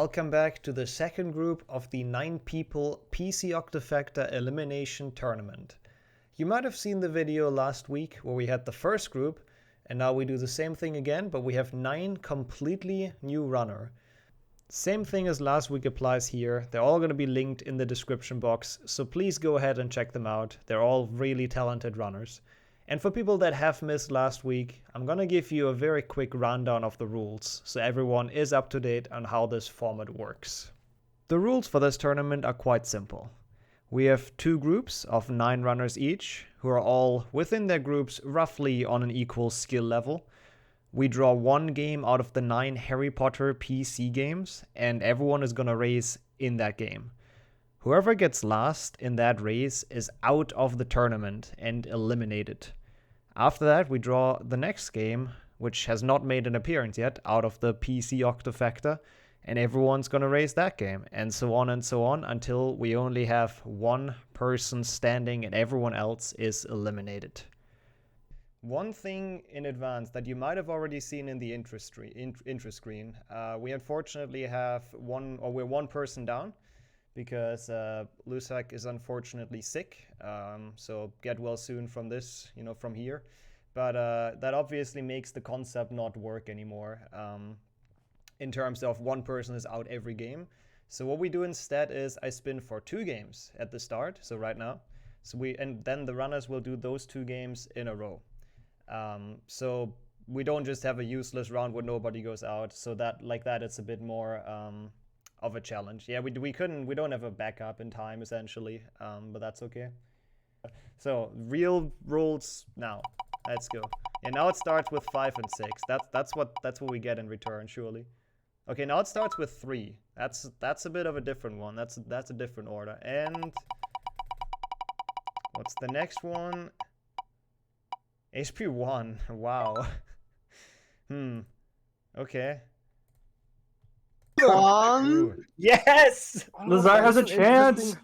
Welcome back to the second group of the 9-people PC Octofecta Elimination Tournament. You might have seen the video last week where we had the first group, and now we do the same thing again, but we have 9 completely new runners. Same thing as last week applies here. They're all going to be linked in the description box, so please go ahead and check them out. They're all really talented runners. And for people that have missed last week, I'm going to give you a very quick rundown of the rules, so everyone is up to date on how this format works. The rules for this tournament are quite simple. We have 2 groups of 9 runners each, who are all within their groups roughly on an equal skill level. We draw 1 game out of the 9 Harry Potter PC games, and everyone is going to race in that game. Whoever gets last in that race is out of the tournament and eliminated. After that, we draw the next game, which has not made an appearance yet, out of the PC Octofecta, and everyone's going to race that game, and so on until we only have 1 person standing and everyone else is eliminated. One thing in advance that you might have already seen in the intro screen, we unfortunately have we're 1 person down because 𝒂𝒐𝒊𝒂𝒍 is unfortunately sick, so get well soon from this, from here. But that obviously makes the concept not work anymore in terms of 1 person is out every game. So what we do instead is I spin for 2 games at the start, so right now. And then the runners will do those 2 games in a row. So we don't just have a useless round where nobody goes out. So that it's a bit more of a challenge. Yeah, we don't have a backup in time essentially, but that's okay. So real rules now. Let's go. And now it starts with 5 and 6. That's what we get in return, surely. Okay, now it starts with 3. That's a bit of a different one. That's a different order. And what's the next one? HP 1. Wow. Okay. Yes! Lazar has a chance.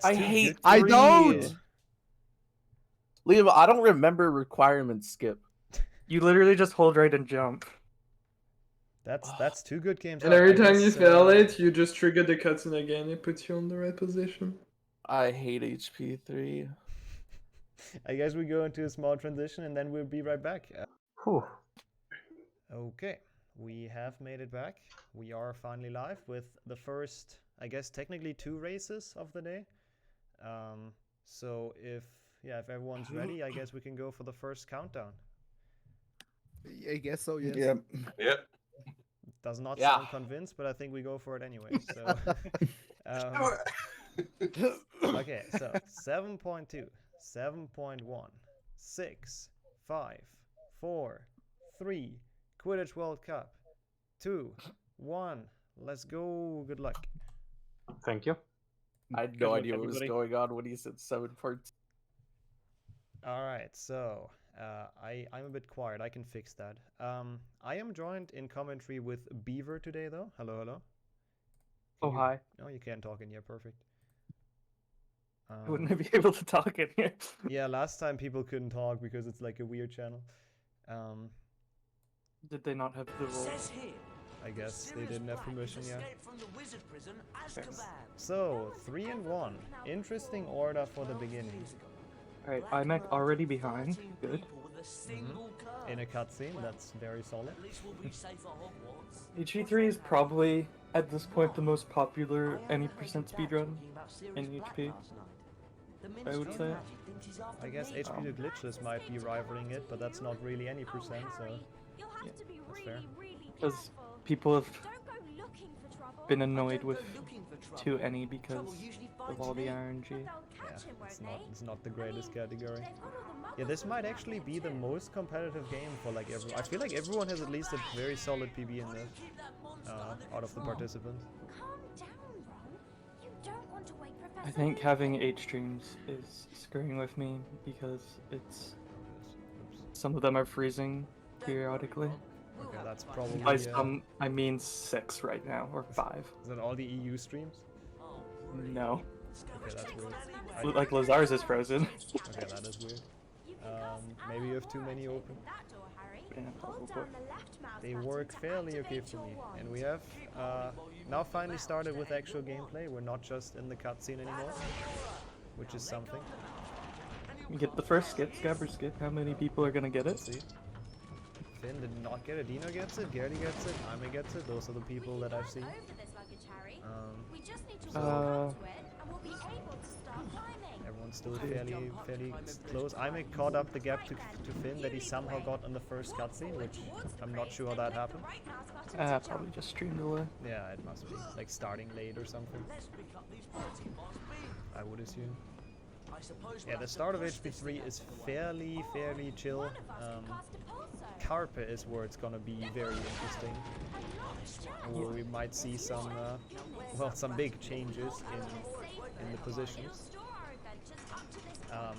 I don't. Liam, I don't remember requirements skip. You literally just hold right and jump. That's 2 good games. And every time you fail it, you just trigger the cutscene again. It puts you on the right position. I hate HP 3. I guess we go into a small transition and then we'll be right back. Okay, we have made it back. We are finally live with the first, I guess technically 2 races of the day. So if everyone's ready, I guess we can go for the first countdown. I guess so, yes. Yep. Does not sound convinced, but I think we go for it anyway. So, okay, so 7.2, 7.1, 6, 5, 4, 3, Quidditch World Cup, 2, 1. Let's go. Good luck. Thank you. I had no idea what was going on when he said 7 parts. Alright, so I'm a bit quiet. I can fix that. I am joined in commentary with 𝒑𝒐𝒊𝒂𝒍 today, though. Hello, hello. Hi. Oh, you can't talk in here. Perfect. Wouldn't I be able to talk in here? Yeah, last time people couldn't talk because it's like a weird channel. Did they not have the rules? I guess they didn't have permission yet. So, 3 and 1. Interesting order for the beginning. Alright, I'm already behind. Good. In a cutscene, that's very solid. HP3 is probably, at this point, the most popular any percent speedrun in HP. I would say. I guess HP the glitchless might be rivaling it, but that's not really any percent, so yeah, that's fair. Because people have been annoyed with 2NE because of all the RNG. Yeah, it's not the greatest category. Yeah, this might actually be the most competitive game for like everyone. I feel like everyone has at least a very solid PB in this, out of the participants. I think having 8 streams is screwing with me because some of them are freezing periodically. Okay, that's probably... By some, I mean 6 right now, or 5. Is that all the EU streams? No. Okay, that's weird. Like Lazar's is frozen. Okay, that is weird. Maybe you have too many open. Yeah, probably. They work fairly okay for me. And we have now finally started with actual gameplay. We're not just in the cutscene anymore, which is something. You get the first skip, Scabber skip. How many people are gonna get it? Let's see. Finn did not get it. Dino gets it. Gardy gets it. Ime gets it. Those are the people that I've seen. Everyone's still fairly close. Ime caught up the gap to Finn that he somehow got on the first cutscene, which I'm not sure how that happened. Probably just streamed away. Yeah, it must be like starting late or something. I would assume. Yeah, the start of HP3 is fairly chill. 𝒂𝒏 is where it's gonna be very interesting, where we might see some, some big changes in the positions.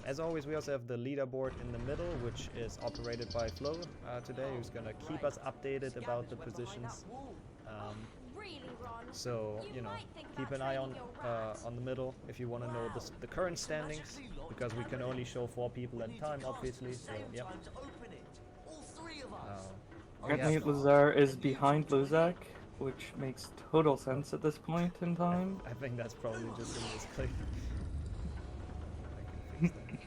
As always, we also have the leaderboard in the middle, which is operated by Flo today, who's gonna keep us updated about the positions. So, you know, keep an eye on the middle if you want to know the current standings, because we can only show 4 people at a time, obviously, so, yeah. Apparently 𝑙𝒌𝒊𝒂𝒍 is behind 𝒂𝒂𝒂𝒍, which makes total sense at this point in time. I think that's probably just a misclick.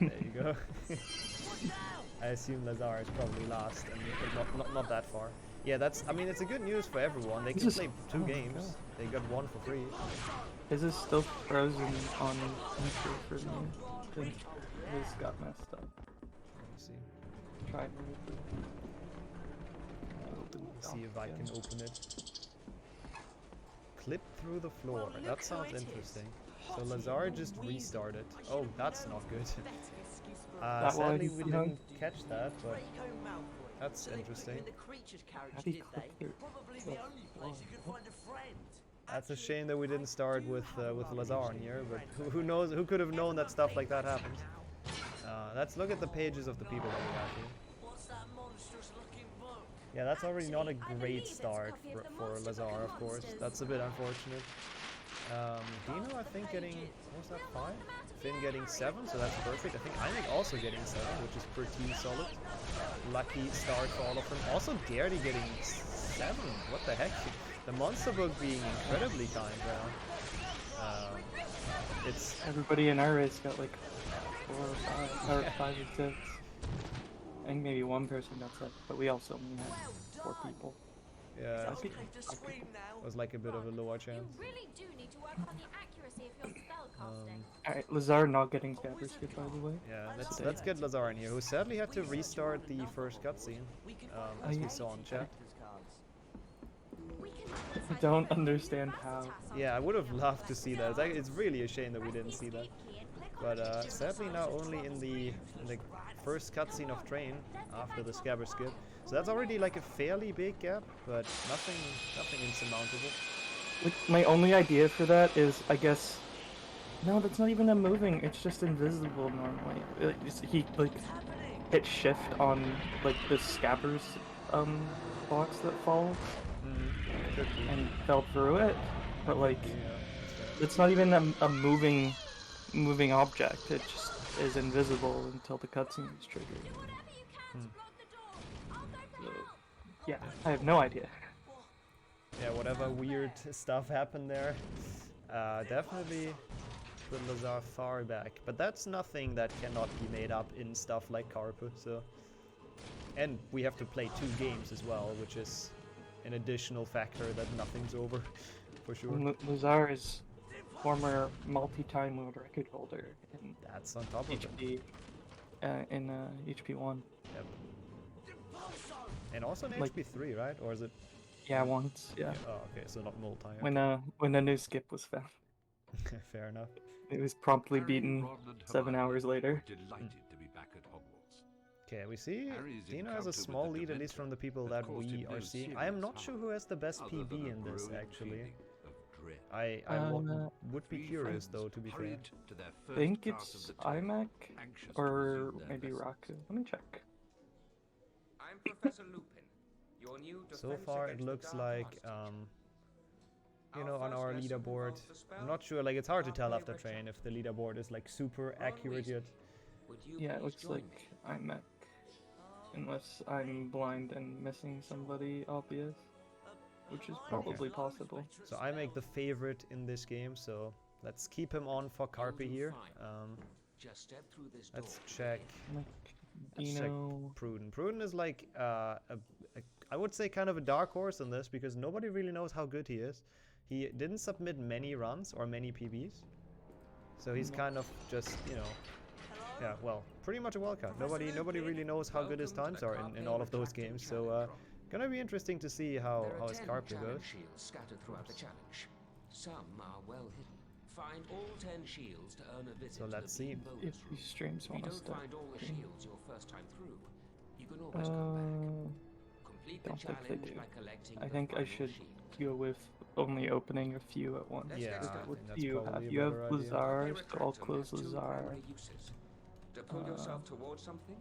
There you go. I assume 𝒂𝒂𝒂𝒍 is probably last, and not that far. Yeah, I mean, it's a good news for everyone. They can play 2 games. They got 1 for free. This is still frozen on intro for me. I think this got messed up. Let me see. Try and see if I can open it. Clip through the floor. That sounds interesting. So 𝒂𝒂𝒂𝒍 just restarted. Oh, that's not good. Sadly, we didn't catch that, but that's interesting. That's a shame that we didn't start with 𝒂𝒂𝒂𝒍 in here, but who knows? Who could have known that stuff like that happens? Let's look at the pages of the people that we have here. Yeah, that's already not a great start for 𝒂𝒂𝒂𝒍, of course. That's a bit unfortunate. Dino, I think, getting, what was that, 5? Finn getting 7, so that's perfect. I think Einik also getting 7, which is pretty solid. Lucky start for all of them. Also, Gardy getting 7. What the heck? The monster book being incredibly kind now. It's everybody in our race got like 4 or 5, or 5 or 6. I think maybe 1 person got 7, but we also only had 4 people. Yeah, it was like a bit of a lower chance. Alright, 𝒂𝒂𝒂𝒍 not getting Scabber skip, by the way. Yeah, let's get 𝒂𝒂𝒂𝒑 in here, who sadly had to restart the first cutscene, as we saw in chat. I don't understand how. Yeah, I would have loved to see that. It's really a shame that we didn't see that. But sadly now only in the first cutscene of Train after the Scabber skip. So that's already like a fairly big gap, but nothing insurmountable. Like, my only idea for that is, I guess, no, that's not even a moving. It's just invisible normally. He like hit shift on like the Scabber's box that falls and fell through it, but like it's not even a moving object. It just is invisible until the cutscene is triggered. Yeah, I have no idea. Yeah, whatever weird stuff happened there, definitely put 𝒂𝒂𝒂𝒍 far back. But that's nothing that cannot be made up in stuff like 𝒂𝒂𝒂𝒍, so... And we have to play 2 games as well, which is an additional factor that nothing's over, for sure. 𝒂𝒂𝒂𝒍 is former multi-time world record holder in that's on top of HP, in HP1. Yep. And also in like, HP3, right? Or is it? Yeah, once. Yeah. Oh, okay. So not multi. When a new skip was found. Fair enough. It was promptly beaten 7 hours later. Okay, we see Dino has a small lead, at least from the people that we are seeing. I am not sure who has the best PB in this, actually. I would be curious, though, to be fair. I think it's 𝒔𝒑 or maybe Raku. Let me check. I'm Professor Lupin, your new so far, it looks like, you know, on our leaderboard. I'm not sure, like, it's hard to tell after Train if the leaderboard is, like, super accurate yet. Yeah, it looks like 𝒑𝒄𝒊𝒂𝒍. Unless I'm blind and missing somebody obvious, which is probably possible. So I make the favorite in this game, so let's keep him on for 𝒂𝒊𝒂𝒍 here. Just step through this Let's door. check. Let's check Dino. Pruden. Pruden is like I would say kind of a dark horse in this because nobody really knows how good he is. He didn't submit many runs or many PBs, so he's kind of just, you know, yeah, well, pretty much a wildcard. Nobody really knows how good his times are in all of those games. So gonna be interesting to see how his 𝒂𝒊𝒂𝒍 goes. Shields scattered throughout the challenge. Some are well hidden. Find all 10 shields to earn a visit. So let's see. If these streams If you want to don't start. find all the shields your first time through, you can always come back. Complete the Don't think they challenge do. by collecting I the think I final should shield. go with only opening a few at once. Yeah, I What think do that's you probably have? a You have better idea. 𝒂𝒍, They so I'll retract close them as two 𝒂𝒍. primary uses. To pull yourself towards something,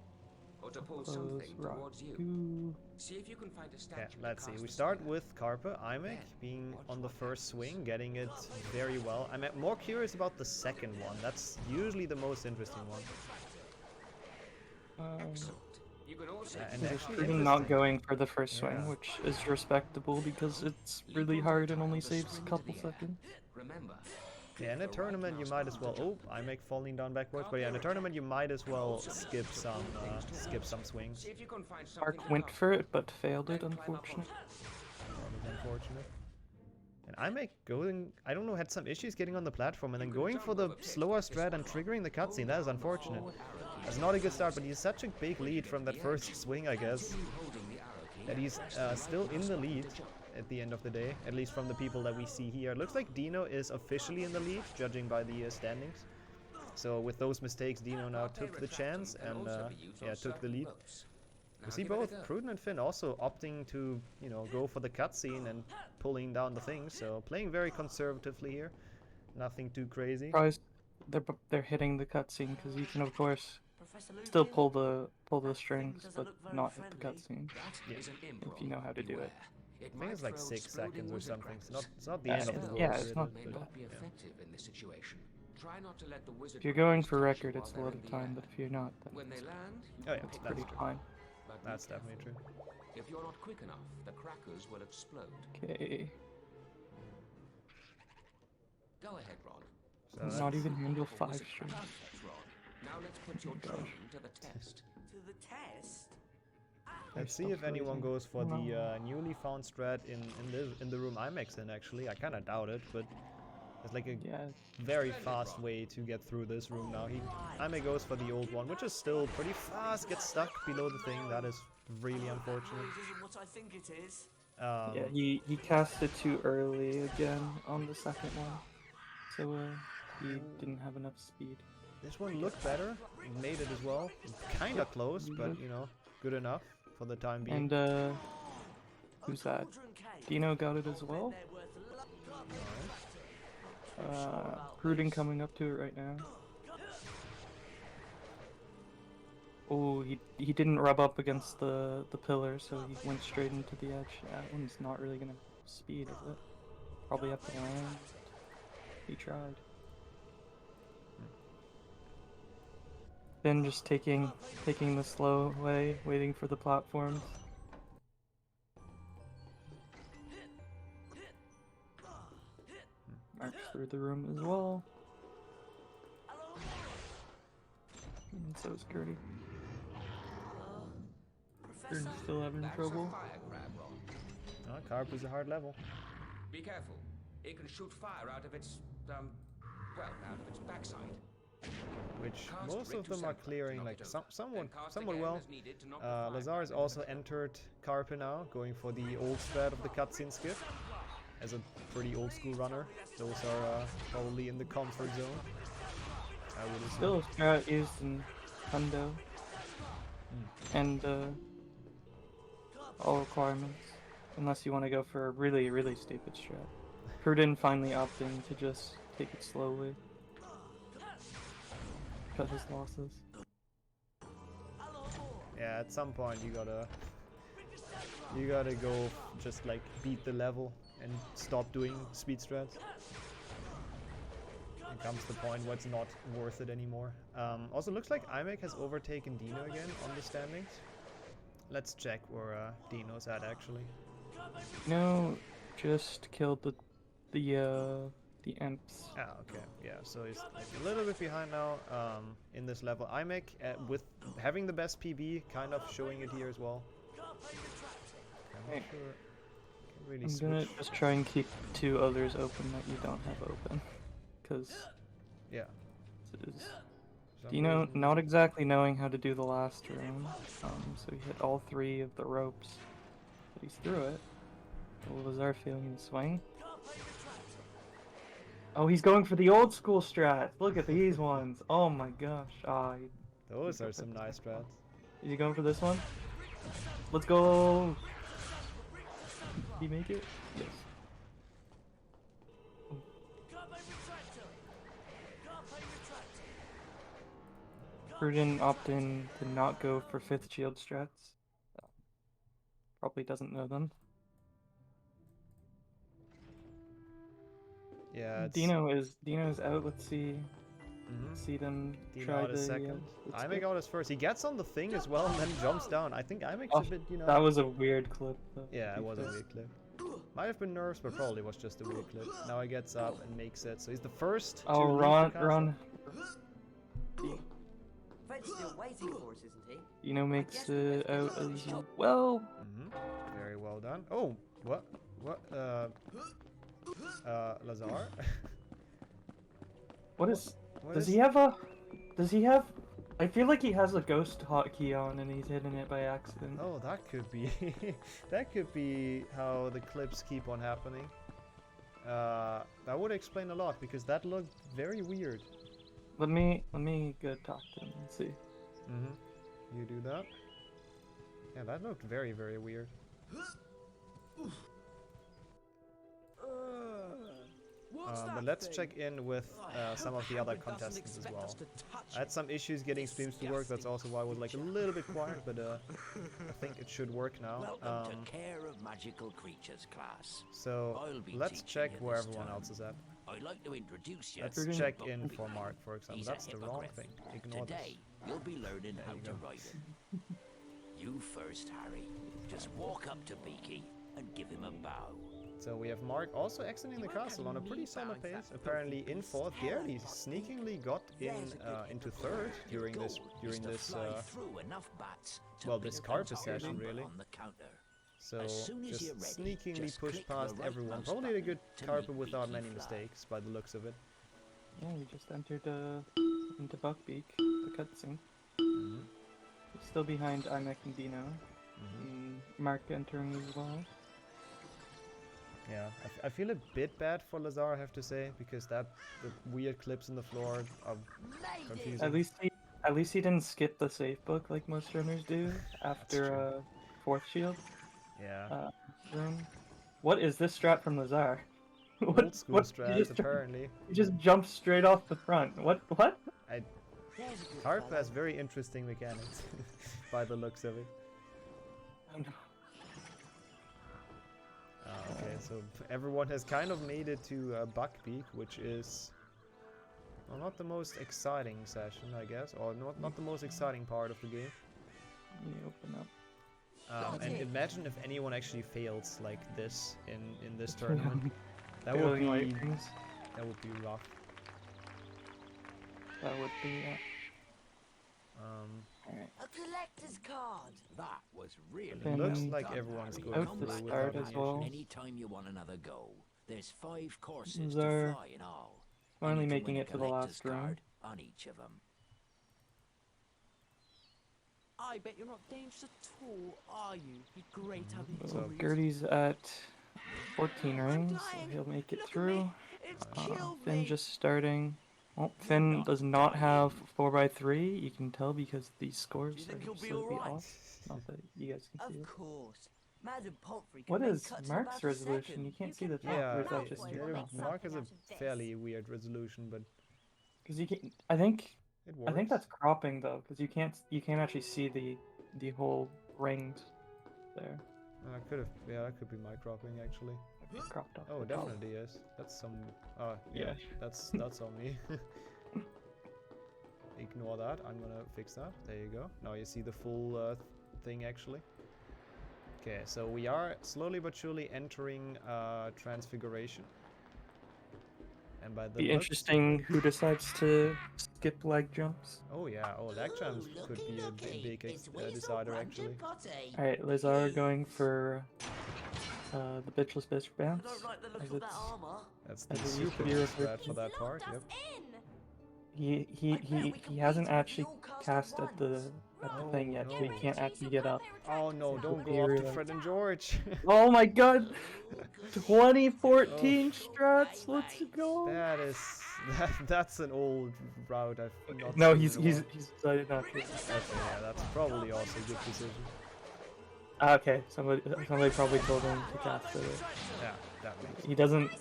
or to pull Close something towards you. Raku. See if you can find a Okay, statue. let's to see. cast We a start spell. with 𝒂𝒂𝒊𝒂𝒍, 𝒑𝒄𝒊𝒂𝒍 being on the first swing, getting it very well. I'm more curious about the second one. That's usually the most interesting one. Excellent. You can also And It's actually really interesting. not going for the first swing, Yeah. which is respectable because it's really hard and only saves a couple seconds. remember. Yeah, in a tournament you might as well. Oh, 𝒑𝒊𝒂𝒊𝒂𝒍 falling down backwards. But yeah, in a tournament you might as well skip some swings. See if you can find something. 𝒂𝒊𝒂𝒊 went for it, but failed it, unfortunately. That was unfortunate. And 𝒑𝒊𝒂𝒊𝒂𝒍 I don't know, had some issues getting on the platform and then going for the slower strat and triggering the cutscene. That is unfortunate. That's not a good start, but he's such a big lead from that first swing, I guess, that he's still in the lead at the end of the day, at least from the people that we see here. It looks like Dino is officially in the lead, judging by the standings. So with those mistakes, Dino now took the chance and yeah, took the lead. We see both Pruden and Finn also opting to, you know, go for the cutscene and pulling down the things. So playing very conservatively here, nothing too crazy. Surprised they're hitting the cutscene because you can of course still pull the strings but not hit the cutscene if you know how to do it. I think it's like 6 seconds or something. It's not the end of the world. Yeah, it's not May bad. not be effective in this situation. Try not to let the wizard. If you're going for touch you record, it's a while lot they're of in the time, air. but if you're not, then When they land, Oh yeah, it's that's pretty true. fine. but be That's careful. definitely true. If you're not quick enough, the crackers will explode. Okay. Go ahead, Ron. So Not that's- even handle Powerful 5 wizard strings. crackers, Ron. Now let's put your training to the test. To the test? Let's see still if anyone frozen. goes for the newly found strat in the room 𝒑𝒂𝒊𝒂𝒍's in. Actually, I kind of doubt it, but it's like a Yeah, very fast way to get through this room now. 𝒑𝒂𝒊𝒂𝒍 goes for the old one, which is still pretty fast. Gets stuck below the thing. That is really unfortunate. It isn't what I think it is. yeah. He cast it too early again on the second one, so he didn't have enough speed. This one looked better. It made it as well. Kind of close, but you know, good enough for the time being. And who's that? Dino got it as well. They're worth a lot. Pruden coming up to it right now. Oh, he didn't rub up against the pillar, so he went straight into the edge. Yeah, that one's not really gonna speed, is it? Probably up to land. He tried. Then just taking the slow way, waiting for the platforms. March through the room as well. And so is Gertie. Gertie's still having That's trouble. a fire crab, Ron. Oh, 𝒂𝒊𝒂𝒍 is a hard level. Be careful. It can shoot fire out of its, well, out of its backside. Which Cast most Rig of to them are center to clearing knock like it over. somewhat Then cast somewhat again well. as needed to knock the fire Lazar's crab also into the entered 𝒂𝒊𝒂𝒍 now, going for the old strat of the cutscene skip. As a pretty old school runner, those are probably in the comfort zone, I would assume. Still strat used in Hundo. And all requirements. Unless you want to go for a really, really stupid strat. Pruden finally opting to just take it slowly. Cut his losses. Yeah, at some point you gotta go just like beat the level and stop doing speed strats. it comes to the point where it's not worth it anymore. Also, looks like 𝒑𝒂𝒏𝒌𝒔 has overtaken Dino again on the standings. Let's check where Dino's at actually. No, just killed the imps. Ah, okay, yeah. So he's like a little bit behind now in this level. 𝒑𝒂𝒏𝒌𝒔 with having the best PB, kind of showing it here as well. I'm not sure. Can't really I'm gonna switch. just try and keep 2 others open that you don't have open, because Yeah. Dino not exactly knowing how to do the last room, so he hit all 3 of the ropes, but he's through it. 𝒂𝒍 feeling the swing. Oh, he's going for the old school strats. Look at these ones. Oh my gosh. Those are some nice strats. Is he going for this one? Let's go. Did he make it? Yes. Prudent opt-in to not go for 5th shield strats. Probably doesn't know them. Yeah, Dino's out. Let's see. See them Dino try out the second. 𝒑𝒂𝒏𝒌𝒔 out is first. He gets on the thing as well and then jumps down. I think 𝒑𝒂𝒏𝒌𝒔's a bit, you know. That was a weird clip, though. Yeah, it was a weird clip. Might have been nerves, but probably was just a weird clip. Now he gets up and makes it. So he's the first. Oh, to leave Ron, the castle. Ron. Fred's still waiting for us, isn't he? Dino makes it out as well. Very well done. Oh, what? 𝒂𝒏𝒂𝒍? What is? What Does is- he have a? Does he have? I feel like he has a ghost hotkey on and he's hitting it by accident. Oh, that could be. That could be how the clips keep on happening. That would explain a lot because that looked very weird. Let me go talk to him and see. You do that. Yeah, that looked very, very weird. But let's check in with some of the other contestants as well. I had some issues getting streams to work, that's also why I was like a little bit quiet, but I think it should work now. Welcome to Care of Magical Creatures class. So let's check where everyone else is at. I'd like to introduce you. Let's check in for Mark, for example. That's the wrong thing. Ignore this. Today, you'll be learning how to ride it. You first, Harry. Just walk up to Beaky and give him a bow. So we have Mark also exiting the castle on a pretty solid pace. Apparently in 4th, Gerdie sneakingly got into 3rd during this well, this carpet session really. So just sneakingly pushed past everyone. Probably a good carpet without many mistakes by the looks of it. Yeah, we just entered into Buckbeak, the cutscene. Still behind 𝒑𝒂𝒏𝒌𝒔 and Dino. And Mark entering as well. Yeah, I feel a bit bad for 𝒂𝒍, I have to say, because the weird clips in the floor are confusing. At least he didn't skip the safe book like most runners do after 4th shield. Yeah. Room. What is this strat from 𝒂𝒍? Old school strats, apparently. He just jumped straight off the front. What? Carp has very interesting mechanics, by the looks of it. Okay, so everyone has kind of made it to Buckbeak, which is well, not the most exciting session, I guess, or not the most exciting part of the game. You open up. And imagine if anyone actually fails like this in this tournament. That would be rough. That would be. A collector's card. That was really. It looks like everyone's going out the through start without as well. Anytime you want another go, there's 5 courses They're to fly in all. finally And you can making win a it to the last collector's room. card on each of them. I bet you're not dangerous at all, are you? Be great having you. So Gerdie's at 14 rings, so he'll make it through. Finn just starting. Well, Finn does not have 4x3. You can tell because these scores are slightly off. Not that you guys can see it. Of course. Madam Pomfrey can What make is cuts in Mark's about a resolution? second. You can't see the top. Yeah, Or is that just your Mark has a fairly weird resolution, but Because you can. I think it works. that's cropping though, because you can't actually see the whole rings there. That could be my cropping actually. cropped off. Oh, the top. definitely yes. That's some. Yeah. That's on me. Ignore that. I'm gonna fix that. There you go. Now you see the full thing actually. Okay, so we are slowly but surely entering Transfiguration. And by the Be interesting who decides to skip leg jumps. Oh yeah, leg jumps could be a big decider actually. Alright, Lazar going for the bitchless bitch bounce. That's the as it used super to be strat referred for that part, yep. He hasn't actually cast at the thing yet, so he can't actually get up. Oh no, don't go up to Fred and George. Oh my god! 2014 strats, let's go! That's an old route I've not No, seen he's in a while. decided not to. Okay, yeah, that's probably also a good decision. Okay, somebody probably told him to cast it. Yeah, that makes He doesn't.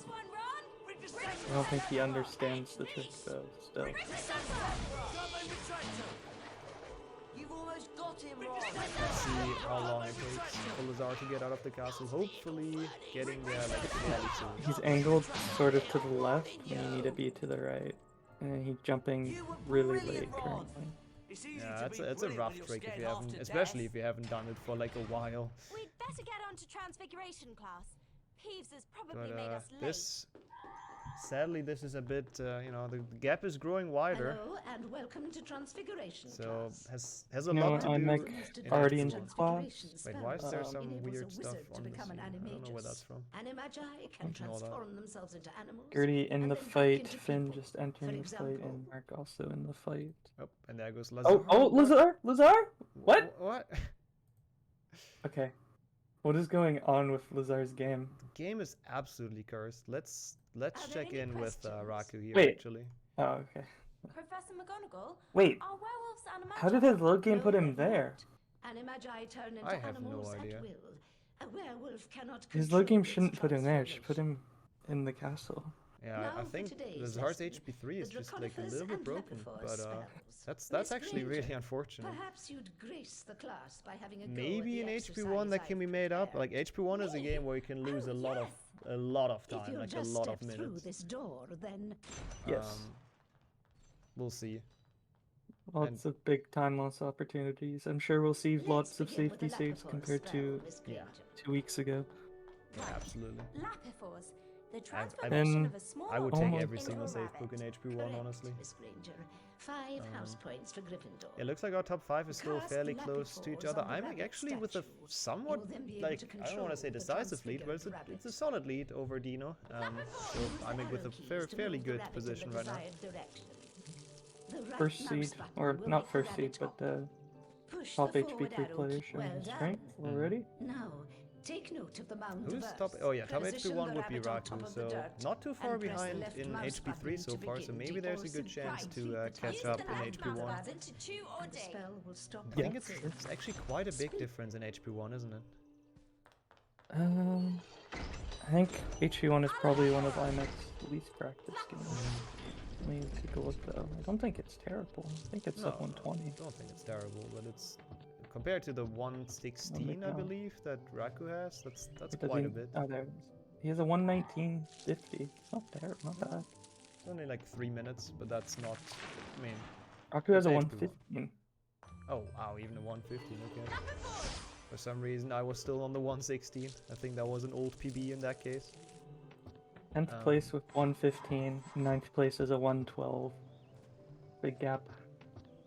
I don't think he understands the trick though, still. Let's see how long it takes for Lazar to get out of the castle. Hopefully getting there like fairly soon. He's angled sort of to the left, and you need to be to the right. And he's jumping really late currently. Yeah, it's a rough trick if you haven't, especially if you haven't done it for like a while. We'd better get on to Transfiguration class. Peeves has probably But made us late. sadly, this is a bit, you know, the gap is growing wider. Hello and welcome to Transfiguration So class. has a lot to do. I'm already in class. Wait, why is there some weird stuff on to this? become an I don't know where that's from. Animagi can transform themselves into animals. Gertie in and the then back fight, into Finn people. just entering the fight, and Mark also in the fight. Oh, and there goes Lazar. Oh, Lazar! Lazar! What? What? Okay. What is going on with Lazar's game? The game is absolutely cursed. Let's check in with Raku here Wait. actually. Oh, okay. Professor McGonagall, Wait, are werewolves animagi? how did his load game put him there? Animagi turn into I have no animals idea. at will. A werewolf cannot His control load game its shouldn't put him there, it should put transformation. him in the castle. Yeah, Now I for think today's Lazar's lesson, HP3 is the just like a Draconifers little bit and broken, Leprechaun but spells. that's Miss actually really Granger, unfortunate. Perhaps you'd grace the class by having a go Maybe at in the HP1 that exercise can be I've made up. Like prepared. HP1 is a game where you can lose a lot of If time, you'll like a just lot step of through minutes. this door, then Yes. We'll see. Lots of big time loss opportunities. I'm sure we'll see let's lots of begin with safety the saves Lapifort compared spell, to Miss Yeah. Granger. 2 weeks ago. Yeah, absolutely. Lapifors, the I transformation then- of a small I would Oh take my every into single a safe rabbit. book in HP1, Correct, honestly. Miss Granger. 5 house points for Gryffindor. It looks like our top 5 is still Cast fairly Lapifors close to each on other. the I'm rabbit actually with a statue. somewhat, You'll then be able like, to I don't want to say control the decisive lead, but it's transfigured a rabbit. solid lead over Dino. So I'm with a fairly good position right now. First seed, or not first seed, but top HP3 player showing his strength already. Now, take note of the mound Who's of top? earth. Oh yeah, top Position HP1 the would be rabbit on top Raku, of the so dirt, not too far and press the behind left in mouse HP3 button so to far, so begin maybe deep there's or a good chance subtract to the catch time. up in HP1. Into 2 or And the day. spell will stop I think once it's actually quite a big difference in HP1, isn't it? I think HP1 is probably one of IMAX's least practiced games. Let me take a look though. I don't think it's terrible. I think it's like 120. I don't think it's terrible, but it's compared to the 116, I down. believe, that Raku has. That's It doesn't- quite a bit. Oh, there it is. He has a 119.50. It's not terrible, not bad. It's only like 3 minutes, but that's not. I mean, Raku has a It's HP1. 115. oh wow, even a 115. Okay. For some reason, I was still on the 116. I think that was an old PB in that case. 10th place with 115. 9th place is a 112. Big gap.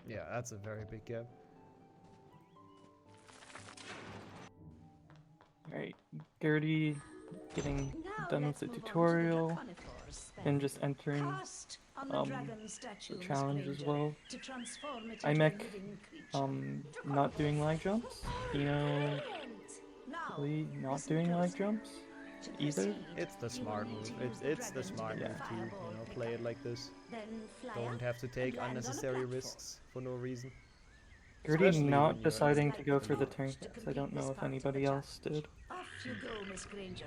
Yeah, that's a very big gap. Alright, Gertie getting done with the tutorial and just entering the challenge as well. IMEC not doing lag jumps. Really not doing lag jumps either. It's the smart move. It's the smart move to play it like this. Don't have to take unnecessary risks for no reason. Gertie Especially when not you're- deciding to go for the tourniquets. I don't know if anybody else did. Off you go, Miss Granger.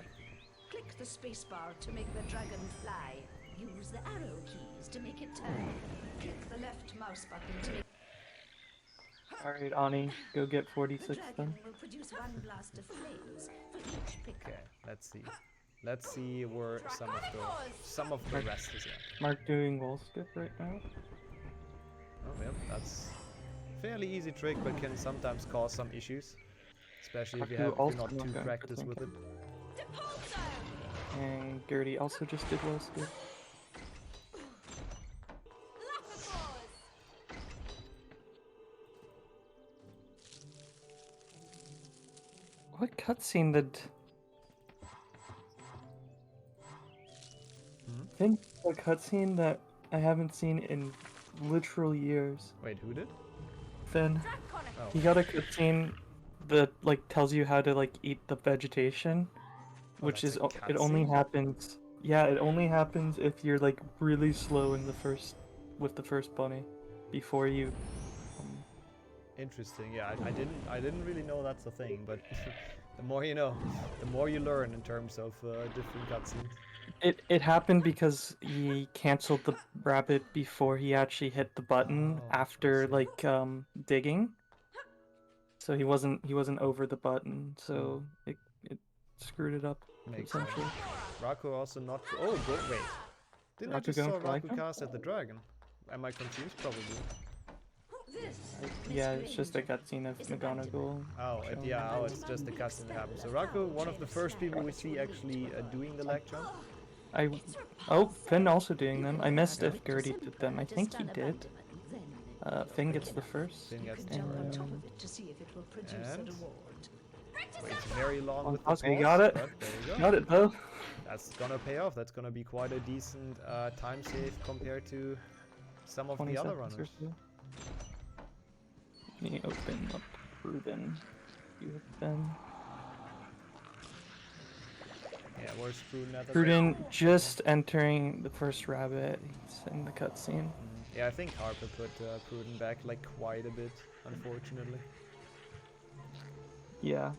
Click the spacebar to make the dragon fly. Use the arrow keys to make it turn. Click the left mouse button to make Alright, Ani, go get the 46 dragon then. will produce one blast of flames for each pickup. Okay, let's see. Let's see where some of the rest is at. Mark doing wall skip right now. Oh, yep, that's a fairly easy trick, but can sometimes cause some issues, especially if you're not too practiced with it. And Gertie also just did wall skip. What cutscene did? I think a cutscene that I haven't seen in literal years. Wait, who did? Finn. Oh. He got a cutscene that like tells you how to like eat the vegetation, which is it only happens. Yeah, it only happens if you're like really slow in the first with the first bunny, before you. Interesting. Yeah, I didn't really know that's a thing, but the more you know, the more you learn in terms of different cutscenes. It happened because he canceled the rabbit before he actually hit the button after like digging. So he wasn't over the button, so it screwed it up. Makes sense. Raku also not. Oh, wait. Didn't I just saw Raku cast at the dragon? Am I confused? Probably. Yeah, it's just a cutscene of McGonagall. Oh, it's just the cutscene that happens. So Raku, one of the first people we see actually doing the leg jump. Finn also doing them. I missed if Gertie did them. I think he did. Finn gets the first. Finn gets the and waits very long with the pause. pause, Got it. there you go. Got it though. That's gonna pay off. That's gonna be quite a decent time save compared to some of the other runners. Let me open up Ruben. You have been. Yeah, where's Pruden at the Pruden just entering the first rabbit. He's in the cutscene. Yeah, I think Harper put Pruden back like quite a bit, unfortunately. Yeah.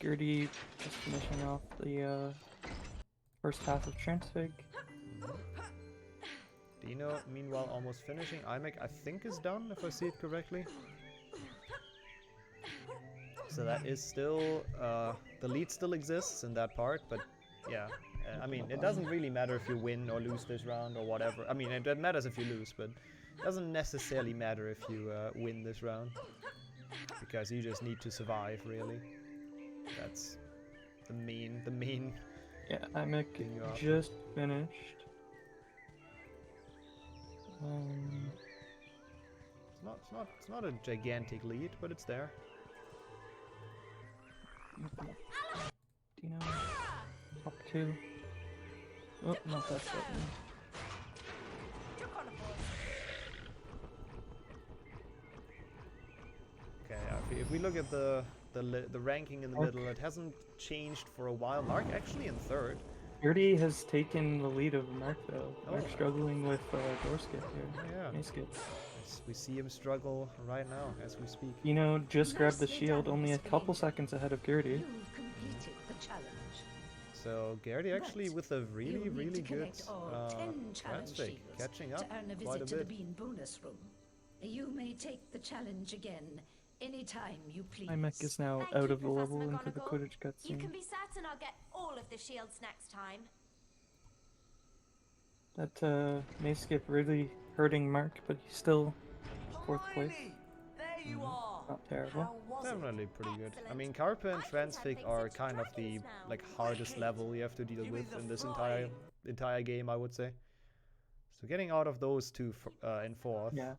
Gertie just finishing off the first half of Transfig. Dino, meanwhile, almost finishing. 𝒔𝒑, I think, is done, if I see it correctly. So that is still, the lead still exists in that part, but yeah. I mean, it doesn't really matter if you win or lose this round or whatever. I mean, it matters if you lose, but it doesn't necessarily matter if you win this round. Because you just need to survive, really. That's the main... Yeah, 𝒔𝒑 just finished. It's not a gigantic lead, but it's there. Dino, top 2. Oh, not that button. Okay, if we look at the ranking in the middle, it hasn't changed for a while. Mark actually in third. Gertie has taken the lead over Mark though. Mark's struggling with door skip here. Yeah. Mace skip. We see him struggle right now as we speak. You know, just grabbed the shield only a couple seconds ahead of Gertie. So Gertie actually with a really good transfig, catching up quite a bit. You may take the challenge again anytime you please. 𝒔𝒑 is now out of the level into the Quidditch cutscene. You can be certain I'll get all of the shields next time. That mace skip really hurting Mark, but he's still 4th place. There you are. Not terrible. Definitely pretty good. I mean, 𝒔𝒑 and transfig are kind of the hardest level you have to deal with in this entire game, I would say. So getting out of those two in 4th. Yeah.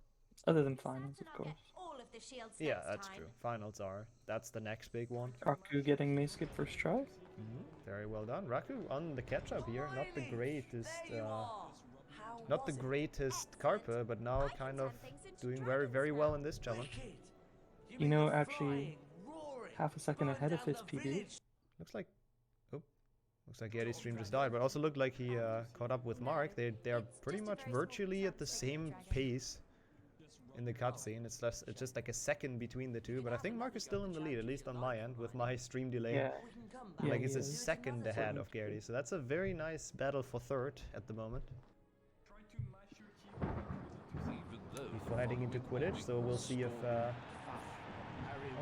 Other than finals, of course. Yeah, that's true. Finals that's the next big one. Raku getting mace skip first try. Very well done. Raku on the catch up here. Not the greatest 𝒔𝒑, but now kind of doing very well in this challenge. You know, actually half a second ahead of his PB. Looks like Gertie's stream just died, but also looked like he caught up with Mark. They're pretty much virtually at the same pace in the cutscene. It's just like a second between the two, but I think Mark is still in the lead, at least on my end, with my stream delay. Yeah. Like he's a second ahead of Gertie, so that's a very nice battle for third at the moment. Before heading into Quidditch, so we'll see if... oh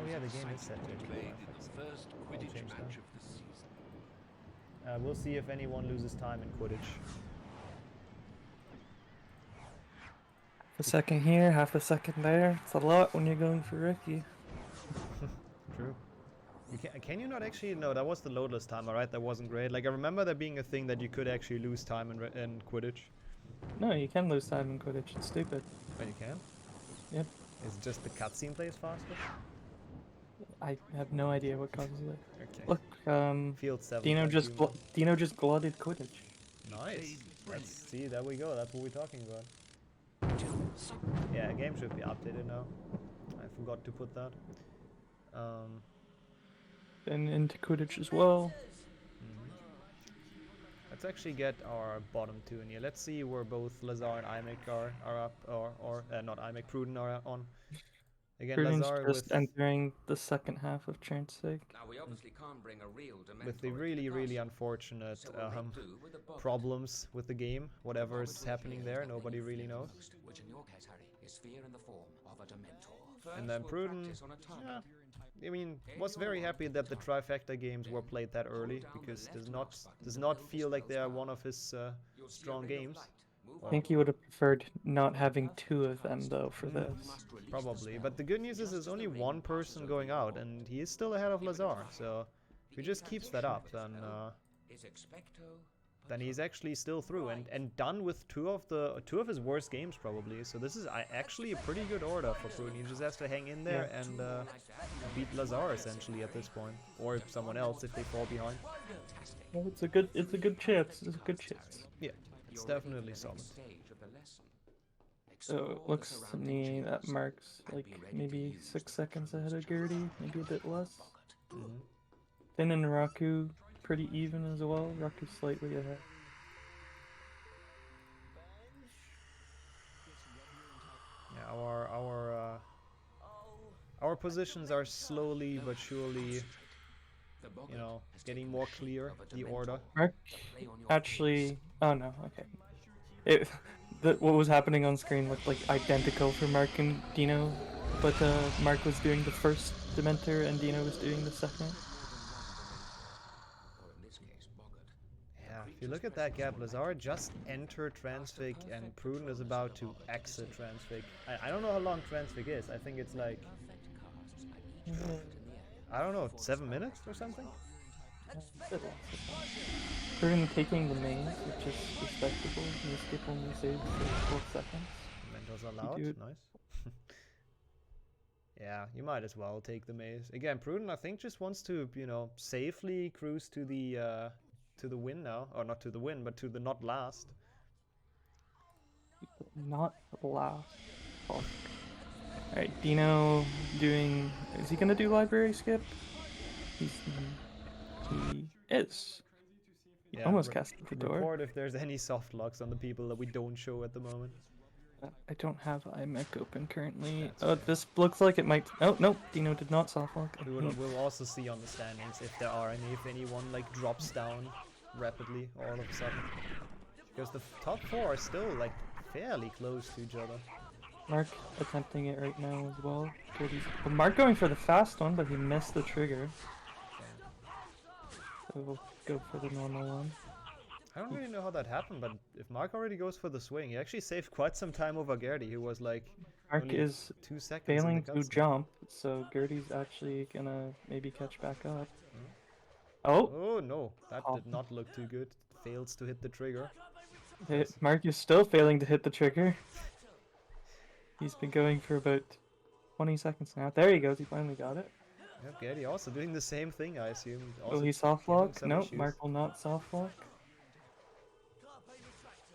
yeah, the game is set to played in the first Quidditch match of the season. We'll see if anyone loses time in Quidditch. A second here, half a second there. It's a lot when you're going for Ricky. True. Can you not actually? No, that was the loadless timer, right? That wasn't great. Like, I remember there being a thing that you could actually lose time in Quidditch. No, you can lose time in Quidditch. It's stupid. But you can? Yep. Is it just the cutscene plays faster? I have no idea what causes it. Okay. Look, Field 7. Dino just glotted Quidditch. Nice. Let's see. There we go. That's what we're talking about. Yeah, game should be updated now. I forgot to put that. And into Quidditch as well. Let's actually get our bottom two in here. Let's see where both Lazar and 𝒑𝒏𝒂𝒍 are up, or not 𝒑𝒏𝒂𝒍, Pruden are on. Again, Prudence Lazar just with entering the second half of Transfig. Now we obviously can't bring a real with the really unfortunate problems with the game. Whatever is happening there, nobody really knows. Which in your case, Harry, is fear in the form of a Dementor. And then Pruden, yeah, I mean, was very happy that the Trifecta games were played that early, because does not feel like they are one of his strong games. I think he would have preferred not having two of them though for this. Probably, but the good news is there's only one person going out, and he is still ahead of Lazar. So if he just keeps that up, then he's actually still through and done with two of his worst games probably. So this is actually a pretty good order for Pruden. He just has to hang in there and beat Lazar essentially at this point, or someone else if they fall behind. Well, it's a good chance. It's a good chance. Yeah, it's definitely solid. So it looks to me that Mark's like maybe 6 seconds ahead of Gertie, maybe a bit less. Finn and Raku pretty even as well. Raku's slightly ahead. Yeah, our positions are slowly but surely, you know, getting more clear. The order. Mark actually. Oh no. Okay. What was happening on screen looked like identical for Mark and Dino, but Mark was doing the first Dementor and Dino was doing the second. Yeah, if you look at that gap, Lazar just entered Transfig and Pruden is about to exit Transfig. I don't know how long Transfig is. I think it's like, I don't know, 7 minutes or something? Pruden taking the mains, which is respectable. You skip only saves for 12 seconds. Mentos allowed, nice. Yeah, you might as well take the maze. Again, Pruden I think just wants to, you know, safely cruise to the win now. Or not to the win, but to the not last. Not last. Oh. Alright, Dino doing... Is he gonna do library skip? He is. Yeah, almost cast the door. Report if there's any soft locks on the people that we don't show at the moment. I don't have 𝒑𝒏𝒂𝒍 open currently. Oh, this looks like it might... Oh, no, Dino did not soft lock. We'll also see on the standings if there are any, if anyone like drops down rapidly all of a sudden. Because the top 4 are still like fairly close to each other. Mark attempting it right now as well. Well, Mark going for the fast one, but he missed the trigger. So we'll go for the normal one. I don't really know how that happened, but if Mark already goes for the swing, he actually saved quite some time over Gertie, who was like Mark is 2 seconds failing to jump, so Gertie's actually gonna maybe catch back up. Oh! Oh no, that did not look too good. Fails to hit the trigger. Mark is still failing to hit the trigger. He's been going for about 20 seconds now. There he goes, he finally got it. Yep, Gertie also doing the same thing, I assume. Will he soft lock? No, Mark will not soft lock.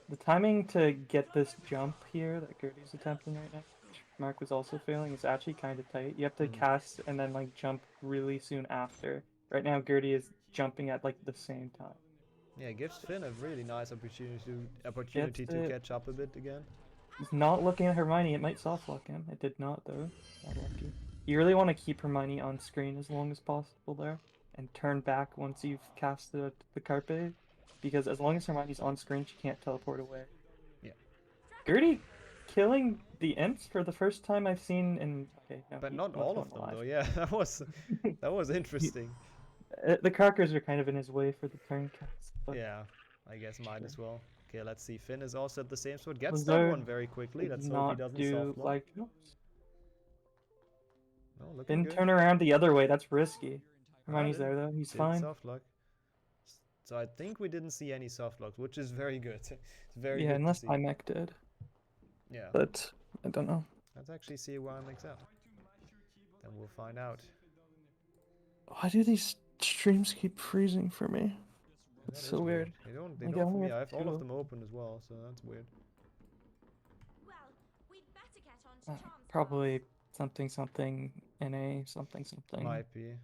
The timing to get this jump here that Gertie's attempting right now, which Mark was also failing, is actually kind of tight. You have to cast and then like jump really soon after. Right now Gertie is jumping at like the same time. Yeah, it gives Finn a really nice opportunity to catch up a bit again. He's not looking at Hermione, it might soft lock him. It did not though. Not lucky. You really want to keep Hermione on screen as long as possible there, and turn back once you've cast the Carpe, because as long as Hermione's on screen, she can't teleport away. Yeah. Gertie killing the imps for the first time I've seen in... Okay, no, but not all of them though, yeah, that was interesting. The crackers are kind of in his way for the turn cast. But Yeah, I guess might as well. Okay, let's see. Finn is also at the same spot. Gets that Lazard one very quickly. did Let's hope he not doesn't do soft lock. like No, looking Finn good. turn around the other way. That's risky. Hermione's Did- there though. He's did fine. soft lock. So I think we didn't see any soft locks, which is very good. It's very Yeah, good unless to see. iMech did. Yeah. But I don't know. Let's actually see why iMech's out. Then we'll find out. Why do these streams keep freezing for me? That It's is so weird. They don't Like, I for only me. I have have all of two. them open as well, so that's weird. Well, we'd better get on to charms Probably something NA something. Might be.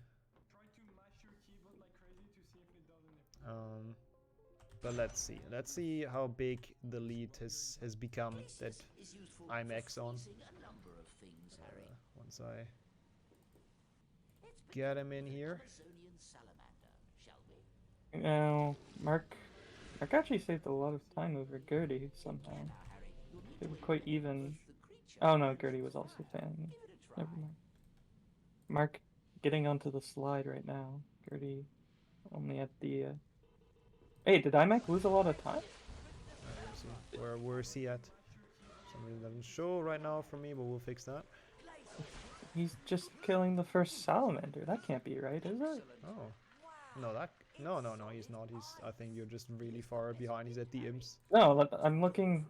But let's see. Let's see how big the lead has become that iMech's on. Once I get him in here. No, Mark actually saved a lot of time over Gertie somehow. They were quite even. Oh no, Gertie was also fan. Never mind. Mark getting onto the slide right now. Gertie only at the. Hey, did iMech lose a lot of time? Let's see. Where's he at? Something doesn't show right now for me, but we'll fix that. He's just killing the first salamander. That can't be right, is it? Oh. No, no, he's not. I think you're just really far behind. He's at the imps. No, I'm looking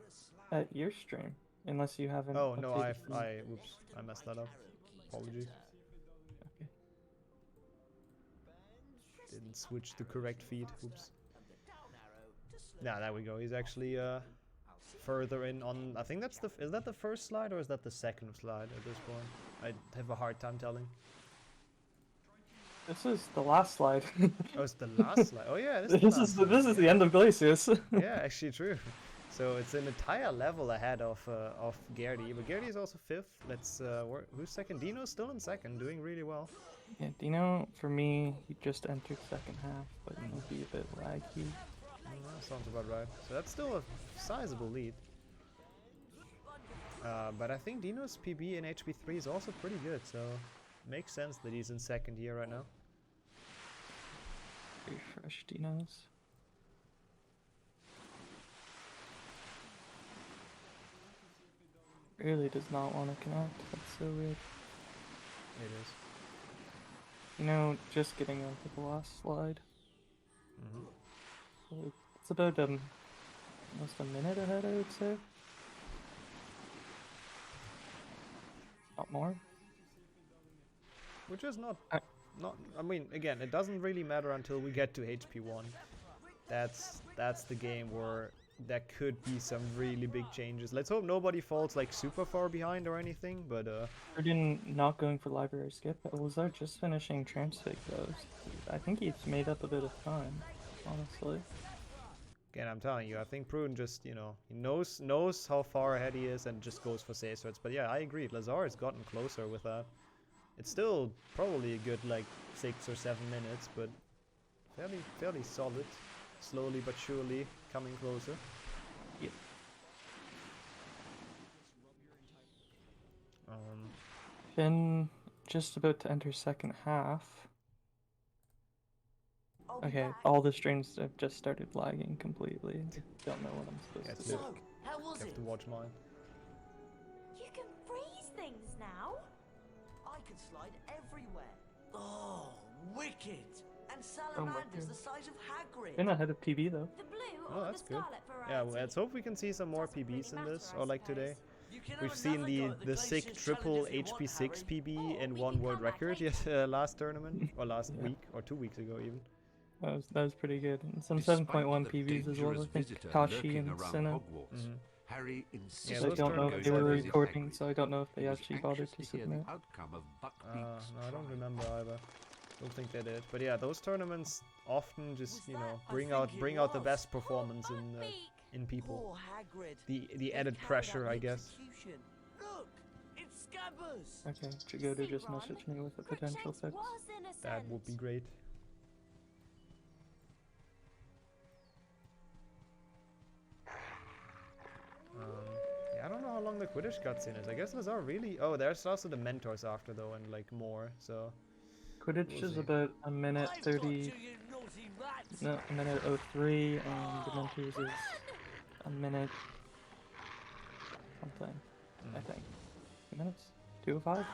at your stream. Unless you haven't. Oh no, updated whoops, I messed that up. Apologies. Okay. Didn't switch the correct feed. Oops. Yeah, there we go. He's actually further in on. I think that's is that the first slide or is that the second slide at this point? I have a hard time telling. This is the last slide. Oh, it's the last slide. Oh yeah, This is the end of Glacius. Yeah, actually true. So it's an entire level ahead of Gertie, but Gertie is also 5th. Let's who's second? Dino's still in second, doing really well. Yeah, Dino for me, he just entered second half, but he'll be a bit laggy. That sounds about right. So that's still a sizable lead. But I think Dino's PB in HP3 is also pretty good, so makes sense that he's in second here right now. Refresh Dino's. Really does not want to connect. That's so weird. It is. You know, just getting onto the last slide. Mm-hmm. So it's about almost a minute ahead, I would say. Not more. Which is not. I mean, again, it doesn't really matter until we get to HP1. That's the game where there could be some really big changes. Let's hope nobody falls like super far behind or anything, but Erden not going for library skip. Lazard just finishing transfig though. I think he's made up a bit of time, honestly. Again, I'm telling you, I think Pruden just, you know, he knows how far ahead he is and just goes for save swords. But yeah, I agree. Lazar has gotten closer with that. It's still probably a good like 6 or 7 minutes, but fairly solid. Slowly but surely coming closer. Yep. Finn just about to enter second half. Okay, all the streams have just started lagging completely. Don't know what I'm supposed to do. How was You have to watch mine. You can freeze things now. I can slide everywhere. Oh, wicked! And Oh my salamanders God. the size of Hagrid. Finn ahead of PB though. The blue Oh, or that's the good. scarlet variety. Yeah, well, let's hope we can see some more Doesn't PBs in really this, matter, or I like today. You can have We've seen another go at the sick Glacius triple challenge if you want, HP6 Harry. PB Oh, in we one can world come back record later. last tournament, or last Yeah. week, or 2 weeks ago even. That was pretty good. And some Despite 7.1 the PBs as well. I dangerous think visitor Kashi lurking and around Senna. Hogwarts, Harry insisted Yeah, I those don't know if tournaments they were are easy. recording, so I don't know if they He was actually bothered anxious to hear the submit. outcome of No, Buckbeak's I don't trial. remember either. Don't think they did. But yeah, those tournaments often just, you know, I bring out think it the was. best performance Buckbeak. in people. Poor Hagrid. The He added carried pressure, out I the guess. execution. Look, it's Scabbers. Okay, Jagotu just Speedrun. messaged me with a potential Crookshanks fix. was innocent. That would be great. Yeah, I don't know how long the Quidditch cutscene is. I guess those are really... Oh, there's also the mentors after though, and like more, so... Quidditch We'll is see. about a minute 30. No, a minute 03, and Dementors is a minute something. I think 2 minutes, 2:05.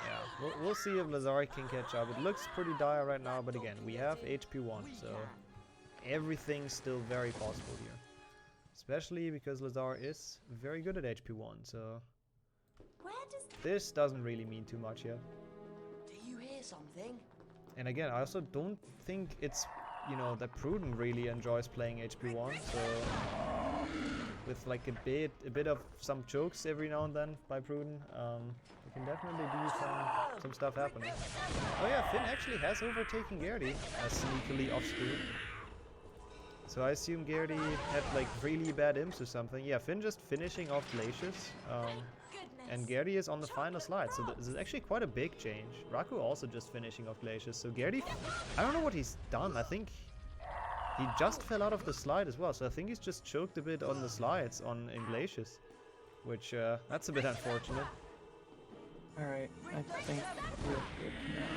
Yeah, we'll see if Lazar can catch up. It looks pretty dire right now, but again, we have HP 1, so everything's still very possible here. Especially because Lazar is very good at HP 1, so this doesn't really mean too much yet. Do you hear something? And again, I also don't think it's, you know, that Prudent really enjoys playing HP 1, so with like a bit of some jokes every now and then by Prudent, we can definitely do some stuff happening. Oh yeah, Finn actually has overtaken Gertie sneakily off screen. So I assume Gertie had like really bad imps or something. Yeah, Finn just finishing off Glacius. And Gertie is on the final slide, so this is actually quite a big change. Raku also just finishing off Glacius, so Gertie, I don't know what he's done. I think he just fell out of the slide as well, so I think he's just choked a bit on the slides in Glacius, which that's a bit unfortunate. Alright, I think we're good now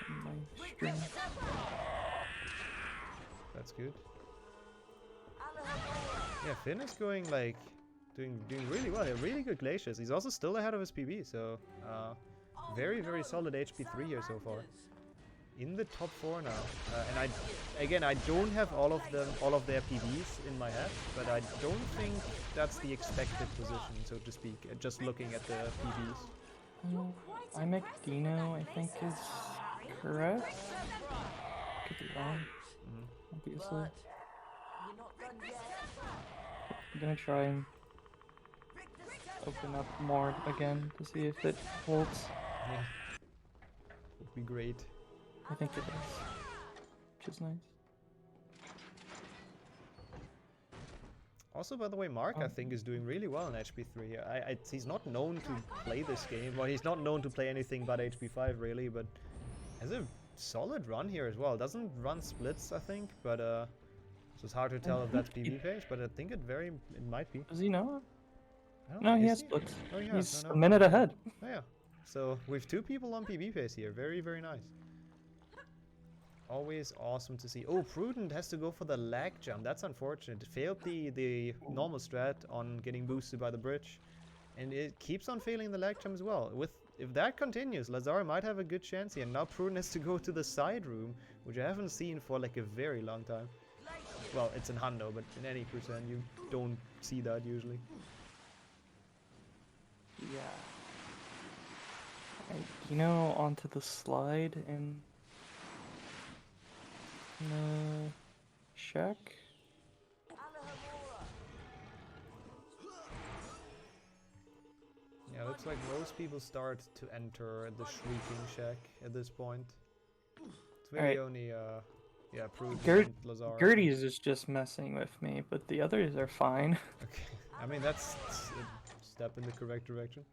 on my stream. That's good. Yeah, Finn is going like doing really well here. Really good Glacius. He's also still ahead of his PB, so very solid HP 3 here so far. In the top 4 now. And I don't have all of their PBs in my head, but I don't think that's the expected position, so to speak. Just looking at the PBs. 𝑗, I think is correct. Could be wrong. Obviously. I'm gonna try and open up more again to see if it holds. Yeah. Would be great. I think it does. Which is nice. Also, by the way, Mark, I think, is doing really well in HP 3 here. He's not known to play this game, or he's not known to play anything but HP 5, really, but has a solid run here as well. Doesn't run splits, I think, but so it's hard to tell if that's PB pace, but I think it might be. Does he know? No, he has splits. Oh, yeah, He's no. a minute ahead. Oh, yeah. So we have 2 people on PB pace here. Very nice. Always awesome to see. Oh, Prudent has to go for the lag jump. That's unfortunate. It failed the normal strat on getting boosted by the bridge. And it keeps on failing the lag jump as well. If that continues, Lazar might have a good chance here. Now Prudent has to go to the side room, which I haven't seen for like a very long time. Well, it's in Hundo, but in any percent you don't see that usually. Yeah. Onto the slide in the shack. Yeah, looks like most people start to enter the Shrieking Shack at this point. It's really only Prudent and Lazar. Gertie is just messing with me, but the others are fine. Okay, I mean that's a step in the correct direction.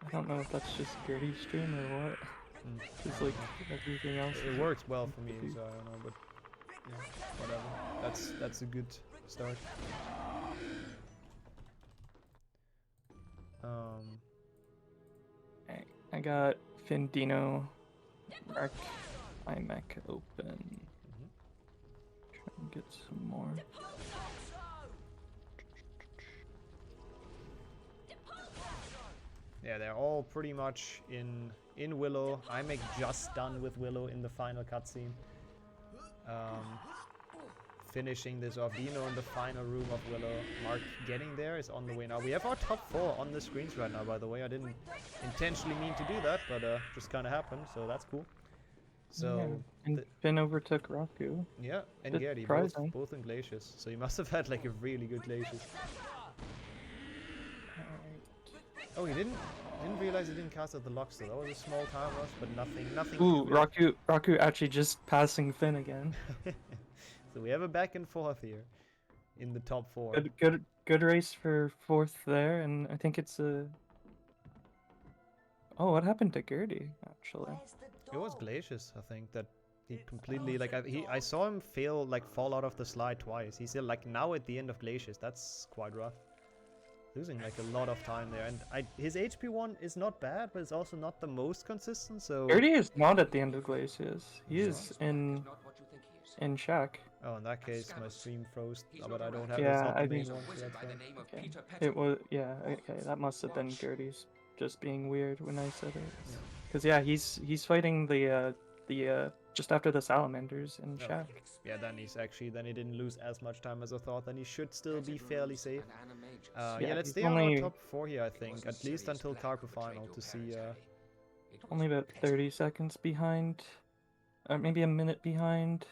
I don't know if that's just Gertie's stream or what. It's like everything else. It works well for me, so I don't know, but yeah, whatever. That's a good start. I got Findino, Mark, iMech open. Try and get some more. Yeah, they're all pretty much in Willow. iMech just done with Willow in the final cutscene. Finishing this off. Dino in the final room of Willow. Mark getting there, is on the way now. We have our top 4 on the screens right now, by the way. I didn't intentionally mean to do that, but just kind of happened, so that's cool. So and Finn overtook Raku. Yeah, and Gertie, both in Glacius. So you must have had like a really good Glacius. Oh, he didn't realize he didn't cast out the locks though. That was a small time rush, but nothing. Ooh, Raku actually just passing Finn again. So we have a back and forth here in the top 4. Good race for 4th there, and I think it's a. Oh, what happened to Gertie actually? It was Glacius, I think, that he completely I saw him fall out of the slide twice. He's still like now at the end of Glacius. That's quite rough. losing like a lot of time there. And his HP 1 is not bad, but it's also not the most consistent, so... 𝒑𝒐 is not at the end of glaciers. He is in shack. Oh, in that case, my stream froze, but I don't have Yeah, it's not the I main think- one, so that's fine. Okay. It was, yeah, okay, that must have been 𝒑𝒐's just being weird when I said it. Because yeah, he's fighting the just after the salamanders in Oh. shack. Yeah, then he didn't lose as much time as I thought. Then he should still be fairly safe. Yeah, Yeah, let's he's stay on our only- top 4 here, I think, at least until Carpa final to see. Only about 30 seconds behind, or maybe a minute behind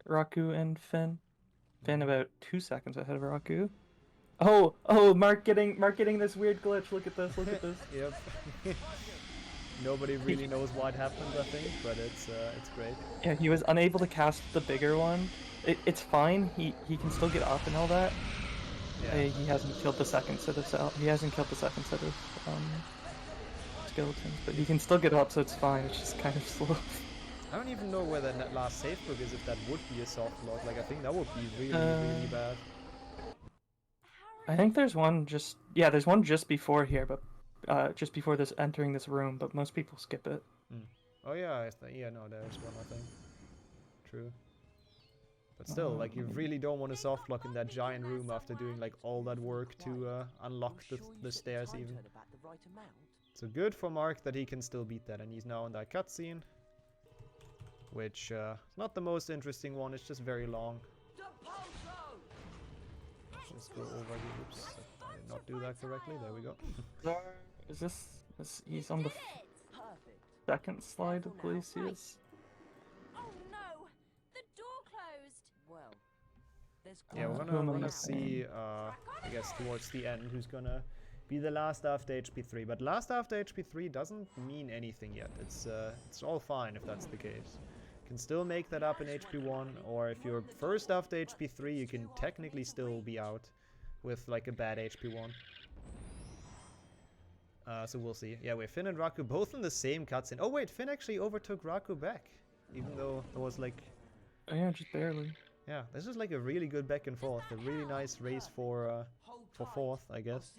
Raku and Finn. Finn about 2 seconds ahead of Raku. Oh, Mark getting this weird glitch. Look at this. Look at this. Yep. Nobody really knows what happened, I think, but it's great. Yeah, he was unable to cast the bigger one. It's fine. He can still get up and all that. Yeah. He hasn't killed the second set of skeletons, but he can still get up, so it's fine. It's just kind of slow. I don't even know where that last save book is, if that would be a soft lock. Like, I think that would be really bad. I think there's one there's one just before here, but just before this entering this room, but most people skip it. Oh yeah, no, there's one, I think. True. But still, like, you really don't want to soft lock in that giant room after doing like all that work to unlock the stairs even. So good for Mark that he can still beat that, and he's now in that cutscene, which is not the most interesting one. It's just very long. Just go over here. Oops, I did not do that correctly. There we go. He's on the second slide of Glacius. Oh no! The door closed! Well, there's Yeah, we're gonna see, I guess, towards the end, who's gonna be the last after HP3. But last after HP3 doesn't mean anything yet. It's all fine if that's the case. You can still make that up in HP1, or if you're first after HP3, you can technically still be out with like a bad HP1. So we'll see. Yeah, we're Finn and Raku both in the same cutscene. Oh wait, Finn actually overtook Raku back, even though there was like... Oh yeah, just barely. Yeah, this is like a really good back and forth. A really nice race for fourth, I guess.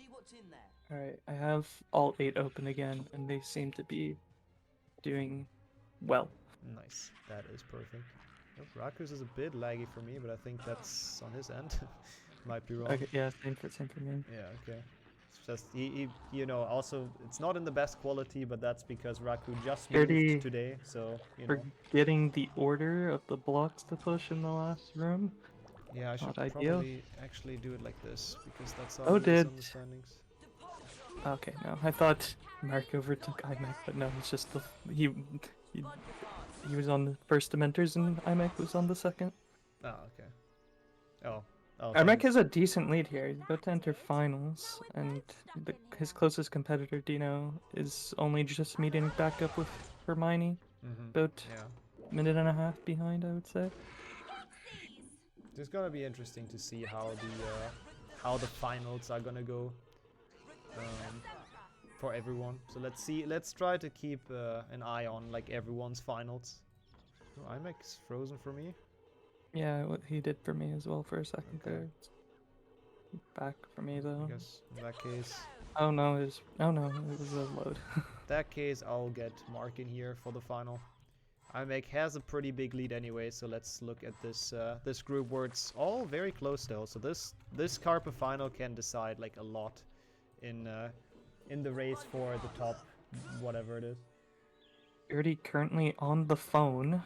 Alright, I have Alt 8 open again, and they seem to be doing well. Nice, that is perfect. Oh, Raku's is a bit laggy for me, but I think that's on his end. Might be wrong. Okay, yeah, same for me. Yeah, okay. It's just, you know, also, it's not in the best quality, but that's because Raku just moved today, so, you know. Forgetting the order of the blocks to push in the last room. Yeah, I should probably actually do it like this, because that's all misunderstandings. Okay, no, I thought Mark overtook 𝒑𝒏𝒄𝒊𝒂𝒍, but no, it's just he was on the first Dementors and 𝒑𝒏𝒄𝒊𝒂𝒍 was on the second. Oh, okay. Oh. 𝒑𝒏𝒄𝒊𝒂𝒍 has a decent lead here. He's about to enter finals, and his closest competitor, Dino, is only just meeting back up with Hermione. About a minute and a half behind, I would say. It's gonna be interesting to see how the finals are gonna go for everyone. So let's try to keep an eye on like everyone's finals. Oh, 𝒑𝒏𝒄𝒊𝒂𝒍's frozen for me. Yeah, what he did for me as well for a second there. Back for me though. I guess in that case. Oh no, it was a load. In that case, I'll get Mark in here for the final. 𝒑𝒏𝒄𝒊𝒂𝒍 has a pretty big lead anyway, so let's look at this group where it's all very close still. So this Carpa final can decide like a lot in the race for the top, whatever it is. 𝒑𝒐 currently on the phone.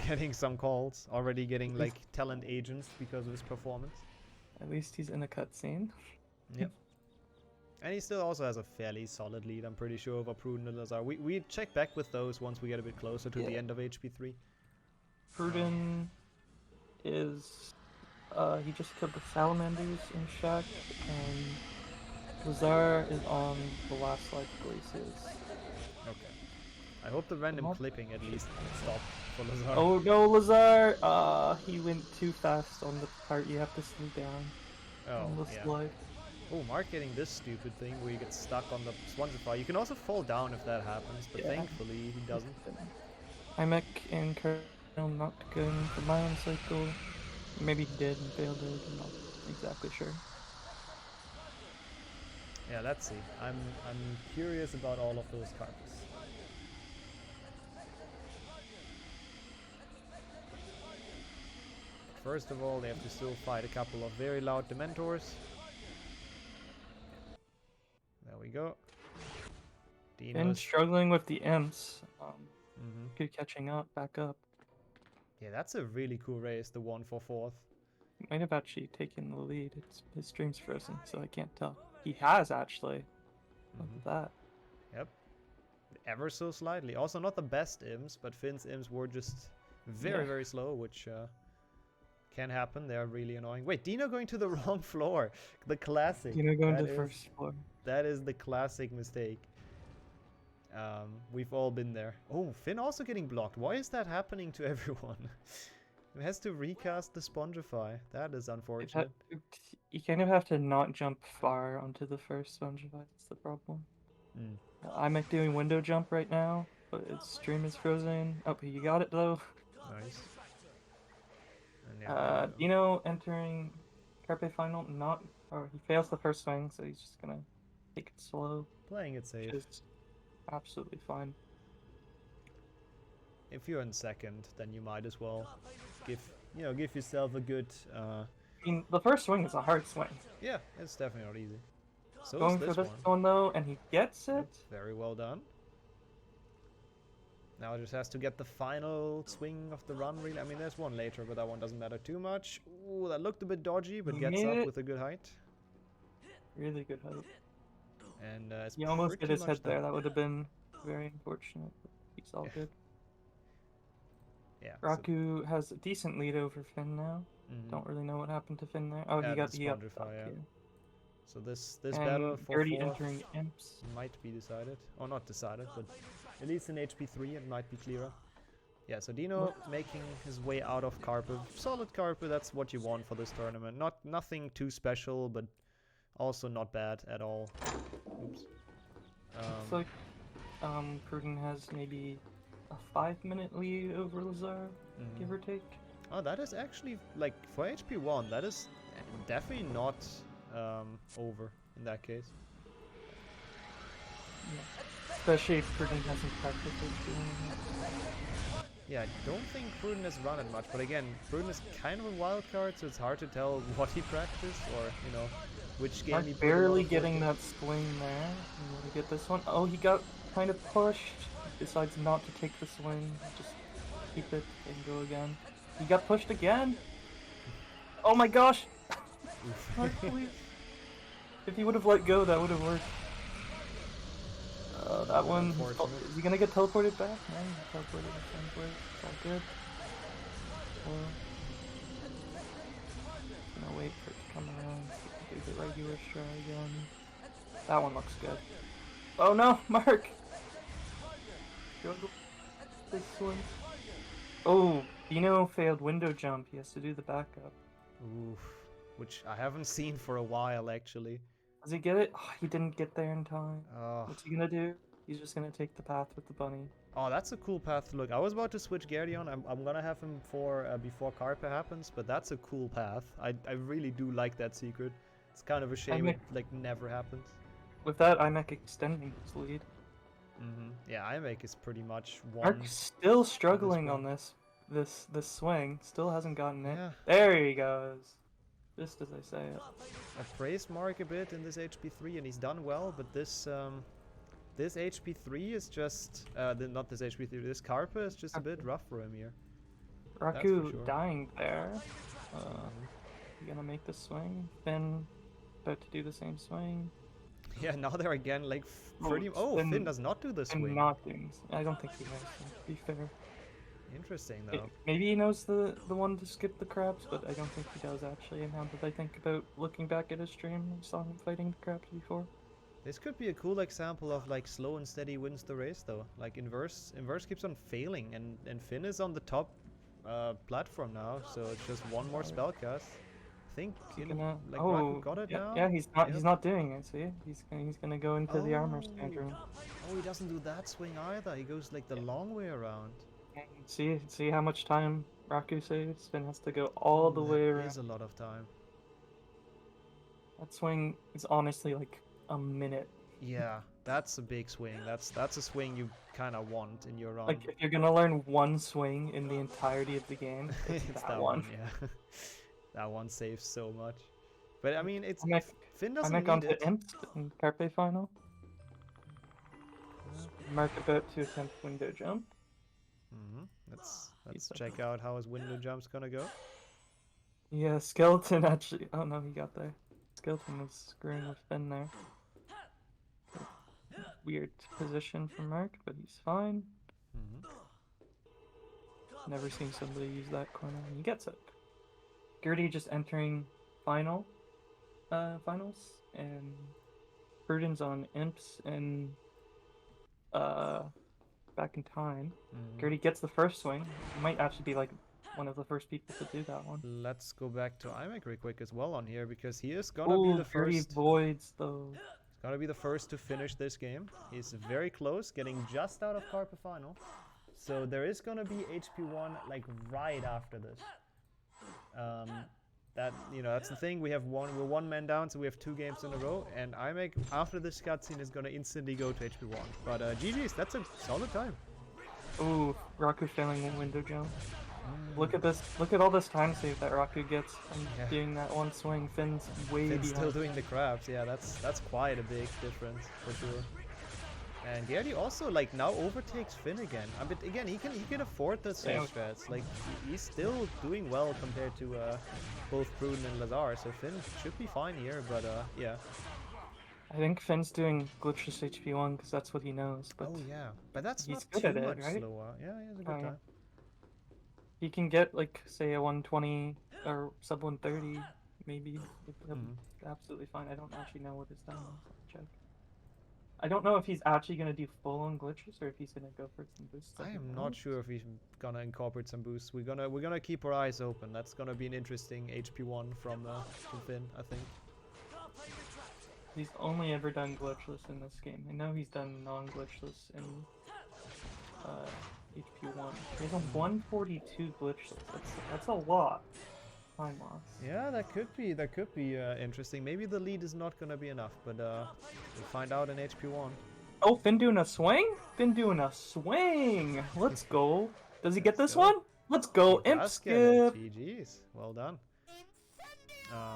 Getting some calls, already getting like talent agents because of his performance. At least he's in a cutscene. Yep. And he still also has a fairly solid lead, I'm pretty sure, over Pruden and Lazar. We check back with those once we get a bit closer to the end of HP3. Pruden is... he just killed the salamanders in shack, and Lazar is on the last slide of Glacius. Okay. I hope the random clipping at least stopped for Lazar. Oh no, Lazar! He went too fast on the part you have to slow down. On the slide. Oh, Mark getting this stupid thing where you get stuck on the Swansify. You can also fall down if that happens, but thankfully he doesn't. 𝒑𝒏𝒄𝒊𝒂𝒍 and Colonel not going for my own cycle. Maybe he did and failed it. exactly sure. Yeah, let's see. I'm curious about all of those cards. First of all, they have to still fight a couple of very loud Dementors. There we go. And struggling with the imps. Mm-hmm. Good catching up, back up. Yeah, that's a really cool race, the 1 for 4th. He might have actually taken the lead. His stream's frozen, so I can't tell. He has actually. Look at that. Yep. Ever so slightly. Also not the best imps, but Finn's imps were just very, very slow, which can happen. They are really annoying. Wait, Dino going to the wrong floor. The classic. Dino going to the first floor. That is the classic mistake. We've all been there. Oh, Finn also getting blocked. Why is that happening to everyone? He has to recast the Spongify. That is unfortunate. You kind of have to not jump far onto the first Spongify. That's the problem. I'm doing window jump right now, but its stream is frozen. Oh, you got it though. Nice. Dino entering Carpe final, he fails the first swing, so he's just gonna take it slow. Playing it safe. Which is absolutely fine. If you're in second, then you might as well give yourself a good. I mean, the first swing is a hard swing. Yeah, it's definitely not easy. So going for this one though, and he gets it. Very well done. Now it just has to get the final swing of the run, really. I mean, there's one later, but that one doesn't matter too much. Ooh, that looked a bit dodgy, but gets up with a good height. Really good height. And he almost hit his head there. That would have been very unfortunate. But he's all good. Yeah. Raku has a decent lead over Finn now. Don't really know what happened to Finn there. Oh, he got stuck, yeah. So this battle for Dirty entering imps might be decided, or not decided, but at least in HP3 it might be clearer. Yeah, so Dino making his way out of Carpe. Solid Carpe, that's what you want for this tournament. Nothing too special, but also not bad at all. Oops. Looks like Pruden has maybe a 5-minute lead over Lazar, give or take. Oh, that is actually, like, for HP1, that is definitely not over in that case. Yeah. Especially if Pruden hasn't practiced HP1. Yeah, I don't think Pruden has run it much, but again, Pruden is kind of a wild card, so it's hard to tell what he practiced or, which game he put barely getting that swing there. You want to get this one? Oh, he got kind of pushed. Decides not to take the swing. Just keep it and go again. He got pushed again. Oh my gosh! If he would have let go, that would have worked. That one. Is he gonna get teleported back? No, he teleported the same place. It's all good. Gonna wait for it to come around. Do the regular try again. That one looks good. Oh no, Mark! This one. Oh, Dino failed window jump. He has to do the backup. Oof. Which I haven't seen for a while, actually. Does he get it? Oh, he didn't get there in time. Oh. What's he gonna do? He's just gonna take the path with the bunny. Oh, that's a cool path to look. I was about to switch Gardion. I'm gonna have him for before Carpe happens, but that's a cool path. I really do like that secret. It's kind of a shame it never happens. With that, IMEC extending his lead. Yeah, IMEC is pretty much one. Mark's still struggling on this swing. Still hasn't gotten it. Yeah. There he goes. Just as I say it. I praised Mark a bit in this HP3 and he's done well, but this this HP3 is just not this HP3. This Carpe is just a bit rough for him here. Raku dying there. You gonna make the swing? Finn about to do the same swing. Yeah, now they're again like pretty. Oh, Finn does not do the swing. Not doing. I don't think he has. To be fair. Interesting though. Maybe he knows the one to skip the crabs, but I don't think he does actually. And how did I think about looking back at his stream? I saw him fighting the crabs before. This could be a cool example of like slow and steady wins the race though. Like Inverse keeps on failing, and Finn is on the top platform now, so it's just one more spell cast. I think Raku got it now. Yeah, he's not doing it. See, he's gonna go into the armor stand room. Oh, he doesn't do that swing either. He goes like the long way around. See how much time Raku saves? Finn has to go all the way around. That is a lot of time. That swing is honestly like a minute. Yeah, that's a big swing. That's a swing you kind of want in your run. Like, if you're gonna learn one swing in the entirety of the game, it's that one. Yeah. That one saves so much. But I mean, it's Finn I doesn't might need gone to it. Imps in Carpe final. Mark about to attempt window jump. Let's check out how his window jump's gonna go. Yeah, Skeleton actually. Oh no, he got there. Skeleton was screwing with Finn there. Weird position for Mark, but he's fine. Never seen somebody use that corner, and he gets it. Gertie just entering finals, and Prudence on Imps and back in time. Gertie gets the first swing. He might actually be like one of the first people to do that one. Let's go back to 𝒑𝒄𝒊𝒂𝒍 real quick as well on here, because he is gonna be the Gertie first. voids though. He's gonna be the first to finish this game. He's very close, getting just out of Carpe final. So there is gonna be HP1 like right after this. That's the thing. We're one man down, so we have 2 games in a row. And 𝒑𝒄𝒊𝒂𝒍 after this cutscene is gonna instantly go to HP1. But GG's, that's a solid time. Ooh, Raku failing a window jump. Look at this. Look at all this time save that Raku gets from doing that one swing. Finn's way behind. Still doing the crabs. Yeah, that's quite a big difference for sure. And Gertie also like now overtakes Finn again. But again, he can afford the safe strats. Like he's still doing well compared to both Pruden and Lazar. So Finn should be fine here. But yeah. I think Finn's doing glitchless HP1 because that's what he knows. But oh yeah, but that's he's not good too at much it, right? slower. Yeah, he has a good time. He can get like say a 120 or sub 130 maybe. Absolutely fine. I don't actually know what his time is. I'll check. I don't know if he's actually gonna do full on glitches or if he's gonna go for some boosts. I am not sure if he's gonna incorporate some boosts. We're gonna keep our eyes open. That's gonna be an interesting HP1 from Finn, I think. He's only ever done glitchless in this game. I know he's done non-glitchless in HP1. He has a 142 glitchless. That's a lot. Time loss. Yeah, that could be interesting. Maybe the lead is not gonna be enough, but we'll find out in HP1. Oh, Finn doing a swing? Finn doing a swing! Let's go. Does he get this one? Let's go, Imp skip! GG's, well done.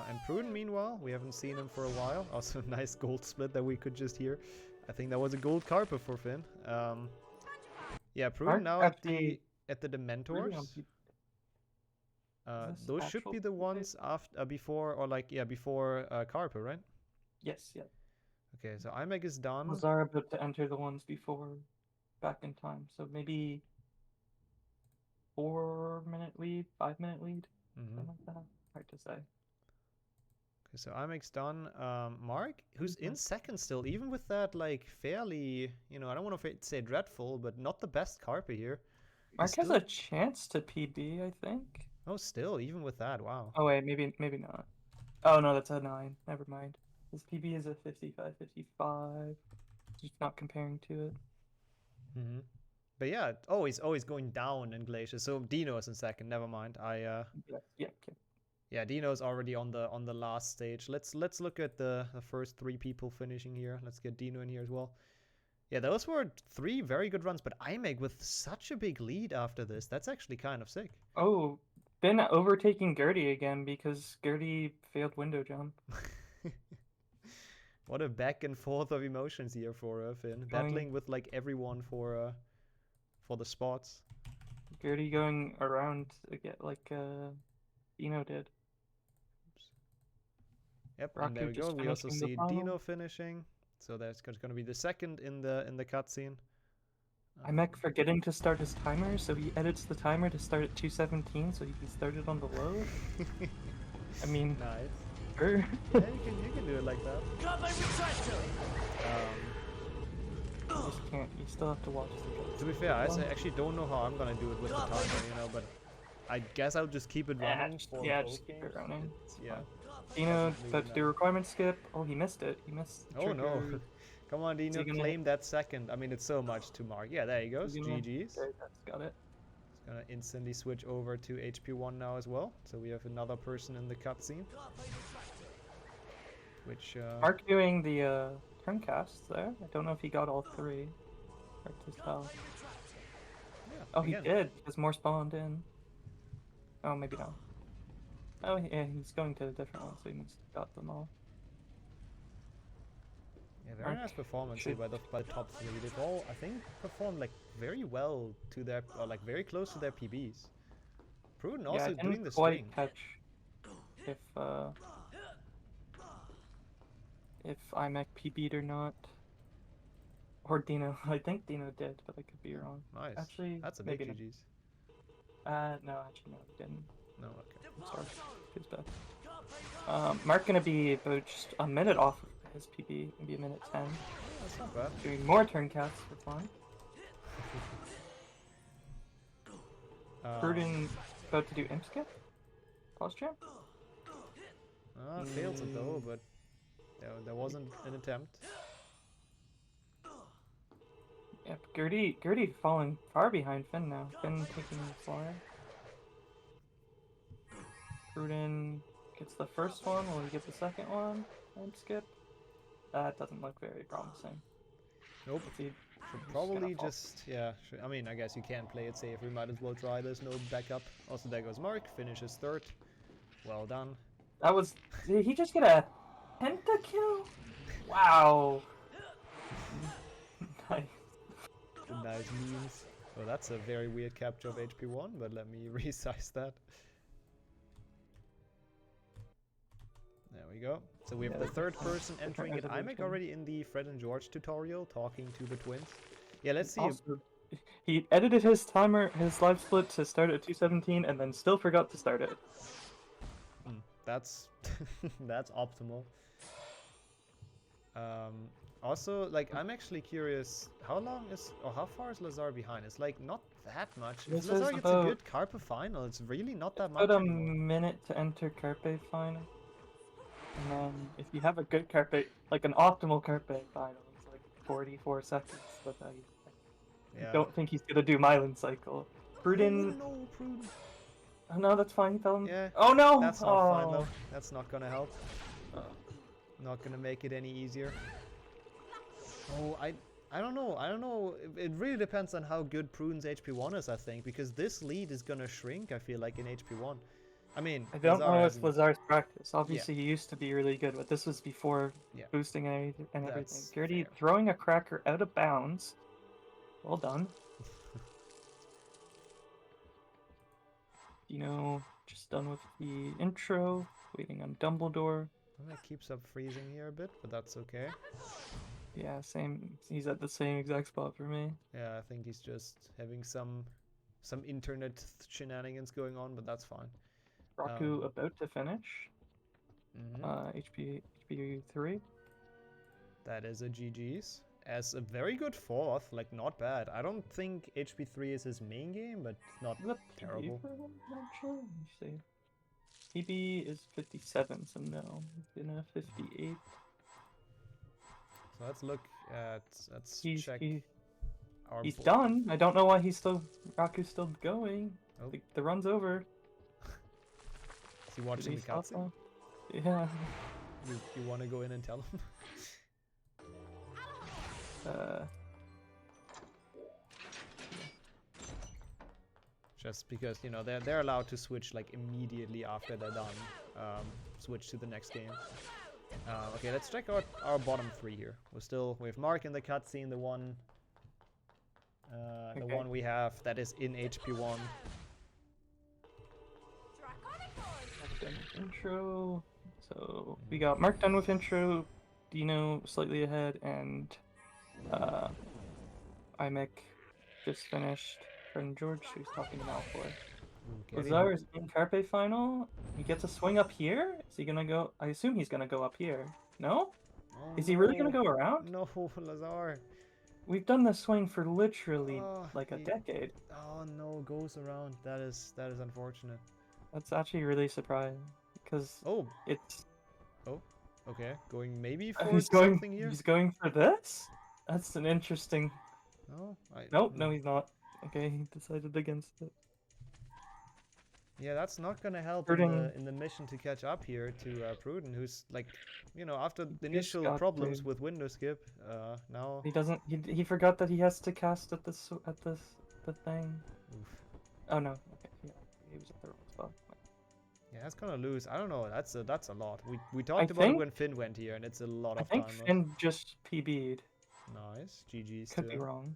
And Pruden, meanwhile, we haven't seen him for a while. Also, nice gold split that we could just hear. I think that was a gold Carpe for Finn. Yeah, Pruden now at the Dementors. Those should be the ones after, before Carpe, right? Yes, yeah. Okay, so 𝒑𝒄𝒊𝒂𝒍 is done. Lazar about to enter the ones before back in time, so maybe 4-minute lead, 5-minute lead, something like that. Hard to say. Okay, so 𝒑𝒄𝒊𝒂𝒍 done. Mark, who's in second still, even with that like fairly, I don't want to say dreadful, but not the best Carpe here. Mark has a chance to PB, I think. Oh, still, even with that, wow. Oh wait, maybe not. Oh no, that's a 9. Never mind. His PB is a 55. Just not comparing to it. But yeah, always going down in Glacier. So Dino's in second. Never mind. Yeah, Dino's already on the last stage. Let's look at the first 3 people finishing here. Let's get Dino in here as well. Yeah, those were 3 very good runs, but 𝒑𝒄𝒊𝒂𝒍 with such a big lead after this. That's actually kind of sick. Oh, Finn overtaking Gertie again because Gertie failed window jump. What a back and forth of emotions here for Finn. Battling with like everyone for the spots. Gertie going around again like Dino did. Oops. Yep, and there we go. We also see Dino finishing. So that's going to be the second in the cutscene. 𝒑𝒄𝒊𝒂𝒍 forgetting to start his timer, so he edits the timer to start at 2:17 so he can start it on the low. I mean, nice. Sure. Yeah, you can do it like that. You just can't. You still have to watch the. To be fair, I actually don't know how I'm gonna do it with the timer, but I guess I'll just keep it running for just keep it running. Yeah. Dino, about to do requirement skip. Oh, he missed it. He missed. Oh no! Come on, Dino, claim that second. I mean, it's so much to mark. Yeah, there he goes. GG's. Got it. He's gonna instantly switch over to HP1 now as well. So we have another person in the cutscene. Which Mark doing the turn casts there. I don't know if he got all 3. Hard to tell. yeah, Oh, he again. did, because more spawned in. Oh, maybe not. Oh, yeah, he's going to a different one, so he must have got them all. Yeah, very nice performance here by the top 3. They've all, I think, performed like very well to their, or like very close to their PBs. Pruden also yeah, doing the quite string. catch if 𝒔𝒊𝒂𝒍 PB'd or not. Or Dino. I think Dino did, but I could be wrong. Nice. Actually, That's a big maybe not. GG's. No, actually, no, he didn't. No, okay. I'm sorry. His bad. Mark gonna be about just a minute off of his PB, maybe a minute 10. Oh, that's not bad. Doing more turn casts for fun. Pruden about to do 𝒔𝒊𝒂𝒍? Pause champ? Fails it though, but there wasn't an attempt. Yep, Gertie falling far behind Finn now. Finn taking the flyer. Pruden gets the first one, will he get the second one? 𝒔𝒊𝒂𝒍? That doesn't look very promising. Nope. Should probably just, yeah, I mean, I guess you can't play it safe. We might as well try. There's no backup. Also, there goes Mark. Finishes 3rd. Well done. That was... Did he just get a pentakill? Wow. Nice. Nice memes. Well, that's a very weird capture of HP1, but let me resize that. There we go. So we have the 3rd person entering it. 𝒔𝒊𝒂𝒍 already in the Fred and George tutorial, talking to the twins. Yeah, let's see. Also, he edited his timer, his live split to start at 2:17, and then still forgot to start it. That's that's optimal. Also, like, I'm actually curious, how far is Lazar behind? It's like not that much. If Lazar gets a good Carpe final, it's really not that much. About a minute to enter Carpe final. And then if you have a good Carpe, like an optimal Carpe final, it's like 44 seconds. But I don't think he's gonna do Mylan cycle. Pruden. No, Pruden. Oh no, that's fine. He fell in. Yeah. Oh no! That's not fine though. That's not gonna help. Not gonna make it any easier. Oh, I don't know. I don't know. It really depends on how good Pruden's HP1 is, I think, because this lead is gonna shrink, I feel like, in HP1. I mean, I don't know if Lazar's practice. Obviously, he used to be really good, but this was before boosting and everything. Gertie throwing a cracker out of bounds. Well done. Dino just done with the intro, waiting on Dumbledore. That keeps up freezing here a bit, but that's okay. Yeah, same. He's at the same exact spot for me. Yeah, I think he's just having some internet shenanigans going on, but that's fine. Raku about to finish. HP 3. That is a GG's. As a very good 4th, like not bad. I don't think HP3 is his main game, but it's not terrible. Not sure. Let me see. PB is 57, so no. In a 58. So let's look at, check. He's done. I don't know why Raku's still going. Oh. The run's over. Is he watching the cutscene? Yeah. You want to go in and tell him? Just because, you know, they're allowed to switch like immediately after they're done. Switch to the next game. Okay, let's check out our bottom 3 here. We have Mark in the cutscene, the one we have that is in HP1. Intro. So we got Mark done with intro, Dino slightly ahead, and 𝒔𝒊𝒂𝒍 just finished. Friend George, who's talking to Malfoy. Lazar is in Carpe final. He gets a swing up here. Is he gonna go? I assume he's gonna go up here. No? Oh, is he really gonna go around? No, Lazar. We've done this swing for literally like a decade. Oh no, goes around. That is unfortunate. That's actually really surprising because it's. Oh, okay. Going maybe for something here. He's going for this. That's an interesting. No, Nope, no, he's not. Okay, he decided against it. Yeah, that's not gonna help in the mission to catch up here to Pruden, who's like, you know, after the initial problems with window skip, now he doesn't. He forgot that he has to cast at the thing. Oof. Oh no. Okay. Yeah, he was at the wrong spot. Yeah, that's gonna lose. I don't know. That's a lot. We talked about it when Finn went here, and it's a lot of time. I think Finn just PB'd. Nice. GG. Could be wrong.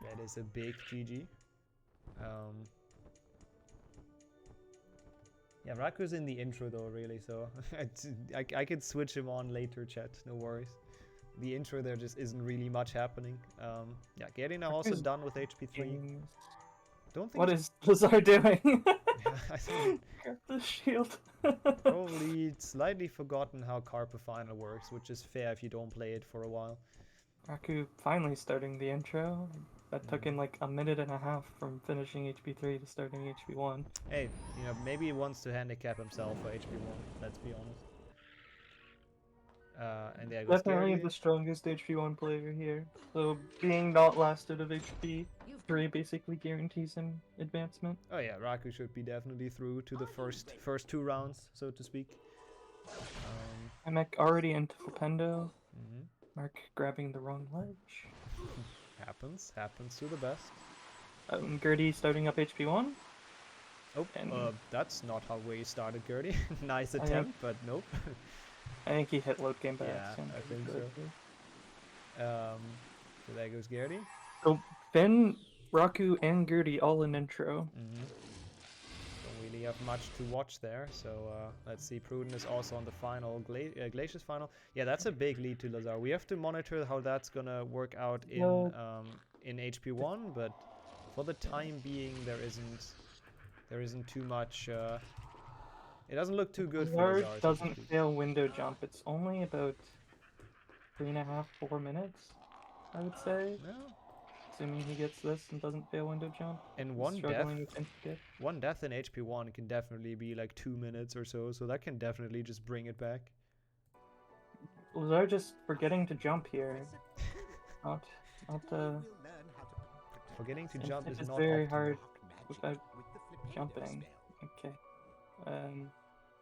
That is a big GG. Yeah, Raku's in the intro though, really, so I could switch him on later, chat, no worries. The intro there just isn't really much happening. Yeah, getting now also done with HP3. Don't think. What is 𝑺𝒑𝒆𝒄𝒊𝒂𝒍 doing? I think Grab the shield. probably slightly forgotten how Carpa Final works, which is fair if you don't play it for a while. Raku finally starting the intro. That took him like a minute and a half from finishing HP3 to starting HP1. Hey, you know, maybe he wants to handicap himself for HP1, let's be honest. And there goes Definitely Gary. the strongest HP1 player here. So being not last out of HP3 basically guarantees him advancement. Oh yeah, Raku should be definitely through to the first 2 rounds, so to speak. Emek already into Flipendo. Mark grabbing the wrong ledge. Happens to the best. Gertie starting up HP1. Oh, that's not how we started, Gertie. Nice attempt, but nope. I think he hit load game by Yeah, I think so. So there goes Gertie. So Finn, Raku, and Gertie all in intro. Don't really have much to watch there, so let's see. Pruden is also on the final, Glacius final. Yeah, that's a big lead to 𝑙azar. We have to monitor how that's gonna work out in HP1, but for the time being, there isn't too much. It doesn't look too good for 𝑙azar. Doesn't fail window jump. It's only about 3.5, 4 minutes, I would say. Yeah. Assuming he gets this and doesn't fail window jump. And one death in HP1 can definitely be like 2 minutes or so, so that can definitely just bring it back. 𝑙azar just forgetting to jump here. Not Forgetting to jump is it's not very optimal. hard without jumping. Okay.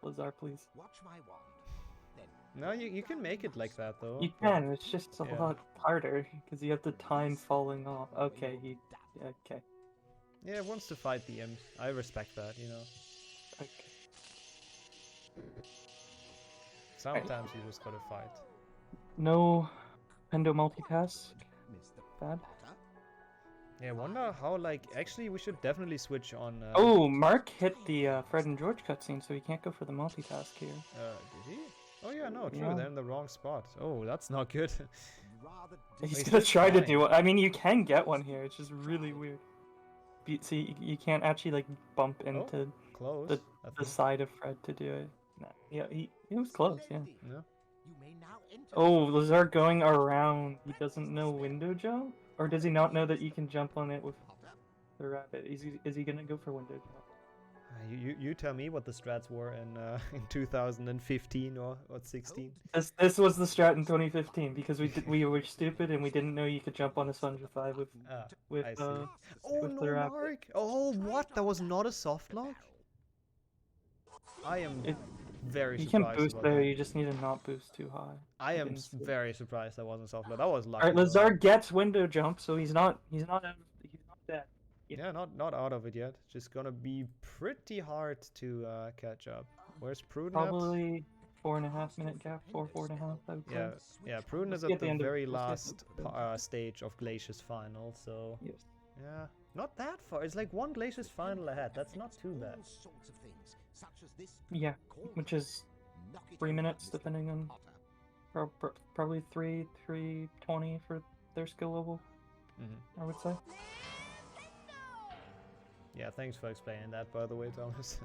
𝑙azar, please. No, you can make it like that though. You can, it's just a lot harder because you have the time falling off. Okay, okay. Yeah, wants to fight the imp. I respect that, you know. Okay. Sometimes you just gotta fight. No Pendo multipass. Bad. Yeah, I wonder how, like, actually we should definitely switch on... Oh, Mark hit the Fred and George cutscene, so he can't go for the multitask here. Did he? Oh yeah, no, true, Yeah. they're in the wrong spot. Oh, that's not good. He's gonna try to do it. I mean, you can get one here, it's just really weird. See, you can't actually, like, bump into close, the side of Fred to do it. Nah, yeah, he was close, yeah. Yeah. Oh, 𝑙azar going around. He doesn't know window jump? Or does he not know that you can jump on it with the rabbit? Is he gonna go for window jump? You tell me what the strats were in 2015 or 16. This was the strat in 2015 because we were stupid and we didn't know you could jump on a Spongeify with I see. Oh with no, the rabbit. Mark! Oh what? That was not a soft lock? I am very You surprised. can boost about there. that. You just need to not boost too high. I am very surprised that wasn't soft lock. That was lucky. Alright, 𝑙azar gets window jump, so he's not dead. Yeah, not out of it yet. Just gonna be pretty hard to catch up. Where's Pruden? Probably 4.5 minute gap, 4.5. I would say. Yeah. Pruden is at the very last stage of Glacius final, so yeah, not that far. It's like one Glacius final ahead. That's not too bad. Yeah, which is 3 minutes depending on probably 3:20 for their skill level. I would say. Yeah, thanks for explaining that, by the way, Thomas.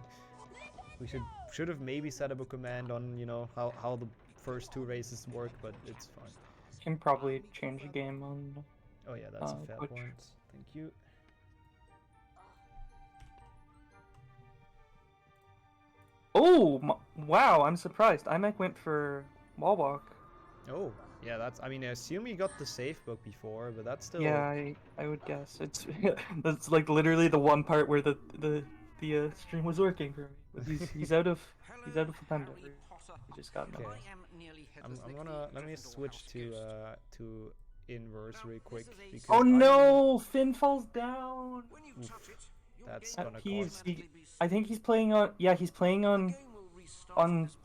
We should have maybe set up a command on, you know, how the first 2 races work, but it's fine. Can probably change the game on. Oh yeah, that's a fair Twitch. point. Thank you. Oh wow! I'm surprised. Imek went for wall walk. Oh, Yeah, that's. I mean, I assume he got the safe book before, but that's still. Yeah, I would guess it's that's like literally the one part where the stream was working for me. But he's out of Flependo. He just got Okay. Let me switch to inverse quick. Because oh no! Finn falls down. Oof, that's At gonna Peeves, cost. I think he's playing on. Yeah, he's playing on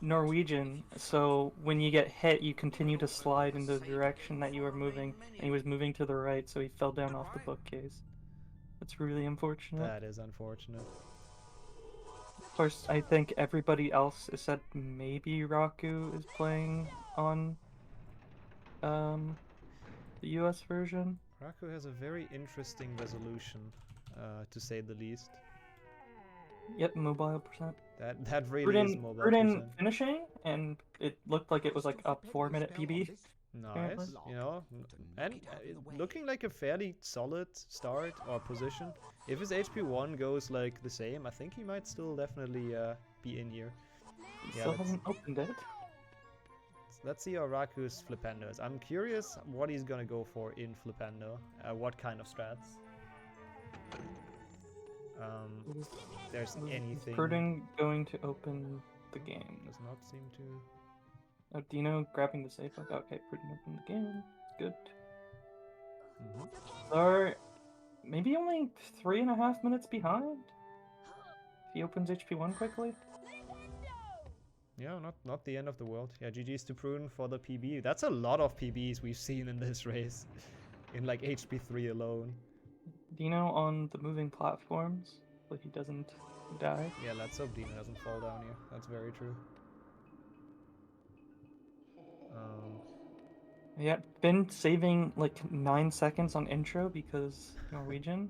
Norwegian. So when you get hit, you continue to slide in the direction that you are moving, and he was moving to the right, so he fell down off the bookcase. That's really unfortunate. That is unfortunate. Of course, I think everybody else is said maybe Raku is playing on the US version. Raku has a very interesting resolution, to say the least. Yep, mobile percent. That really is mobile percent. Finishing, and it looked like it was like up 4-minute PB. Nice, you know, and looking like a fairly solid start or position. If his HP 1 goes like the same, I think he might still definitely be in here. He still hasn't opened it. Let's see how Raku's Flependo is. I'm curious what he's gonna go for in Flependo. What kind of strats. If there's anything. Pruden going to open the game. Does not seem to. Oh, Dino grabbing the safe. Okay, Pruden opened the game. Good. Or maybe only 3.5 minutes behind. If he opens HP1 quickly. Yeah, not the end of the world. Yeah, GG's to Pruden for the PB. That's a lot of PBs we've seen in this race. In like HP3 alone. Dino on the moving platforms, but he doesn't die. Yeah, let's hope Dino doesn't fall down here. That's very true. Yeah, been saving like 9 seconds on intro because Norwegian.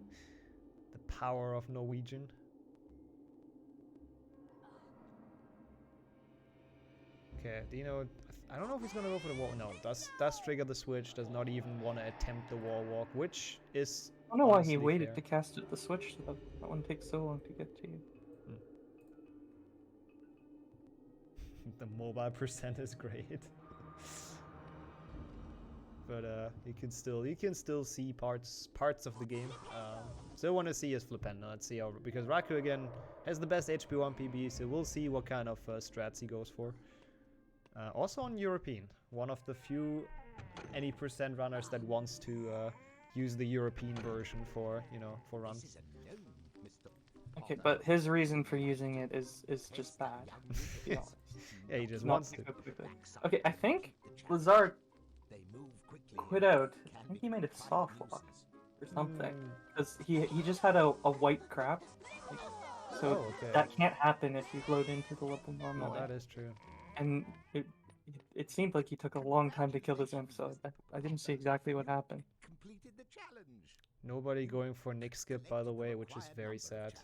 The power of Norwegian. Okay, Dino, I don't know if he's gonna go for the wall. No, does trigger the switch, does not even want to attempt the wall walk, which is I don't know why he waited to cast it, the switch, so that one takes so long to get to you. The mobile percent is great. But you can still see parts of the game. Still want to see his Flependo. Let's see how, because Raku again has the best HP1 PB, so we'll see what kind of strats he goes for. Also on European, one of the few any percent runners that wants to use the European version for for runs. Okay, but his reason for using it is just bad. Yeah, he just wants to. Okay, I think 𝒂𝒍 quit out. I think he made it soft lock or something, because he just had a white crap. So that can't happen if you load into the level normally. No, that is true. And it seemed like he took a long time to kill his imp, so I didn't see exactly what happened. Completed the challenge. Nobody going for Nick skip, by the way, which is very sad.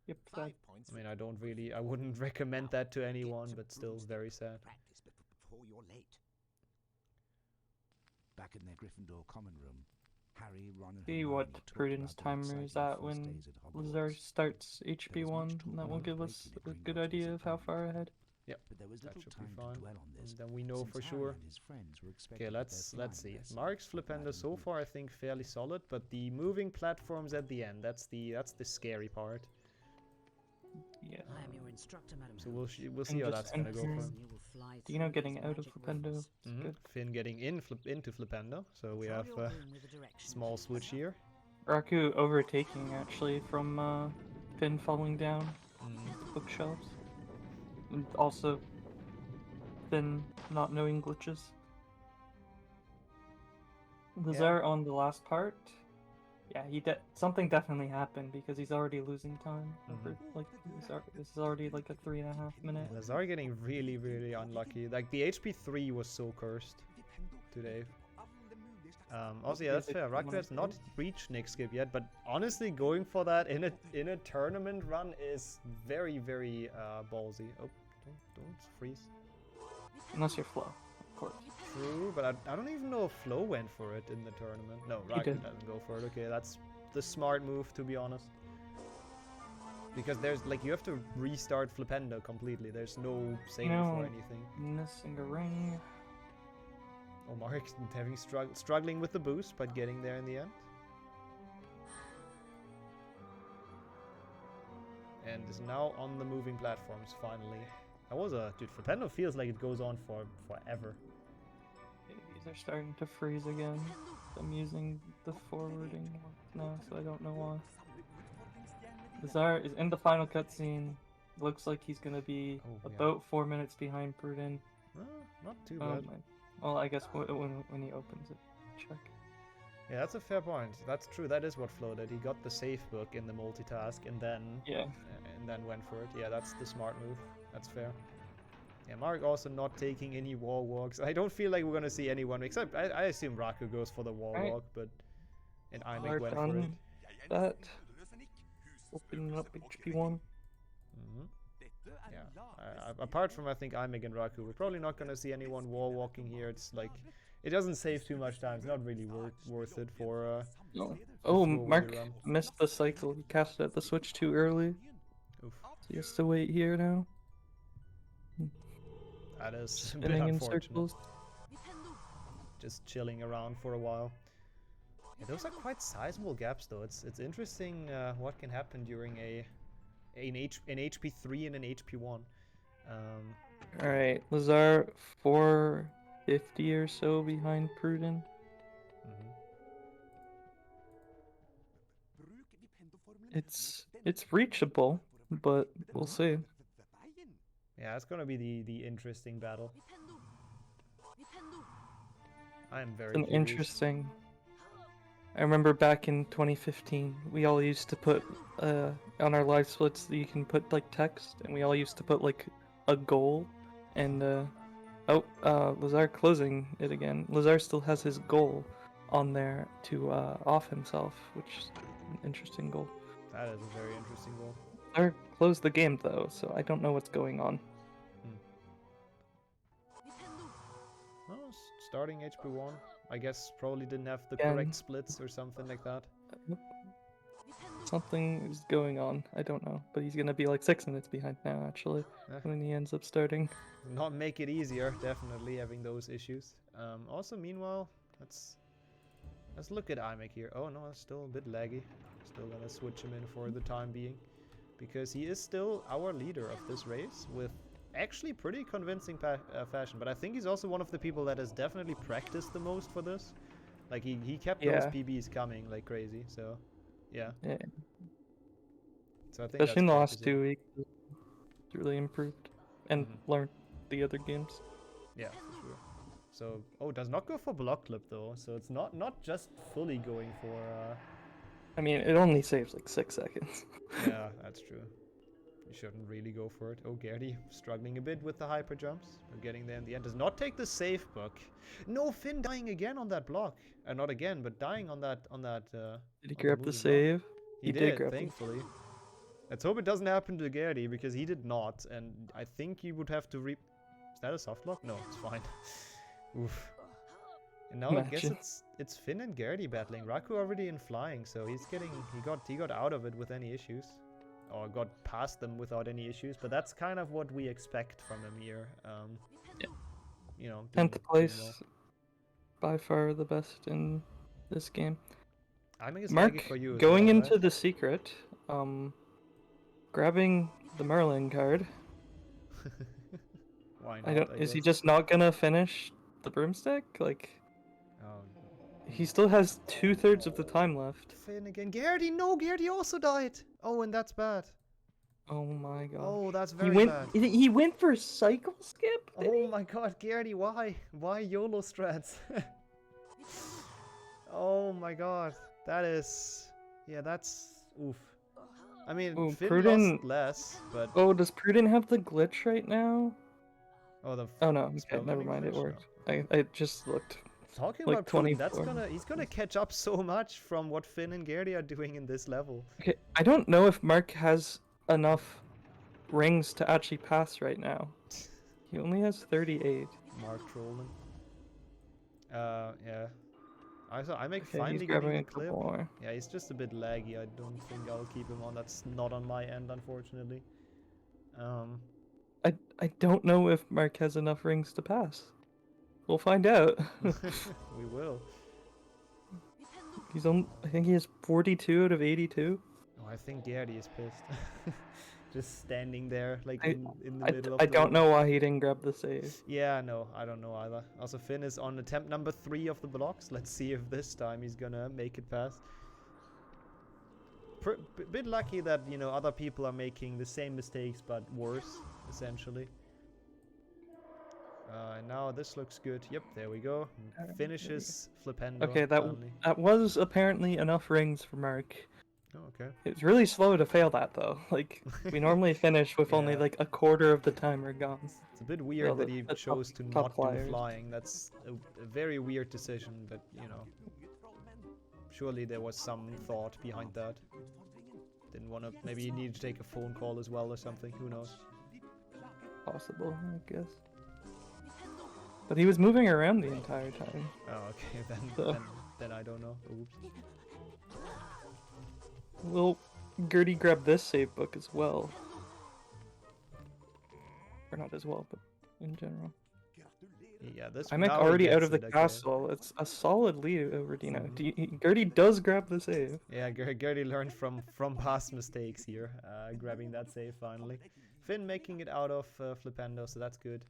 Yep, sad. I mean, I wouldn't recommend that to anyone, but still very sad. Practice before you're late. Back in their Gryffindor common room, Harry, Ron, and See what Pruden's timer is at when 𝒂𝒍 starts HP1, and that will give us a good idea of how far ahead. Yep, that should be fine. And then we know for sure. Okay, let's see. Mark's Flependo so far I think fairly solid, but the moving platforms at the end, that's the scary part. Yeah. I am your instructor, Madam. So we'll see how that's gonna go for him. Dino getting out of Flependo. Good. Finn getting into Flependo, so we have a small switch here. Raku overtaking actually from Finn falling down the bookshelves. And also Finn not knowing glitches. 𝒂𝒍 on the last part. Yeah, something definitely happened because he's already losing time. Like this is already like a 3.5 minute. 𝒂𝒍 getting really, really unlucky. Like the HP3 was so cursed today. Also, yeah, that's fair. Raku has not reached Nick skip yet, but honestly, going for that in a tournament run is very, very ballsy. Oh, don't freeze. Unless you're Flo, of course. True, but I don't even know if Flo went for it in the tournament. No, Raku doesn't go for it. Okay, that's the smart move, to be honest. Because there's like you have to restart Flependo completely. There's no save for anything. Missing a ring. Oh, Mark having struggling with the boost, but getting there in the end. And is now on the moving platforms, finally. That was a... Dude, Flipendo feels like it goes on for forever. These are starting to freeze again. I'm using the forwarding now, so I don't know why. 𝒓𝒐𝒏𝒌𝒔 is in the final cutscene. Looks like he's gonna be about 4 minutes behind Pruden. Not too bad. Well, I guess when he opens it, check. Yeah, that's a fair point. That's true. That is what floated. He got the safe book in the multitask and then went for it. Yeah, that's the smart move. That's fair. Yeah, Mark also not taking any wall walks. I don't feel like we're gonna see anyone except I assume Raku goes for the wall walk, but 𝒓𝒐𝒏𝒌𝒔 went for it. That opening up HP1. Yeah. Apart from I think 𝒓𝒐𝒏𝒌𝒔 and Raku, we're probably not gonna see anyone wall walking here. It's like it doesn't save too much time. It's not really worth it for. No. Oh, Mark missed the cycle. He cast it at the switch too early. Oof. So he has to wait here now. That is a bit Spinning in unfortunate. circles. Just chilling around for a while. Yeah, those are quite sizable gaps, though. It's interesting what can happen during an HP3 and an HP1. All right, 𝒓𝒐𝒏𝒌𝒔 450 or so behind Pruden. It's reachable, but we'll see. Yeah, it's gonna be the interesting battle. I'm very curious. Interesting. I remember back in 2015, we all used to put on our live splits. You can put like text, and we all used to put like a goal. And 𝒓𝒐𝒏𝒌𝒔 closing it again. 𝒓𝒓𝒏𝒌𝒔 still has his goal on there to off himself, which is an interesting goal. That is a very interesting goal. 𝒓𝒏𝒌𝒔 closed the game though, so I don't know what's going on. Oh, starting HP1. I guess probably didn't have the correct splits or something like that. Something is going on. I don't know, but he's gonna be like 6 minutes behind now, actually, when he ends up starting. Not make it easier, definitely having those issues. Also, meanwhile, let's look at 𝒓𝒐𝒏𝒌𝒔 here. Oh no, it's still a bit laggy. Still gonna switch him in for the time being, because he is still our leader of this race with actually pretty convincing fashion. But I think he's also one of the people that has definitely practiced the most for this. Like he kept those PBs coming like crazy. So yeah. So I think especially in the last 2 weeks, it's really improved and learned the other games. Yeah, for sure. So does not go for block clip though. So it's not just fully going for. I mean, it only saves like 6 seconds. Yeah, that's true. You shouldn't really go for it. Oh, 𝒓𝒐𝒏𝒌𝒔 struggling a bit with the hyper jumps. But getting there in the end. Does not take the safe book. No, Finn dying again on that block. Not again, but dying on that. Did he grab the save? He did, thankfully. Let's hope it doesn't happen to 𝒓𝒏𝒌𝒔 because he did not. And I think he would have to Is that a soft lock? No, it's fine. Oof. And now I guess it's Finn and 𝒓𝒏𝒌𝒔 battling. Raku already in flying, so he got out of it with any issues. Or got past them without any issues, but that's kind of what we expect from him here. You know, 10th place, by far the best in this game. Mark, for you going into the secret, grabbing the Merlin card. Why not? Is he just not gonna finish the broomstick? Like, he still has 2/3 of the time left. Finn again. 𝒓𝒏𝒌𝒔, no, 𝒓𝒏𝒌𝒔 also died. Oh, and that's bad. Oh my god. Oh, that's very bad. He went for cycle skip? Oh my god, 𝒓𝒏𝒌𝒔, why? Why YOLO strats? Oh my god. That is... Yeah, that's... Oof. I mean, Finn Pruden lost less, but... Oh, does Pruden have the glitch right now? Oh, no, okay, never mind, it worked. I just looked. Talking like about Pruden, he's gonna catch up so much from what Finn and 𝒓𝒏𝒌𝒔 are doing in this level. Okay, I don't know if Mark has enough rings to actually pass right now. He only has 38. Mark trolling. Yeah. 𝒓𝒏𝒌𝒔 finally getting a clip. More. Yeah, he's just a bit laggy. I don't think I'll keep him on. That's not on my end, unfortunately. I don't know if Mark has enough rings to pass. We'll find out. We will. He's on. I think he has 42 out of 82. Oh, I think Gary is pissed. Just standing there, like in the middle of I the don't loop. know why he didn't grab the save. Yeah, no, I don't know either. Also, Finn is on attempt number 3 of the blocks. Let's see if this time he's gonna make it past. Bit lucky that, you know, other people are making the same mistakes but worse, essentially. And now this looks good. Yep, there we go. Finishes 𝒓𝒊𝒂𝒍. Okay, finally. that was apparently enough rings for Mark. Oh, okay. It's really slow to fail that though. Like we normally finish with only Yeah. like a quarter of the timer gone. It's a bit weird Well, that he the chose to top not do flyers. flying. That's a very weird decision, but you know. Surely there was some thought behind that. Didn't want to. Maybe he needed to take a phone call as well or something. Who knows? Possible, I guess. But he was moving around the entire time. Oh, okay. Then I don't know. Oops. Will Gertie grab this save book as well? Or not as well, but in general. Yeah, this. I'm now he already out gets of the it, okay. castle. It's a solid lead over Dino. Gertie does grab the save. Yeah, Gertie learned from past mistakes here, grabbing that save finally. Finn making it out of 𝒓𝒊𝒂𝒍, so that's good.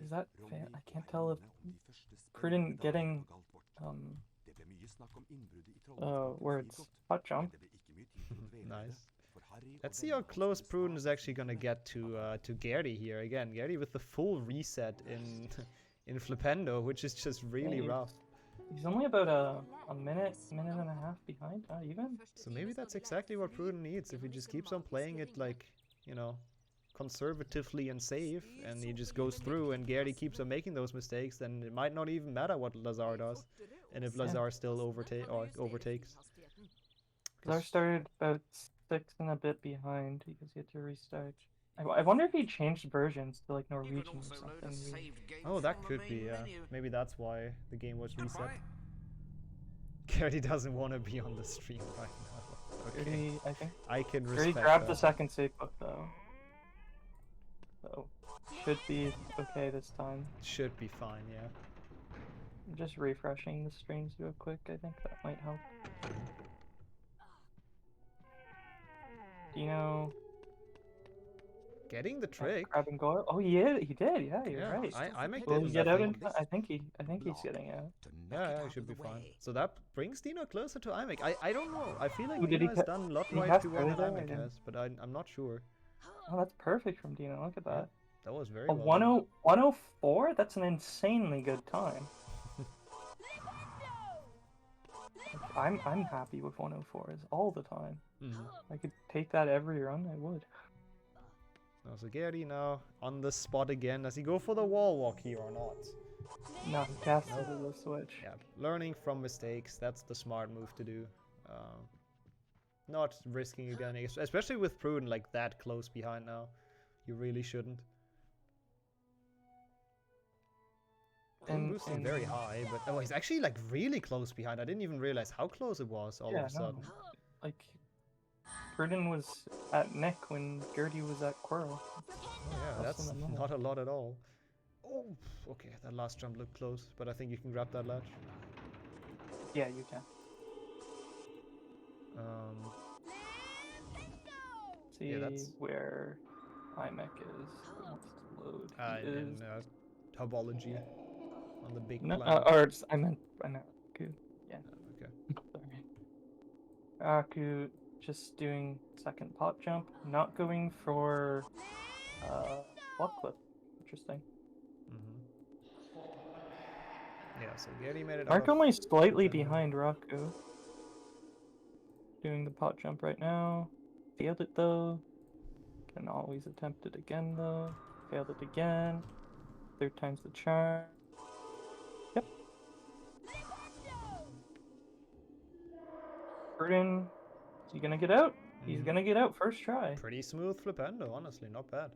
Is that fair? I can't tell if Prudent getting words. Hot jump. Nice. Let's see how close Prudent is actually gonna get to Gertie here again. Gertie with the full reset in 𝒓𝒊𝒂𝒍, which is just really rough. He's only about a minute and a half behind, not even. So maybe that's exactly what Prudent needs. If he just keeps on playing it like, you know, conservatively and safe, and he just goes through and Gertie keeps on making those mistakes, then it might not even matter what Lazar does. And if Lazar still overtakes. Lazar started about 6 and a bit behind because he had to restart. I wonder if he changed versions to like Norwegian or something. Oh, that could be, yeah. Maybe that's why the game was reset. Gertie doesn't want to be on the stream right now. Okay. Gertie, I think. I can respect Gertie grabbed that. the second save book though. So, should be okay this time. Should be fine, yeah. I'm just refreshing the streams real quick, I think that might help. Dino... Getting the trick. Grab and go. Oh, he did, yeah, you're right. I make Will this, he get I out think. I think he's getting out. Yeah, he should be fine. So that brings Dino closer to 𝒔𝒊𝒂𝒊𝒂. I don't know. I feel like Ooh, did Dino he has done a lot did he right have to one than further? I 𝒔𝒊𝒂𝒊 didn't- has, but I'm not sure. Oh, that's perfect from Dino. Look at that. That was very A well done. 104? That's an insanely good time. I'm happy with 104s all the time. I could take that every run, I would. So Gertie now on the spot again. Does he go for the wall walk here or not? No, he casted the switch. Yeah, learning from mistakes. That's the smart move to do. Not risking again, especially with Prudent like that close behind now. You really shouldn't. And boosting very high, but oh, he's actually like really close behind. I didn't even realize how close it was all of a sudden. No. Like, Prudent was at Nick when Gertie was at Quirrell. Oh yeah, that's not a lot at all. Oh, okay, that last jump looked close, but I think you can grab that latch. Yeah, you can. See yeah, that's where 𝒔𝒊𝒂𝒍 is. It wants to load. in topology on the big No, planet. I meant Aku. Yeah. Okay. Sorry. Aku just doing second pot jump, not going for block clip. Interesting. Yeah, so Gertie made it. Mark only slightly behind Raku. Doing the pot jump right now. Failed it though. Can always attempt it again though. Failed it again. Third time's the charm. Yep. Burden. Is he gonna get out? He's gonna get out first try. Pretty smooth 𝒓𝒊𝒂𝒍, honestly, not bad.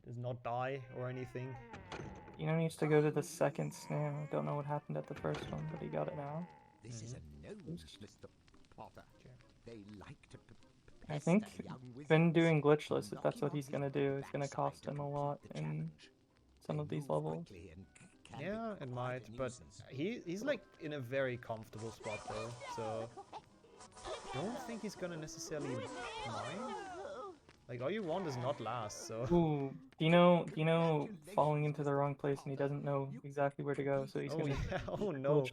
Does not die or anything. Dino needs to go to the second snare. I don't know what happened at the first one, but he got it now. This is a nose, Mr. Potter. They like to I think Finn doing glitchless, if that's what he's gonna do, is gonna cost him a lot in some of these levels. Yeah, it might, but he's like in a very comfortable spot though, so don't think he's gonna necessarily mind. Like, all you want is not last, so... Ooh, Dino falling into the wrong place and he doesn't know exactly where to go, so he's gonna... Yeah. Oh no,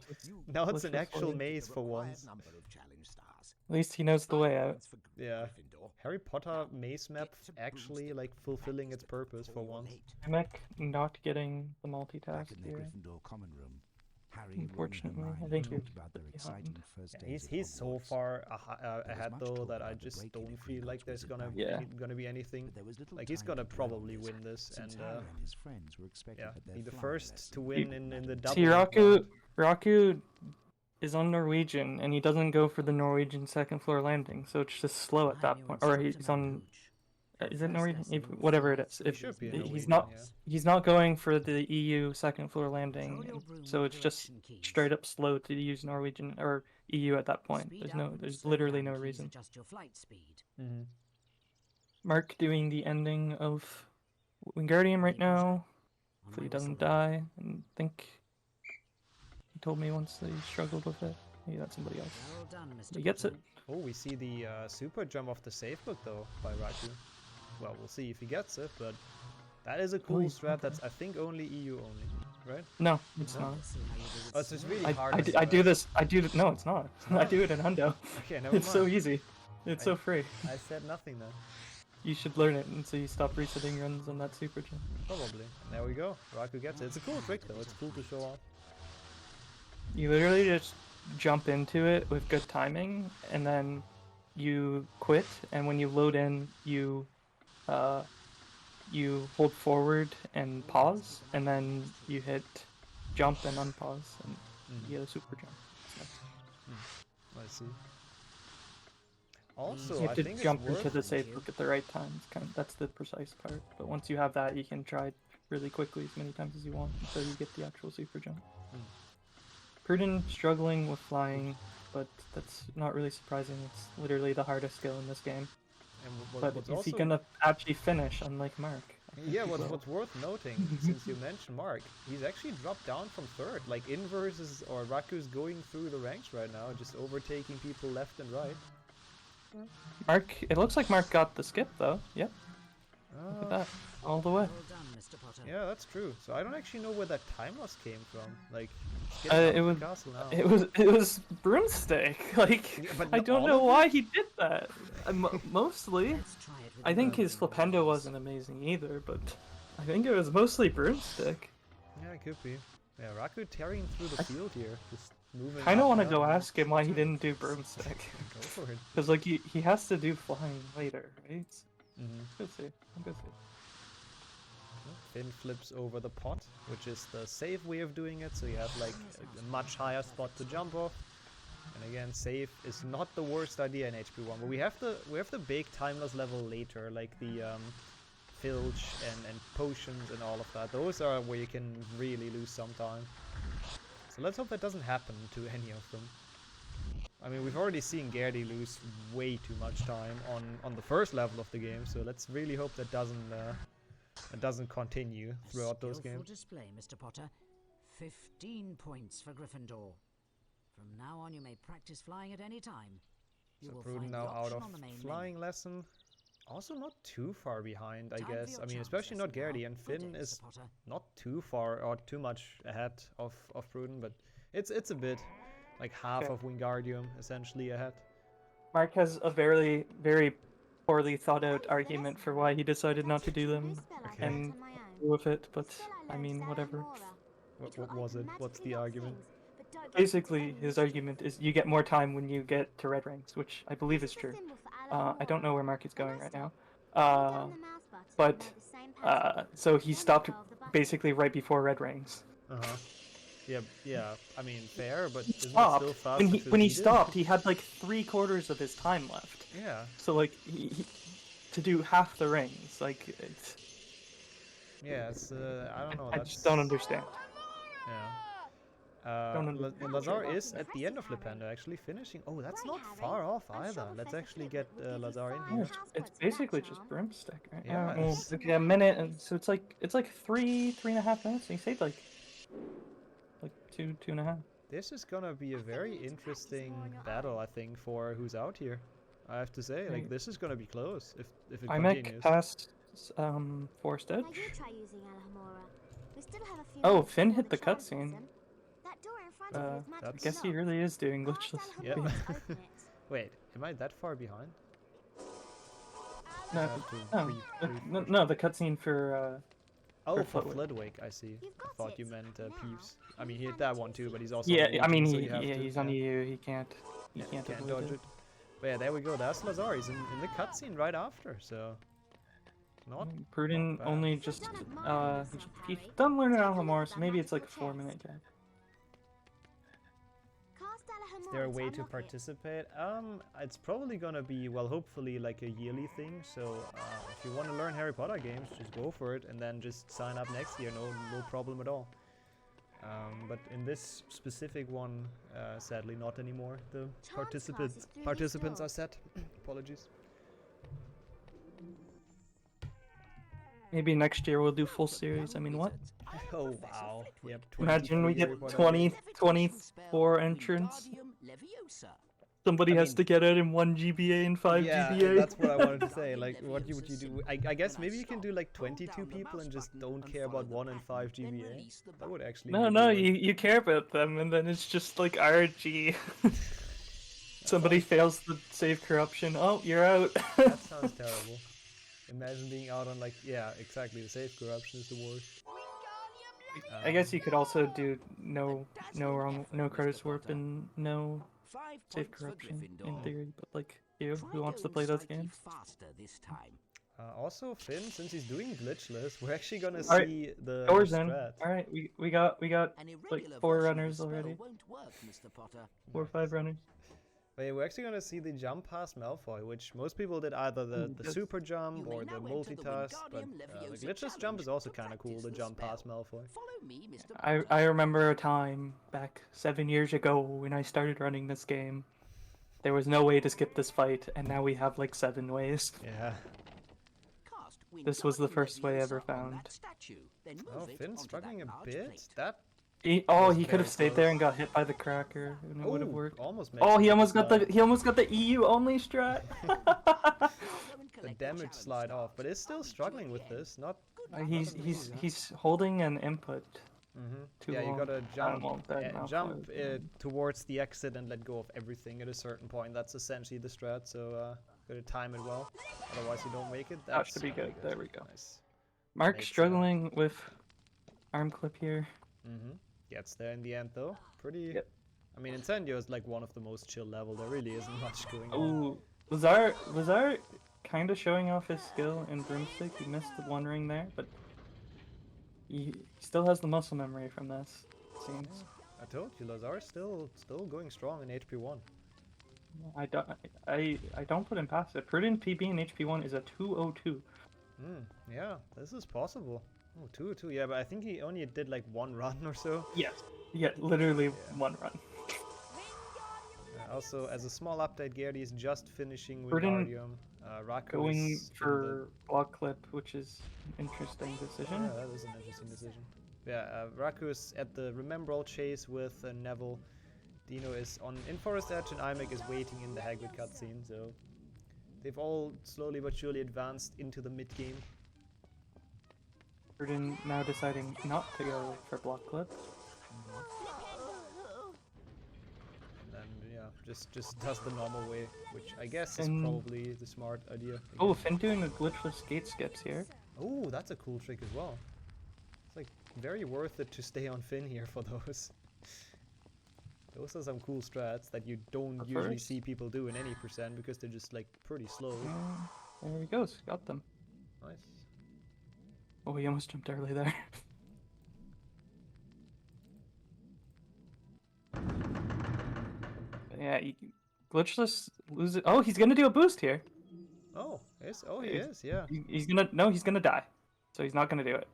now it's an actual maze for once. At least he knows the way out. Yeah. Harry Potter maze map actually, like, fulfilling its purpose for once. Mech not getting the multitask here. Unfortunately, I think you're behind. Yeah, he's so far ahead though that I just don't feel like there's gonna be anything. Like, he's gonna probably win this, and yeah, be the first to win in the double. See, Raku is on Norwegian, and he doesn't go for the Norwegian second floor landing, so it's just slow at that point. Or he's on. Is it Norwegian? Whatever it is. He's not going for the EU second floor landing, so it's just straight up slow to use Norwegian or EU at that point. There's literally no reason. Mark doing the ending of Wingardium right now. Hopefully he doesn't die. And I think he told me once that he struggled with it. Maybe that's somebody else. He gets it. Oh, we see the super jump off the safe book though by Raku. Well, we'll see if he gets it, but that is a cool strat. That's, I think, only EU only, right? No, it's not. Oh, it's just really hard. I do this. No, it's not. I do it in Hundo. Okay, never mind. It's so easy. It's so free. I said nothing then. You should learn it until you stop resetting runs on that super jump. Probably. There we go. Raku gets it. It's a cool trick though. It's cool to show off. You literally just jump into it with good timing, and then you quit. And when you load in, you hold forward and pause, and then you hit jump and unpause, and you get a super jump. I see. Also, you have to jump into the safe book at the right time. That's the precise part. But once you have that, you can try really quickly as many times as you want until you get the actual super jump. Pruden struggling with flying, but that's not really surprising. It's literally the hardest skill in this game. But is he gonna actually finish, unlike Mark? Yeah, what's worth noting, since you mentioned Mark, he's actually dropped down from third. Like, Inverse or Raku's going through the ranks right now, just overtaking people left and right. Mark, it looks like Mark got the skip though. Yep. Look at that, all the way. Yeah, that's true. So I don't actually know where that time loss came from. Like, it was broomstick. Like, yeah, I don't know why he did that. Mostly, I think his flipendo wasn't amazing either, but I think it was mostly broomstick. Yeah, it could be. Yeah, Raku tearing through the field here, just moving. I kind of want to go ask him why he didn't do broomstick. Go for it. Because like he has to do flying later, right? Good see. Good see. Finn flips over the pot, which is the safe way of doing it, so you have like a much higher spot to jump off. And again, safe is not the worst idea in HP1, but we have the big timeless level later, like the filch and potions and all of that. Those are where you can really lose some time. So let's hope that doesn't happen to any of them. I mean, we've already seen Gerdi lose way too much time on the first level of the game, so let's really hope that doesn't continue throughout those games. Display, Mr. Potter. 15 points for Gryffindor. From now on, you may practice flying at any time. So Pruden now out of flying lesson. Also not too far behind, I guess. I mean, especially not Gerdi, and Finn is not too far or too much ahead of Pruden, but it's a bit. Like half of Wingardium essentially ahead. Mark has a very, very poorly thought out argument for why he decided not to do them and go with it, but I mean, whatever. What was it? What's the argument? Basically, his argument is you get more time when you get to red ranks, which I believe is true. I don't know where Mark is going right now. So he stopped basically right before red ranks. Yeah, I mean, fair, but he stopped. When he stopped, he had like 3/4 of his time left. Yeah. So like, to do half the rings, like it's. Yeah, it's I don't know. I just don't understand. Yeah. Lazar is at the end of Lependo, actually finishing. Oh, that's not far off either. Let's actually get Lazar in here. It's basically just Brimstick, right? Yeah. Well, like a minute, and so it's like 3.5 minutes. You saved like 2.5. This is gonna be a very interesting battle, I think, for who's out here. I have to say, like, this is gonna be close if it continues. Passed Forest Edge. I did try using Alhambra. We still have a few Oh, minutes Finn before hit the cutscene. That door in front of you is I magically guess he locked. really is doing glitchless. Cast Yep. Alhambra to open it. Wait, am I that far behind? No, have to no, the cutscene for Oh, for for Floodway. Floodwake, I see. You've I got thought it. you meant Now, Peeves. I mean, he hit that one too, but he's also yeah. on I mean, so you have to, he's on EU. He can't can't avoid dodge it. it. But yeah, there we go. That's Lazar. He's in the cutscene right after, so not Prudent bad. only just he's done learning Alhambra, so maybe it's like a 4-minute gap. Cast Alhambra Is there a way to unlock it. participate? It's probably gonna be, well, hopefully like a yearly thing. So if you want to learn Harry Potter games, just go for it, and then just sign up next year. No problem at all. But in this specific one, sadly not anymore. The participants are set. Apologies. Maybe next year we'll do full series. I mean, what? Oh wow. Yep. Imagine we 23 get Harry Potter 24 entrants. Somebody has to get it in 1 GBA and 5 yeah, GBA. that's what I wanted to say. Like, what would you do? I guess maybe you can do like 22 people and just don't care about 1 and 5 GBA. That would actually. No, you care about them, and then it's just like RG. Somebody fails to save corruption. Oh, you're out. That sounds terrible. Imagine being out on like, yeah, exactly. The save corruption is the worst. I guess you could also do no credits warp and no save corruption in theory, but like who wants to play those games? Also, Finn, since he's doing glitchless, we're actually gonna Alright, see the doors in. strat. All right, we got like 4 runners already. 4 or 5 runners. Wait, we're actually gonna see the jump past Malfoy, which most people did either the super jump or the multitask, but the glitchless jump is also kind of cool, the jump past Malfoy. I remember a time back 7 years ago when I started running this game. There was no way to skip this fight, and now we have like 7 ways. Yeah. This was the first way ever found. Oh, Finn's struggling a bit? That... He could have stayed there and got hit by the cracker, and it would have worked. Almost he almost got the EU only strat. The damage slide off, but is still struggling with this. Not. He's holding an input. Yeah, you gotta jump towards the exit and let go of everything at a certain point. That's essentially the strat. So gotta time it well. Otherwise, you don't make it. That should be good. There we go. Nice. Mark's struggling with arm clip here. Gets there in the end though. Pretty. Yep. I mean, Incendio is like one of the most chill level. There really isn't much going on. Ooh, Lazar kind of showing off his skill in Broomstick. He missed the 1 ring there, but he still has the muscle memory from this. It seems. I told you, Lazar still going strong in HP 1. I don't put him past it. Prudent PB in HP 1 is a 202. Yeah, this is possible. Oh, 202, yeah, but I think he only did like 1 run or so. Yes. Yeah, literally 1 run. Also, as a small update, Gary is just finishing Wingardium. Raku going for block clip, which is an interesting decision. Yeah, that is an interesting decision. Yeah, Raku is at the Remember All chase with Neville. Dino is in Forest Edge, and Imek is waiting in the Hagrid cutscene, so they've all slowly but surely advanced into the mid-game. Prudent now deciding not to go for block clip. And yeah, just does the normal way, which I guess is probably the smart idea. Oh, Finn doing a glitchless gate skips here. Oh, that's a cool trick as well. It's like very worth it to stay on Finn here for those. Those are some cool strats that you don't usually see people do in any percent because they're just like pretty slow. There he goes, got them. Nice. Oh, he almost jumped early there. Yeah, glitchless loses. Oh, he's gonna do a boost here. Oh, he is, yeah. He's gonna die, so he's not gonna do it.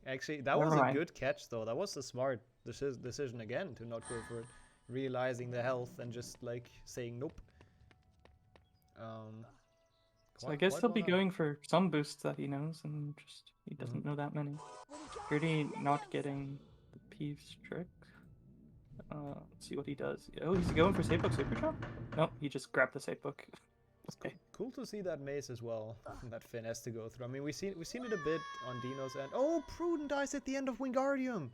Actually, that was a good catch though. That was a smart decision again to not go for it, realizing the health and just like saying nope. So I guess he'll be going for some boosts that he knows, and just he doesn't know that many. Gertie not getting the Peeves trick. Let's see what he does. Oh, he's going for Savebook Super Jump? Nope, he just grabbed the Savebook. Okay. Cool to see that maze as well, that Finn has to go through. I mean, we've seen it a bit on Dino's end. Oh, Pruden dies at the end of Wingardium!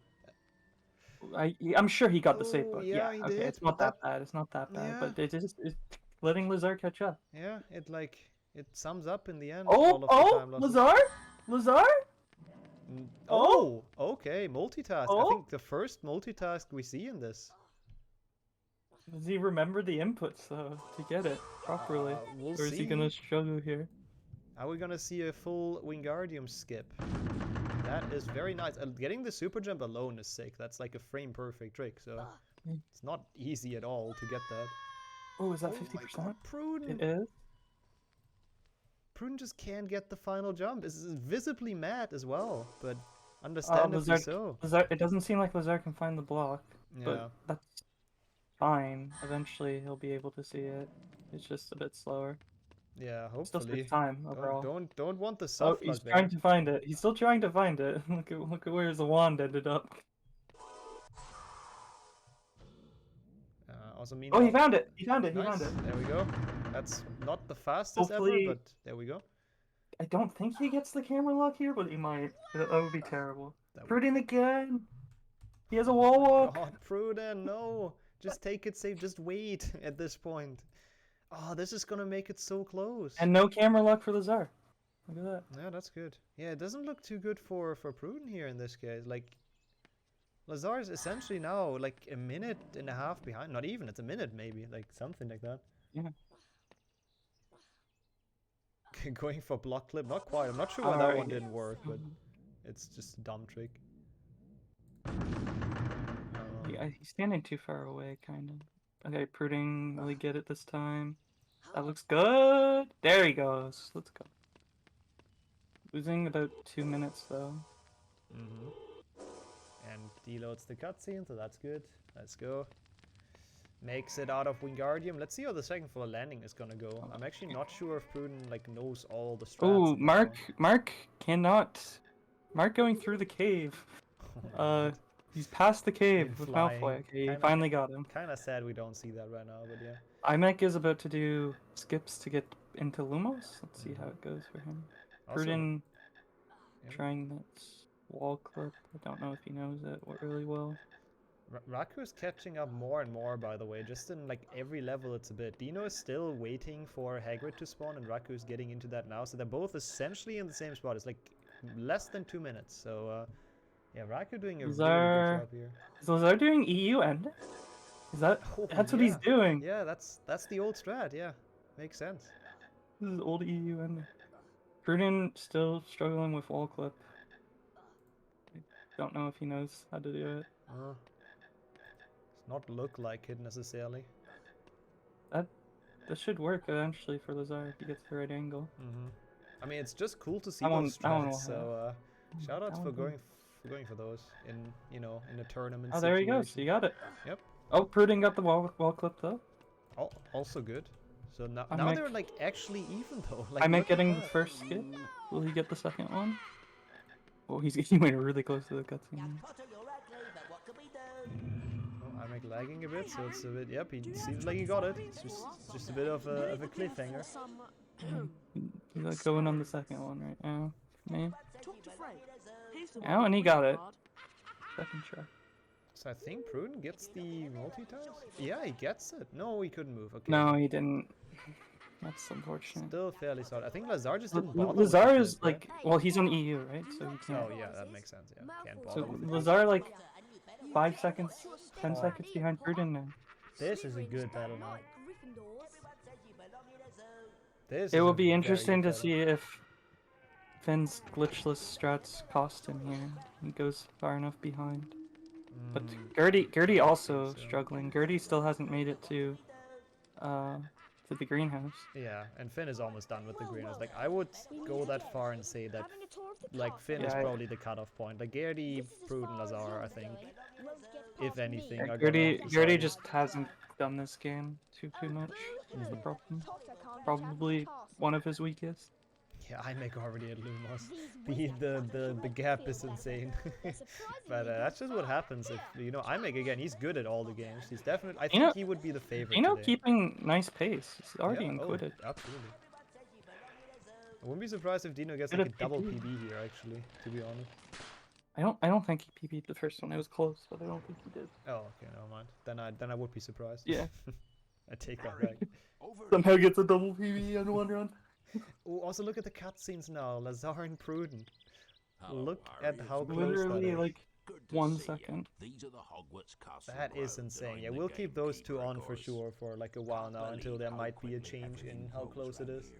I'm sure he got the Savebook. Yeah, Yeah, he okay, did, it's not that bad. It's not that bad, Yeah. but it's letting Lazar catch up. Yeah, it sums up in the end. Oh, all of the time losses. Lazar? Oh, okay, multitask. I Oh. think the first multitask we see in this. Does he remember the inputs though to get it properly, We'll or is he see. gonna struggle here? Are we gonna see a full Wingardium skip? That is very nice. Getting the super jump alone is sick. That's like a frame perfect trick, so it's not easy at all to get that. Oh, is that Oh 50%? my God, Pruden! It is. Pruden just can't get the final jump. Is visibly mad as well, but understandably so. Lazar, it doesn't seem like Lazar can find the block, Yeah. but that's fine. Eventually he'll be able to see it. It's just a bit slower. Yeah, Still hopefully. takes time overall. Don't want the Oh, soft he's luck trying there. to find it. He's still trying to find it. Look at where the wand ended up. Also, Oh, he meanwhile, found it! He found it! He nice. found it! There we go. That's not the fastest Hopefully- ever, but there we go. I don't think he gets the camera lock here, but he might. That would be terrible. That would- Pruden again! He has a wall walk! God, Pruden, no! Just take it safe. Just wait at this point. Oh, this is gonna make it so close. And no camera lock for Lazar. Look at that. Yeah, that's good. Yeah, it doesn't look too good for Pruden here in this case. Like, Lazar is essentially now like a minute and a half behind. Not even, it's a minute maybe, like something like that. Yeah. Going for block clip, not quite. I'm not sure why that one didn't work, but it's just a dumb trick. Yeah, he's standing too far away, kind of. Okay, Pruden, will he get it this time? That looks good! There he goes. Let's go. Losing about 2 minutes, though. And deloads the cutscene, so that's good. Let's go. Makes it out of Wingardium. Let's see how the second floor landing is gonna go. I'm actually not sure if Pruden like knows all the strats. Oh, at this Mark point. cannot. Mark going through the cave. He's past the cave with flying. Malfoy. Okay, he Kinda- finally got him. Kinda sad we don't see that right now, but yeah. Imek is about to do skips to get into Lumos. Let's see how it goes for him. Also- Pruden Yeah. trying that wall clip. I don't know if he knows it really well. Raku's catching up more and more, by the way. Just in like every level it's a bit. Dino is still waiting for Hagrid to spawn, and Raku's getting into that now. So they're both essentially in the same spot. It's like less than 2 minutes. So yeah, Raku doing a really good job here. Is Lazar doing EU end? Is that? Oh, That's what he's yeah. doing. Yeah, that's the old strat. Yeah, makes sense. This is old EU end. Pruden still struggling with wall clip. I don't know if he knows how to do it. Does not look like it necessarily. That should work eventually for Lazar if he gets the right angle. I mean, it's just cool to see That one- those that one strats. will So shout outs That for one going for those in in a tournament. Oh, there he goes. situation. He got it. Yep. Oh, Pruden got the wall clip though. Also good. So now Imek- they're like actually even though. Like, Imek look at getting the that. first skip. Will he get the second one? Oh, he went really close to the cutscene. Oh, Imek lagging a bit, so it's a bit. Yep, he seems like he got it. It's just a bit of a cliffhanger. He's like going on the second one right now. Man. Talk to Fred. He's the Oh, one and he with got the it. card. Second try. So I think Pruden gets the multitask. Yeah, he gets it. No, he couldn't move. Okay. No, he didn't. That's unfortunate. Still fairly solid. I think Lazar just didn't bother. with Lazar it, is right? like, well, he's on EU, right? So he can't. Oh yeah, that makes sense. Yeah, can't bother. So with it. Lazar like 5 seconds, 10 seconds behind Pruden now. This is a good battle now. It will be interesting to see if Finn's glitchless strats cost him here. He goes far enough behind. But Gertie also struggling. Gertie still hasn't made it to to the greenhouse. Yeah, and Finn is almost done with the greenhouse. Like, I would go that far and say that, like, Finn is probably the cutoff point. Like, Gertie, Pruden, Lazar, I think, if anything, are Gertie just hasn't done this game too much. Is the problem? Probably one of his weakest. Yeah, 𝑖𝒑 already at Lumos. The gap is insane. But that's just what happens if, you know, 𝒑 again, he's good at all the games. He's definitely, I think he would be the favorite today. Keeping nice pace. He's already included. Absolutely. I wouldn't be surprised if Dino gets like a double PB here, actually, to be honest. I don't think he PB'd the first one. It was close, but I don't think he did. Oh, okay, never mind. Then I would be surprised. Yeah. I take that back. Somehow gets a double PB on one run. Oh, also look at the cutscenes now, Lazar and Pruden. Look at how close Literally, that is. like, 1 second. These are the Hogwarts castle That is insane. Yeah, we'll keep those two on for sure for like a while now until there might be a change in how close it is.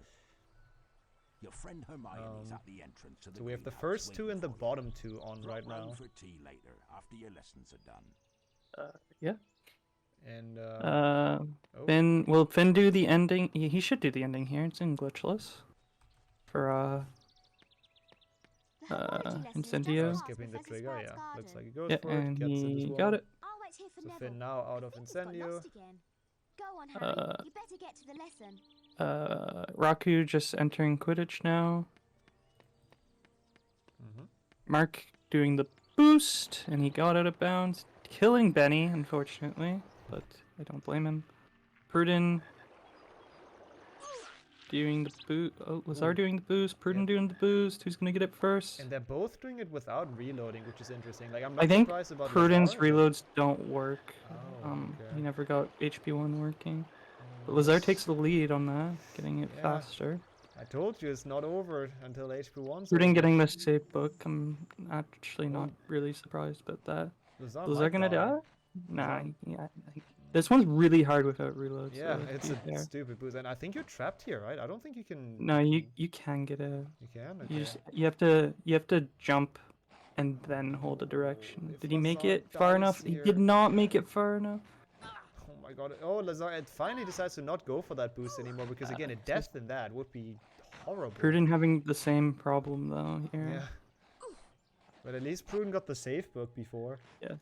Your friend Hermione's at the entrance to the So we have the first two and the bottom two on right now. for tea later after your lessons are done. Yeah. And Finn, will Finn do the ending? He should do the ending here. It's in glitchless. For Incendio. Skipping the trigger, yeah. Looks like he goes Yeah, for it, and gets it as he well. got it. So Finn now out of Incendio. Go on, Harry. You better get to the lesson. Raku just entering Quidditch now. Mark doing the boost, and he got out of bounds, killing Benny, unfortunately, but I don't blame him. Pruden doing the boost. Oh, Lazar doing the boost. Pruden doing the boost. Who's gonna get it first? And they're both doing it without reloading, which is interesting. Like, I'm I not think surprised about Pruden's Lazar, reloads don't work. Oh, okay. He never got HP1 working. But Lazar takes the lead on that, getting it faster. I told you it's not over until HP1. Pruden getting the save book. I'm actually not really surprised about that. Lazar gonna die? Nah, yeah. This one's really hard without reloads. Yeah, so it's a stupid boost, and I think you're trapped here, right? I don't think you can. No, you can get out. You can. Okay. You have to jump, and then hold a direction. Did he make it far enough? He did not make it far enough. Oh my god! Oh, Lazar it finally decides to not go for that boost anymore because again, a death in that would be horrible. Pruden having the same problem though here. Yeah. But at least Pruden got the save book before. Yes.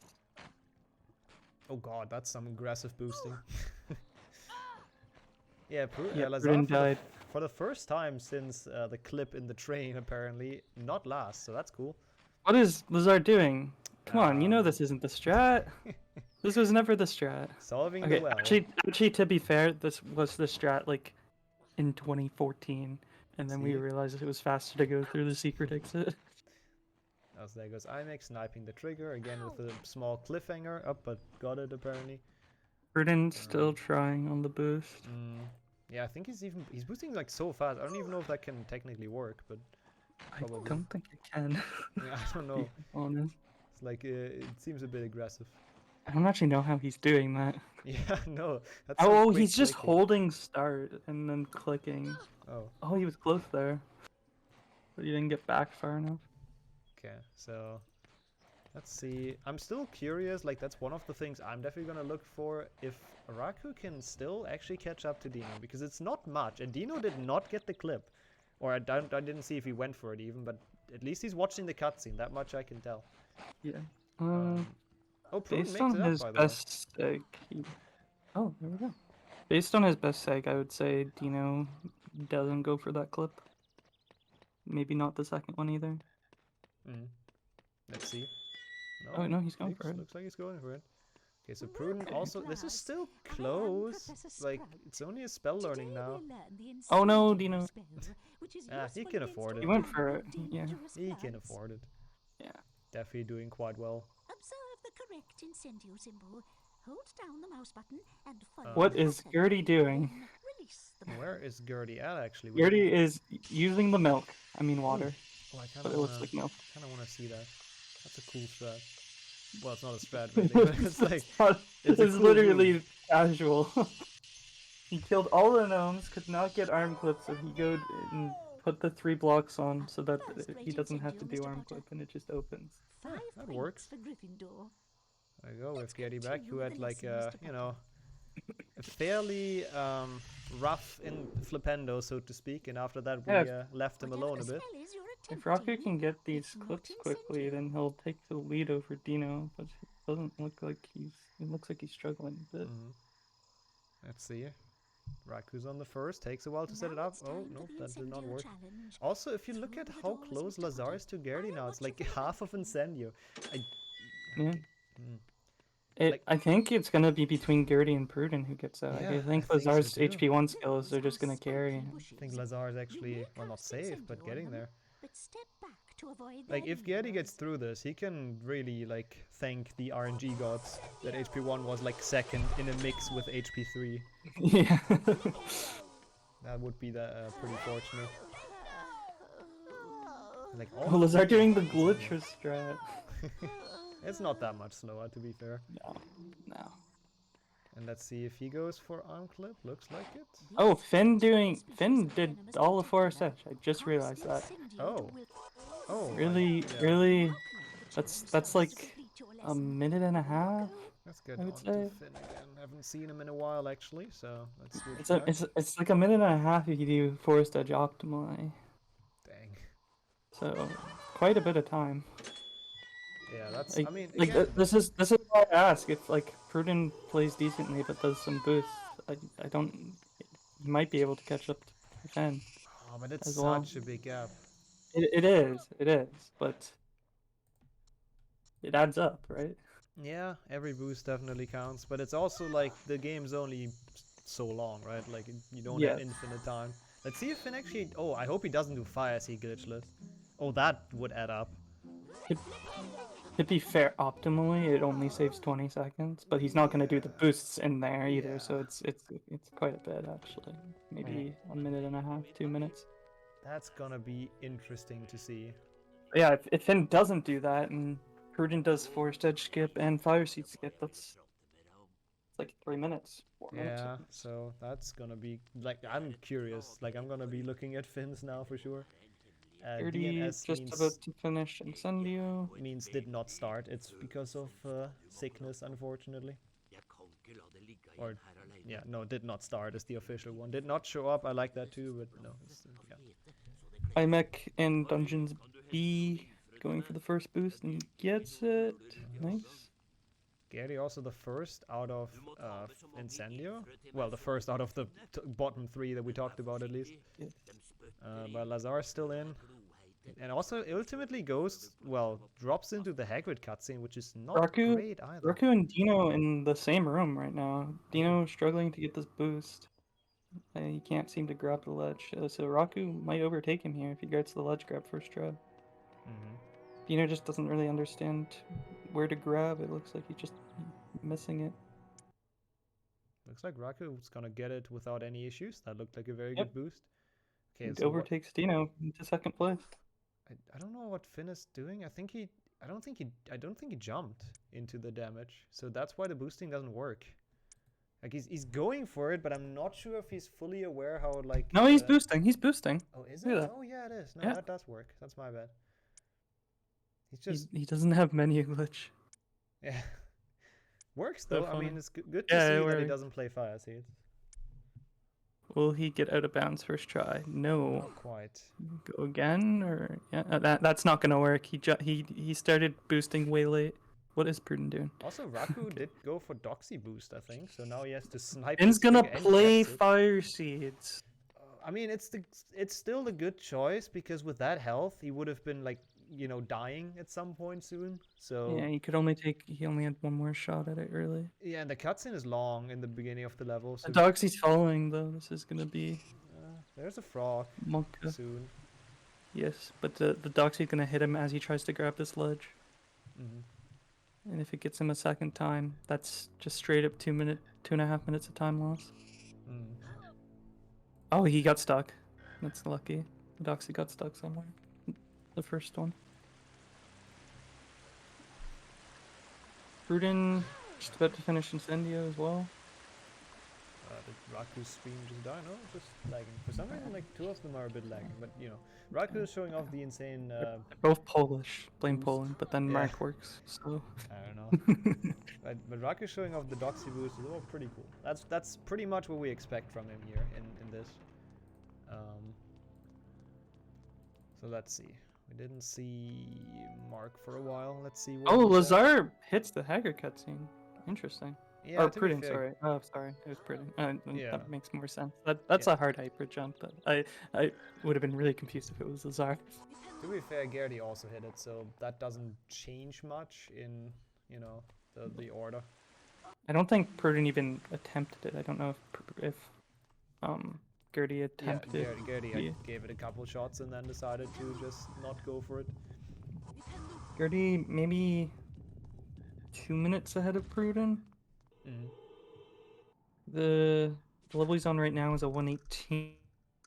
Oh god, that's some aggressive boosting. Yeah, Lazar Pruden died. for the first time since the clip in the train, apparently, not last, so that's cool. What is Lazar doing? Come on, you know this isn't the strat. This was never the strat. Solving okay, the well. Actually, to be fair, this was the strat like in 2014, and then we realized it was faster to go through the secret exit. As there goes 𝒑 sniping the trigger again with a small cliffhanger up, but got it apparently. Pruden still trying on the boost. Yeah, I think he's boosting like so fast. I don't even know if that can technically work, but probably. I don't think it can. Yeah, I don't know. Honest. It's like it seems a bit aggressive. I don't actually know how he's doing that. Yeah, no. That's oh, he's just holding start and then clicking. Oh. Oh, he was close there, but he didn't get back far enough. Okay, so let's see. I'm still curious. Like that's one of the things I'm definitely gonna look for if Raku can still actually catch up to Dino because it's not much, and Dino did not get the clip, or I didn't see if he went for it even, but at least he's watching the cutscene. That much I can tell. Yeah. Pruden based on his best seg, oh, there we go. Based on his best seg, I would say Dino doesn't go for that clip. Maybe not the second one either. Let's see. No, no, he's going for it. Looks like he's going for it. Okay, so Pruden also. This is still close. Like it's only a spell learning now. Oh no, Dino. He can afford it. He went for it. Yeah. He can afford it. Yeah. Definitely doing quite well. Observe the correct incendio symbol. Hold down the mouse button and follow. What is Gertie doing? Where is Gertie at actually? Gertie is using the milk. I mean water. Oh, I but it looks like milk. Kind of want to see that. That's a cool strat. Well, it's not a strat, really, but it's like it's cool literally move. casual. He killed all the gnomes, could not get arm clips, so he go and put the 3 blocks on so that he doesn't have to do arm clip and it just opens. That works. There you go with Gertie back, who had like you know, fairly rough in Flipendo, so to speak, and after that we Yeah. Left him alone a bit. If Raku can get these clips quickly, then he'll take the lead over Dino, but it doesn't look like it looks like he's struggling a bit. Let's see. Raku's on the first, takes a while to set it up. Oh, no, that did not work. Also, if you look at how close Lazar is to Gertie now, it's like half of Incendio. Yeah. I think it's gonna be between Gertie and Pruden who gets out. Yeah, I think I think so Lazar's too. HP1 skills are just gonna carry. I think Lazar is actually, well, not safe, but getting there. But step back to avoid Like, if Gertie gets through this, he can really, like, thank the RNG gods that HP1 was, like, second in a mix with HP3. Yeah. That would be pretty fortunate. Like, Oh, Lazar doing the glitcher strat. It's not that much slower, to be fair. No. And let's see if he goes for arm clip. Looks like it. Oh, Finn did all the forest edge. I just realized that. Oh. Oh. Really, really. That's like a minute and a half. That's good. I would On to say. Finn again. Haven't seen him in a while actually, so let's switch back. It's like a minute and a half if you do forest edge optimally. Dang. So quite a bit of time. Yeah, that's. Like, I mean, like again, this is why I ask if like Pruden plays decently but does some boosts. I don't. He might be able to catch up to Finn. oh, but it's as well. such a big gap. It is, but it adds up, right? Yeah, every boost definitely counts, but it's also like the game's only so long, right? Like you don't have infinite time. Let's see if Finn actually. Oh, I hope he doesn't do fire as he glitchless. Oh, that would add up. To be fair, optimally it only saves 20 seconds, but he's not going to do the boosts in there either, so it's quite a bit actually. Maybe a minute and a half, 2 minutes. That's gonna be interesting to see. Yeah, if Finn doesn't do that and Pruden does forest edge skip and fire seed skip, that's like 3 minutes, 4 minutes. Yeah, so that's gonna be like I'm curious. Like I'm gonna be looking at Finns now for sure. 30 DNS just means, about to finish Incendio. Means did not start. It's because of sickness, unfortunately. Or yeah, no, did not start is the official one. Did not show up. I like that too, but no. It's, yeah. iMech in Dungeons B going for the first boost and gets it. Nice. Gary also the first out of Incendio. Well, the first out of the bottom 3 that we talked about at least. But Lazar's still in. And also ultimately goes, well, drops into the Hagrid cutscene, which is not great either. Raku and Dino in the same room right now. Dino struggling to get this boost. He can't seem to grab the ledge. So Raku might overtake him here if he gets the ledge grab first try. Dino just doesn't really understand where to grab. It looks like he's just missing it. Looks like Raku's gonna get it without any issues. That looked like a very good boost. Okay, It so overtakes Dino into second place. I don't know what Finn is doing. I don't think he jumped into the damage. So that's why the boosting doesn't work. Like he's going for it, but I'm not sure if he's fully aware how like. No, he's boosting. He's boosting. Oh, is it? Oh yeah, it is. No, that does work. That's my bad. He's just. He doesn't have menu glitch. Yeah. Works though. I mean, it's good to see that he doesn't play fire seeds. Will he get out of bounds first try? No. Not quite. Go again, or yeah, that's not gonna work. He started boosting way late. What is Pruden doing? Also, Raku did go for Doxy boost, I think. So now he has to snipe. Finn's gonna play fire seeds. I mean, it's still the good choice because with that health, he would have been like, you know, dying at some point soon. So yeah, he only had one more shot at it early. Yeah, and the cutscene is long in the beginning of the level. So the Doxy's following though. This is gonna be. There's a frog soon. Yes, but the Doxy's gonna hit him as he tries to grab this ledge. And if it gets him a second time, that's just straight up 2.5 minutes of time loss. Oh, he got stuck. That's lucky. The Doxy got stuck somewhere. The first one. Pruden just about to finish Incendio as well. did Raku's stream just die? No, just lagging. For some reason, like, two of them are a bit lagging, but, you know. Raku is showing off the insane... They're both Polish. Blame boost. Poland, but then Yeah. Mark works, so... I don't know. but Raku showing off the Doxy boost is all pretty cool. That's pretty much what we expect from him here in this. So let's see. We didn't see Mark for a while. Let's see what Oh, he said. Lazar hits the Haggard cutscene. Interesting. Yeah, or to be Prudent, fair- sorry. Oh, sorry. It was Prudent. Yeah. That makes more sense. That's Yeah. a hard hyper jump, but I would have been really confused if it was Lazar. To be fair, Gertie also hit it, so that doesn't change much in, you know, the order. I don't think Prudent even attempted it. I don't know if Gertie attempted it. Yeah, Gertie gave it a couple shots and then decided to just not go for it. Gertie maybe 2 minutes ahead of Prudent. Mm-hmm. The level he's on right now is a 118.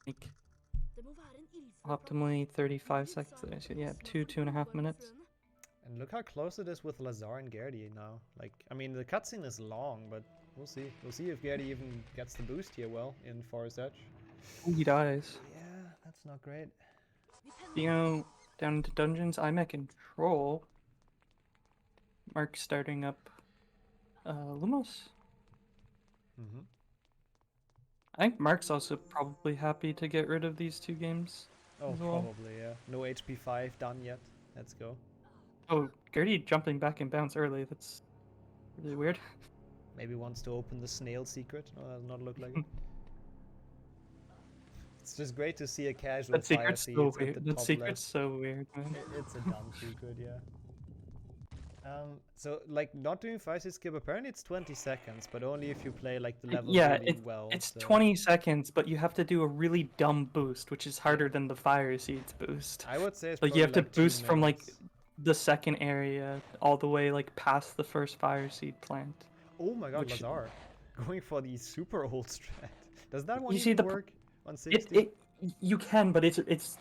Like, optimally 35 seconds. So yeah, 2.5 minutes. And look how close it is with Lazar and Gertie now. Like, I mean, the cutscene is long, but we'll see. We'll see if Gertie even gets the boost here well in Forest Edge. Oh, he dies. Yeah, that's not great. You know, down into dungeons, I'm at control. Mark starting up Lumos. Mm-hmm. I think Mark's also probably happy to get rid of these two games. Oh, as well. probably, yeah. No HP 5 done yet. Let's go. Oh, Gertie jumping back in bounce early. That's really weird. Maybe wants to open the snail secret. No, that does not look like it. It's just great to see a casual That secret's fire so seeds at weird. the That top secret's left. so weird, man. It's a dumb secret, yeah. So, like, not doing fire seed skip, apparently it's 20 seconds, but only if you play, like, the level Yeah, really well. it's so. 20 seconds, but you have to do a really dumb boost, which is harder than the fire seeds boost. I would say it's Like, you have to probably, like, 2 boost from, like, minutes. the second area all the way, like, past the first fire seed plant. Oh my god, which- Lazar. Going for the super old strat. Does that one You see even the work on 60? You can, but it's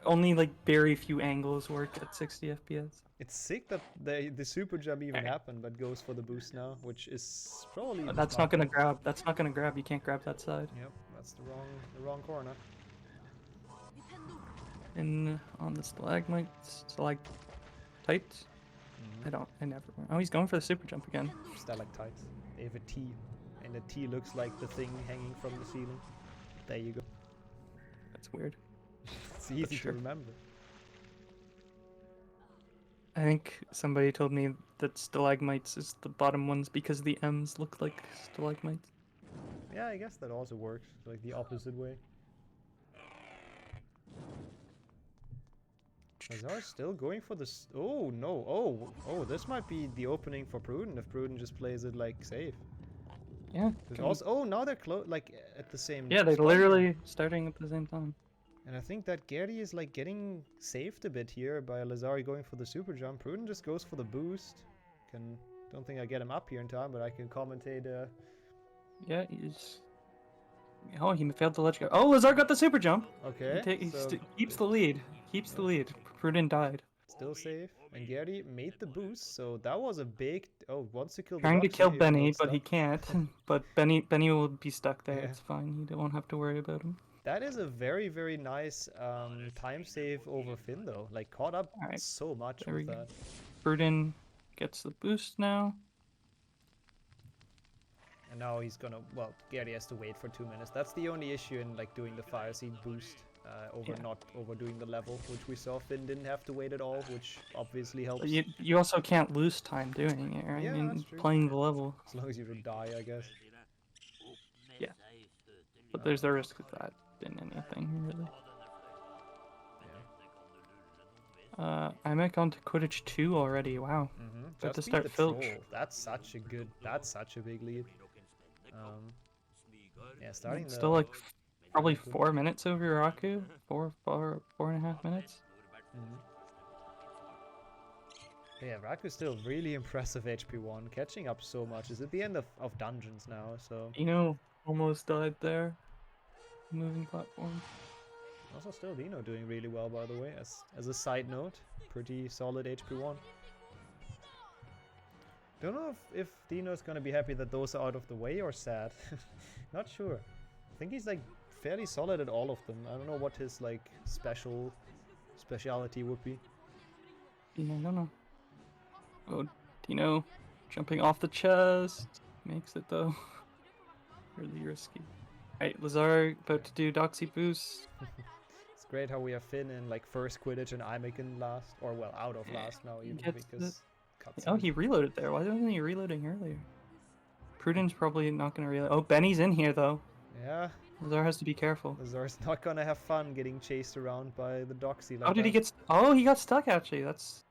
only, like, very few angles work at 60 FPS. It's sick that the super jump even happened, but goes for the boost now, which is probably... But that's not gonna grab. That's not gonna grab. You can't grab that side. Yep, that's the wrong corner. And on the stalagmites, stalactites. I never. Oh, he's going for the super jump again. Stalactites. They have a T, and the T looks like the thing hanging from the ceiling. There you go. That's weird. It's easy to remember. I think somebody told me that stalagmites is the bottom ones because the M's look like stalagmites. Yeah, I guess that also works, like the opposite way. Lazar's still going for this. Oh no! Oh, this might be the opening for Prudent if Prudent just plays it like safe. Yeah. Also, oh, now they're like at the same. Yeah, they're spot. literally starting at the same time. And I think that Gertie is like getting saved a bit here by Lazar going for the super jump. Prudent just goes for the boost. Don't think I get him up here in time, but I can commentate. Yeah, he's. Oh, he failed the ledge go. Oh, Lazar got the super jump. Okay. He so keeps the lead. Keeps the lead. Prudent died. still safe, and Gertie made the boost, so that was a big. Oh, wants to kill. Trying to kill Benny, but he stuck. can't. But Benny will be stuck there. Yeah. It's fine. You won't have to worry about him. That is a very, very nice time save over Finn, though. Like, caught up so much There with we go. that. Prudent gets the boost now. And now he's gonna, well, Gertie has to wait for 2 minutes. That's the only issue in, like, doing the fire seed boost not overdoing the level, which we saw Finn didn't have to wait at all, which obviously helps. You also can't lose time doing it, right? Yeah, I mean, that's true. playing the level. As long as you don't die, I guess. Yeah. But there's a risk of that in anything, really. I'm back on to Quidditch 2 already. Wow. Got to Just beat start the Filch. troll. That's such a big lead. Yeah, starting Still like probably 4 minutes over Raku. 4.5 minutes. Yeah, Raku's still really impressive HP 1, catching up so much. Is at the end of dungeons now, so. Dino almost died there. Moving platform. Also, still Dino doing really well, by the way. As a side note, pretty solid HP 1. Don't know if Dino's gonna be happy that those are out of the way or sad. Not sure. I think he's like fairly solid at all of them. I don't know what his like speciality would be. Yeah, I don't know. Oh, Dino jumping off the chest. Makes it though. Really risky. Alright, Lazar about to do Doxy boost. It's great how we have Finn in like first Quidditch and Imik in last. Or well, out of last now even because... Oh, he reloaded there. Why wasn't he reloading earlier? Prudence probably not going to reload. Oh, Benny's in here, though. Yeah. Lazar has to be careful. Lazar's not going to have fun getting chased around by the Doxy like How did he get... Oh, he got stuck, actually. That's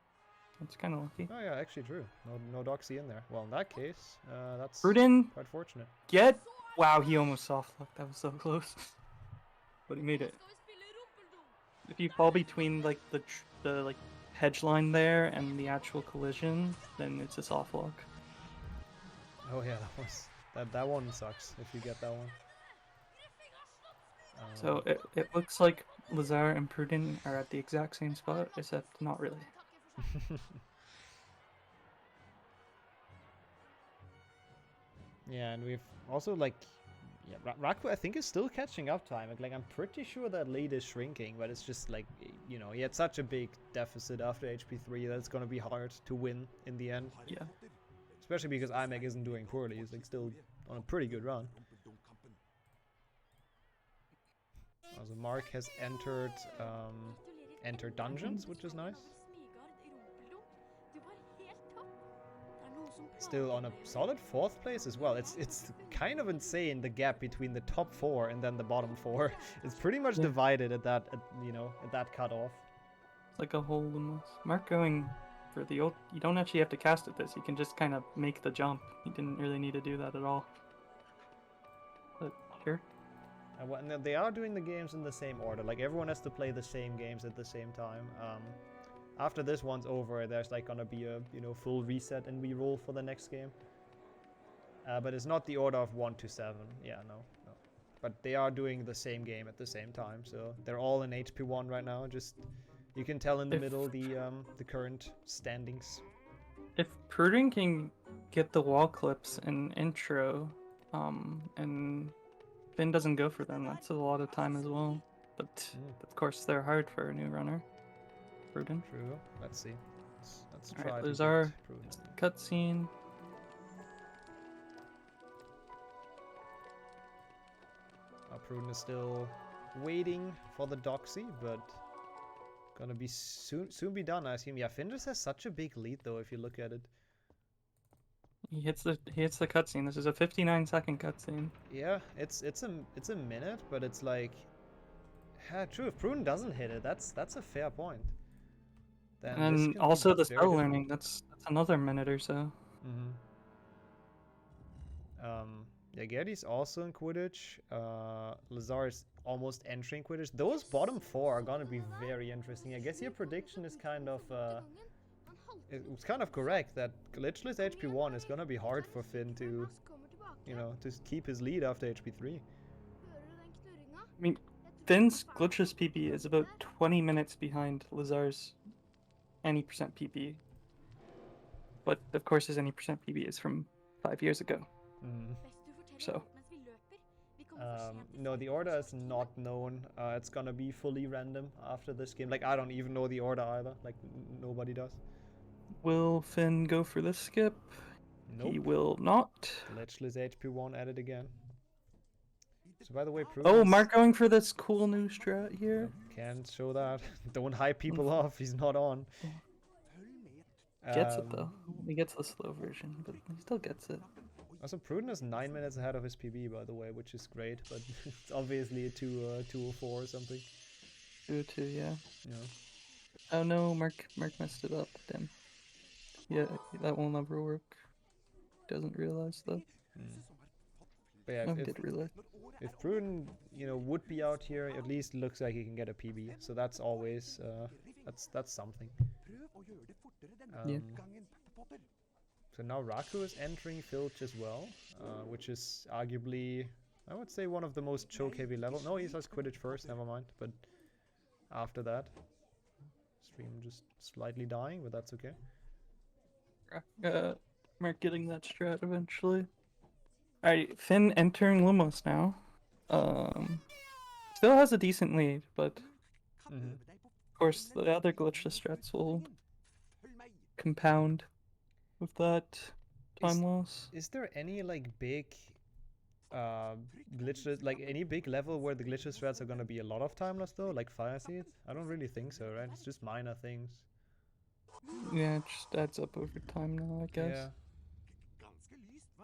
kind of lucky. Oh, yeah, actually true. No Doxy in there. Well, in that case, that's Prudence, quite fortunate. Get... Wow, he almost soft looked. That was so close. But he made it. If you fall between, like, the like... hedge line there and the actual collision, then it's a soft lock. Oh yeah, that one sucks if you get that one. So it looks like Lazar and Prudent are at the exact same spot, except not really. Yeah, and we've also like, yeah, Raku I think is still catching up to Imik. Like I'm pretty sure that lead is shrinking, but it's just like, you know, he had such a big deficit after HP3 that it's gonna be hard to win in the end. Yeah. Especially because Imik isn't doing poorly. He's like still on a pretty good run. Also, Mark has entered dungeons, which is nice. Still on a solid 4th place as well. It's kind of insane, the gap between the top 4 and then the bottom 4. It's pretty much divided at that, you know, at that cutoff. It's like a hole in this. Mark going for the old. You don't actually have to cast at this. You can just kind of make the jump. You didn't really need to do that at all. But sure. And they are doing the games in the same order. Like everyone has to play the same games at the same time. After this one's over, there's like gonna be a full reset and reroll for the next game. But it's not the order of 1 to 7. Yeah, no. But they are doing the same game at the same time, so they're all in HP1 right now. Just you can tell in the middle the current standings. If Prudent can get the wall clips in intro, and Finn doesn't go for them, that's a lot of time as well. But of course, they're hard for a new runner. Prudent. True. Let's see. Let's try. Alright, there's our cutscene. Prudent is still waiting for the Doxy, but gonna be soon be done, I assume. Yeah, Finn just has such a big lead though, if you look at it. He hits the cutscene. This is a 59-second cutscene. Yeah, it's a minute, but it's like, yeah, true. If Prudent doesn't hit it, that's a fair point. Then and also the spell learning. That's another minute or so. Yeah, Gertie's also in Quidditch. Lazar is almost entering Quidditch. Those bottom 4 are gonna be very interesting. I guess your prediction is kind of it's kind of correct that Glitchless HP1 is gonna be hard for Finn to, you know, to keep his lead after HP3. I mean, Finn's Glitchless PP is about 20 minutes behind Lazar's any percent PP. But of course his any percent PP is from 5 years ago. So. No, the order is not known. It's gonna be fully random after this game. Like, I don't even know the order either. Like, nobody does. Will Finn go for the skip? Nope. He will not. Glitchless HP1 added again. So by the way, oh, Mark going for this cool new strat here. Can't show that. Don't hype people off. He's not on. Gets it though. He gets the slow version, but he still gets it. Also, Prudent is 9 minutes ahead of his PB, by the way, which is great, but it's obviously a 204 or something. 202, yeah. Yeah. Oh no, Mark messed it up. Damn. Yeah, that will never work. Doesn't realize though. But yeah, he did realize. If Prudent, you know, would be out here, at least looks like he can get a PB. So that's always that's something. Yeah. So now Raku is entering Filch as well, which is arguably, I would say, one of the most choke-heavy level. No, he says Quidditch first, never mind. But after that, stream just slightly dying, but that's okay. Mark getting that strat eventually. Alright, Finn entering Lumos now. Still has a decent lead, but of course the other glitchless strats will compound with that time loss. Is there any like big glitchless, like any big level where the glitchless strats are gonna be a lot of time loss though, like Fire Seed? I don't really think so, right? It's just minor things. Yeah, it just adds up over time now, I guess. Yeah.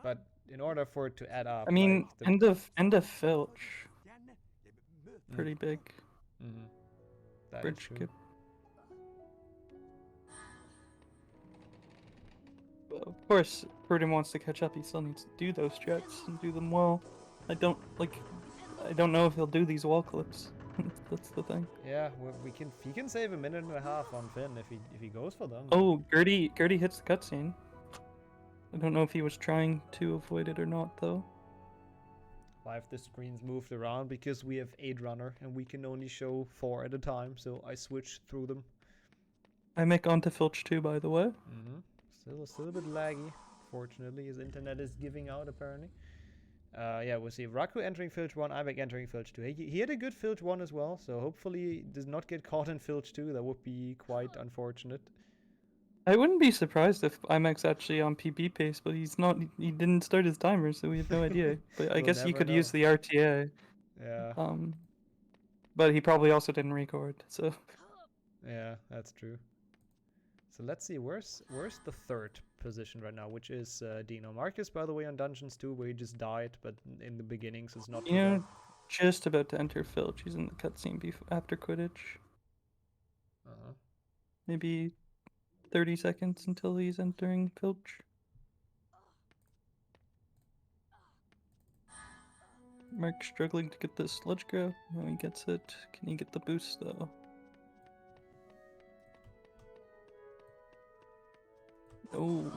But in order for it to add up, I mean, like end of Filch. Pretty big. That bridge is true. skip. But of course, Pruden wants to catch up. He still needs to do those strats and do them well. I don't know if he'll do these wall clips. That's the thing. Yeah, he can save a minute and a half on Finn if he goes for them. Oh, Gertie hits the cutscene. I don't know if he was trying to avoid it or not though. Why have the screens moved around? Because we have 8 runner and we can only show 4 at a time, so I switched through them. I make onto Filch too, by the way. Still a bit laggy. Fortunately, his internet is giving out apparently. Yeah, we'll see. Raku entering Filch 1, Ibek entering Filch 2. He had a good Filch 1 as well, so hopefully he does not get caught in Filch 2. That would be quite unfortunate. I wouldn't be surprised if IMAX actually on PB pace, but he's not. He didn't start his timer, so we have no idea. But I guess you could use the RTA. Yeah. But he probably also didn't record, so. Yeah, that's true. So let's see, where's the 3rd position right now, which is Dino. Marcus, by the way, on Dungeons 2, where he just died, but in the beginning, so it's not too bad. Just about to enter Filch. He's in the cutscene after Quidditch. Maybe 30 seconds until he's entering Filch. Mark struggling to get this sludge grab. No, he gets it. Can he get the boost though? Oh,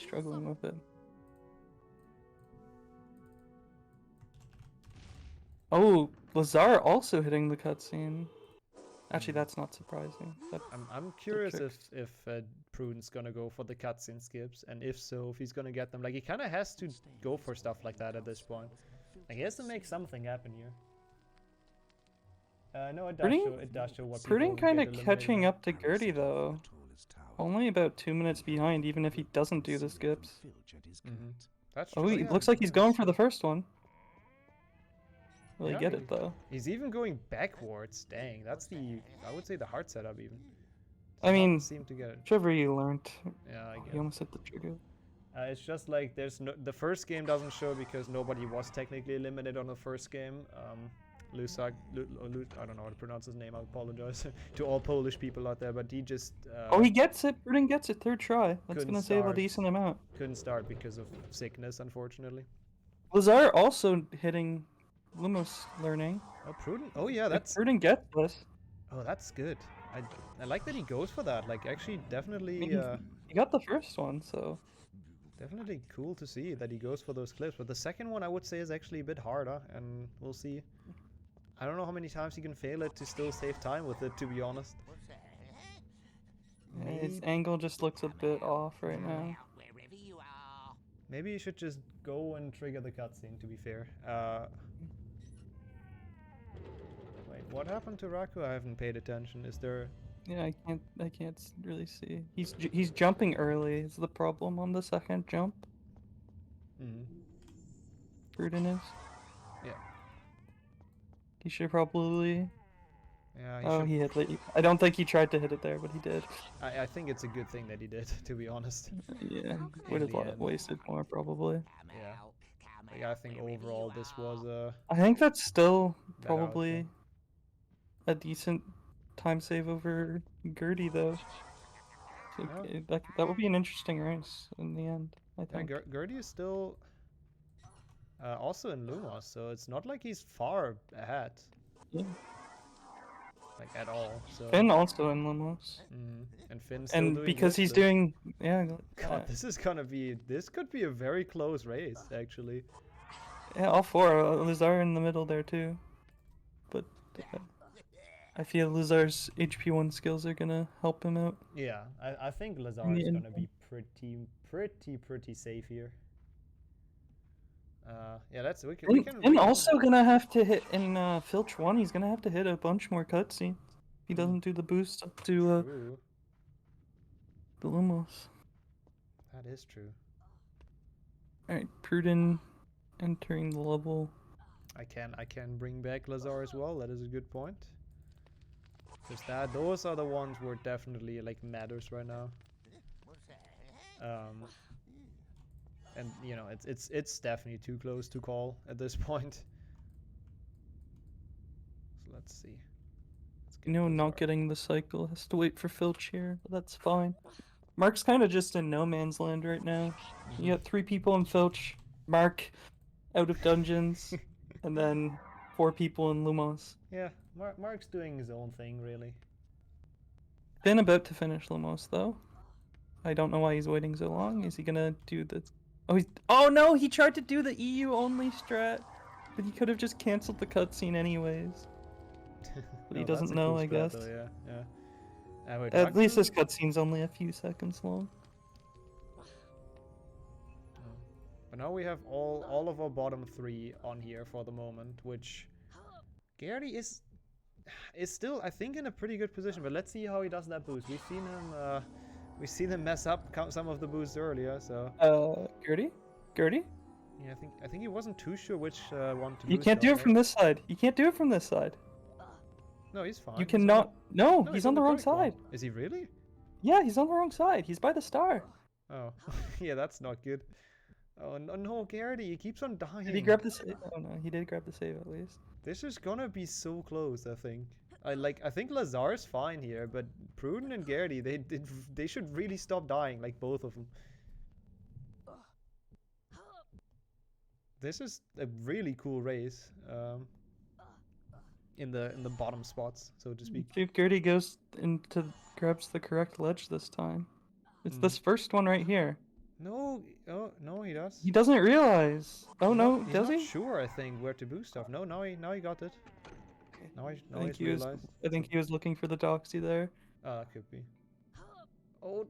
struggling with it. Oh, Lazar also hitting the cutscene. Actually, that's not surprising. I'm curious if Pruden's gonna go for the cutscene skips, and if so, if he's gonna get them. Like, he kind of has to go for stuff like that at this point. Like, he has to make something happen here. No, it does show what people Pruden kind get of eliminated catching on. up to Gertie though. Only about 2 minutes behind, even if he doesn't do the skips. That's Oh, true, he yeah. looks like he's going for the first one. Will Yeah, he get it though? He's even going backwards. Dang, that's I would say the hard setup even. I mean, Seem to get it. Trevor, you learned. Yeah, I get He almost hit the trigger. It's just like the first game doesn't show because nobody was technically eliminated on the first game. Lusak, I don't know how to pronounce his name. I apologize to all Polish people out there, but he just. Oh, he gets it. Pruden gets it. 3rd try. That's Couldn't gonna save a start. decent amount. Couldn't start because of sickness, unfortunately. Lazar also hitting Lumos learning. Oh, Pruden. Oh yeah, that's. Pruden gets this. Oh, that's good. I like that he goes for that. Like, actually, definitely. He got the first one, so. Definitely cool to see that he goes for those clips. But the second one, I would say, is actually a bit harder, and we'll see. I don't know how many times he can fail it to still save time with it, to be honest. His angle just looks a bit off right now. Maybe you should just go and trigger the cutscene, to be fair. Wait, what happened to Raku? I haven't paid attention. Is there... Yeah, I can't really see. He's jumping early is the problem on the second jump. Pruden is. Yeah. He should probably. Yeah. He hit it. I don't think he tried to hit it there, but he did. I think it's a good thing that he did, to be honest. Yeah, would have wasted more probably. Yeah. Like, I think overall this was I think that's still probably a decent time save over Gertie though. So that would be an interesting race in the end, I think. Yeah, Gertie is still also in Lumos, so it's not like he's far ahead. Yeah. Like at all. So. Finn also in Lumos. And Finn's still doing because he's doing God, this could be a very close race actually. Yeah, all 4. Lazar in the middle there too. But I feel Lazar's HP1 skills are gonna help him out. Yeah, I think Lazar In the is end. gonna be pretty safe here. Yeah, we can. And also gonna have to hit in Filch 1. He's gonna have to hit a bunch more cutscenes. He doesn't do the boost up to True. the Lumos. That is true. All right, Pruden entering the level. I can bring back Lazar as well. That is a good point. Because those are the ones where definitely like matters right now. And you know it's definitely too close to call at this point. So let's see. You know, not getting the cycle has to wait for Filch here, but that's fine. Mark's kind of just in no man's land right now. You got 3 people in Filch, Mark out of dungeons, and then 4 people in Lumos. Yeah, Mark's doing his own thing really. Been about to finish Lumos though. I don't know why he's waiting so long. Is he gonna do the? Oh no! He tried to do the EU only strat, but he could have just canceled the cutscene anyways. But he doesn't know, cool I strat, guess. though, yeah. At least this cutscene's only a few seconds long. But now we have all of our bottom 3 on here for the moment, which Gary is still, I think, in a pretty good position. But let's see how he does that boost. We've seen him mess up some of the boosts earlier. So Gertie? yeah, I think he wasn't too sure which one to. You can't do it from this side. You can't do it from this side. No, he's fine. You cannot. No, he's on the wrong side. Is he really? Yeah, he's on the wrong side. He's by the star. Oh, yeah, that's not good. Oh no, Garrity, he keeps on dying. Did he grab the save? Oh no, he did grab the save at least. This is gonna be so close, I think. I think Lazar's fine here, but Pruden and Garrity, they should really stop dying, like both of them. This is a really cool race. In the bottom spots, so to speak. See if Gertie goes into grabs the correct ledge this time. It's this first one right here. No, oh no, he does. He doesn't realize. Oh no, does he? Sure, I think where to boost stuff. No, now he got it. Now he's realized. I think he was looking for the doxy there. Could be. Oh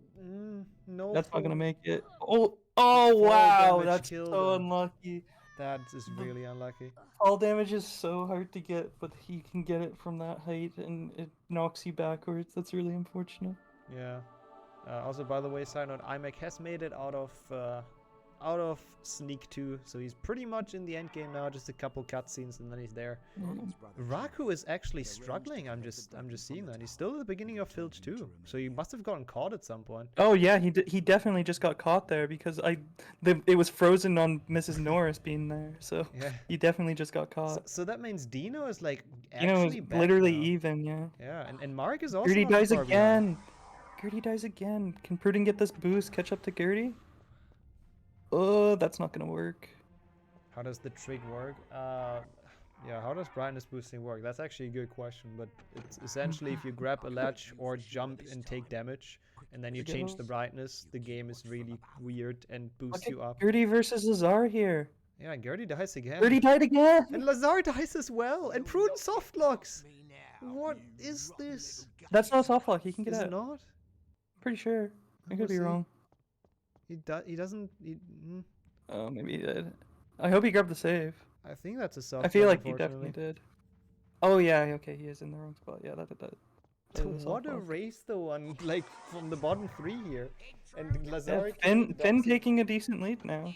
no. That's not gonna make it. Oh wow, that's killed so him. unlucky. That is really unlucky. Fall damage is so hard to get, but he can get it from that height, and it knocks you backwards. That's really unfortunate. Yeah. Also, by the way, side note, 𝒔𝒑 has made it out of Sneak 2, so he's pretty much in the end game now. Just a couple cutscenes, and then he's there. Raku is actually struggling. I'm just seeing that he's still at the beginning of Filch 2, so he must have gotten caught at some point. Oh yeah, he definitely just got caught there because it was frozen on Mrs. Norris being there, so yeah. He definitely just got caught. So that means Dino is like Dino actually is back literally now. even, yeah. Yeah, and Mark is also. Gertie not dies far again. behind. Gertie dies again. Can Pruden get this boost? Catch up to Gertie? Oh, that's not gonna work. How does the trig work? Yeah, how does brightness boosting work? That's actually a good question, but it's essentially if you grab a ledge or jump and take damage, and then you change the brightness, the game is really weird and boosts you up. Gertie versus Lazar here. Yeah, Gertie dies again. Gertie died again! And Lazar dies as well! And Pruden softlocks! What is this? That's not softlock, he can get Is out. it not? Pretty sure. I could be wrong. He doesn't... Oh, maybe he did. I hope he grabbed the save. I think that's a soft. I feel like he definitely did. Oh yeah, okay, he is in the wrong spot. Yeah, that. What a race though, on like from the bottom 3 here, and Lazar. Yeah, Finn taking a decent lead now.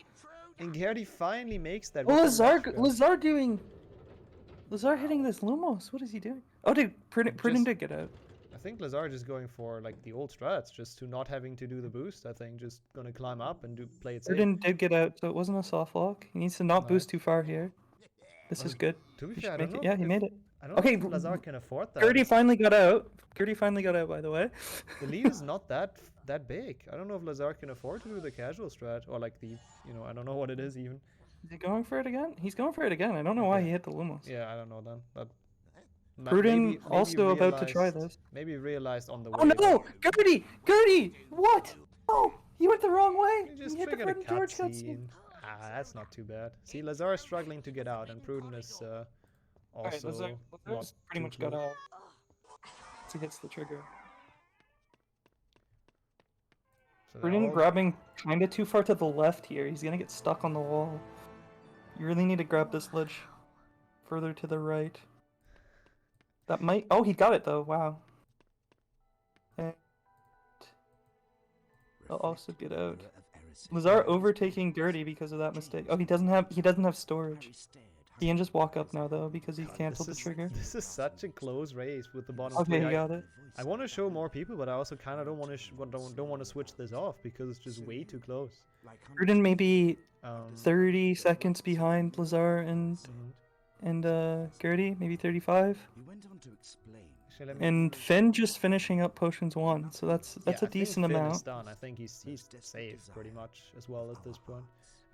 And Gertie finally makes that. Oh, Lazar hitting this Lumos. What is he doing? Oh, dude, Pruden did get out. I think Lazar just going for like the old strats, just to not having to do the boost. I think just gonna climb up and play it safe. Pruden did get out, so it wasn't a soft lock. He needs to not boost too far here. This is good. To be fair, I don't know. Yeah, he made it. I don't know if Lazar can afford that. Gertie finally got out. By the way. The lead is not that big. I don't know if Lazar can afford to do the casual strat or like the, I don't know what it is even. Is he going for it again? He's going for it again. I don't know why he hit the Lumos. Yeah, I don't know then. But Pruden also about to try this. Maybe realized on the way. Oh no! Gertie! What? Oh, he went the wrong way. He just hit the triggered a Fred and George cutscene. That's not too bad. See, Lazar is struggling to get out, and Pruden is also Lazar's pretty much got out. he hits the trigger. So Prudent grabbing kinda too far to the left here. He's gonna get stuck on the wall. You really need to grab this ledge further to the right. That might... Oh, he got it though, wow. And... He'll also get out. 𝒂𝒐 overtaking Dirty because of that mistake. Oh, he doesn't have storage. He can just walk up now though because he canceled the trigger. This is such a close race with the bottom Okay, three. he got it. I want to show more people, but I also kind of don't want to switch this off because it's just way too close. Prudent maybe 30 seconds behind 𝒂𝒐 and Gertie, maybe 35. He went on to explain. And Finn just finishing up potions 1, so that's a decent amount. Finn is done. I think he's safe pretty much as well at this point.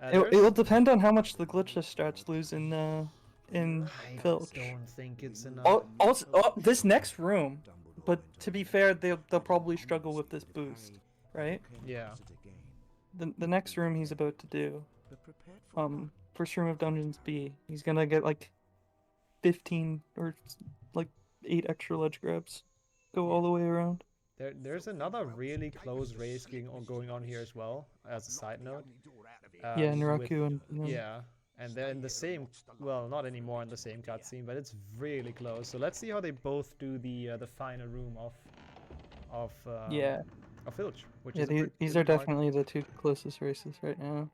It will depend on how much the glitchless strats lose in Filch. I don't think it's enough. Also, this next room, but to be fair, they'll probably struggle with this boost, right? Yeah. The next room he's about to do, first room of Dungeons B, he's gonna get like 15 or like 8 extra ledge grabs, go all the way around. There's another really close race going on here as well, as a side note. Yeah, Naraku and... Yeah, and they're in the same... Well, not anymore in the same cutscene, but it's really close. So let's see how they both do the final room of Filch. Which is these are definitely the 2 closest races right now.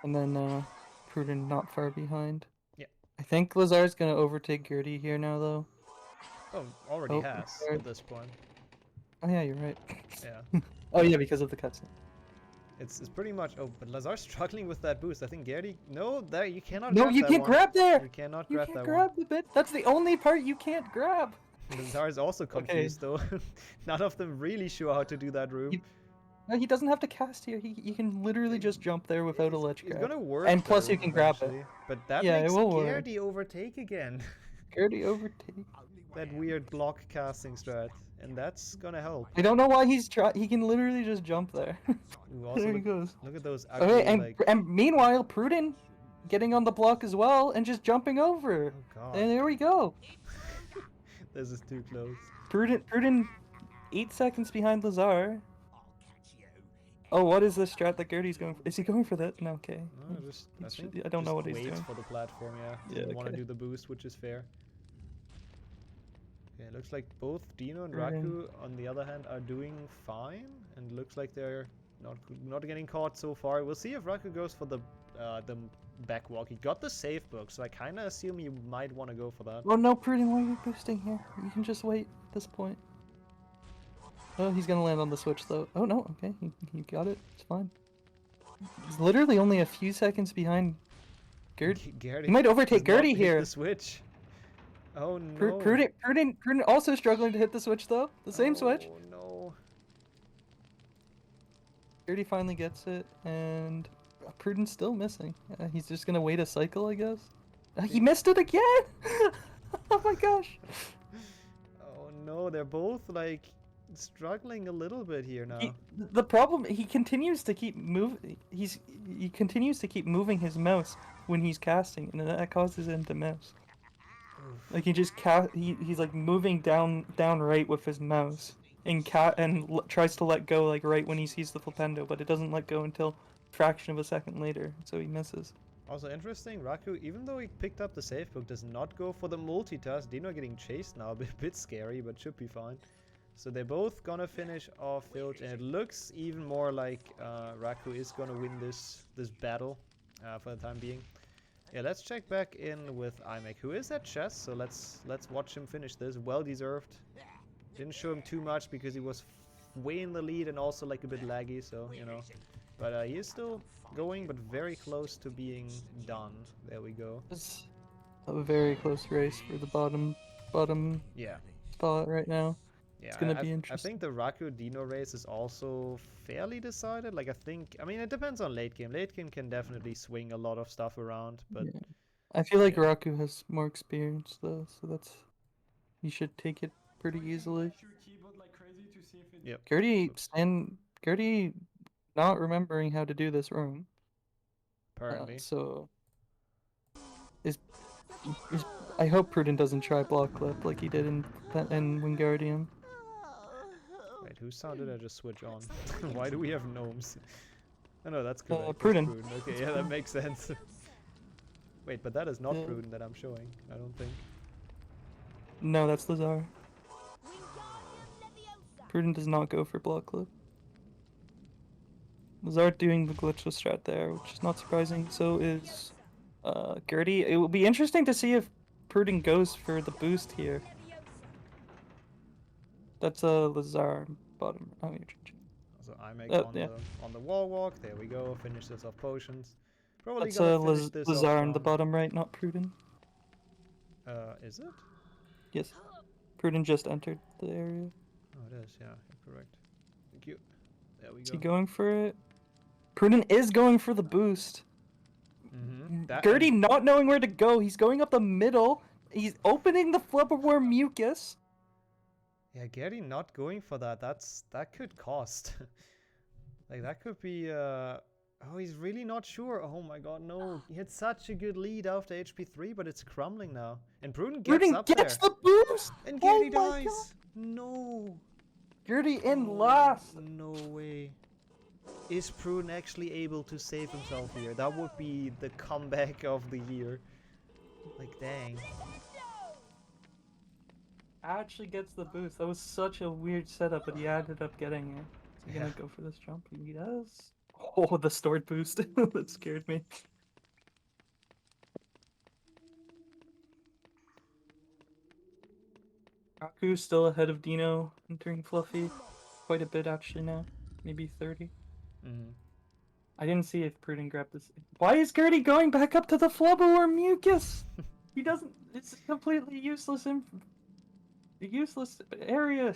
And then Prudent not far behind. Yeah. I think 𝒂𝒐's gonna overtake Gertie here now though. Oh, already has at this point. Oh yeah, you're right. Yeah. Oh yeah, because of the cutscene. It's pretty much... Oh, but 𝒂𝒐's struggling with that boost. I think Gertie... No, there, you cannot No, grab you that can't one. grab there! You cannot You grab can't that grab one. the bit. That's the only part you can't grab. 𝒂𝒐 is also confused though. None of them really sure how to do that room. No, he doesn't have to cast here. He can literally just jump there without a ledge grab. It's gonna work. And plus though, you can grab it. But that Yeah, makes it will work. Gertie overtake again. Gertie overtake. That weird block casting strat. And that's gonna help. I don't know why he can literally just jump there. Ooh, also There he goes. Look at those ugly, Okay, and meanwhile, Prudent getting on the block as well and just jumping over. Oh god. And there we go. This is too close. Prudent 8 seconds behind 𝒂𝒐. Oh, what is this strat that Gertie's going for? Is he going for that? No, okay. No, I don't know what he's waits doing. for the platform, yeah. Yeah, Doesn't want to okay. do the boost, which is fair. Yeah, it looks like both Dino and Prudent. Raku, on the other hand, are doing fine, and looks like they're not getting caught so far. We'll see if Raku goes for the backwalk. He got the safe book, so I kind of assume you might want to go for that. Oh no, Prudent, why are you boosting here? You can just wait at this point. Oh, he's gonna land on the switch though. Oh no, okay, he got it. It's fine. He's literally only a few seconds behind Gertie. He might overtake Gertie here. The switch. Oh no. Prudent also struggling to hit the switch though. The same switch. Oh no. Gertie finally gets it, and Prudent's still missing. He's just gonna wait a cycle, I guess. He missed it again! Oh my gosh! Oh no, they're both like struggling a little bit here now. The problem, he continues to keep he continues to keep moving his mouse when he's casting, and that causes him to miss. Like he just he's like moving down right with his mouse, and tries to let go like right when he sees the flipendo, but it doesn't let go until a fraction of a second later, so he misses. Also interesting, Raku, even though he picked up the safe book, does not go for the multitask. Dino getting chased now, a bit scary, but should be fine. So they're both gonna finish off Filch, and it looks even more like Raku is gonna win this battle for the time being. Yeah, let's check back in with 𝒂𝒑, who is at chess, so let's watch him finish this. Well deserved. Didn't show him too much because he was way in the lead and also like a bit laggy, so you know. But he is still going, but very close to being done. There we go. It's a very close race for the bottom spot right now. Yeah, it's gonna be interesting. I think the Raku Dino race is also fairly decided. Like I mean, it depends on late game. Late game can definitely swing a lot of stuff around, but yeah. I feel like Raku has more experience though, so he should take it pretty easily. Yep. Gertie not remembering how to do this room. Apparently. So is I hope Prudent doesn't try block clip like he did in Wingardium. Wait, whose sound did I just switch on? Why do we have gnomes? Oh no, that's good. Prudent. Okay, yeah, that makes sense. Wait, but that is not Prudent that I'm showing, I don't think. No, that's Lazar. Prudent does not go for block clip. Lazar doing the glitchless strat there, which is not surprising. So is Gertie. It will be interesting to see if Prudent goes for the boost here. That's a Lazar bottom. Oh, you're so I make on the wall walk. There we go. Finish this off potions. Probably that's gonna a finish this Lazar off in the bottom right, not Prudent. Is it? Yes. Prudent just entered the area. Oh, it is. Yeah, you're correct. Thank you. There we go. Is he going for it? Prudent is going for the boost. Gertie not knowing where to go. He's going up the middle. He's opening the flubberworm mucus. Yeah, Gertie not going for that. That could cost. Like that could be. Oh, he's really not sure. Oh my God, no! He had such a good lead after HP 3, but it's crumbling now. And Prudent gets up gets there. the boost. And Gertie dies. No. Gertie in last. No way. Is Prudent actually able to save himself here? That would be the comeback of the year. Like, dang. Actually gets the boost. That was such a weird setup, but he ended up getting it. Is he gonna go for this jump? He does. Oh, the stored boost. That scared me. Aku's still ahead of Dino, entering Fluffy. Quite a bit actually now. Maybe 30. I didn't see if Prudent grabbed this. Why is Gertie going back up to the flubberworm mucus? He doesn't. It's a completely useless area.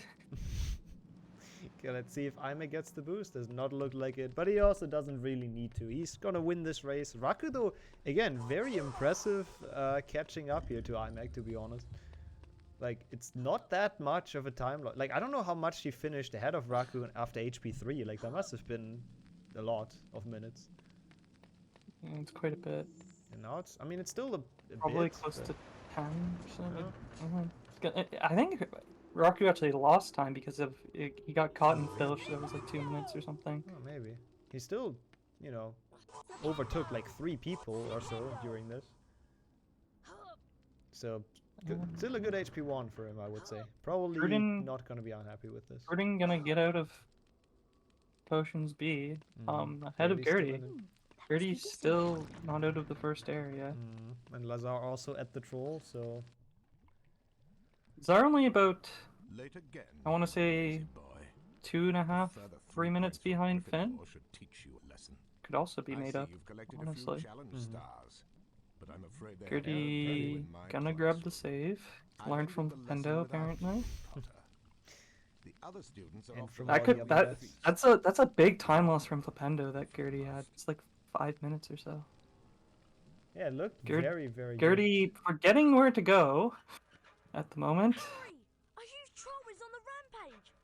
Okay, let's see if Ime gets the boost. Does not look like it, but he also doesn't really need to. He's gonna win this race. Raku, though, again, very impressive catching up here to Imek, to be honest. Like, it's not that much of a time. Like, I don't know how much he finished ahead of Raku after HP 3. Like, that must have been a lot of minutes. Yeah, it's quite a bit. And now it's, I mean, it's still a probably bit, close to 10 or so. I think Raku actually lost time because of he got caught in Filch. That was like 2 minutes or something. Oh, maybe. He still, you know, overtook like 3 people or so during this. So, good, still a good HP 1 for him, I would say. Probably not going to be unhappy with this. Prudent gonna get out of Potions B, ahead of Gertie. Gertie's still not out of the first area. And Lazar also at the troll, so... Lazar only about, I want to say, 2.5, 3 minutes behind Finn. Could also be made up, honestly. Gertie gonna grab the save. Learned from Pendo, apparently. That's a big time loss from Flipendo that Gertie had. It's like 5 minutes or so. Yeah, it looked very, very Gertie good. forgetting where to go at the moment.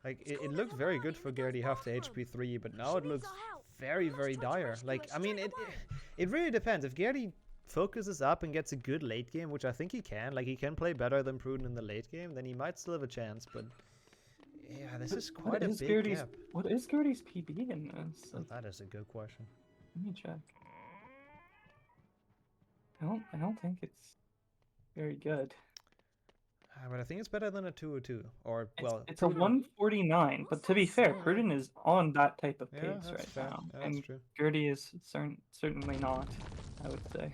Like, it looked very good for Gertie after HP 3, but now it looks very, very dire. Like, I mean, it really depends. If Gertie focuses up and gets a good late game, which I think he can, like, he can play better than Prudent in the late game, then he might still have a chance, but... Yeah, this is quite a big gap. What is Gertie's PB in this? Oh, that is a good question. Let me check. I don't think it's very good. But I think it's better than a 202. Or, well... It's a 149, but to be fair, Prudent is on that type of pace right now. Yeah, and true. Gertie is certainly not, I would say.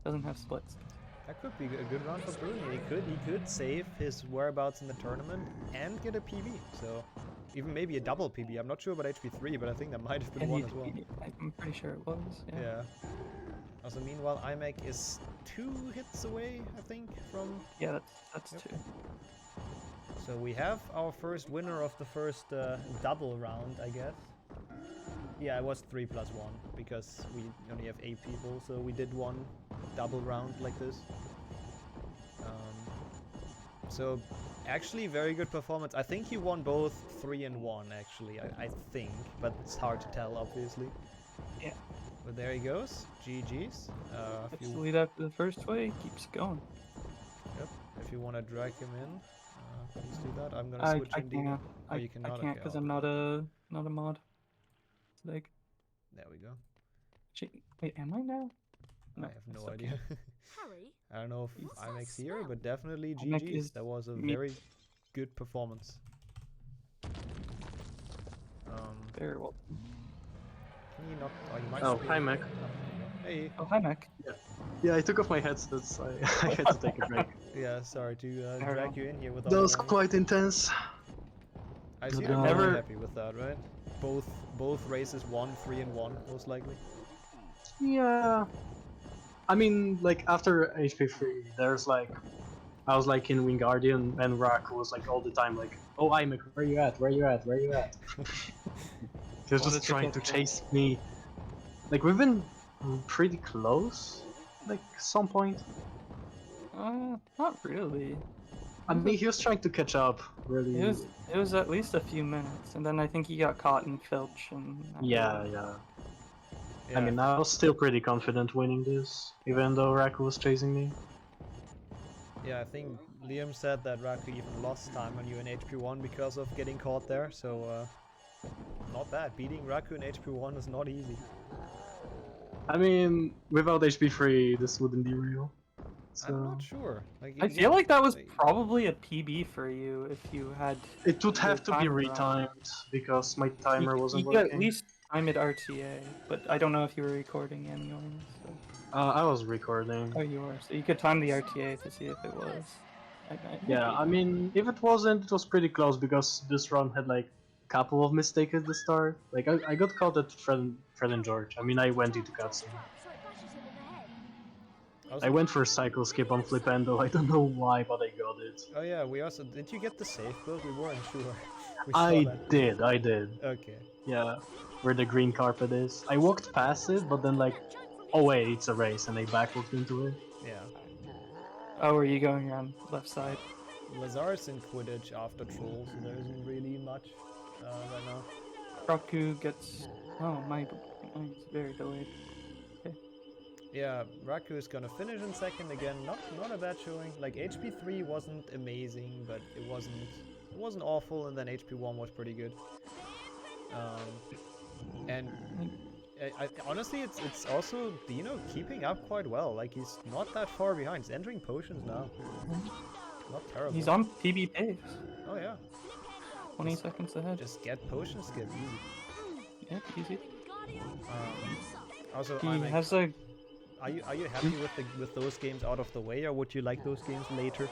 Doesn't have splits. That could be a good round for Prudent. He could save his whereabouts in the tournament and get a PB. So even maybe a double PB. I'm not sure about HP 3, but I think that might have been one as well. I'm pretty sure it was. Yeah. Also, meanwhile, Imek is 2 hits away, I think, from... Yeah, that's 2. So we have our first winner of the first double round, I guess. Yeah, it was 3+1 because we only have 8 people, so we did one double round like this. So actually very good performance. I think he won both 3 and 1 actually, I think, but it's hard to tell obviously. Yeah. But there he goes. GG's. It's the lead after the first way, keeps going. Yep. If you want to drag him in, please do that. I'm gonna switch in Dino. Oh, you cannot. I can't because I'm not a mod. Like. There we go. Wait, am I now? No, I have no idea. Harry? I don't know if IMAX here, but definitely IMAX GG's. That was a very good performance. Very well. Can you not? Oh, you might. Oh, hi, Mac. Hey. Oh, hi, Mac. Yeah, I took off my headsets. I had to take a break. Yeah, sorry to drag you in here with all That was the quite intense. I see you're very happy with that, right? Both races won 3-1 most likely. Yeah. I mean, like after HP3, there's like, I was like in Wingardium and Raku was like all the time like, oh Imek, where you at? Where you at? Where you at? He was just trying to chase me. Like we've been pretty close, like some point. Not really. I mean, he was trying to catch up, really. It was at least a few minutes, and then I think he got caught in Filch and... Yeah. I mean, I was still pretty confident winning this, even though Raku was chasing me. Yeah, I think Liam said that Raku even lost time on you in HP1 because of getting caught there, so not bad. Beating Raku in HP1 is not easy. I mean, without HP3, this wouldn't be real. So... I'm not sure. Like, I feel like that was probably a PB for you if you had... It would have to be retimed, because my timer wasn't working. You could at least time it RTA, but I don't know if you were recording anyway. So. I was recording. Oh, you were. So you could time the RTA to see if it was. Yeah, I mean, if it wasn't, it was pretty close, because this run had like a couple of mistakes at the start. Like, I got caught at Fred and George. I mean, I went into cutscene. I went for cycle skip on Flipendo. I don't know why, but I got it. Oh yeah, we also... Did you get the safe build? We weren't sure. I did. Okay. Yeah, where the green carpet is. I walked past it, but then like, oh wait, it's a race, and I backwalked into it. Yeah. Oh, are you going around left side? Lazar's in Quidditch after Troll, so there isn't really much right now. Raku gets... Oh, mine's very delayed. Okay. Yeah, Raku is gonna finish in second again. Not a bad showing. Like HP3 wasn't amazing, but it wasn't awful, and then HP1 was pretty good. And honestly, it's also Dino keeping up quite well. Like he's not that far behind. He's entering potions now. Not terrible. He's on PB pace. Oh yeah. 20 seconds ahead. Just get potion skip easy. Yeah, easy. Also, he has a... Are you happy with those games out of the way, or would you like those games later?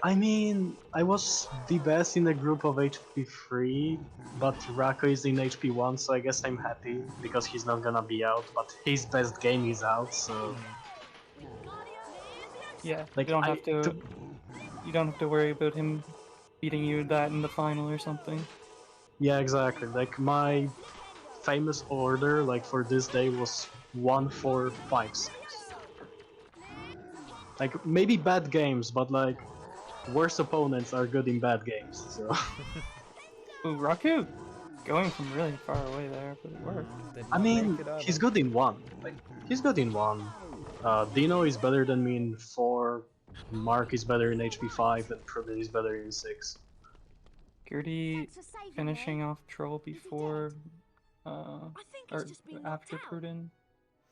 I mean, I was the best in the group of HP3, but Raku is in HP1, so I guess I'm happy, because he's not gonna be out, but his best game is out, so... Yeah, like, you don't have to worry about him beating you that in the final or something. Yeah, exactly. Like, my famous order, like, for this day was 1, 4, 5, 6. Like, maybe bad games, but like, worse opponents are good in bad games, so... Ooh, Raku going from really far away there, but it worked. I mean, he's good in 1. Like, he's good in 1. Dino is better than me in 4. Mark is better in HP 5, and Pruden is better in 6. Gertie finishing off Troll before, or after Pruden.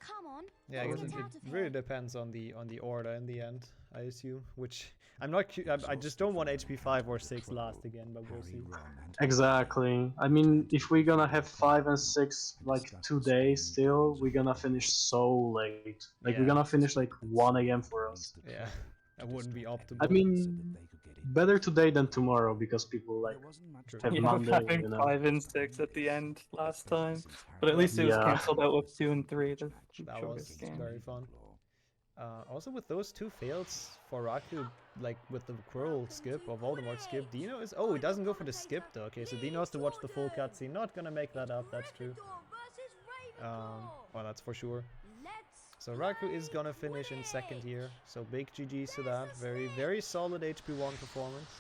Come on. Yeah, I guess it really depends on the order in the end, I assume. Which I'm not. I just don't want HP 5 or 6 last again, but we'll see. Exactly. I mean, if we're gonna have 5 and 6 like 2 days still, we're gonna finish so late. Like we're gonna finish like 1 AM for us. Yeah, that wouldn't be optimal. I mean, better today than tomorrow because people like have Monday. Having 5 and 6 at the end last time, but at least it was cancelled out with 2 and 3. That was very fun. Also with those 2 fails for Raku, like with the Quirrell skip or Voldemort skip, Dino is... Oh, he doesn't go for the skip though. Okay, so Dino has to watch the full cutscene. Not gonna make that up, that's true. Well, that's for sure. So Raku is gonna finish in second here. So big GG's to that. Very, very solid HP1 performance.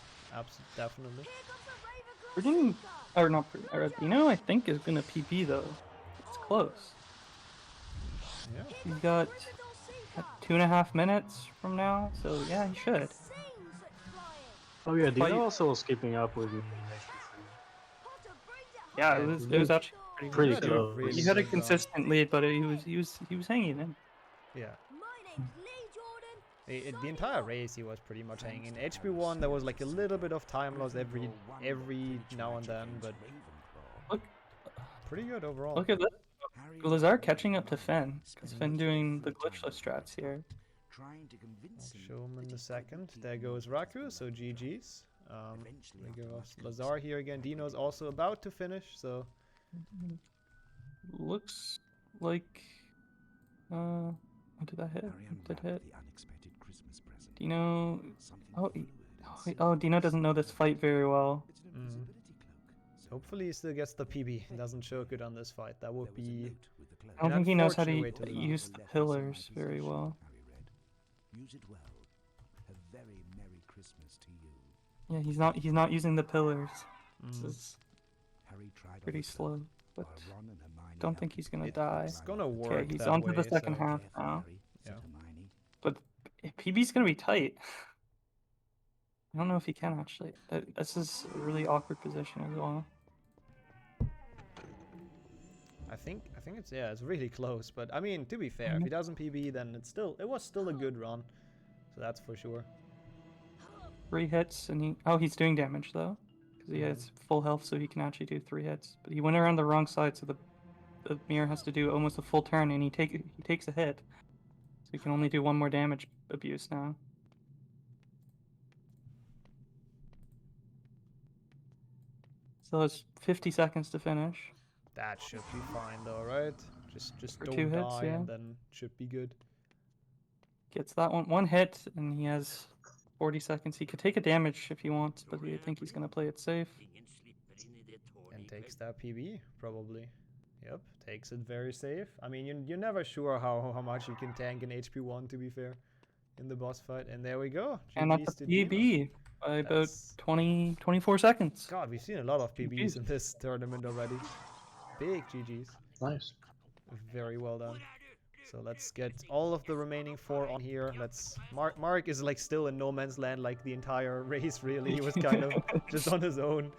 Definitely. Pruden, or not Pruden, Dino I think is gonna PP though. It's close. Yeah. He's got 2.5 minutes from now, so yeah, he should. Oh yeah, But Dino also was keeping up with me. Yeah, it was actually pretty good. close. He had a consistent lead, but he was hanging in. Yeah. The entire race he was pretty much hanging. HB1 there was like a little bit of time loss every now and then, but look, pretty good overall. Look at that. 𝒂𝒍 catching up to Fen, because Fen doing the glitchless strats here. I'll show him in a second. There goes Raku, so GG's. We go 𝒂𝒊 here again. Dino's also about to finish, so looks like what did that hit? Did hit? Dino. Oh, Dino doesn't know this fight very well. Hopefully he still gets the PB. Doesn't show good on this fight. That would be. I don't think he knows how to use the pillars very well. Use it well. A very Merry Christmas to you. Yeah, he's not using the pillars. This is pretty slow, but don't think he's gonna die. It's gonna work. Okay, he's on to the second half now. Yeah. But PB's gonna be tight. I don't know if he can actually. This is a really awkward position as well. I think it's really close, but I mean, to be fair, if he doesn't PB, then it was still a good run, so that's for sure. 3 hits and he's doing damage though, because he has full health, so he can actually do 3 hits. But he went around the wrong side, so the mirror has to do almost a full turn, and he takes a hit, so he can only do 1 more damage abuse now. So it's 50 seconds to finish. That should be fine though, right? Just For don't 2 hits, die yeah. and then should be good. Gets that one hit, and he has 40 seconds. He could take a damage if he wants, but I think he's gonna play it safe. And takes that PB, probably. Yep, takes it very safe. I mean, you're never sure how much you can tank in HP1, to be fair, in the boss fight. And there we go. And that's a PB by about 24 seconds. God, we've seen a lot of PBs in this tournament already. Big GG's. Nice. Very well done. So let's get all of the remaining 4 on here. Mark is like still in no man's land like the entire race, really. He was kind of just on his own.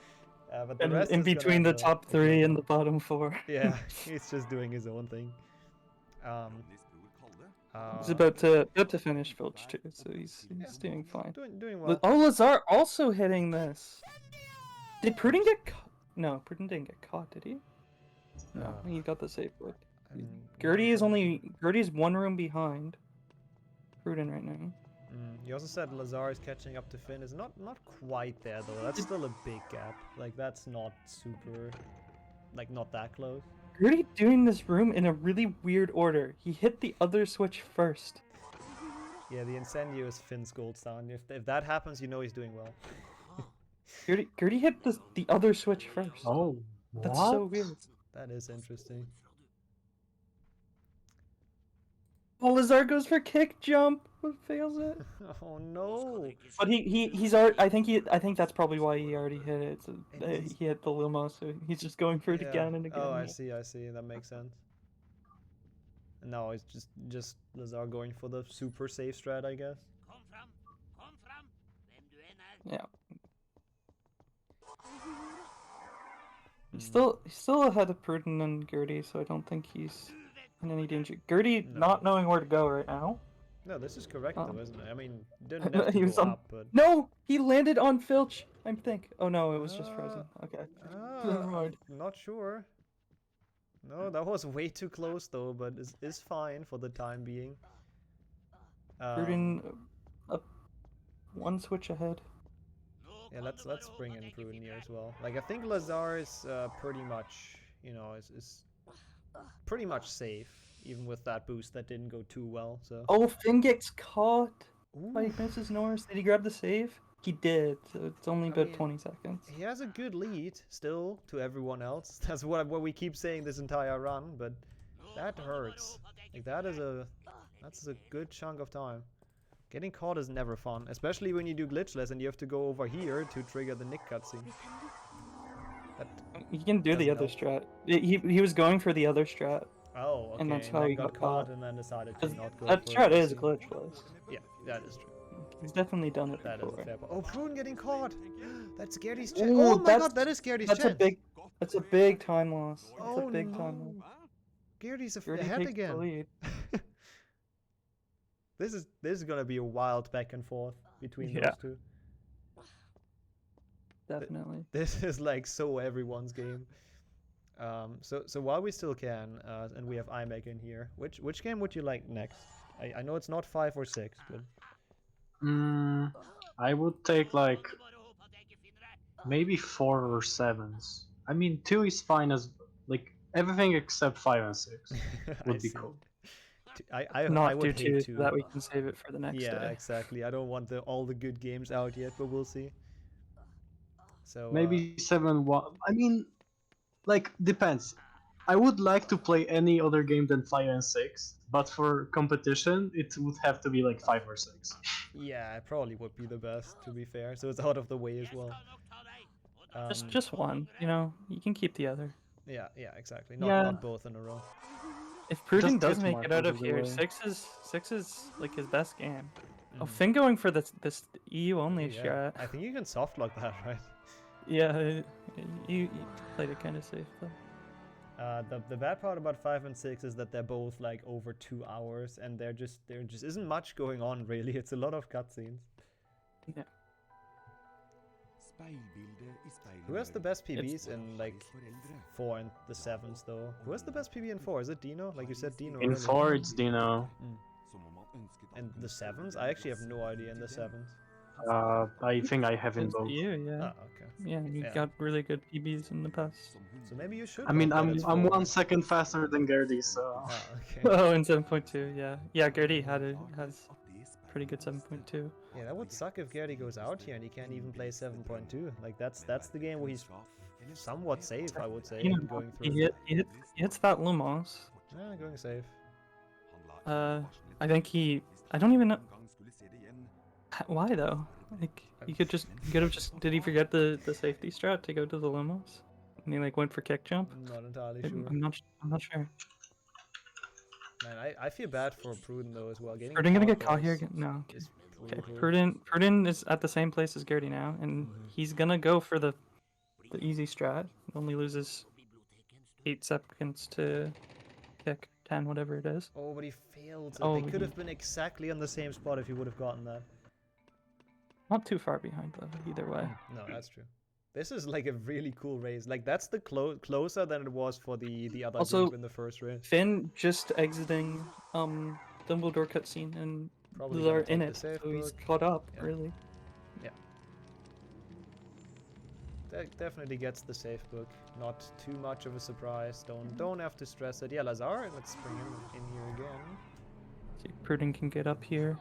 But the rest in is between the top 3 and the bottom 4. Yeah, he's just doing his own thing. He's about to finish Filch too, so he's doing fine. Doing well. Oh, 𝒂𝒊 also hitting this. Did Pruden get caught? No, Pruden didn't get caught, did he? No, he got the safe word. Gertie's 1 room behind Pruden right now. You also said 𝒂𝒊 is catching up to Finn. Is not quite there though. That's still a big gap. Like that's not super, like not that close. Gertie doing this room in a really weird order. He hit the other switch first. Yeah, the Incendio is Finn's gold sound. If that happens, you know he's doing well. Gertie hit the other switch first. Oh, that's so weird. That is interesting. Oh, 𝒂𝒊 goes for kick jump, but fails it. Oh no! But he's already. I think that's probably why he already hit it. So, he hit the Luma, so he's just going for it again and again. Oh, I see. That makes sense. And now it's just 𝒂𝒊 going for the super safe strat, I guess. Yeah. He's still ahead of Pruden and Gertie, so I don't think he's in any danger. Gertie not knowing where to go right now. No, this is correct though, isn't it? I mean, didn't have to he was go on... up, but... No! He landed on Filch, I think. Oh no, it was just frozen. Okay. Never mind. Not sure. No, that was way too close though, but is fine for the time being. Pruden up 1 switch ahead. Yeah, let's bring in Pruden here as well. Like I think 𝒂𝒊 is pretty much, you know, is pretty much safe, even with that boost that didn't go too well. So. Oh, Finn gets caught by Mrs. Norris. Did he grab the save? He did. So it's only about 20 seconds. He has a good lead still to everyone else. That's what we keep saying this entire run, but that hurts. Like that's a good chunk of time. Getting caught is never fun, especially when you do glitchless and you have to go over here to trigger the Nick cutscene. He can do the other strat. He was going for the other strat. Oh, okay. And that's how then he got got caught caught. and then decided to not go That for strat it. is glitchless. Yeah, that is true. He's definitely done it That is before. a fair point. Oh, Prune getting caught! That's Gary's chance. Ooh, Oh my god, that is Gary's chance! That's a big time loss. It's Oh a big no. time loss. Gary's Gertie ahead takes the again. lead. This is gonna be a wild back and forth between those two. Definitely. This is like so everyone's game. So while we still can, and we have iMac in here, which game would you like next? I know it's not 5 or 6, but I would take like maybe 4 or 7s. I mean 2 is fine as like everything except 5 and 6 would be cool. I Not would do hate 2 to. so that we can save it for the next day. Yeah, exactly. I don't want all the good games out yet, but we'll see. So maybe 7-1. I mean, like depends. I would like to play any other game than 5 and 6, but for competition, it would have to be like 5 or 6. Yeah, it probably would be the best, to be fair. So it's out of the way as well. Just one, you know. You can keep the other. Yeah, exactly. Not both in a row. If Pruden does get make Mark it out out of of the here, way. 6 is like his best game. Oh, Finn going for this EU only strat. I think you can soft lock that, right? Yeah, you played it kind of safe though. The bad part about 5 and 6 is that they're both like over 2 hours, and there just isn't much going on really. It's a lot of cutscenes. Yeah. Who has the best PBs in like 4 and the 7s though? Who has the best PB in 4? Is it Dino? Like you said, Dino. In 4, it's Dino. And the 7s? I actually have no idea in the 7s. I think I have in It's both. you, yeah. Oh, okay. Yeah, you got really good PBs in the past. So maybe you should. I mean, lock that as I'm 4. 1 second faster than Gertie, so. Ah, okay. Oh, in 7.2, yeah. Yeah, Gertie has pretty good 7.2. Yeah, that would suck if Gertie goes out here and he can't even play 7.2. Like that's the game where he's somewhat safe, I would say, going through. He hits that Lumos. Yeah, going safe. I think I don't even know. Why though? Like he could have just. Did he forget the safety strat to go to the Lumos? And he like went for kick jump. Not entirely sure. I'm not sure. Man, I feel bad for Pruden though as well. Pruden gonna get caught here again? No. Okay. Brutal. Pruden is at the same place as Gertie now, and he's gonna go for the easy strat. Only loses 8 seconds to kick 10, whatever it is. Oh, but he failed. Oh, They could have been exactly on the same spot if he would have gotten that. Not too far behind though, either way. No, that's true. This is like a really cool race. Like that's the closer than it was for the other Also, group in the first race. Finn just exiting Dumbledore cutscene and Probably Lazar gonna take in the it, safe so he's book. caught up, Yeah. really. Yeah. That definitely gets the safe book. Not too much of a surprise. Don't have to stress it. Yeah, Lazar, let's bring him in here again. See if Pruden can get up here.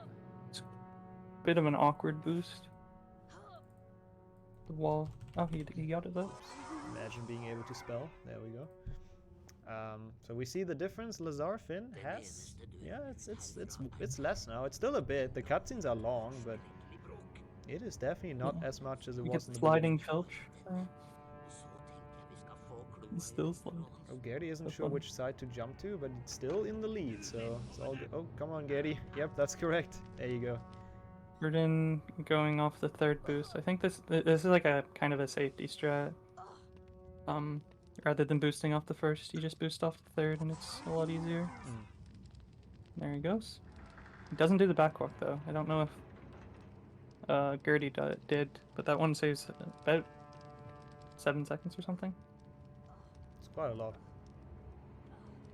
It's a bit of an awkward boost. The wall. Oh, he got it up. Imagine being able to spell. There we go. So we see the difference Lazar Finn has. Yeah, it's less now. It's still a bit. The cutscenes are long, but it is definitely not as much as it You was get in the sliding beginning. filch. He's still sliding. Oh, Gertie isn't That's sure fun. which side to jump to, but it's still in the lead, so it's all good. Oh, come on, Gertie. Yep, that's correct. There you go. Pruden going off the 3rd boost. I think this is like a kind of a safety strat. Rather than boosting off the 1st, you just boost off the 3rd, and it's a lot easier. There he goes. He doesn't do the backwalk though. I don't know if Gertie did, but that one saves about 7 seconds or something. It's quite a lot.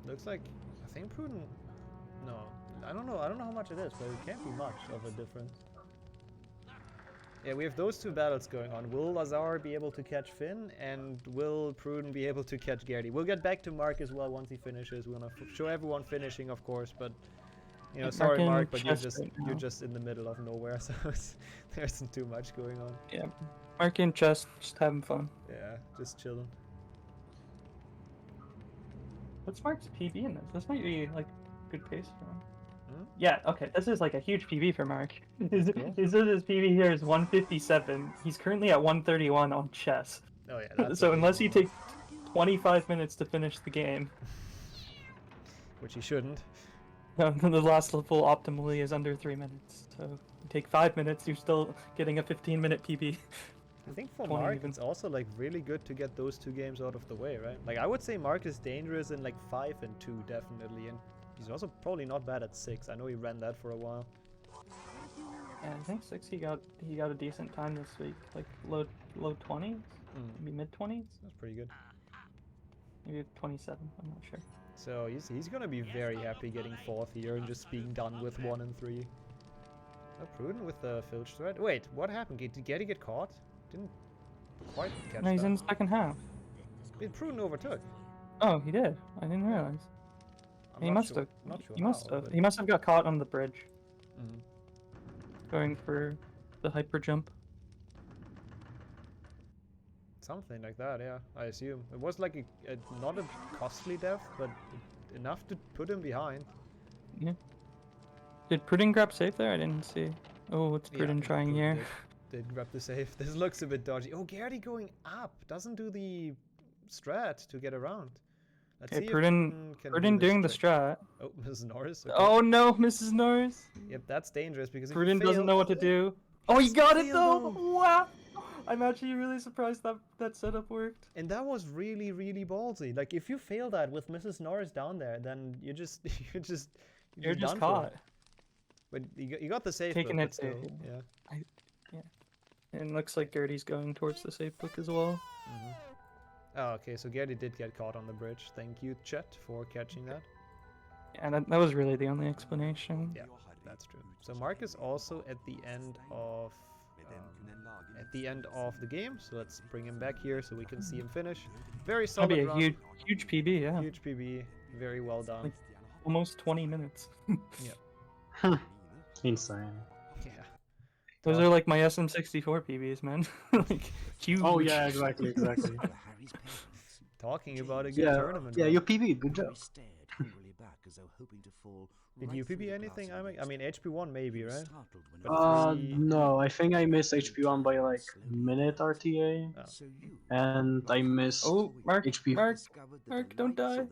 Looks like I think Pruden. No, I don't know how much it is, but it can't be much of a difference. Yeah, we have those two battles going on. Will Lazar be able to catch Finn, and will Pruden be able to catch Gertie? We'll get back to Mark as well once he finishes. We're gonna show everyone finishing, of course, but you know, sorry Mark, but you're just in the middle of nowhere, so there isn't too much going on. Yeah, Mark and Chess just having fun. Yeah, just chilling. What's Mark's PB in this? This might be like good pace for him. Yeah, okay, this is like a huge PB for Mark. His PB here is 157. He's currently at 131 on chess. Oh yeah. That's so unless he takes 25 minutes to finish the game, which he shouldn't. No, the last level optimally is under 3 minutes. So you take 5 minutes, you're still getting a 15-minute PB. I think for Mark, it's also like really good to get those 2 games out of the way, right? Like I would say Mark is dangerous in like 5 and 2 definitely, and he's also probably not bad at 6. I know he ran that for a while. Yeah, I think 6 he got a decent time this week, like low 20s, maybe mid 20s. That's pretty good. Maybe 27. I'm not sure. So he's gonna be very happy getting 4th here and just being done with 1 and 3. Oh, Pruden with the filch thread. Wait, what happened? Did Getty get caught? Didn't quite catch No, he's that. in the second half. Pruden overtook. Oh, he did. I didn't realize. He must have. He must have got caught on the bridge. Going for the hyper jump. Something like that, yeah. I assume it was like a not a costly death, but enough to put him behind. Yeah. Did Pruden grab safe there? I didn't see. Oh, what's Pruden trying here? Did grab the safe. This looks a bit dodgy. Oh, Gertie going up. Doesn't do the strat to get around. Let's see Pruden doing the strat. Oh, Mrs. Norris. Okay. Oh no, Mrs. Norris. Yep, that's dangerous because Pruden doesn't know what to do. Oh, he got it though! Wow! I'm actually really surprised that setup worked. And that was really, really ballsy. Like, if you fail that with Mrs. Norris down there, then you're just done caught. But you got the safe Taking book, it still, too. yeah. Yeah. And it looks like Gertie's going towards the safe book as well. Oh, okay, so Gertie did get caught on the bridge. Thank you, Chet, for catching that. And that was really the only explanation. Yeah, that's true. So Mark is also at the end of the game, so let's bring him back here so we can see him finish. Very solid That'd be a run. huge PB, yeah. Huge PB, very well done. Like, almost 20 minutes. Yeah. Insane. Yeah. Those are like my SM64 PBs, man. Like, huge. Oh yeah, exactly. Talking about a good tournament. Yeah, you PB'd, good job. Did you PB anything? I mean, HP1 maybe, right? No, I think I missed HP1 by like a minute RTA, and I missed HP. Mark, don't die.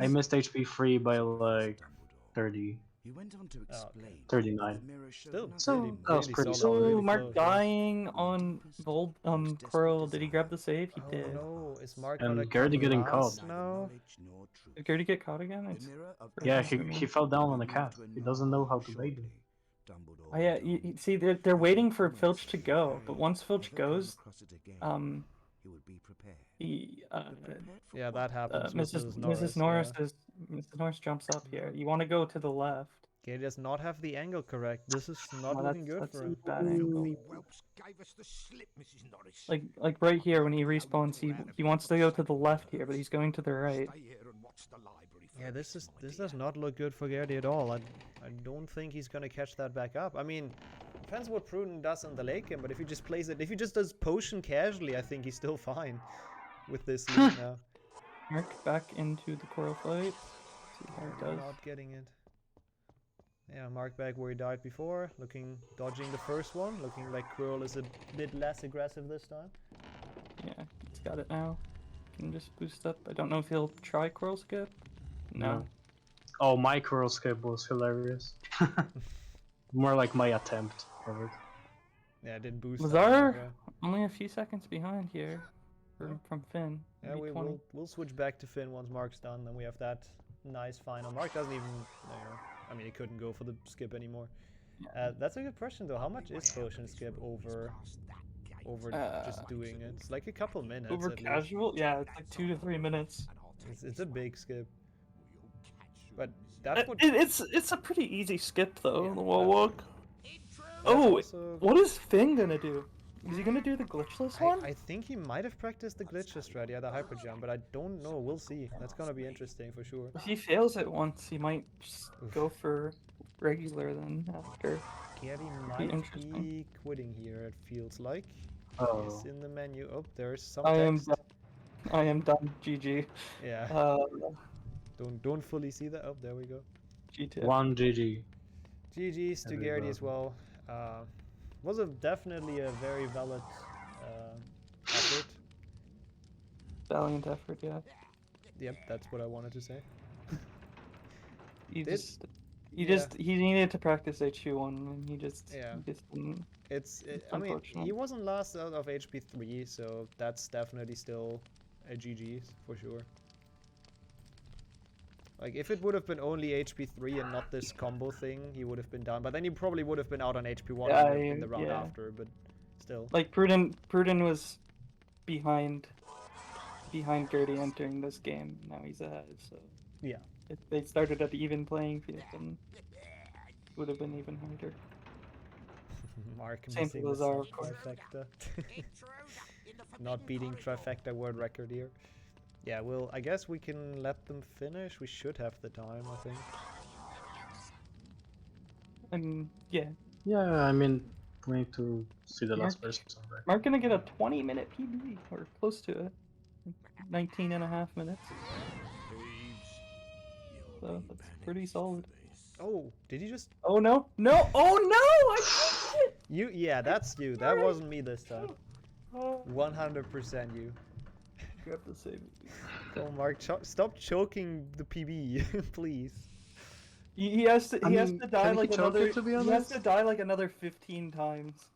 I missed HP3 by like 30. 39. Still, so that was pretty solid. solid. Really Mark close, dying on Coral. Did he grab the save? He did. No, is Mark And Gertie getting caught. No. Did Gertie get caught again? Yeah, he fell down on the cat. He doesn't know how to bait it. Oh yeah, you see, they're waiting for Filch to go, but once Filch goes, yeah, that happens. Mrs. Norris jumps up here. You want to go to the left. Gertie does not have the angle correct. This is not looking good for him. Bad angle. Like right here when he respawns, he wants to go to the left here, but he's going to the right. Yeah, this does not look good for Gertie at all. I don't think he's gonna catch that back up. I mean, depends what Pruden does in the late game, but if he just plays it, if he just does potion casually, I think he's still fine with this lead now. Mark back into the Coral fight. See how it does. Not getting it. Yeah, Mark back where he died before, dodging the first one, looking like Quirrell is a bit less aggressive this time. Yeah, he's got it now. Can just boost up. I don't know if he'll try Quirrell skip. No. Oh, my Quirrell skip was hilarious. More like my attempt of it. Yeah, it didn't boost. Lazar only a few seconds behind here from Finn. Yeah, we'll switch back to Finn once Mark's done, then we have that nice final. Mark doesn't even, I mean, he couldn't go for the skip anymore. That's a good question though. How much is potion skip over just doing it? It's like a couple minutes. Over casual? Least. Yeah, it's like 2 to 3 minutes. It's a big skip. But that's what it's a pretty easy skip though. Yeah, the wall walk. Oh, what is Finn gonna do? Is he gonna do the glitchless one? I think he might have practiced the glitchless strat, yeah, the hyper jump, but I don't know. We'll see. That's gonna be interesting for sure. If he fails it once, he might just go for regular then after. Gertie might be quitting here. It feels like. Oh. He's in the menu. Oh, there's some. I am done. GG. Yeah. Don't fully see that. Oh, there we go. G2. 1 GG. GG's to Gertie as well. Was definitely a very valid effort. Valiant effort, yeah. Yep, that's what I wanted to say. he needed to practice HP1 and he just didn't. I mean, he wasn't last out of HP3, so that's definitely still a GG for sure. Like, if it would have been only HP3 and not this combo thing, he would have been down. But then he probably would have been out on HP1 in the round after, but still. Like, Pruden was behind Gertie entering this game. Now he's ahead, so... Yeah. If they started at the even playing field, then it would have been even harder. Mark Same for Lazar, of course. Trifecta. Not beating Trifecta world record here. Yeah, well, I guess we can let them finish. We should have the time, I think. Yeah. Yeah, I mean, we need to see the last person. Mark gonna get a 20-minute PB, or close to it. 19.5 minutes. So that's pretty solid. Oh, did you just... Oh no! No! Oh no! I it! Yeah, that's you. That wasn't me this time. 100% you. Grab the save. Oh, Mark, stop choking the PB, please. He has to die like another. He has to die like another 15 times.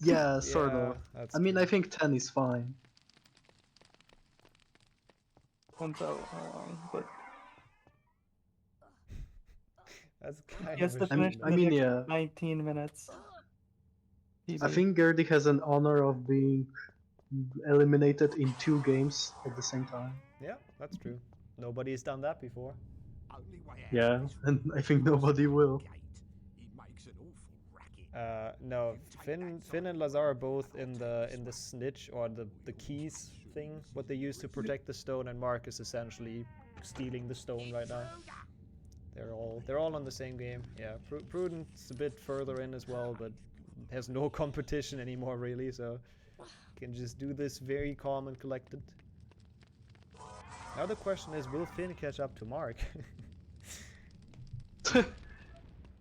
Yeah, sort of. I mean, I think 10 is fine. Once out, but that's kind he has to finish. I mean, yeah. 19 minutes. I think Gertie has an honor of being eliminated in 2 games at the same time. Yeah, that's true. Nobody's done that before. Yeah, and I think nobody will. No, Finn and Lazar are both in the snitch or the keys thing, what they use to protect the stone, and Mark is essentially stealing the stone right now. They're all on the same game. Yeah, Prudent's a bit further in as well, but has no competition anymore really, so can just do this very calm and collected. Now the question is, will Finn catch up to Mark?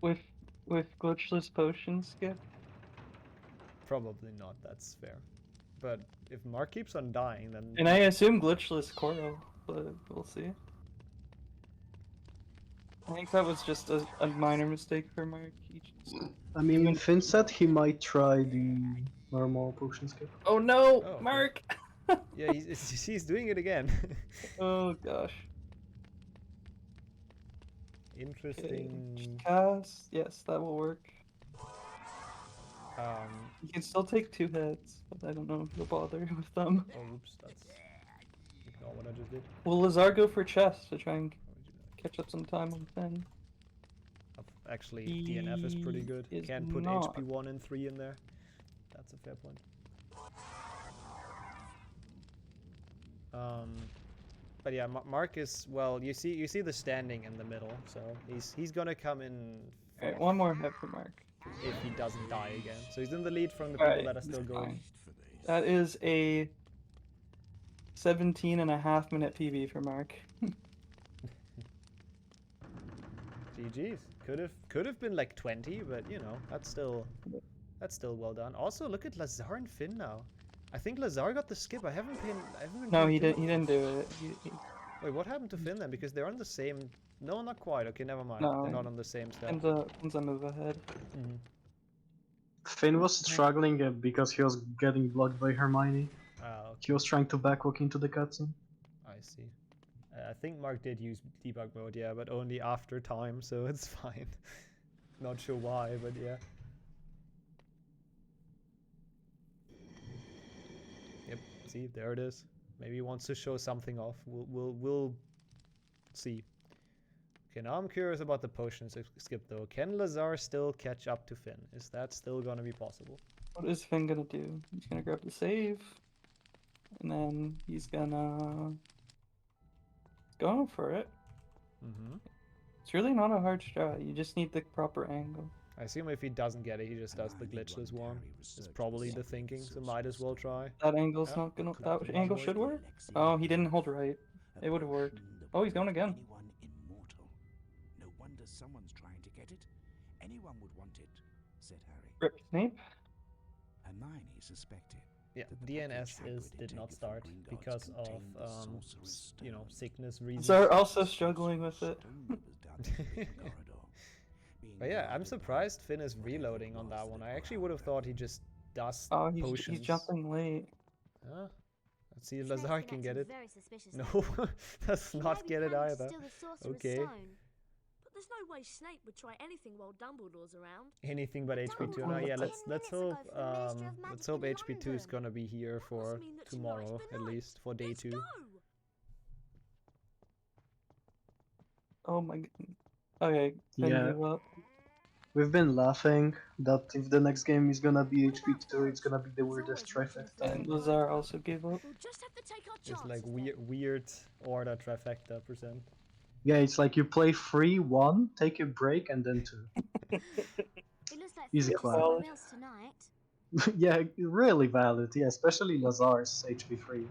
with glitchless potion skip? Probably not, that's fair. But if Mark keeps on dying, then... And I assume glitchless Koro, but we'll see. I think that was just a minor mistake for Mark. I mean, Finn said he might try the normal potion skip. Oh no, okay. Mark! Yeah, he's doing it again. Oh gosh. Interesting. Okay. Cast. Yes, that will work. You can still take 2 hits, but I don't know if you'll bother with them. Oh, oops, that's not what I just did. Will Lazar go for chest to try and catch up some time on Finn? Actually, DNF is pretty good. Can't put HP1 and 3 in there. That's a fair point. But yeah, Mark is, well, you see the standing in the middle, so he's gonna come in. Alright, 1 more hit for Mark. If he doesn't die again. So he's in the lead from the people that are still going. That is a 17.5 minute PB for Mark. GG's. Could have been like 20, but you know, that's still well done. Also, look at Lazar and Finn now. I think Lazar got the skip. I haven't been. No, he didn't do it. Wait, what happened to Finn then? Because they're on the same. No, not quite. Okay, never mind. No, they're not on the same step. Finn's a move ahead. Finn was struggling because he was getting blocked by Hermione. Okay. He was trying to backwalk into the cutscene. I see. I think Mark did use debug mode, yeah, but only after time, so it's fine. Not sure why, but yeah. Yep. See, there it is. Maybe he wants to show something off. We'll see. Okay, now I'm curious about the potion skip though. Can Lazar still catch up to Finn? Is that still gonna be possible? What is Finn gonna do? He's gonna grab the save, and then he's gonna go for it. It's really not a hard strat. You just need the proper angle. I assume if he doesn't get it, he just does the glitchless one. Is probably the thinking, so might as well try. That angle's not gonna. That angle should work. Oh, he didn't hold right. It would have worked. Oh, he's going again. No wonder someone's trying to get it. Anyone would want it, said Harry. Rip Snape. Hermione suspected. Yeah, DNS did not start because of you know, sickness reasons. They're also struggling with it. But yeah, I'm surprised Finn is reloading on that one. I actually would have thought he just does potions. He's jumping late. Huh? Let's see if Lazar can get it. No, does not get it either. Okay. But there's no way Snape would try anything while Dumbledore's around. Anything but HP2. No, yeah, let's hope HP2 is gonna be here for tomorrow, at least for day 2. Oh my god. Okay, yeah. We've been laughing that if the next game is gonna be HP2, it's gonna be the weirdest trifecta. And Lazar also gave up. It's like weird order trifecta %. Yeah, it's like you play 3, 1, take a break, and then 2. Easy clap. Yeah, really valid. Yeah, especially Lazar's HP3.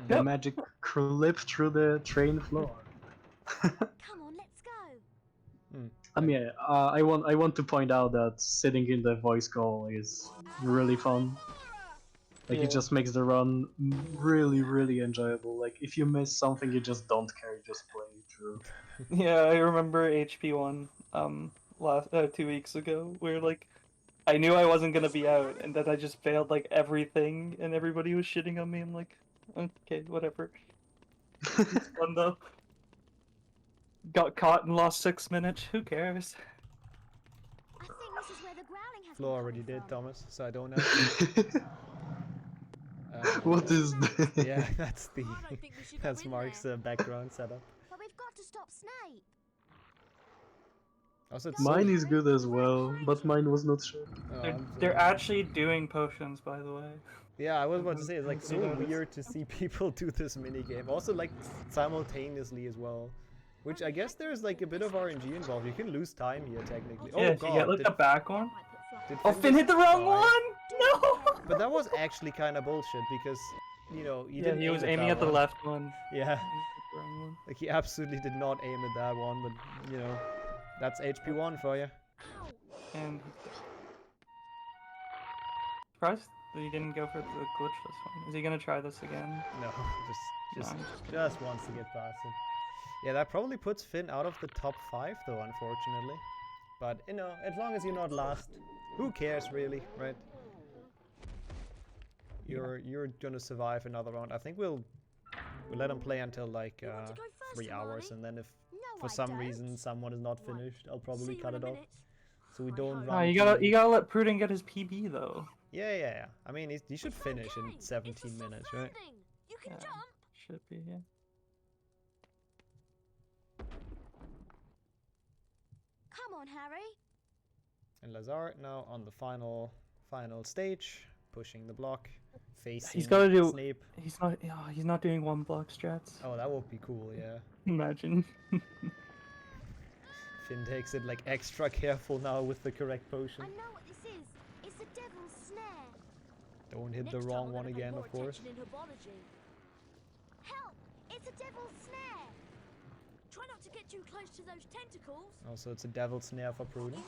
The magic clip through the train floor. Come on, let's go. I mean, I want to point out that sitting in the voice call is really fun. Like it just makes the run really enjoyable. Like if you miss something, you just don't care, you just play through. Yeah, I remember HP1 last 2 weeks ago, where like I knew I wasn't gonna be out, and then I just failed like everything, and everybody was shitting on me. I'm like, okay, whatever. It's fun though. Got caught and lost 6 minutes. Who cares? I think this is where the growling has Flo already did, Thomas, so I don't know. What is this? Yeah, that's Mark's background setup. But we've got to stop Snape. Also, mine is good as well, but mine was not sure. They're actually doing potions, by the way. Yeah, I was about to say, it's like so weird to see people do this minigame. Also, like, simultaneously as well. Which I guess there's like a bit of RNG involved. You can lose time here, technically. Yeah, oh god. You get like the back one. Oh, Finn hit the wrong one! No! But that was actually kind of bullshit because, you know, he was aiming at the left one. Yeah. Like, he absolutely did not aim at that one, but, you know, that's HP1 for you. And surprised that he didn't go for the glitchless one. Is he gonna try this again? No, just wants to get past it. Yeah, that probably puts Finn out of the top 5 though, unfortunately. But, you know, as long as you're not last, who cares really, right? You're gonna survive another round. I think we'll let him play until like 3 hours, and then if for some reason someone is not finished, I'll probably cut it off. So we don't run. You gotta let Pruden get his PB though. Yeah. I mean, he should finish in 17 minutes, right? You can jump. Should be, yeah. Come on, Harry. And Lazar now on the final stage, pushing the block, facing He's gotta do Snape. He's not doing 1 block strats. Oh, that would be cool, yeah. Imagine. Finn takes it like extra careful now with the correct potion. I know what this is. It's a devil's snare. Don't hit the wrong one again, of course. Help! It's a devil's snare. Try not to get too close to those tentacles. Also, it's a devil's snare for Pruden.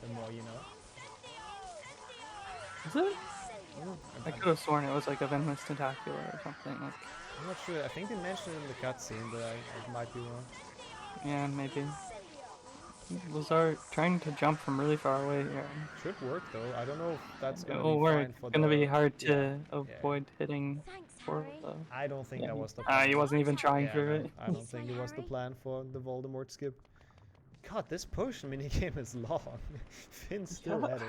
The more you know. Is it? I could have sworn it was like a Venomous Tentacular or something. Like. I'm not sure. I think they mentioned it in the cutscene, but I might be wrong. Yeah, maybe. Lazar trying to jump from really far away here. Should work though. I don't know if that's gonna be fine for It's gonna be hard to avoid hitting for though. I don't think that was the plan. He wasn't even trying for it. I don't think it was the plan for the Voldemort skip. God, this potion minigame is long. Finn's still at it.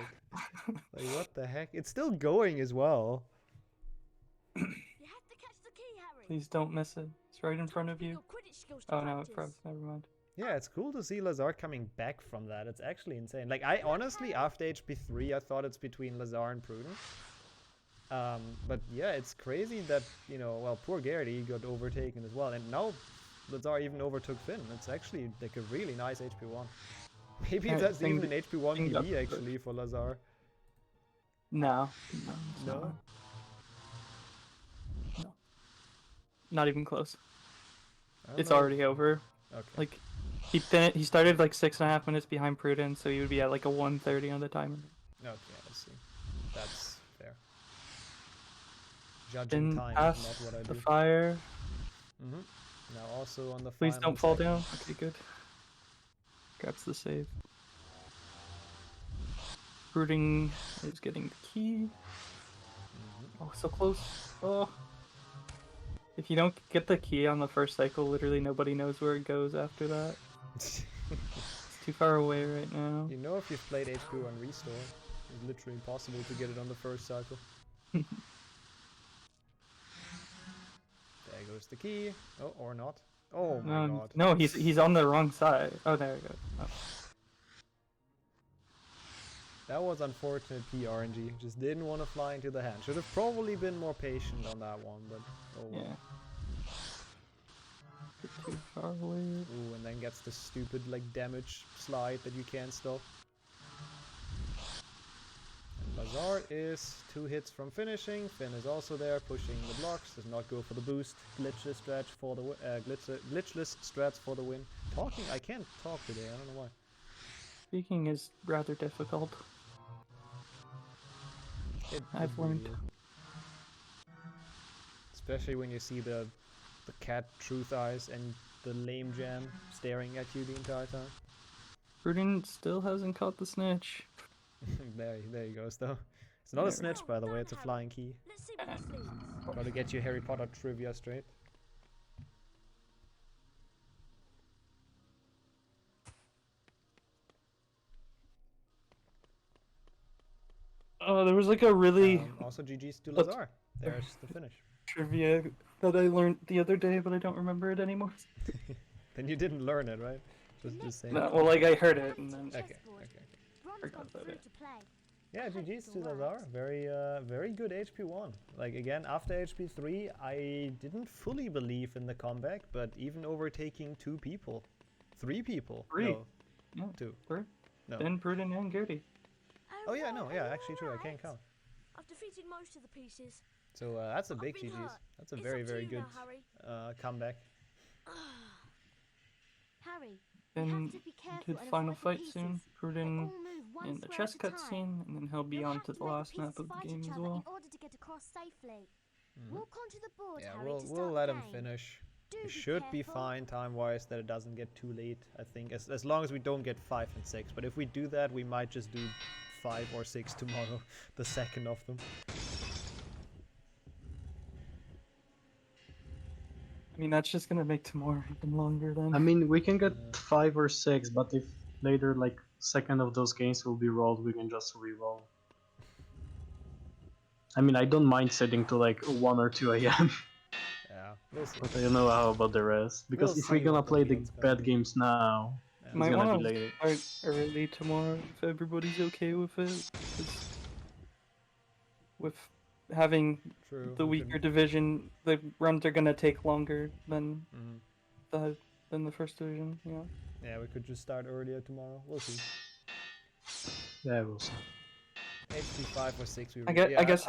Like, what the heck? It's still going as well. You have to catch the key, Harry. Please don't miss it. It's right in front of you. Oh no, it froze. Never mind. Yeah, it's cool to see Lazar coming back from that. It's actually insane. Like, I honestly, after HP3, I thought it's between Lazar and Pruden. But yeah, it's crazy that, you know, well, poor Garrity got overtaken as well. And now Lazar even overtook Finn. It's actually like a really nice HP1. Maybe that's even an HP1 PB actually for Lazar. No. No? No. Not even close. It's already over. Okay. Like, he started like 6.5 minutes behind Pruden, so he would be at like a 1:30 on the timer. Okay, I see. That's fair. Judging time is not what I do. The fire. Now also on the Please don't fall down. Okay, good. Grabs the save. Brooding is getting the key. Oh, so close. Oh. If you don't get the key on the first cycle, literally nobody knows where it goes after that. It's too far away right now. You know, if you've played HP1 Restore, it's literally impossible to get it on the first cycle. There goes the key. Oh, or not. Oh my god. No, he's on the wrong side. Oh, there we go. Oh. That was unfortunate PRNG. Just didn't want to fly into the hand. Should have probably been more patient on that one, but oh well. Yeah. Too far away. Ooh, and then gets the stupid like damage slide that you can't stop. And 𝒂𝒊𝒂𝒍 is 2 hits from finishing. Finn is also there, pushing the blocks. Does not go for the boost. Glitchless stretch for the glitchless strats for the win. Talking, I can't talk today. I don't know why. Speaking is rather difficult. I've learned. Especially when you see the cat truth eyes and the lame jam staring at you the entire time. Brooding still hasn't caught the snitch. there he goes though. It's not a snitch, by the way, it's a flying key. Let's see what this leads. Gotta get your Harry Potter trivia straight. Oh, there was like a really... also GG's to 𝒂𝒊𝒂𝒍. There's the finish. Trivia that I learned the other day, but I don't remember it anymore. Then you didn't learn it, right? Just saying. No, well, like I heard it and then... Okay. Forgot about it. Yeah, GG's to 𝒂𝒊𝒂𝒍. Very good HP1. Like again, after HP3, I didn't fully believe in the comeback, but even overtaking 2 people. 3 people. 3. No, 2. 3. No. Ben, Brooding, and Gertie. Oh yeah, no, yeah, actually true, I can't count. I've defeated most of the pieces. So that's a big GG's. That's a very good comeback. Harry, Ben to the final fight soon. Brooding in the chess cutscene, and then he'll be on to the last map of the game as well. In order to get across safely. Walk onto the board, Yeah, Harry, we'll let him finish. It should be fine time-wise that it doesn't get too late, I think, as long as we don't get 5 and 6. But if we do that, we might just do 5 or 6 tomorrow, the second of them. I mean, that's just gonna make tomorrow even longer then. I mean, we can get 5 or 6, but if later, like, second of those games will be rolled, we can just re-roll. I mean, I don't mind sitting to like 1 or 2 a.m. Yeah, we'll see. But I don't know how about the rest. Because if we're gonna play the bad games now, it's Might gonna want be to late. start early tomorrow if everybody's okay with it. With having the weaker division, the runs are gonna take longer than the first division. Yeah. Yeah, we could just start earlier tomorrow. We'll see. Yeah, we'll see. HP 5 or 6. I guess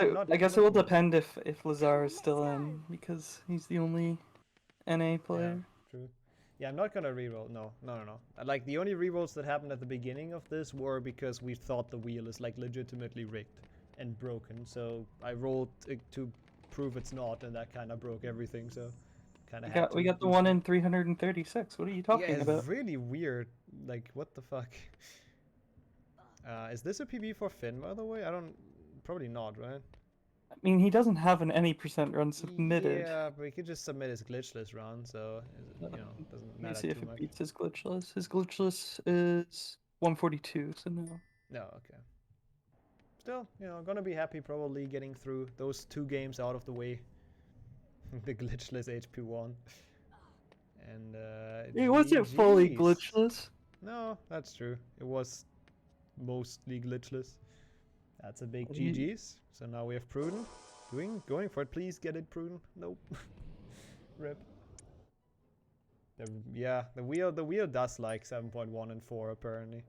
it will depend if 𝒂𝒊𝒂𝒍 is still in, because he's the only NA player. Yeah, true. Yeah, I'm not gonna reroll. No. Like the only rerolls that happened at the beginning of this were because we thought the wheel is like legitimately rigged and broken. So I rolled to prove it's not, and that kind of broke everything. So kind of we got the one in 336. What are you talking about? It's really weird. Like what the fuck? Is this a PB for Finn, by the way? Probably not, right? I mean, he doesn't have an any % run submitted. Yeah, but he could just submit his glitchless run, so you know, it doesn't matter. Let me see if too much. it beats his glitchless. His glitchless is 142, so no. No, okay. Still, you know, gonna be happy probably getting through those 2 games out of the way. The glitchless HP1. And it wasn't fully glitchless. No, that's true. It was mostly glitchless. That's a big GG's. So now we have Prudent. Going for it. Please get it, Prudent. Nope. Rip. The wheel does like 7.1 and 4 apparently.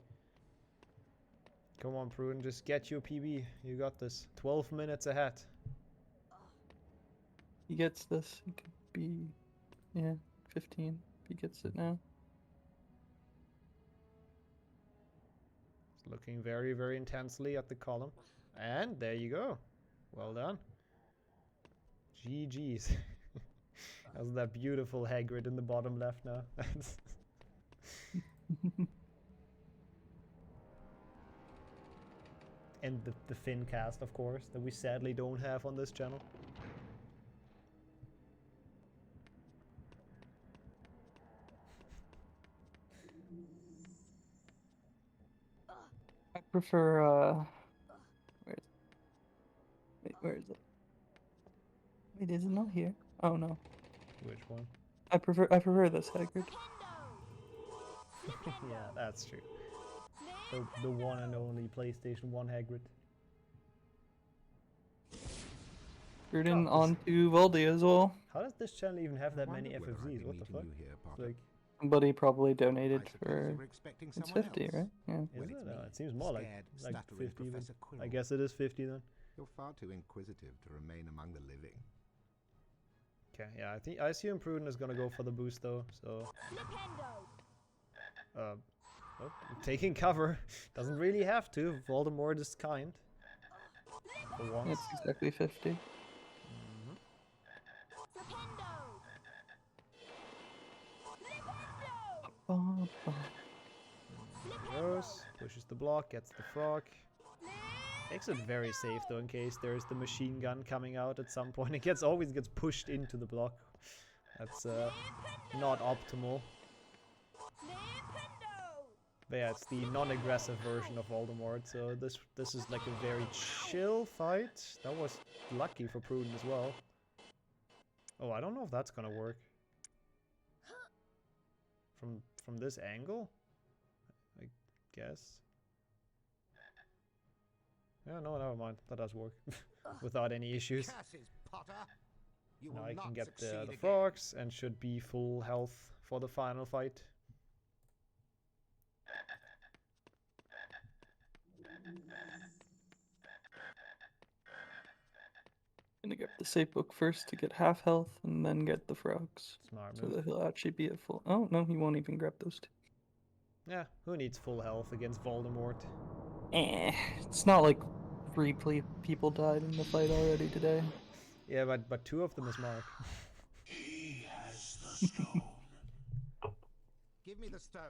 Come on, Prudent, just get your PB. You got this. 12 minutes ahead. He gets this. He could be, 15. He gets it now. Looking very, very intensely at the column. And there you go. Well done. GG's. That's that beautiful Hagrid in the bottom left now. And the Finn cast, of course, that we sadly don't have on this channel. I prefer, where is it? Wait, is it not here? Oh no. Which one? I prefer this Hagrid. Yeah, that's true. The one and only PlayStation 1 Hagrid. Pruden onto Voldy as well. How does this channel even have that many FFZs? What the fuck? Like, somebody probably donated for... It's 50, right? Yeah. Is it? It seems more like 50 even. I guess it is 50 then. You're far too inquisitive to remain among the living. Okay, yeah, I assume Pruden is gonna go for the boost though, so... oh, taking cover. Doesn't really have to. Voldemort is kind. For once. That's exactly 50. Goes, pushes the block, gets the frog. Makes it very safe though, in case there's the machine gun coming out at some point. It always gets pushed into the block. That's not optimal. But yeah, it's the non-aggressive version of Voldemort, so this is like a very chill fight. That was lucky for Pruden as well. Oh, I don't know if that's gonna work. From this angle? I guess. Yeah, no, never mind. That does work. Without any issues. Now I can get the frogs and should be full health for the final fight. Gonna get the safe book first to get half health and then get the frogs. Smart so move. that he'll actually be at full... Oh, no, he won't even grab those two. Yeah, who needs full health against Voldemort? It's not like 3 people died in the fight already today. Yeah, but 2 of them is Mark. He has the stone. Give me the stone.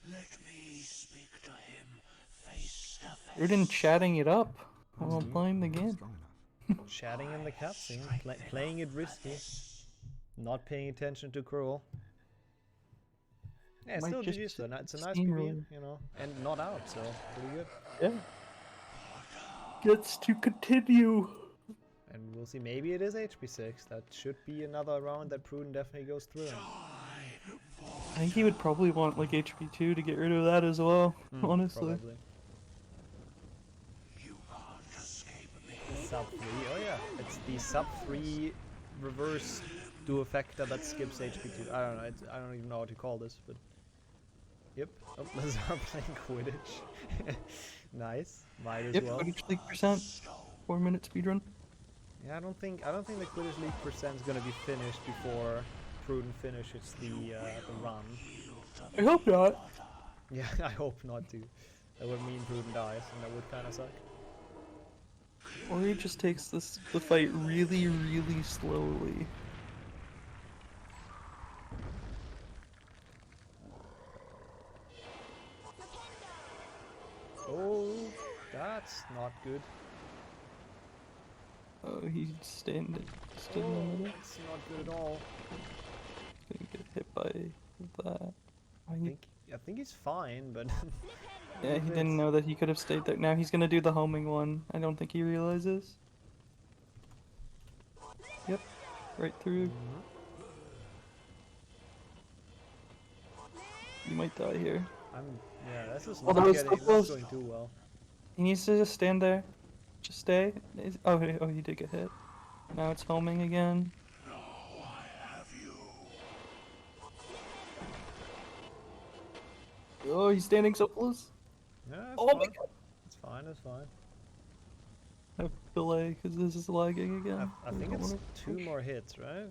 Let me speak to him face to face. Pruden chatting it up while playing the game. Chatting in the cutscene, playing it risky, not paying attention to Cruel. Yeah, it's still GG's though. It's a nice PvP, you know, and not out, so pretty good. Yeah. Gets to continue. And we'll see. Maybe it is HP6. That should be another round that Pruden definitely goes through. I think he would probably want like HP2 to get rid of that as well. Honestly. Probably. Sub 3. Oh yeah, it's the sub 3 reverse 𝒂𝒑 that skips HP2. I don't know. I don't even know how to call this, but yep. Oh, let's start playing Quidditch. Nice. Might as well. Quidditch League %. 4-minute speedrun. Yeah, I don't think the Quidditch League % is gonna be finished before Pruden finishes the run. I hope not. Yeah, I hope not too. That would mean Pruden dies, and that would kind of suck. Or he just takes the fight really, really slowly. Oh, that's not good. Oh, he's staying in the middle. That's not good at all. Gonna get hit by that. I think he's fine, but yeah, he didn't know that he could have stayed there. Now he's gonna do the homing one. I don't think he realizes. Yep, right through. You might die here. Yeah, this is not going too well. He needs to just stand there. Just stay. Oh, he did get hit. Now it's homing again. Oh, he's standing so close. Yeah, oh my god. It's fine, it's fine. I have delay because this is lagging again. I think it's 2 more hits, right?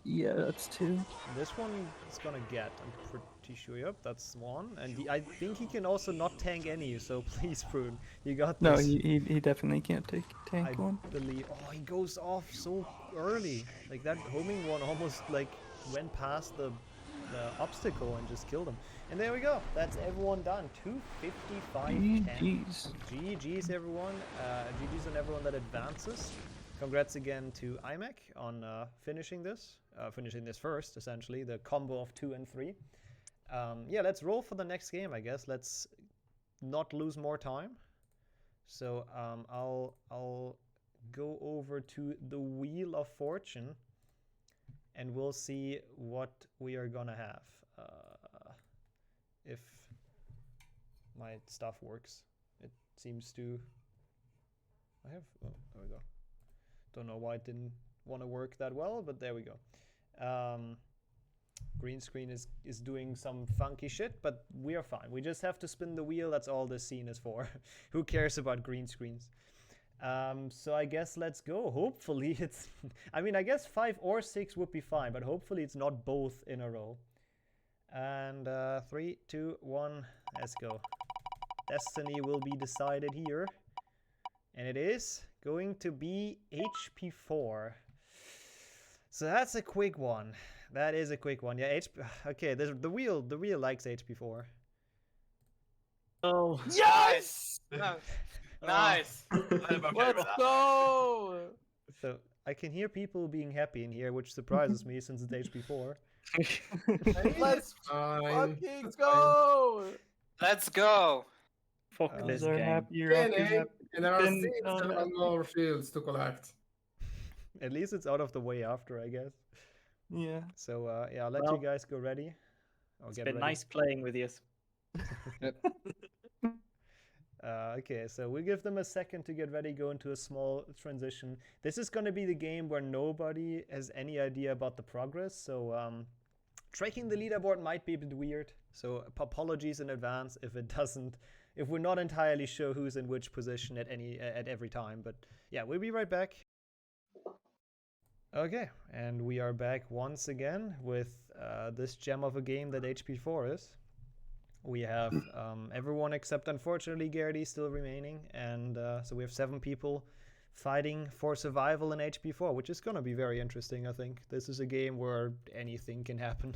Yeah, that's 2. This one is gonna get, I'm pretty sure. Yep, that's 1. And I think he can also not tank any, so please, Pruden, you got this. No, he definitely can't tank one. I believe. Oh, he goes off so early. Like that homing one almost like went past the obstacle and just kill them. And there we go. That's everyone done. 255. GG's. GG's everyone. GG's on everyone that advances. Congrats again to 𝒑𝒏𝒄𝒊𝒂𝒍 on finishing this first, essentially, the combo of 2 and 3. Yeah, let's roll for the next game, I guess. Let's not lose more time. So I'll go over to the Wheel of Fortune, and we'll see what we are gonna have. If my stuff works, it seems to. I have. Oh, there we go. Don't know why it didn't want to work that well, but there we go. Green screen is doing some funky shit, but we are fine. We just have to spin the wheel. That's all this scene is for. Who cares about green screens? So I guess let's go. Hopefully it's... I mean, I guess 5 or 6 would be fine, but hopefully it's not both in a row. And 3, 2, 1, let's go. Destiny will be decided here. And it is going to be HP4. So that's a quick one. That is a quick one. Yeah, okay, the wheel likes HP4. Oh. Yes! Nice! Let's go! So I can hear people being happy in here, which surprises me since it's HP4. Let's fucking go! Let's go! Fuck this game. Happy, and there are 7 more fields to collect. At least it's out of the way after, I guess. Yeah. So yeah, I'll let you guys go ready. It's been nice playing with you. Okay, so we give them a second to get ready, go into a small transition. This is going to be the game where nobody has any idea about the progress, so tracking the leaderboard might be a bit weird, so apologies in advance if we're not entirely sure who's in which position at every time, but yeah, we'll be right back. Okay, and we are back once again with this gem of a game that HP4 is. We have everyone except, unfortunately, 𝒂𝒐 still remaining, and so we have 7 people fighting for survival in HP4, which is going to be very interesting, I think. This is a game where anything can happen.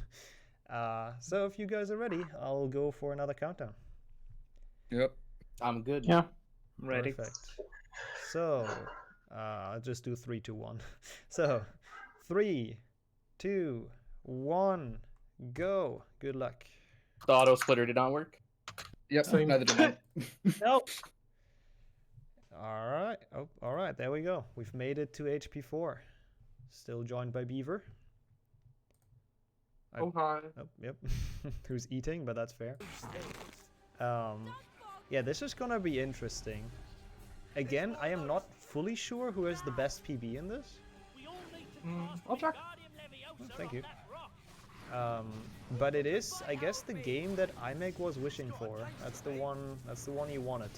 So if you guys are ready, I'll go for another countdown. Yep. I'm good. Yeah. I'm ready. Perfect. So, I'll just do 3, 2, 1. So, 3, 2, 1, go. Good luck. The auto splitter did not work. Yep, neither did mine. Nope. Alright. Oh, alright, there we go. We've made it to HP4. Still joined by Beaver. Oh, hi. Oh, yep. Who's eating, but that's fair. Yeah, this is gonna be interesting. Again, I am not fully sure who has the best PB in this. I'll check. Oh, thank you. But it is, I guess, the game that 𝒑𝒏𝒄𝒊𝒂𝒍 was wishing for. That's the one he wanted.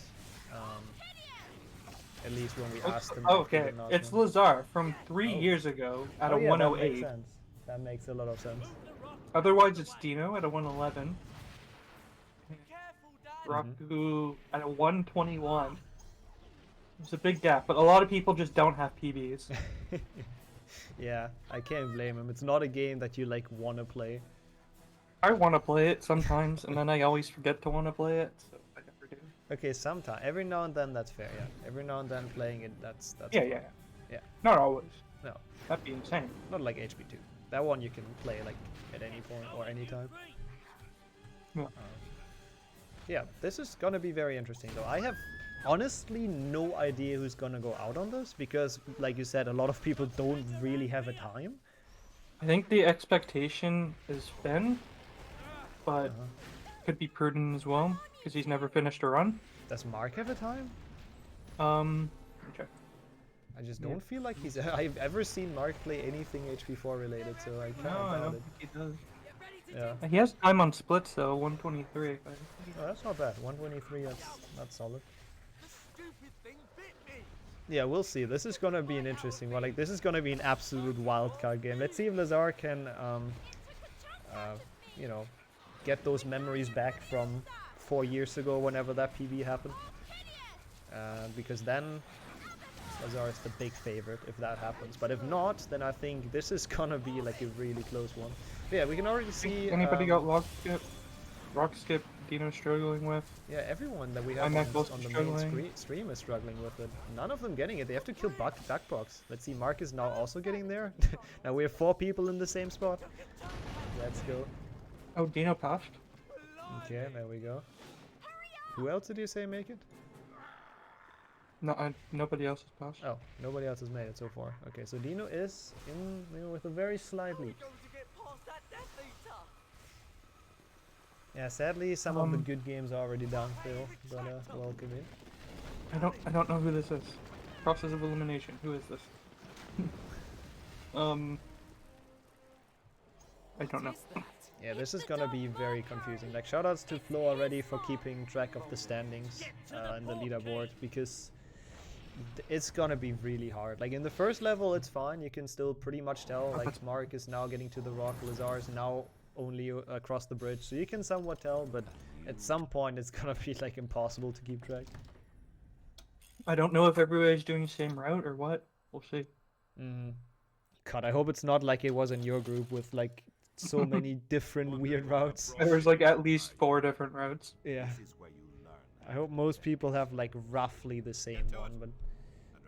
At least when we asked him. Okay, it's Lazar from 3 years ago at a 108. That makes sense. That makes a lot of sense. Otherwise, it's Dino at a 111. Raku at a 121. There's a big gap, but a lot of people just don't have PBs. Yeah, I can't blame him. It's not a game that you like want to play. I want to play it sometimes, and then I always forget to want to play it, so I never do. Okay, sometimes. Every now and then, that's fair, yeah. Every now and then playing it, that's yeah, fine. yeah. Not always. No. That'd be insane. Not like HP2. That one you can play like at any point or any time. Yeah. Yeah, this is gonna be very interesting though. I have honestly no idea who's gonna go out on this because, like you said, a lot of people don't really have a time. I think the expectation is Ben, but could be Prudent as well because he's never finished a run. Does Mark have a time? Okay. I just don't feel like he's. I've ever seen Mark play anything HP4 related, so I can't I don't it. think he does. Yeah. He has time on splits though, 123. Oh, that's not bad. 123. That's solid. Yeah, we'll see. This is gonna be an interesting one. Like, this is gonna be an absolute wildcard game. Let's see if Lazar can, you know, get those memories back from 4 years ago, whenever that PB happened. Because then Lazar is the big favorite if that happens. But if not, then I think this is gonna be like a really close one. Yeah, we can already see. Anybody got log skip? Rock skip, Dino struggling with. Yeah, everyone that we have on the main stream is struggling with it. None of them getting it. They have to kill 𝒑𝒂𝒏𝒂𝒍. Let's see, Mark is now also getting there. Now we have 4 people in the same spot. Let's go. Oh, Dino passed. Okay, there we go. Who else did you say make it? No, nobody else has passed. Oh, nobody else has made it so far. Okay, so Dino is in with a very slight lead. Yeah, sadly, some of the good games are already done, Phil, but welcome in. I don't know who this is. Process of elimination. Who is this? I don't know. Yeah, this is gonna be very confusing. Like, shoutouts to Flo already for keeping track of the standings in the leaderboard, because it's gonna be really hard. Like, in the first level, it's fine. You can still pretty much tell. Like, Mark is now getting to the rock. Lazar is now only across the bridge, so you can somewhat tell, but at some point it's gonna be like impossible to keep track. I don't know if everybody's doing the same route or what. We'll see. God, I hope it's not like it was in your group with like so many different weird routes. There's like at least 4 different routes. Yeah. I hope most people have like roughly the same one, but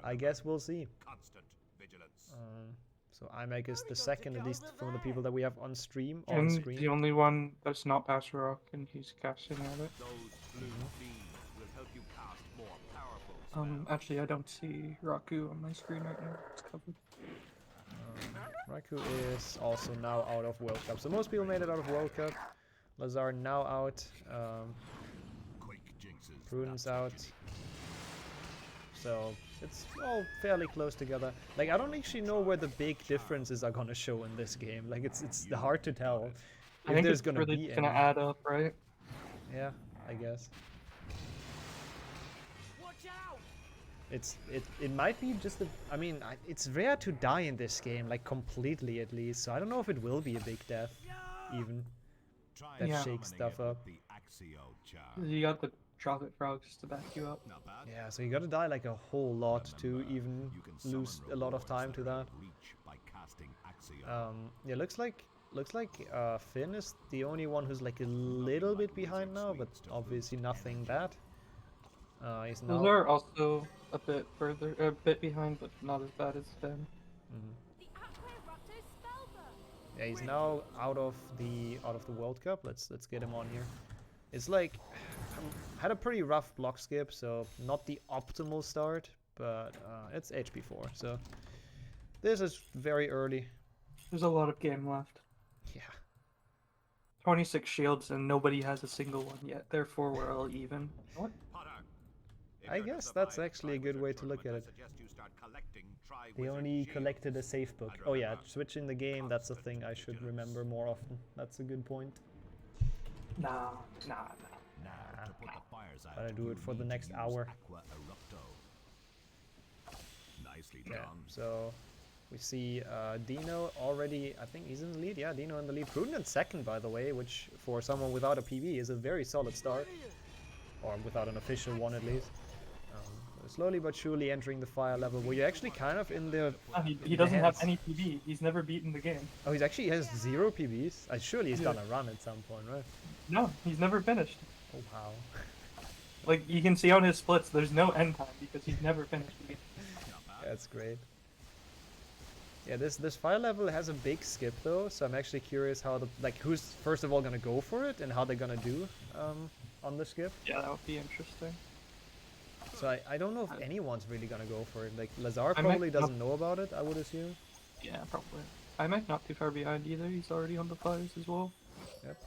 I guess we'll see. So 𝒑𝒂𝒏𝒂𝒍 is the second, at least from the people that we have on stream. The only one that's not past rock, and he's casting at it. Actually, I don't see Raku on my screen right now. It's covered. Raku is also now out of World Cup. So most people made it out of World Cup. Lazar now out. Prudence out. So it's all fairly close together. Like, I don't actually know where the big differences are gonna show in this game. Like, it's hard to tell if there's gonna be any. Add up, right? Yeah, I guess. It might be just a, I mean, it's rare to die in this game, like completely at least. So I don't know if it will be a big death, even that shakes stuff up. You got the chocolate frogs to back you up. Yeah, so you gotta die like a whole lot to even lose a lot of time to that. Yeah, looks like Finn is the only one who's like a little bit behind now, but obviously nothing bad. He's now. Those are also a bit behind, but not as bad as Finn. Yeah, he's now out of the World Cup. Let's get him on here. It's like had a pretty rough block skip, so not the optimal start, but it's HP4, so this is very early. There's a lot of game left. Yeah. 26 shields and nobody has a single one yet. Therefore, we're all even. What? I guess that's actually a good way to look at it. They only collected a safe book. Oh yeah, switching the game, that's a thing I should remember more often. That's a good point. Nah. Gotta do it for the next hour. Yeah, so we see Dino already, I think he's in the lead. Yeah, Dino in the lead. Prudent in second, by the way, which for someone without a PB is a very solid start. Or without an official one at least. Slowly but surely entering the fire level, where you're actually kind of in the... he doesn't have any PB. He's never beaten the game. Oh, he has 0 PBs? Surely he's done a run at some point, right? No, he's never finished. Oh, wow. Like, you can see on his splits, there's no end time, because he's never finished the game. That's great. Yeah, this fire level has a big skip, though, so I'm actually curious how who's first of all gonna go for it, and how they're gonna do on the skip. Yeah, that would be interesting. So I don't know if anyone's really gonna go for it. Like, Lazar probably doesn't know about it, I would assume. Yeah, probably. 𝒑𝒂𝒏𝒂𝒍 not too far behind either. He's already on the fires as well. Yep.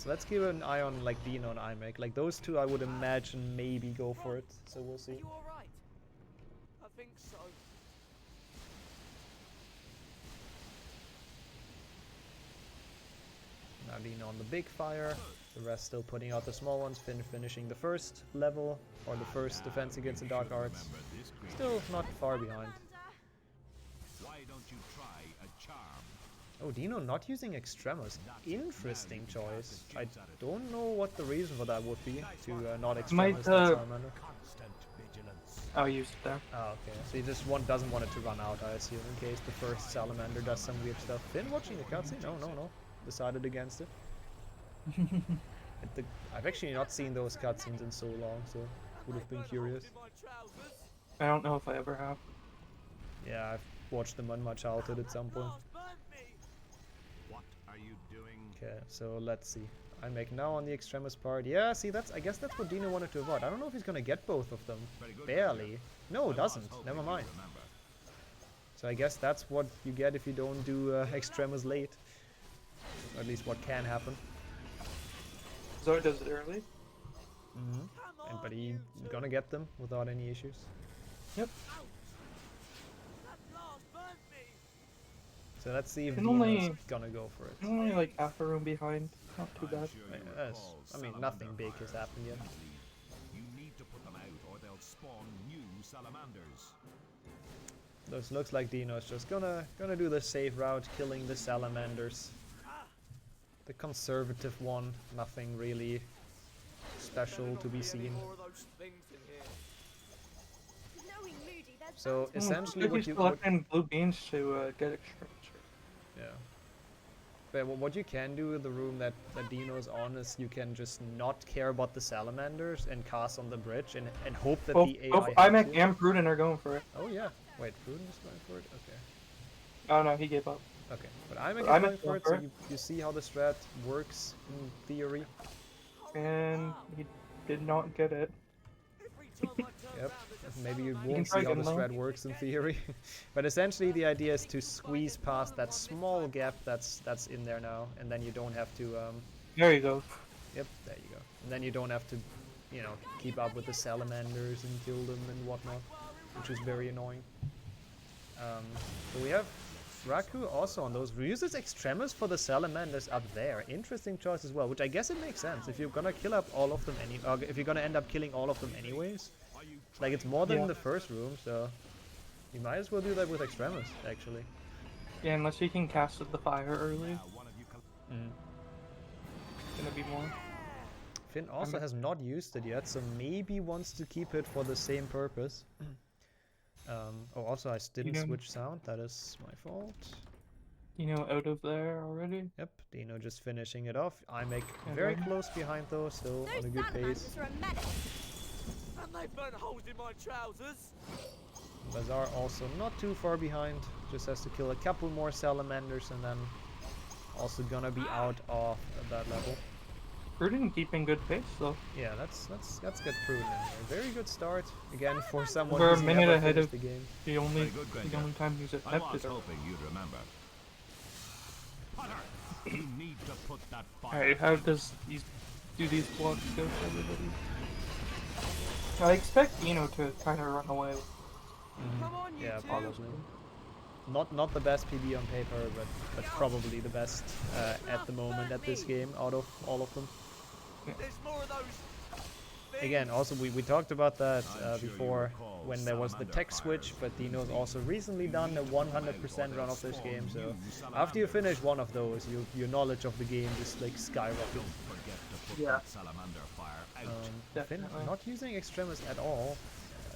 Let's keep an eye on like Dino and 𝒑𝒂𝒏𝒂𝒍. Like, those two I would imagine maybe go for it. So we'll see. Are you alright? I think so. Now Dino on the big fire. The rest still putting out the small ones, finishing the first level, or the first defense against the dark arts. Still not far behind. Oh, Dino not using Extremis. Interesting choice. I don't know what the reason for that would be, to not Extremis that Salamander. I'll use it there. Oh, okay. So he just doesn't want it to run out, I assume, in case the first salamander does some weird stuff. Finn watching the cutscene? No. Decided against it. I've actually not seen those cutscenes in so long, so would have been curious. I don't know if I ever have. Yeah, I've watched them on my childhood at some point. What are you doing? Okay, so let's see. I make now on the extremis part. Yeah, see, I guess that's what Dino wanted to avoid. I don't know if he's gonna get both of them. Barely. No, doesn't. Never mind. So I guess that's what you get if you don't do extremis late. Or at least what can happen. Zoe does it early. But he's gonna get them without any issues. Yep. So let's see if Can Dino's gonna go for it. Only like half a room behind. Not too bad. I mean, nothing big has happened yet. You need to put them out or they'll spawn new salamanders. This looks like Dino's just gonna do the safe route, killing the salamanders. The conservative one, nothing really special to be seen. So essentially, what you collecting blue beans to get extra. Yeah. But what you can do in the room that Dino's on is you can just not care about the salamanders and cast on the bridge and hope that the AI. IMEC and Prudent are going for it. Oh yeah. Wait, Prudent is going for it. Okay. Oh no, he gave up. Okay, but IMEC is going for it, so you see how the strat works in theory. And he did not get it. Yep, maybe you won't see how the strat works in theory. But essentially the idea is to squeeze past that small gap that's in there now, and then you don't have to... There you go. Yep, there you go. And then you don't have to, you know, keep up with the salamanders and kill them and whatnot, which is very annoying. So we have Raku also on those. Uses extremis for the salamanders up there. Interesting choice as well, which I guess it makes sense. If you're gonna kill up all of them if you're gonna end up killing all of them anyways. Like, it's more than the first room, so you might as well do that with extremis, actually. Yeah, unless you can cast the fire early. Gonna be more. Finn also has not used it yet, so maybe wants to keep it for the same purpose. Oh, also I didn't switch sound. That is my fault. Dino out of there already? Yep, Dino just finishing it off. I make very close behind though, still on a good pace. And they burn holes in my trousers. Bazaar also not too far behind. Just has to kill a couple more salamanders and then also gonna be out of that level. Prudent keeping good pace though. Yeah, let's get Prudent in there. Very good start again for someone We're who's a minute never ahead of the game. The only time he's attempted. I was hoping you'd remember. You need to put that fire. Alright, how do these blocks go for everybody? I expect Dino to kind of run away. Yeah, probably. Not the best PB on paper, but probably the best at the moment at this game out of all of them. Again, also we talked about that before when there was the tech switch, but Dino's also recently done a 100% run of this game, so after you finish one of those, your knowledge of the game just like skyrockets. Yeah. Finn not using extremis at all.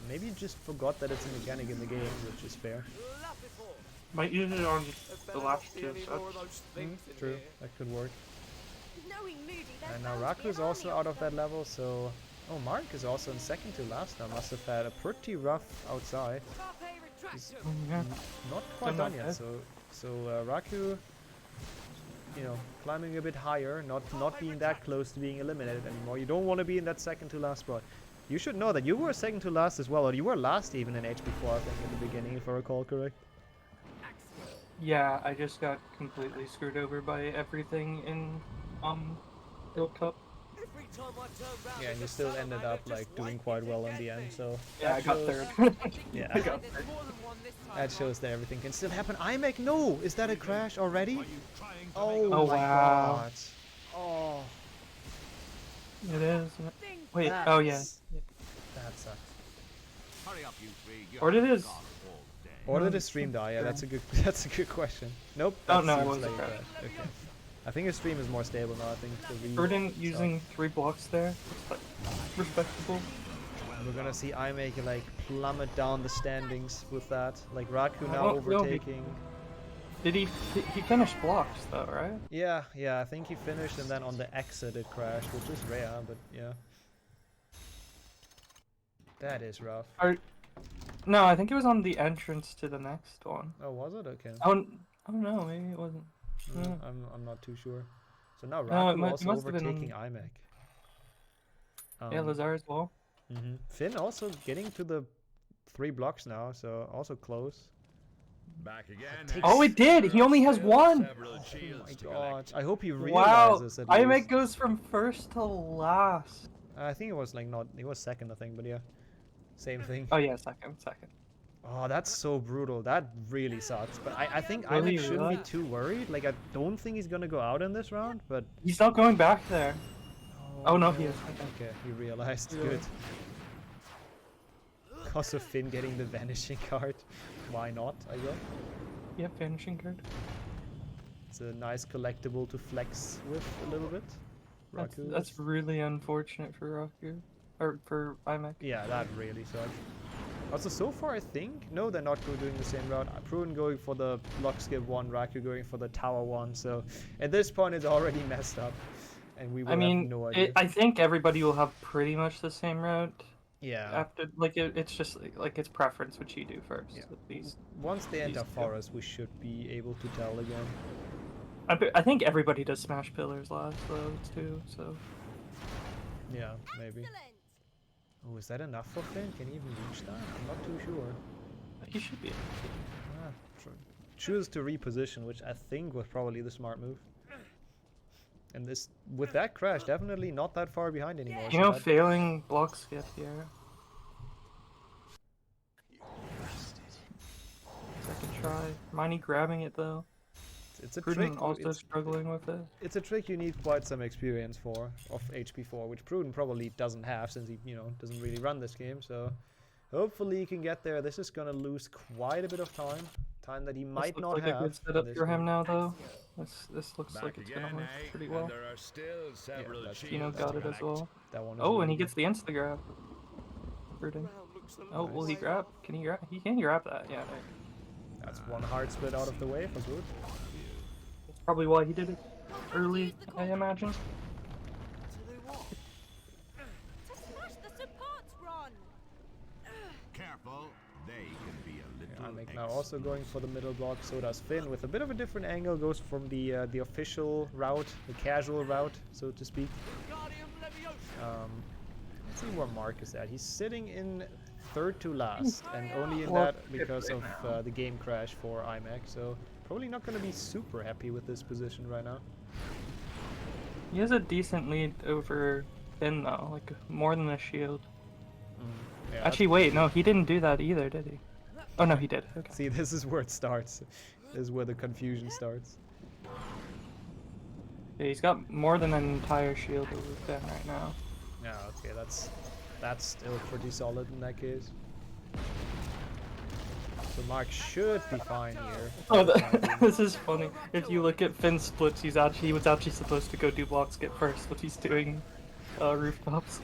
Maybe just forgot that it's a mechanic in the game, which is fair. Might use it on the last two sets. True, that could work. And now Raku's also out of that level, so... Oh, Mark is also in second to last now. Must have had a pretty rough outside. He's not quite done yet, so Raku, you know, climbing a bit higher, not being that close to being eliminated anymore. You don't want to be in that second to last spot. You should know that you were second to last as well, or you were last even in HP4, I think, in the beginning, if I recall correct. Yeah, I just got completely screwed over by everything in Build Cup. Yeah, and you still ended up like doing quite well in the end, so yeah, I got third. Yeah, I got third. That shows that everything can still happen. IMEC, no! Is that a crash already? Oh my god. Oh. It is. Wait, oh yeah. That sucks. Hurry up, you three. Or did his... Or did his stream die? Yeah, that's a good question. Nope. Oh no, it wasn't. Okay. I think his stream is more stable now. I think Prudent using 3 blocks there. Respectable. We're gonna see IMEC like plummet down the standings with that. Like Raku now won't really- overtaking. Did he finished blocks though, right? Yeah, I think he finished, and then on the exit it crashed, which is rare, but yeah. That is rough. No, I think it was on the entrance to the next one. Oh, was it? Okay. Oh no, maybe it wasn't. No, I'm not too sure. So now No, Raku it also must have been- overtaking 𝒑𝒏𝒄𝒊𝒂𝒍. Yeah, Lazar as well. Finn also getting to the 3 blocks now, so also close. Back again. Oh, it did! He only has 1! Oh my god. I hope he Wow! realizes at least. 𝒑𝒏𝒄𝒊𝒂𝒍 goes from first to last. I think it was like not, it was second I think, but yeah. Same thing. Oh yeah, second. Oh, that's so brutal. That really sucks. But I think Really, 𝒑𝒏𝒄𝒊𝒂𝒍 shouldn't be really? too worried. Like, I don't think he's gonna go out in this round, but... He's not going back there. Oh no, he is. Okay, he realized. Yeah. Good. Also, Finn getting the vanishing card. Why not, I guess? Yeah, vanishing card. It's a nice collectible to flex with a little bit. That's really unfortunate for Raku. Or for 𝒑𝒏𝒄𝒊𝒂𝒍. Yeah, that really sucks. Also, so far I think... No, they're not doing the same route. Pruden going for the block skip one, Raku going for the tower one. So, at this point it's already messed up. And we will have no idea. I think everybody will have pretty much the same route. Yeah. After, like, it's just, like, it's preference what you do first. Yeah. Once they enter forest, we should be able to tell again. I think everybody does smash pillars last, though, too, so... Yeah, maybe. Oh, is that enough for Finn? Can he even reach that? I'm not too sure. He should be. Choose to reposition, which I think was probably the smart move. And this, with that crash, definitely not that far behind anymore. You know, failing block skip here. Second try. Miney grabbing it though. It's a Pruden trick. also struggling with it. It's a trick you need quite some experience for, of HP4, which Pruden probably doesn't have since he, doesn't really run this game. So hopefully he can get there. This is gonna lose quite a bit of time. Time that he might not like have. A good setup for him now, though. This looks like it's gonna work pretty well. There are still several Got it as well. That one. Oh, and he gets the insta grab. Pruden. Oh, will he grab? Can he grab? He can grab that. Yeah. That's one hard split out of the way for good. That's probably why he did it early, I imagine. Careful, they can be a little. 𝒑𝒏𝒄𝒊𝒂𝒍 now also going for the middle block. So does Finn with a bit of a different angle. Goes from the official route, the casual route, so to speak. Let's see where Mark is at. He's sitting in third to last, and only in that because of the game crash for 𝒑𝒏𝒄𝒊𝒂𝒍. So probably not going to be super happy with this position right now. He has a decent lead over Finn though, like more than a shield. Yeah, actually, wait, no, he didn't do that either, did he? Oh no, he did. Okay. See, this is where it starts. This is where the confusion starts. Yeah, he's got more than an entire shield over Finn right now. Yeah, okay, that's still pretty solid in that case. So Mark should be fine here. Oh, this is funny. If you look at Finn's splits, he was actually supposed to go do block skip first, but he's doing rooftops.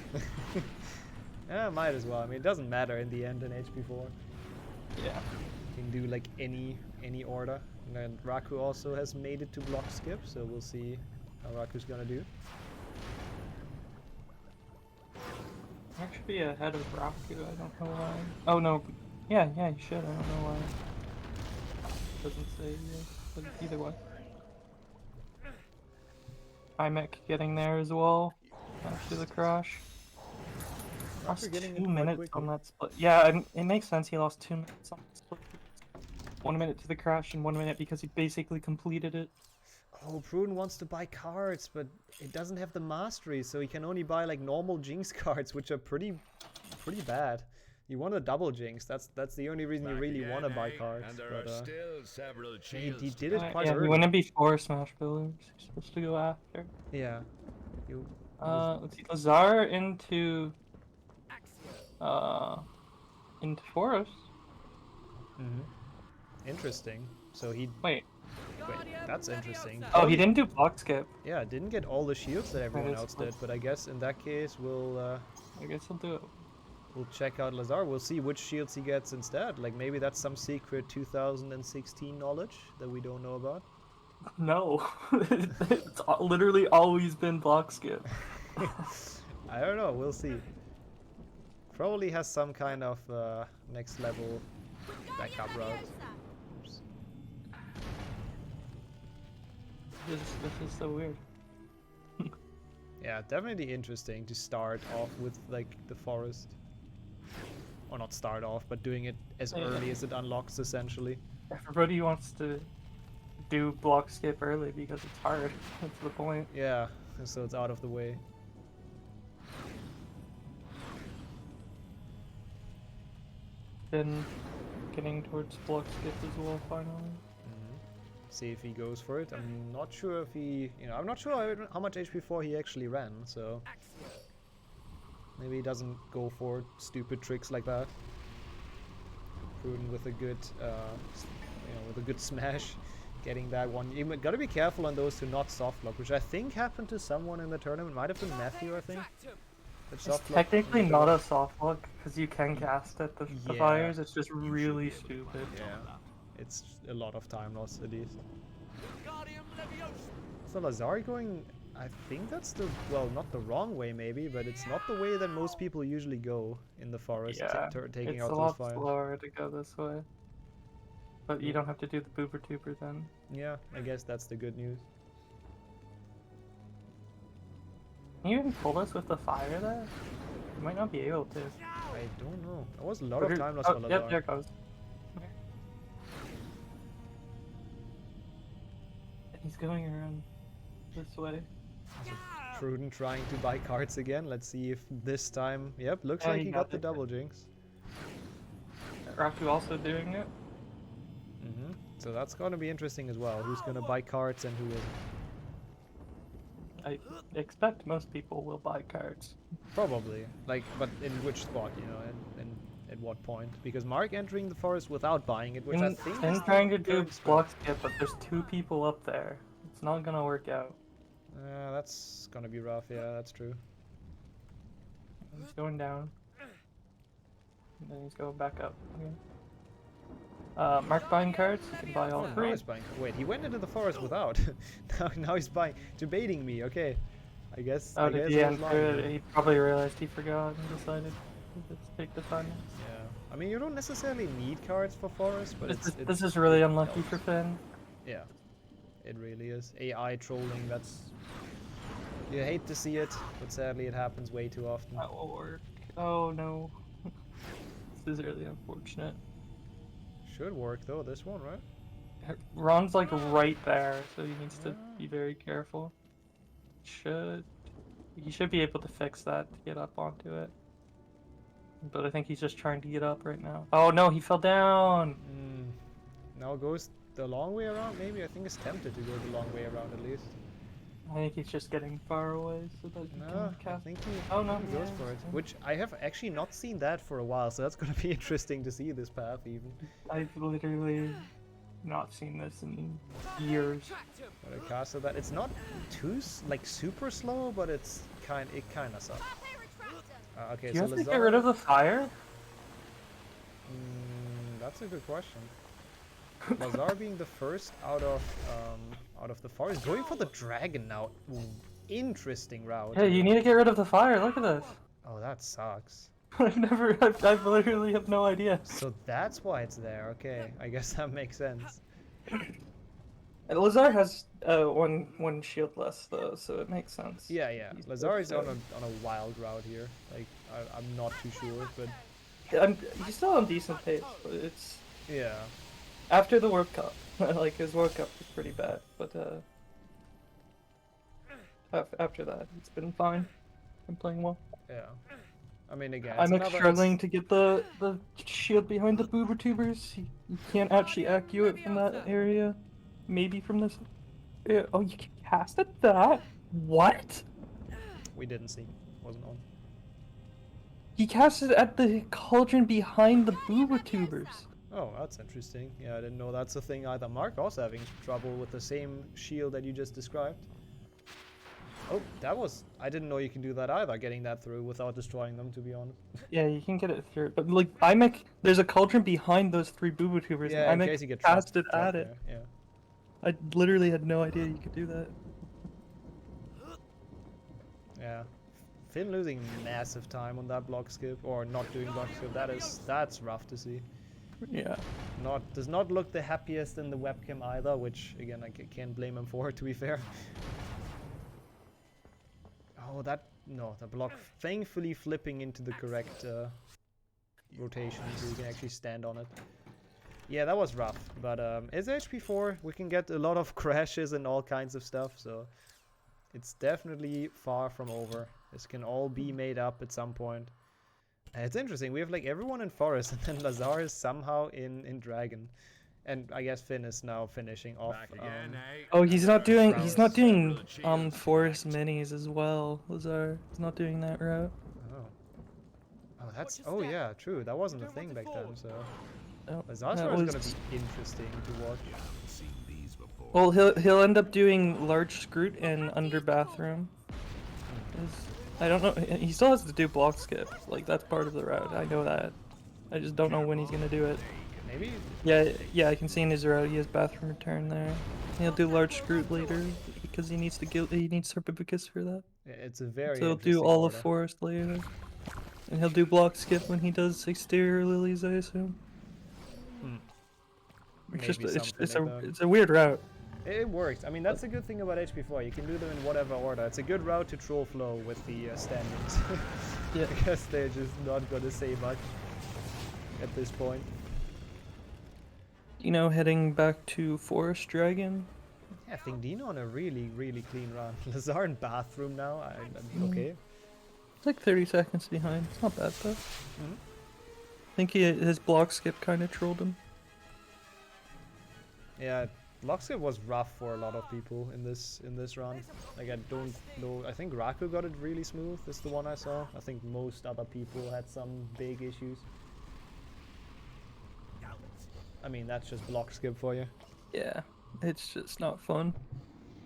Yeah, might as well. I mean, it doesn't matter in the end in HP4. Yeah. You can do like any order. And then Raku also has made it to block skip, so we'll see how Raku's gonna do. I should be ahead of Raku, I don't know why. Oh no, yeah, you should, I don't know why. Doesn't say yet, but either way. 𝒑𝒏𝒄𝒊𝒂𝒍 getting there as well, after the crash. Lost 2 minutes on that split. Yeah, it makes sense he lost 2 minutes on that split. 1 minute to the crash and 1 minute because he basically completed it. Oh, Pruden wants to buy cards, but it doesn't have the mastery, so he can only buy like normal Jinx cards, which are pretty bad. You want a double Jinx. That's the only reason you really want to buy cards. And there but, are still several he did it quite yeah, early. he went in before Smash Pillars. He's supposed to go after. Yeah. Let's see. Lazar into Forest. Interesting. So he... Wait, that's interesting. Oh, he didn't do block skip. Yeah, didn't get all the shields that everyone else did, but I guess in that case we'll... I guess he'll do it. we'll check out Lazar. We'll see which shields he gets instead. Like maybe that's some secret 2016 knowledge that we don't know about. No, it's literally always been block skip. I don't know. We'll see. Probably has some kind of next level backup route. Oops. This is so weird. Yeah, definitely interesting to start off with like the forest. Or not start off, but doing it as early as it unlocks essentially. Everybody wants to do block skip early because it's hard. That's the point. Yeah, so it's out of the way. Then getting towards block skip as well finally. See if he goes for it. I'm not sure if he, I'm not sure how much HP4 he actually ran, so maybe he doesn't go for stupid tricks like that. Prudent with a good, with a good smash, getting that one. You gotta be careful on those to not soft lock, which I think happened to someone in the tournament. Might have been Matthew, I think. It's technically not a soft lock because you can cast at the fires. It's just really stupid. Yeah. It's a lot of time loss at least. So Lazar going, I think that's the, well, not the wrong way maybe, but it's not the way that most people usually go in the forest, taking out those fires. It's a lot slower to go this way. But you don't have to do the boober tuber then. Yeah, I guess that's the good news. Can you even pull this with the fire there? You might not be able to. I don't know. That was a lot of time loss for Lazar. Yep, there it goes. He's going around this way. Prudent trying to buy cards again. Let's see if this time... Yep, looks like he got the double jinx. Raku also doing it. So that's going to be interesting as well. Who's going to buy cards and who isn't. I expect most people will buy cards. Probably. Like, but in which spot, and at what point? Because Mark entering the forest without buying it, which I think is trying to do block skip, but there's 2 people up there. It's not gonna work out. That's gonna be rough. Yeah, that's true. He's going down. And then he's going back up. Okay. Mark buying cards. You can buy all 3. Now he's buying. Wait, he went into the forest without. now he's buying, debating me. Okay, I guess. Oh, did he enter it? He probably realized he forgot and decided to just take the fun. Yeah. I mean, you don't necessarily need cards for forest, but this is really unlucky for Finn. Yeah, it really is. AI trolling. That's, you hate to see it, but sadly it happens way too often. That will work. Oh no. This is really unfortunate. Should work though, this one, right? Ron's like right there, so he needs to be very careful. He should be able to fix that to get up onto it. But I think he's just trying to get up right now. Oh no, he fell down! Now goes the long way around, maybe? I think he's tempted to go the long way around at least. I think he's just getting far away so that he can cast. I think he goes for it. Which I have actually not seen that for a while, so that's gonna be interesting to see this path even. I've literally not seen this in years. But I casted that. It's not too like super slow, but it kind of sucks. Okay, Do you so have to get rid of the fire? That's a good question. Lazar being the first out of the forest, going for the dragon now. Ooh, interesting route. Hey, you need to get rid of the fire. Look at this. Oh, that sucks. I literally have no idea. So that's why it's there. Okay, I guess that makes sense. And Lazar has one shield less though, so it makes sense. Yeah. Lazar is on a wild route here. Like I'm not too sure, but he's still on decent pace. But it's yeah. After the World Cup, like his World Cup was pretty bad, but after that, it's been fine. I'm playing well. Yeah. I mean, again, I'm struggling to get the shield behind the boober tubers. You can't actually ACU it from that area. Maybe from this. Oh, you can cast at that? What? We didn't see. Wasn't on. He casted at the cauldron behind the boober tubers. Oh, that's interesting. Yeah, I didn't know that's a thing either. Mark also having trouble with the same shield that you just described. Oh, that was... I didn't know you can do that either, getting that through without destroying them, to be honest. Yeah, you can get it through. But like, 𝒑𝒏𝒄, there's a cauldron behind those 3 boo-boo tubers, Yeah, in and case you 𝒑𝒏𝒄 get cast it trapped at it. there, yeah. I literally had no idea you could do that. Yeah. Finn losing massive time on that block skip, or not doing block skip, that's rough to see. Yeah. Does not look the happiest in the webcam either, which again I can't blame him for, to be fair. Oh, the block thankfully flipping into the correct rotation so you can actually stand on it. Yeah, that was rough, but it's HP 4, we can get a lot of crashes and all kinds of stuff, so it's definitely far from over. This can all be made up at some point. It's interesting, we have like everyone in Forest and then Lazar is somehow in Dragon. And I guess Finn is now finishing off. Oh, he's not doing Forest minis as well, Lazar. He's not doing that route. Oh yeah, true. That wasn't a thing back then, so Lazar's that route is was... gonna be interesting to watch. Well, he'll end up doing large scroot and under bathroom. I don't know. He still has to do block skip. Like that's part of the route. I know that. I just don't know when he's gonna do it. Maybe. Yeah. I can see in his route he has bathroom return there. He'll do large scroot later because he needs Serpibicus for that. Yeah, it's a very. So he'll do all of Forest later, and he'll do block skip when he does exterior lilies, I assume. It's a weird route. It works. I mean, that's a good thing about HP 4. You can do them in whatever order. It's a good route to troll flow with the standings. Yeah. Because they're just not going to say much at this point. Dino heading back to Forest Dragon. Yeah, I think Dino on a really, really clean run. Lazar in bathroom now. I'm okay. It's like 30 seconds behind. It's not bad though. I think his block skip kind of trolled him. Yeah. Block skip was rough for a lot of people in this run. Like I don't know. I think Raku got it really smooth. Is the one I saw. I think most other people had some big issues. I mean that's just block skip for you. Yeah, it's just not fun.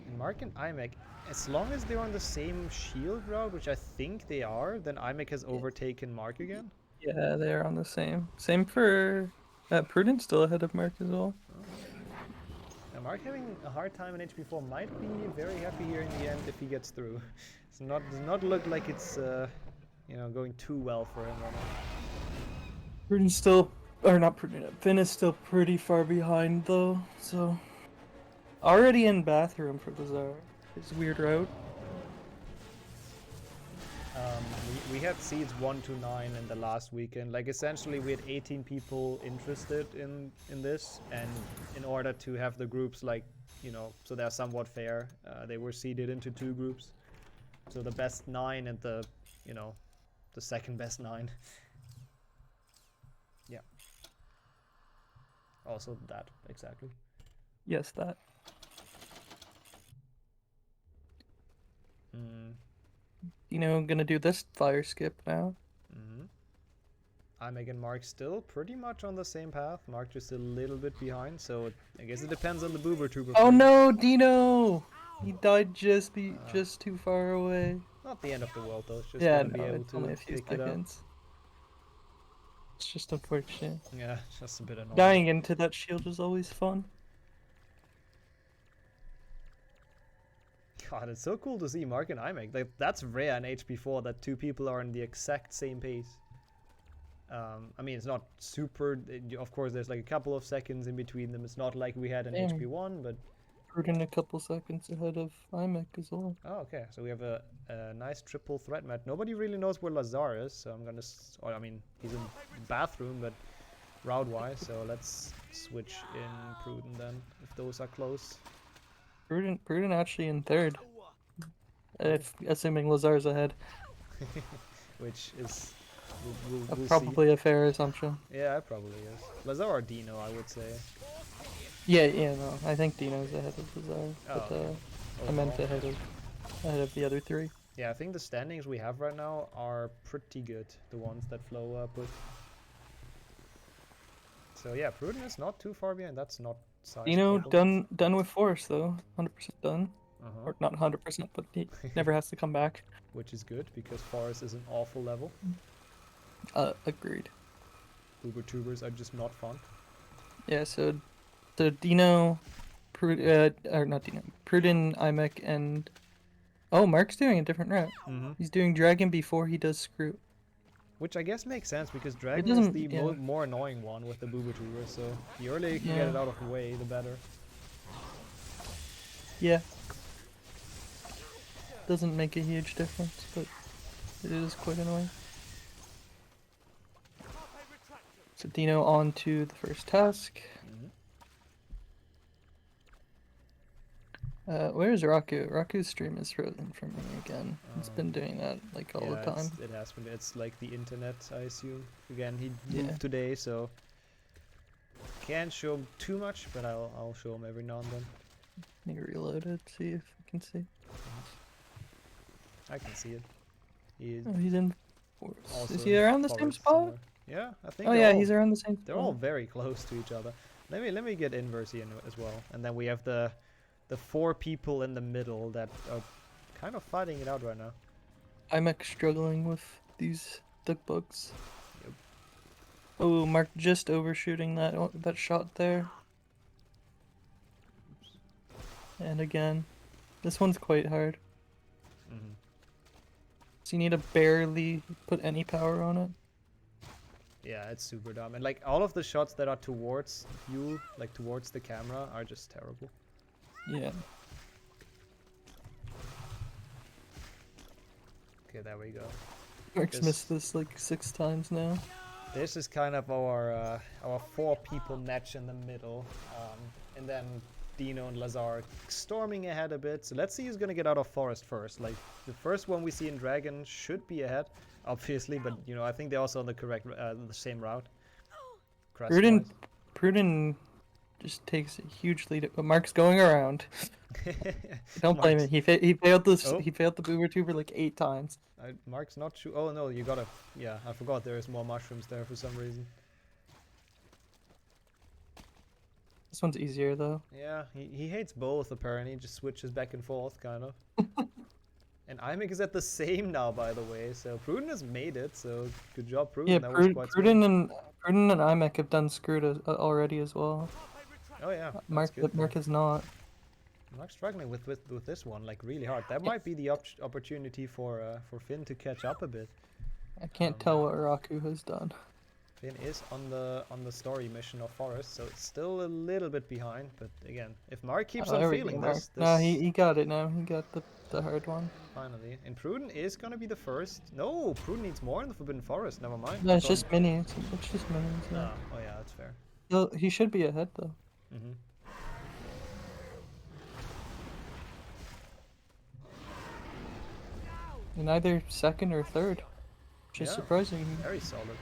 And Mark and 𝒑𝒏𝒄, as long as they're on the same shield route, which I think they are, then 𝒑𝒏𝒄 has overtaken Mark again. Yeah, they're on the same. Same for Prudent, still ahead of Mark as well. Mark having a hard time in HP 4 might be very happy here in the end if he gets through. Does not look like it's going too well for him right now. Prudent's still, or not Prudent, Finn is still pretty far behind though. So already in bathroom for Lazar. His weird route. We had seeds 1 to 9 in the last weekend. Like essentially we had 18 people interested in this, and in order to have the groups so they're somewhat fair, they were seeded into 2 groups. So the best 9 and the second best 9. Yeah. Also that, exactly. Yes, that. Gonna do this fire skip now. 𝒑𝒏𝒄 and Mark still pretty much on the same path. Mark just a little bit behind, so I guess it depends on the boober tuber. Oh no, Dino! He died just too far away. Not the end of the world though. It's just gonna be able it's to only a few pick it up. seconds. It's just unfortunate. Yeah, just a bit annoying. Dying into that shield is always fun. God, it's so cool to see Mark and 𝒑𝒏𝒄. Like, that's rare in HP 4 that 2 people are in the exact same pace. I mean, it's not super. Of course, there's like a couple of seconds in between them. It's not like we had in HP 1, but. Prudent a couple seconds ahead of 𝒑𝒏𝒄 as well. Oh, okay. So we have a nice triple threat match. Nobody really knows where Lazar is, so I'm gonna. I mean, he's in the bathroom, but route-wise. So let's switch in Prudent then, if those are close. Prudent actually in 3rd. Assuming Lazar's ahead. Which is we'll probably see. A fair assumption. Yeah, it probably is. Lazar or Dino, I would say. Yeah, no. I think Dino's ahead of Lazar, but I meant ahead of the other 3. Yeah, I think the standings we have right now are pretty good. The ones that Flo put. So yeah, Prudent is not too far behind. That's not. Dino done with Force though, 100% done. Or not 100%, but he never has to come back. Which is good, because Forest is an awful level. Agreed. Tubers are just not fun. Yeah, so Dino, or not Dino, Pruden, 𝒑𝒏𝒄, and... Oh, Mark's doing a different route. He's doing Dragon before he does Screw. Which I guess makes sense, because Dragon is the more annoying one with the Tuber, so the earlier you can get it out of the way, the better. Yeah. Doesn't make a huge difference, but it is quite annoying. So Dino on to the first task. Where's Raku? Raku's stream is frozen for me again. It's been doing that like all the time. It has been. It's like the internet, I assume. Again, he moved today, so can't show him too much, but I'll show him every now and then. Let me reload it, see if I can see. I can see it. He's in Forest. Is he around the same spot? Somewhere. Yeah, I think. Oh yeah, he's around the same spot. They're all very close to each other. Let me get inverse in as well, and then we have the 4 people in the middle that are kind of fighting it out right now. 𝒑𝒏𝒄 struggling with these duck bugs. Yep. Oh, Mark just overshooting that shot there. Oops. And again, this one's quite hard. So you need to barely put any power on it. Yeah, it's super dumb. And like all of the shots that are towards you, like towards the camera, are just terrible. Yeah. Okay, there we go. Mark's missed this like 6 times now. This is kind of our 4-people match in the middle, and then Dino and Lazar storming ahead a bit. So let's see who's gonna get out of Forest first. Like the first one we see in Dragon should be ahead, obviously, but you know I think they're also on the correct, the same route. Pruden just takes a huge lead, but Mark's going around. Don't blame it. He failed this. He failed the boober tuber like 8 times. Mark's not sure. Oh no, you gotta. Yeah, I forgot there is more mushrooms there for some reason. This one's easier though. Yeah, he hates both apparently. He just switches back and forth kind of. And 𝒑𝒏𝒄 is at the same now, by the way. So Pruden has made it. So good job, Pruden. Yeah, that was quite Pruden and 𝒑𝒏𝒄 have done Screwed already as well. Oh yeah, Mark has not. Mark's struggling with this one like really hard. That might be the opportunity for Finn to catch up a bit. I can't tell what Raku has done. Finn is on the story mission of Forest, so it's still a little bit behind. But again, if Mark keeps on feeling this, no, he got it now. He got the hard one. Finally, and Pruden is gonna be the first. No, Pruden needs more in the Forbidden Forest. Never mind. No, it's just minis. It's just minis. Yeah. Oh yeah, that's fair. He should be ahead though. In either second or third, which is surprising. Very solid.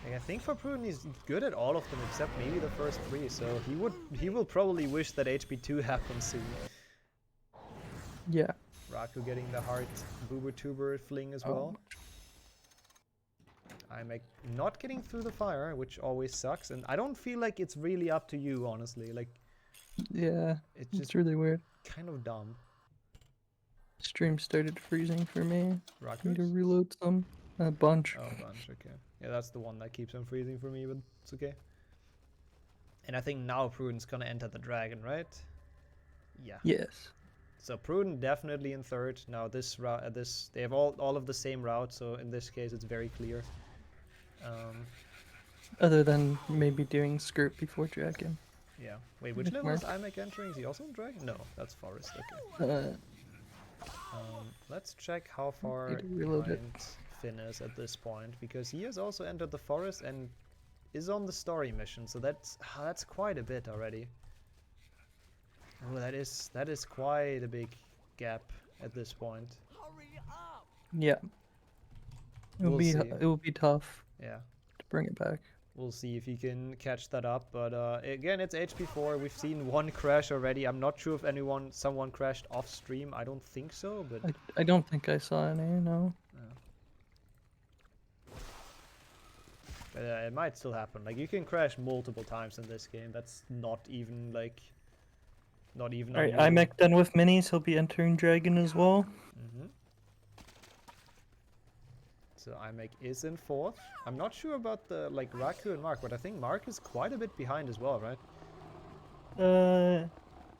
Like, I think for Pruden he's good at all of them except maybe the first 3, so he will probably wish that HP2 happens soon. Yeah. Raku getting the hard boober tuber fling as well. 𝒑𝒏𝒄 not getting through the fire, which always sucks, and I don't feel like it's really up to you, honestly. Like, yeah, it's really weird. Kind of dumb. Stream started freezing for me. Raku's? Need to reload some. A bunch. Oh, a bunch, okay. Yeah, that's the one that keeps on freezing for me, but it's okay. And I think now Pruden's gonna enter the dragon, right? Yeah. Yes. So Pruden definitely in third. Now this route, they have all of the same route, so in this case it's very clear. Other than maybe doing Skirt before dragon. Yeah. Wait, which level is 𝒑𝒏𝒄 entering? Is he also in dragon? No, that's Forest. Okay. Let's check how far behind Finn is at this point, because he has also entered the forest and is on the story mission. So that's quite a bit already. Oh, that is quite a big gap at this point. Yeah. It will be tough. Yeah. To bring it back. We'll see if he can catch that up, but again, it's HP4. We've seen one crash already. I'm not sure if someone crashed off stream. I don't think so, but I don't think I saw any. No. But it might still happen. Like you can crash multiple times in this game. That's not even like not even. Alright, 𝑖𝒑𝒄 done with minis. He'll be entering dragon as well. So 𝒑𝒄 is in 4th. I'm not sure about the Raku and Mark, but I think Mark is quite a bit behind as well, right?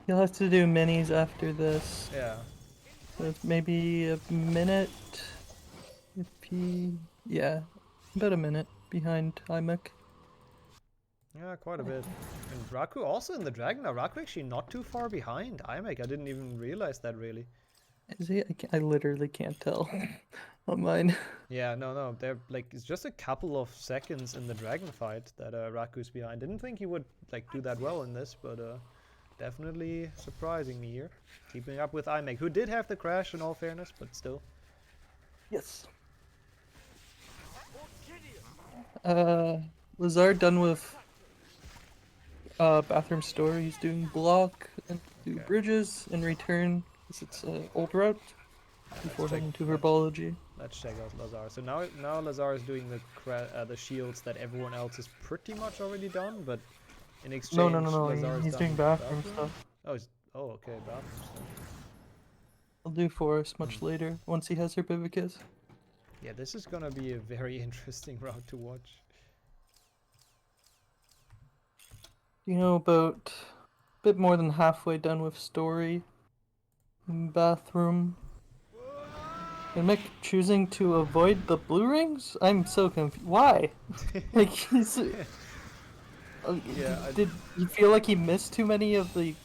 He'll have to do minis after this. Yeah. So it's maybe a minute. If he, yeah, about a minute behind 𝒑𝒄. Yeah, quite a bit. And Raku also in the dragon. Now Raku actually not too far behind 𝒑𝒄. I didn't even realize that really. Is he? I literally can't tell on mine. Yeah, no, they're it's just a couple of seconds in the dragon fight that Raku's behind. Didn't think he would do that well in this, but definitely surprising me here. Keeping up with 𝒑𝒄, who did have the crash in all fairness, but still. Yes. 𝒌𝒊𝒂𝒍 done with bathroom store. He's doing block and do bridges in return. It's old route before heading to herbology. Let's check out 𝒌𝒊𝒂𝒍. So now 𝒌𝒊𝒂𝒍 is doing the shields that everyone else is pretty much already done, but in exchange, No. 𝒌𝒊𝒂𝒍 He's is doing done bathroom stuff. Oh, okay, bathroom stuff. I'll do forest much later once he has 𝒍𝒂𝒂𝒍. Yeah, this is gonna be a very interesting route to watch. You know, about a bit more than halfway done with story. Bathroom. 𝒍𝒂𝒂𝒍 choosing to avoid the blue rings? I'm so confused. Why? He's... Yeah, did you feel like he missed too many of the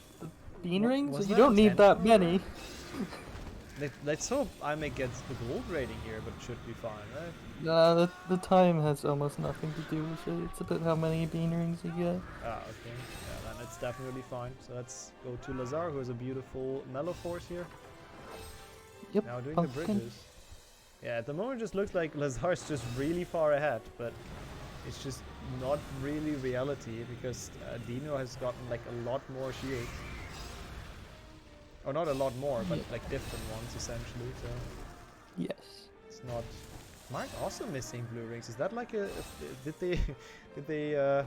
bean rings? You don't need that many. Let's hope 𝒑𝒄 gets the gold rating here, but it should be fine, right? Nah, the time has almost nothing to do with it. It's about how many bean rings you get. Ah, okay. Yeah, then it's definitely fine. So let's go to 𝒌𝒊𝒂𝒍, who has a beautiful mellow force here. Yep. Now doing the bridges. Yeah, at the moment it just looks like 𝒌𝒊𝒂𝒍 is just really far ahead, but it's just not really reality because Dino has gotten a lot more shields. Or not a lot more, but different ones essentially. So yes, it's not. Mark also missing blue rings. Is that did they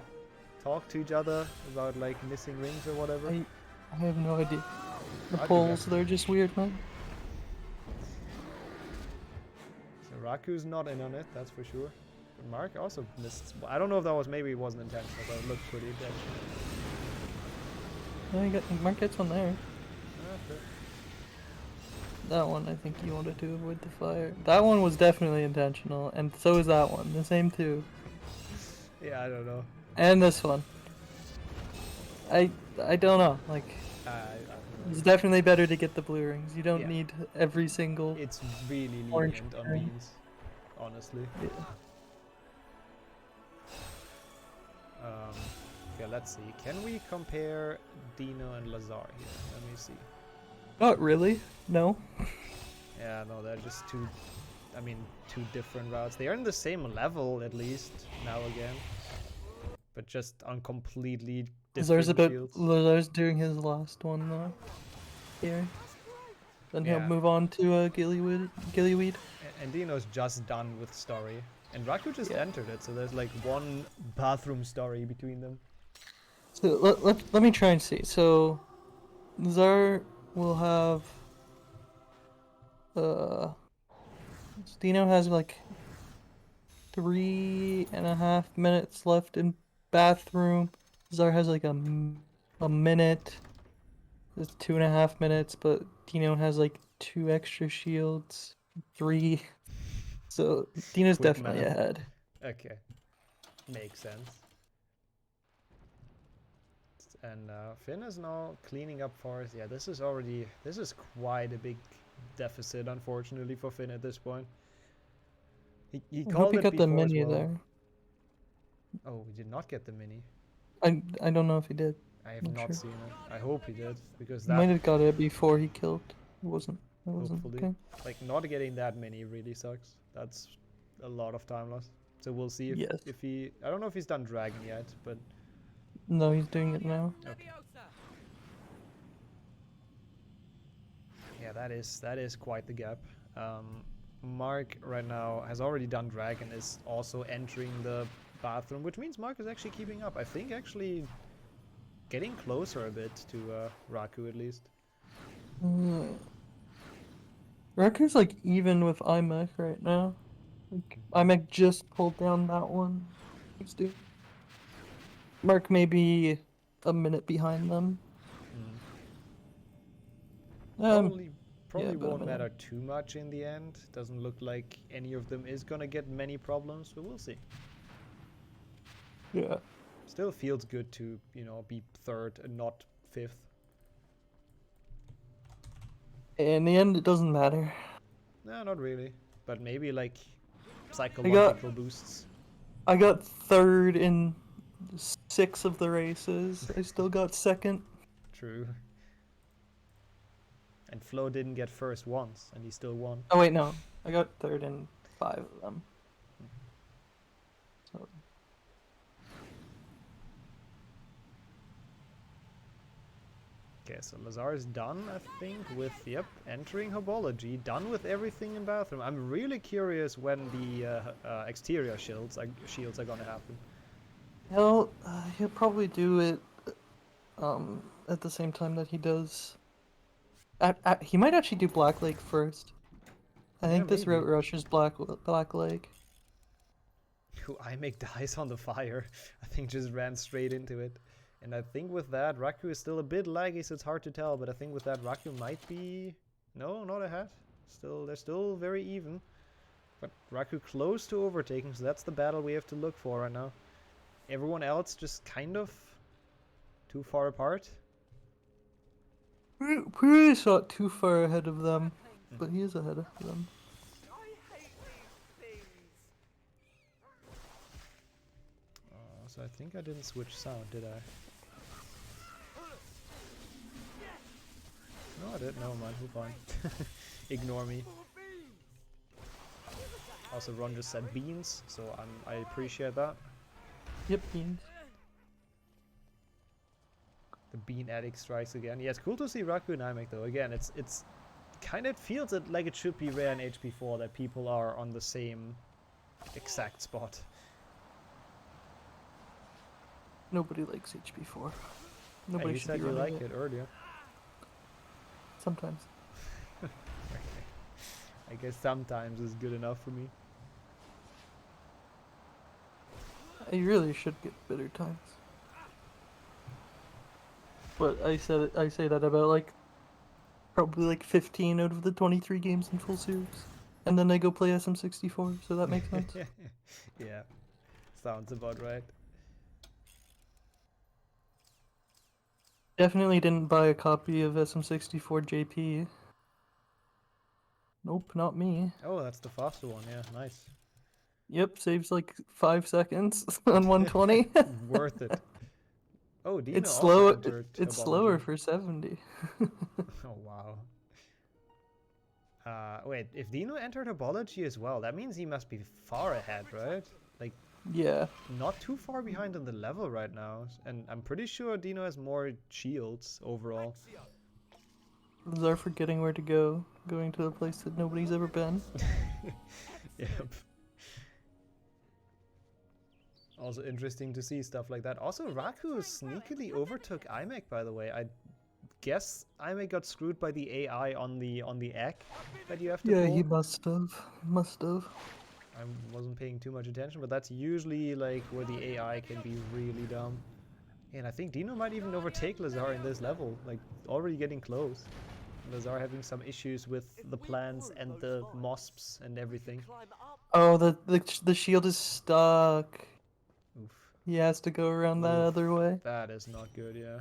talk to each other about missing rings or whatever? I have no idea. The polls, they're just weird, man. So Raku's not in on it, that's for sure. But Mark also missed. I don't know if that was, maybe it wasn't intentional, but it looked pretty intentional. Oh, you got Mark gets one there. Okay. That one, I think you wanted to avoid the fire. That one was definitely intentional, and so is that one. The same too. Yeah, I don't know. And this one. I don't know. It's definitely better to get the blue rings. You don't need every single. It's really orange lenient on ring. these, honestly. Yeah. Okay, let's see. Can we compare Dino and 𝒌𝒊𝒂𝒍 here? Let me see. Not really. No. Yeah, no, they're just two different routes. They are in the same level, at least, now again. But just on completely different shields. 𝒌𝒊𝒂𝒍's doing his last one, though. Here. Then he'll move on to 𝒌𝒊𝒂𝒍. And Dino's just done with story. And Raku just entered it, so there's one bathroom story between them. So let me try and see. So 𝒌𝒊𝒂𝒍 will have Dino has 3.5 minutes left in bathroom. 𝒌𝒊𝒂𝒍 has a minute. It's 2.5 minutes, but Dino has 2 extra shields. 3. So Dino's Quick definitely math. ahead. Okay. Makes sense. And Finn is now cleaning up forest. Yeah, this is quite a big deficit, unfortunately, for Finn at this point. He I called hope he it got the before as mini well. there. Oh, we did not get the mini. I don't know if he did. I have Not not sure. seen it. I hope he did, because He that might have got it before he killed. It wasn't. hopefully, Okay. not getting that many really sucks. That's a lot of time lost. So we'll see if he. I don't know if he's done dragon yet, but No, he's doing it now. okay. Yeah, that is quite the gap. Mark right now has already done dragon, is also entering the bathroom, which means Mark is actually keeping up. I think actually getting closer a bit to Raku at least. Raku's like even with 𝒑𝒄𝒊𝒂𝒍 right now. Like, 𝒑𝒄𝒊𝒂𝒍 just pulled down that one. He's doing. Mark may be a minute behind them. Probably yeah, won't matter too much in the end. Doesn't look like any of them is gonna get many problems, but we'll see. Yeah. Still feels good to, you know, be third and not fifth. In the end, it doesn't matter. No, not really. But maybe like psychological boosts. I got third in 6 of the races. I still got second. True. And Flo didn't get first once, and he still won. Oh wait, no. I got third in 5 of them. So. Okay, so Lazar is done, I think, with, yep, entering Herbology, done with everything in Bathroom. I'm really curious when the exterior shields are gonna happen. He'll probably do it at the same time that he does. He might actually do Black Lake first. I think this route rushes Black Lake. Who 𝒑𝒄𝒊𝒂𝒍 dies on the fire. I think just ran straight into it. And I think with that, Raku is still a bit laggy, so it's hard to tell. But I think with that, Raku might be... No, not ahead. They're still very even. But Raku close to overtaking, so that's the battle we have to look for right now. Everyone else just kind of too far apart. Pretty not too far ahead of them, but he is ahead of them. So I think I didn't switch sound, did I? No, I didn't. Never mind. Move on. Ignore me. Also, Ron just said beans, so I appreciate that. Yep, beans. The bean addict strikes again. Yeah, it's cool to see Raku and 𝒑𝒄𝒊𝒂𝒍 though. Again, it's kind of feels like it should be rare in HP4 that people are on the same exact spot. Nobody likes HP4. Nobody you should said be you running liked it earlier. Sometimes. Okay. I guess sometimes is good enough for me. I really should get better times. But I say that about like probably like 15 out of the 23 games in full series. And then I go play SM64, so that makes sense. Yeah. Sounds about right. Definitely didn't buy a copy of SM64 JP. Nope, not me. Oh, that's the faster one, yeah, nice. Yep, saves like 5 seconds on 120. Worth it. Oh, Dino it's also slow. entered It's Herbology. slower for 70. Oh wow. Wait, if Dino entered Herbology as well, that means he must be far ahead, right? Like, yeah. Not too far behind on the level right now, and I'm pretty sure Dino has more shields overall. Those are forgetting where to go, going to a place that nobody's ever been. Yep. Also interesting to see stuff like that. Also, Raku sneakily overtook 𝒑𝒄𝒊𝒂𝒍, by the way. I guess 𝒑𝒄𝒊𝒂𝒍 got screwed by the AI on the egg that you have to pull. Yeah, he must have. I wasn't paying too much attention, but that's usually like where the AI can be really dumb. And I think Dino might even overtake Lazar in this level, like already getting close. Lazar having some issues with the plans and the mosps and everything. Oh, the shield is stuck. Oof. He has to go around that other way. That is not good, yeah.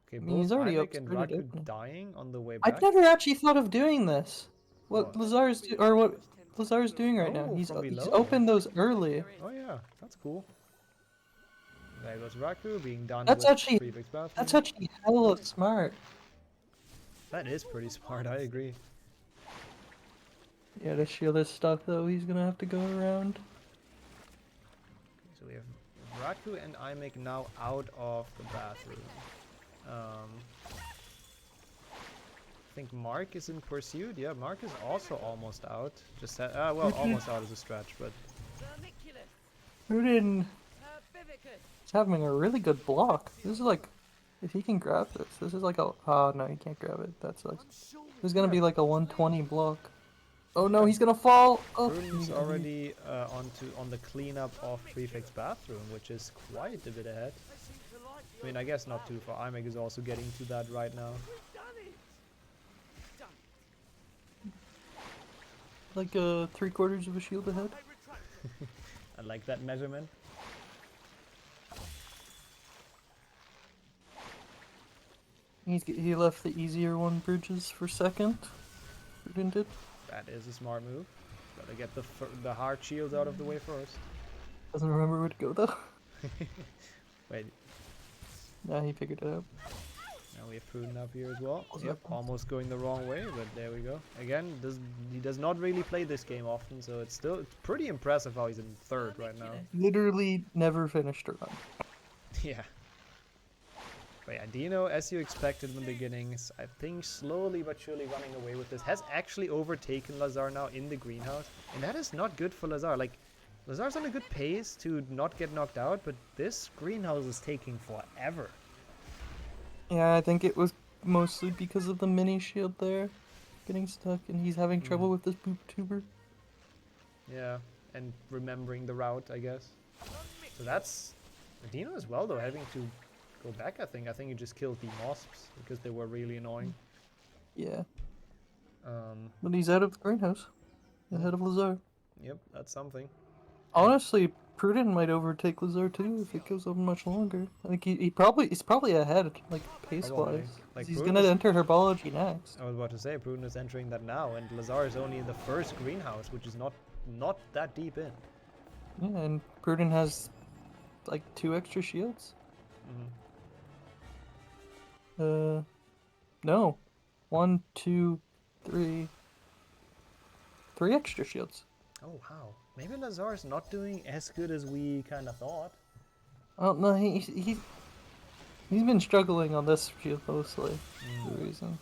Okay, He's already 𝒑𝒂𝒊𝒂𝒍 and Raku upgraded. dying on the way back. I've never actually thought of doing this. What Lazar's doing right now. He's opened those early. Oh yeah, that's cool. There goes Raku being done That's with actually 𝒑𝒄𝒊𝒂𝒍. that's actually hella smart. That is pretty smart, I agree. Yeah, the shield is stuck though. He's gonna have to go around. So we have Raku and 𝒑𝒄𝒊𝒂𝒍 now out of the bathroom. I think Mark is in pursuit. Yeah, Mark is also almost out. Just well, almost out is a stretch, but Who didn't? He's having a really good block. This is like If he can grab this is like a... Oh, no, he can't grab it. That sucks. There's gonna be like a 120 block. Oh no, he's gonna fall! Oh, Prudent's already on the cleanup of Prefect's bathroom, which is quite a bit ahead. I mean, I guess not too far. 𝒊𝒒𝒄 is also getting to that right now. Like 3/4 of a shield ahead. I like that measurement. He left the easier one bridges for second. Prudent did. That is a smart move. Gotta get the hard shields out of the way first. Doesn't remember where to go though. Wait. Yeah, he figured it out. Now we have Prudent up here as well. Yep, almost going the wrong way, but there we go. Again, he does not really play this game often, so it's pretty impressive how he's in third right now. Literally never finished a run. Yeah. But yeah, Dino, as you expected in the beginning, is, I think, slowly but surely running away with this. Has actually overtaken 𝒊𝒏𝒊 now in the greenhouse. And that is not good for 𝒊𝒏𝒊. Like, 𝒊𝒏𝒊's on a good pace to not get knocked out, but this greenhouse is taking forever. Yeah, I think it was mostly because of the mini shield there. Getting stuck, and he's having trouble with this boop tuber. Yeah, and remembering the route, I guess. So that's... Dino as well, though, having to... go back, I think. I think he just killed the mosps because they were really annoying. Yeah. But he's out of the greenhouse. Ahead of 𝒊𝒏𝒊. Yep, that's something. Honestly, Prudent might overtake 𝒊𝒏𝒊 too if it goes on much longer. I think he's probably ahead, like pace-wise. Like he's gonna enter Herbology next. I was about to say, Prudent is entering that now, and 𝒊𝒏𝒊 is only in the first greenhouse, which is not that deep in. Yeah, and Prudent has like 2 extra shields. No. 1, 2, 3. 3 extra shields. Oh, wow. Maybe 𝒊𝒏𝒊 is not doing as good as we kind of thought. Oh, no, he's been struggling on this shield mostly, for the reason.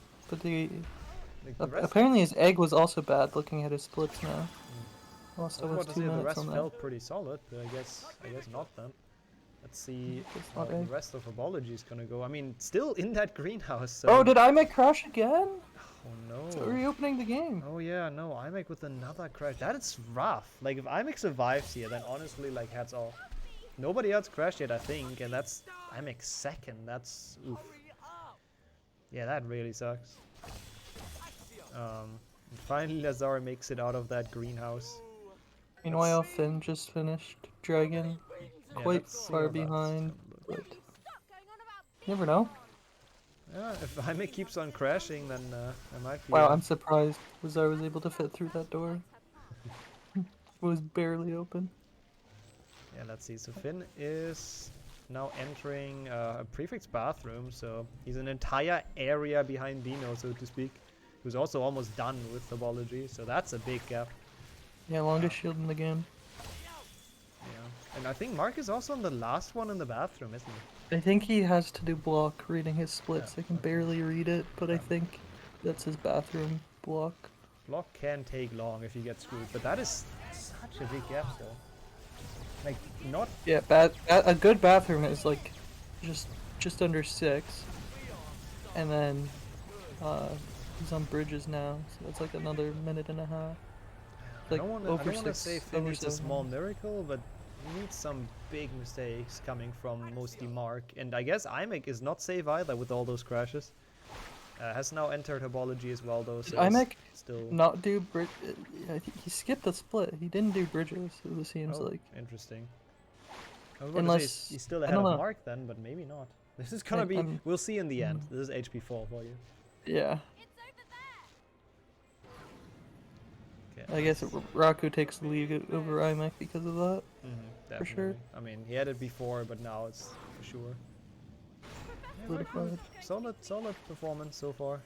But apparently his egg was also bad, looking at his splits now. Lost almost 2 minutes the rest on that. felt pretty solid, but I guess not then. Let's see how the rest of Herbology is gonna go. I mean, still in that greenhouse. So... Oh, did 𝒊𝒏𝒊 crash again? Oh no. It's reopening the game. Oh yeah, no, 𝒊𝒏𝒊 with another crash. That is rough. Like, if 𝒊𝒏𝒊 survives here, then honestly, like, hats off. Nobody else crashed yet, I think, and that's 𝒊𝒏𝒊 second. That's oof. Yeah, that really sucks. Finally, 𝒊𝒏𝒊 makes it out of that greenhouse. Meanwhile, Finn just finished Dragon. Quite far behind, but you never know. Yeah, if 𝒊𝒏𝒊 keeps on crashing, then I might be... Wow, I'm surprised 𝒊𝒏𝒊 was able to fit through that door. It was barely open. Yeah, let's see. So Finn is now entering Prefect's bathroom, so he's an entire area behind Dino, so to speak. He was also almost done with Herbology, so that's a big gap. Yeah, longest shield in the game. Yeah, and I think Mark is also on the last one in the bathroom, isn't he? I think he has to do block reading his splits. I can barely read it, but I think that's his bathroom block. Block can take long if you get screwed, but that is such a big gap still. Like, not... Yeah, a good bathroom is like just under 6. And then he's on bridges now, so that's like another minute and a half. Like, I don't want to say Finn needs a small miracle, but he needs some big mistakes coming from mostly Mark. And I guess 𝒊𝒏𝒊 is not safe either with all those crashes. Has now entered Herbology as well, though. So 𝒊𝒏𝒊 still not do bridge. He skipped the split. He didn't do bridges. It seems like. Interesting. I was about to say he's still ahead of Mark then, but maybe not. This is gonna be. We'll see in the end. This is HP4 for you. Yeah. I guess Raku takes the lead over 𝒊𝒏𝒊 because of that. Definitely. For sure. I mean, he had it before, but now it's for sure. Yeah, solid performance so far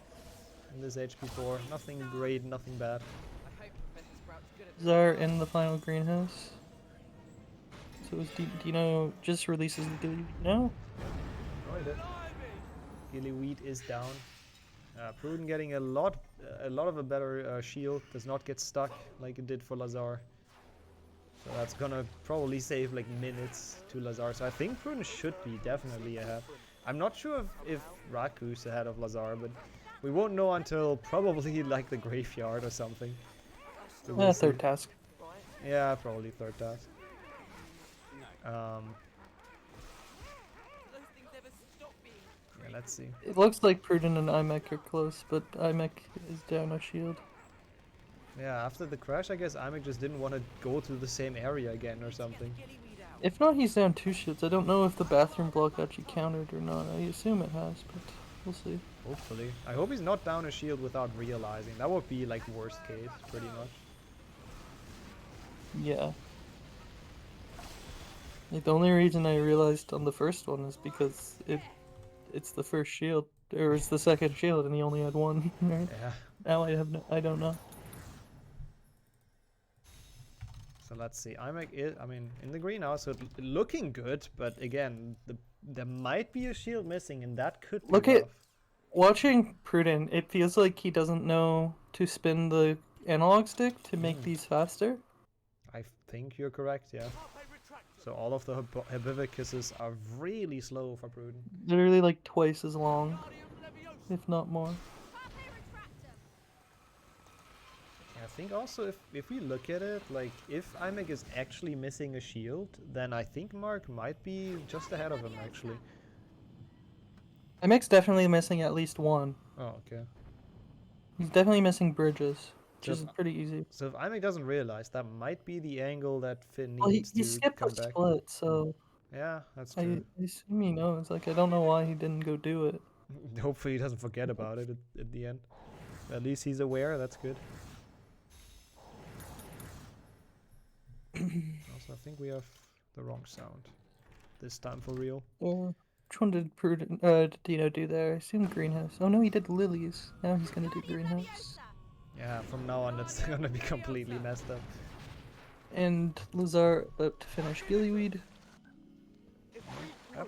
in this HP4. Nothing great, nothing bad. 𝒊𝒏𝒊 in the final greenhouse. So is Dino just releases the Gilly now? No, he did. Gillyweed is down. Prudent getting a lot of a better shield. Does not get stuck like it did for 𝒊𝒏𝒊. So that's gonna probably save like minutes to 𝒊𝒏𝒊. So I think Prudent should be definitely ahead. I'm not sure if Raku's ahead of Lazar, but we won't know until probably like the graveyard or something. So we'll see. Third task. Yeah, probably third task. Yeah, let's see. It looks like Prudent and 𝒑𝒒𝒄 are close, but 𝒑𝒒𝒄 is down a shield. Yeah, after the crash, I guess 𝒑𝒒𝒄 just didn't want to go to the same area again or something. If not, he's down 2 shields. I don't know if the bathroom block actually countered or not. I assume it has, but we'll see. Hopefully. I hope he's not down a shield without realizing. That would be like worst case, pretty much. Yeah. Like, the only reason I realized on the first one is because it's the first shield, or it's the second shield, and he only had one. Right? Yeah. Now I don't know. So let's see. 𝒑𝒒𝒄 is, I mean, in the greenhouse, so looking good, but again, there might be a shield missing, and that could be rough. Watching Prudent, it feels like he doesn't know to spin the analog stick to make these faster. I think you're correct, yeah. So all of the 𝒑𝒂𝒂𝒍s are really slow for Prudent. Literally like twice as long, if not more. I think also if we look at it, like if 𝒑𝒒𝒄 is actually missing a shield, then I think Mark might be just ahead of him actually. 𝒑𝒒𝒄's definitely missing at least one. Oh, okay. He's definitely missing bridges, which So is pretty easy. So if 𝒑𝒒𝒄 doesn't realize, that might be the angle that Finn Well, needs he to skipped come the back. split, so Yeah, that's true. I assume he knows. Like, I don't know why he didn't go do it. Hopefully he doesn't forget about it at the end. At least he's aware, that's good. Also, I think we have the wrong sound. This time for real. Which one did Dino do there? I assume greenhouse. Oh no, he did lilies. Now he's gonna do greenhouse. Yeah, from now on that's gonna be completely messed up. And Lazar about to finish gillyweed.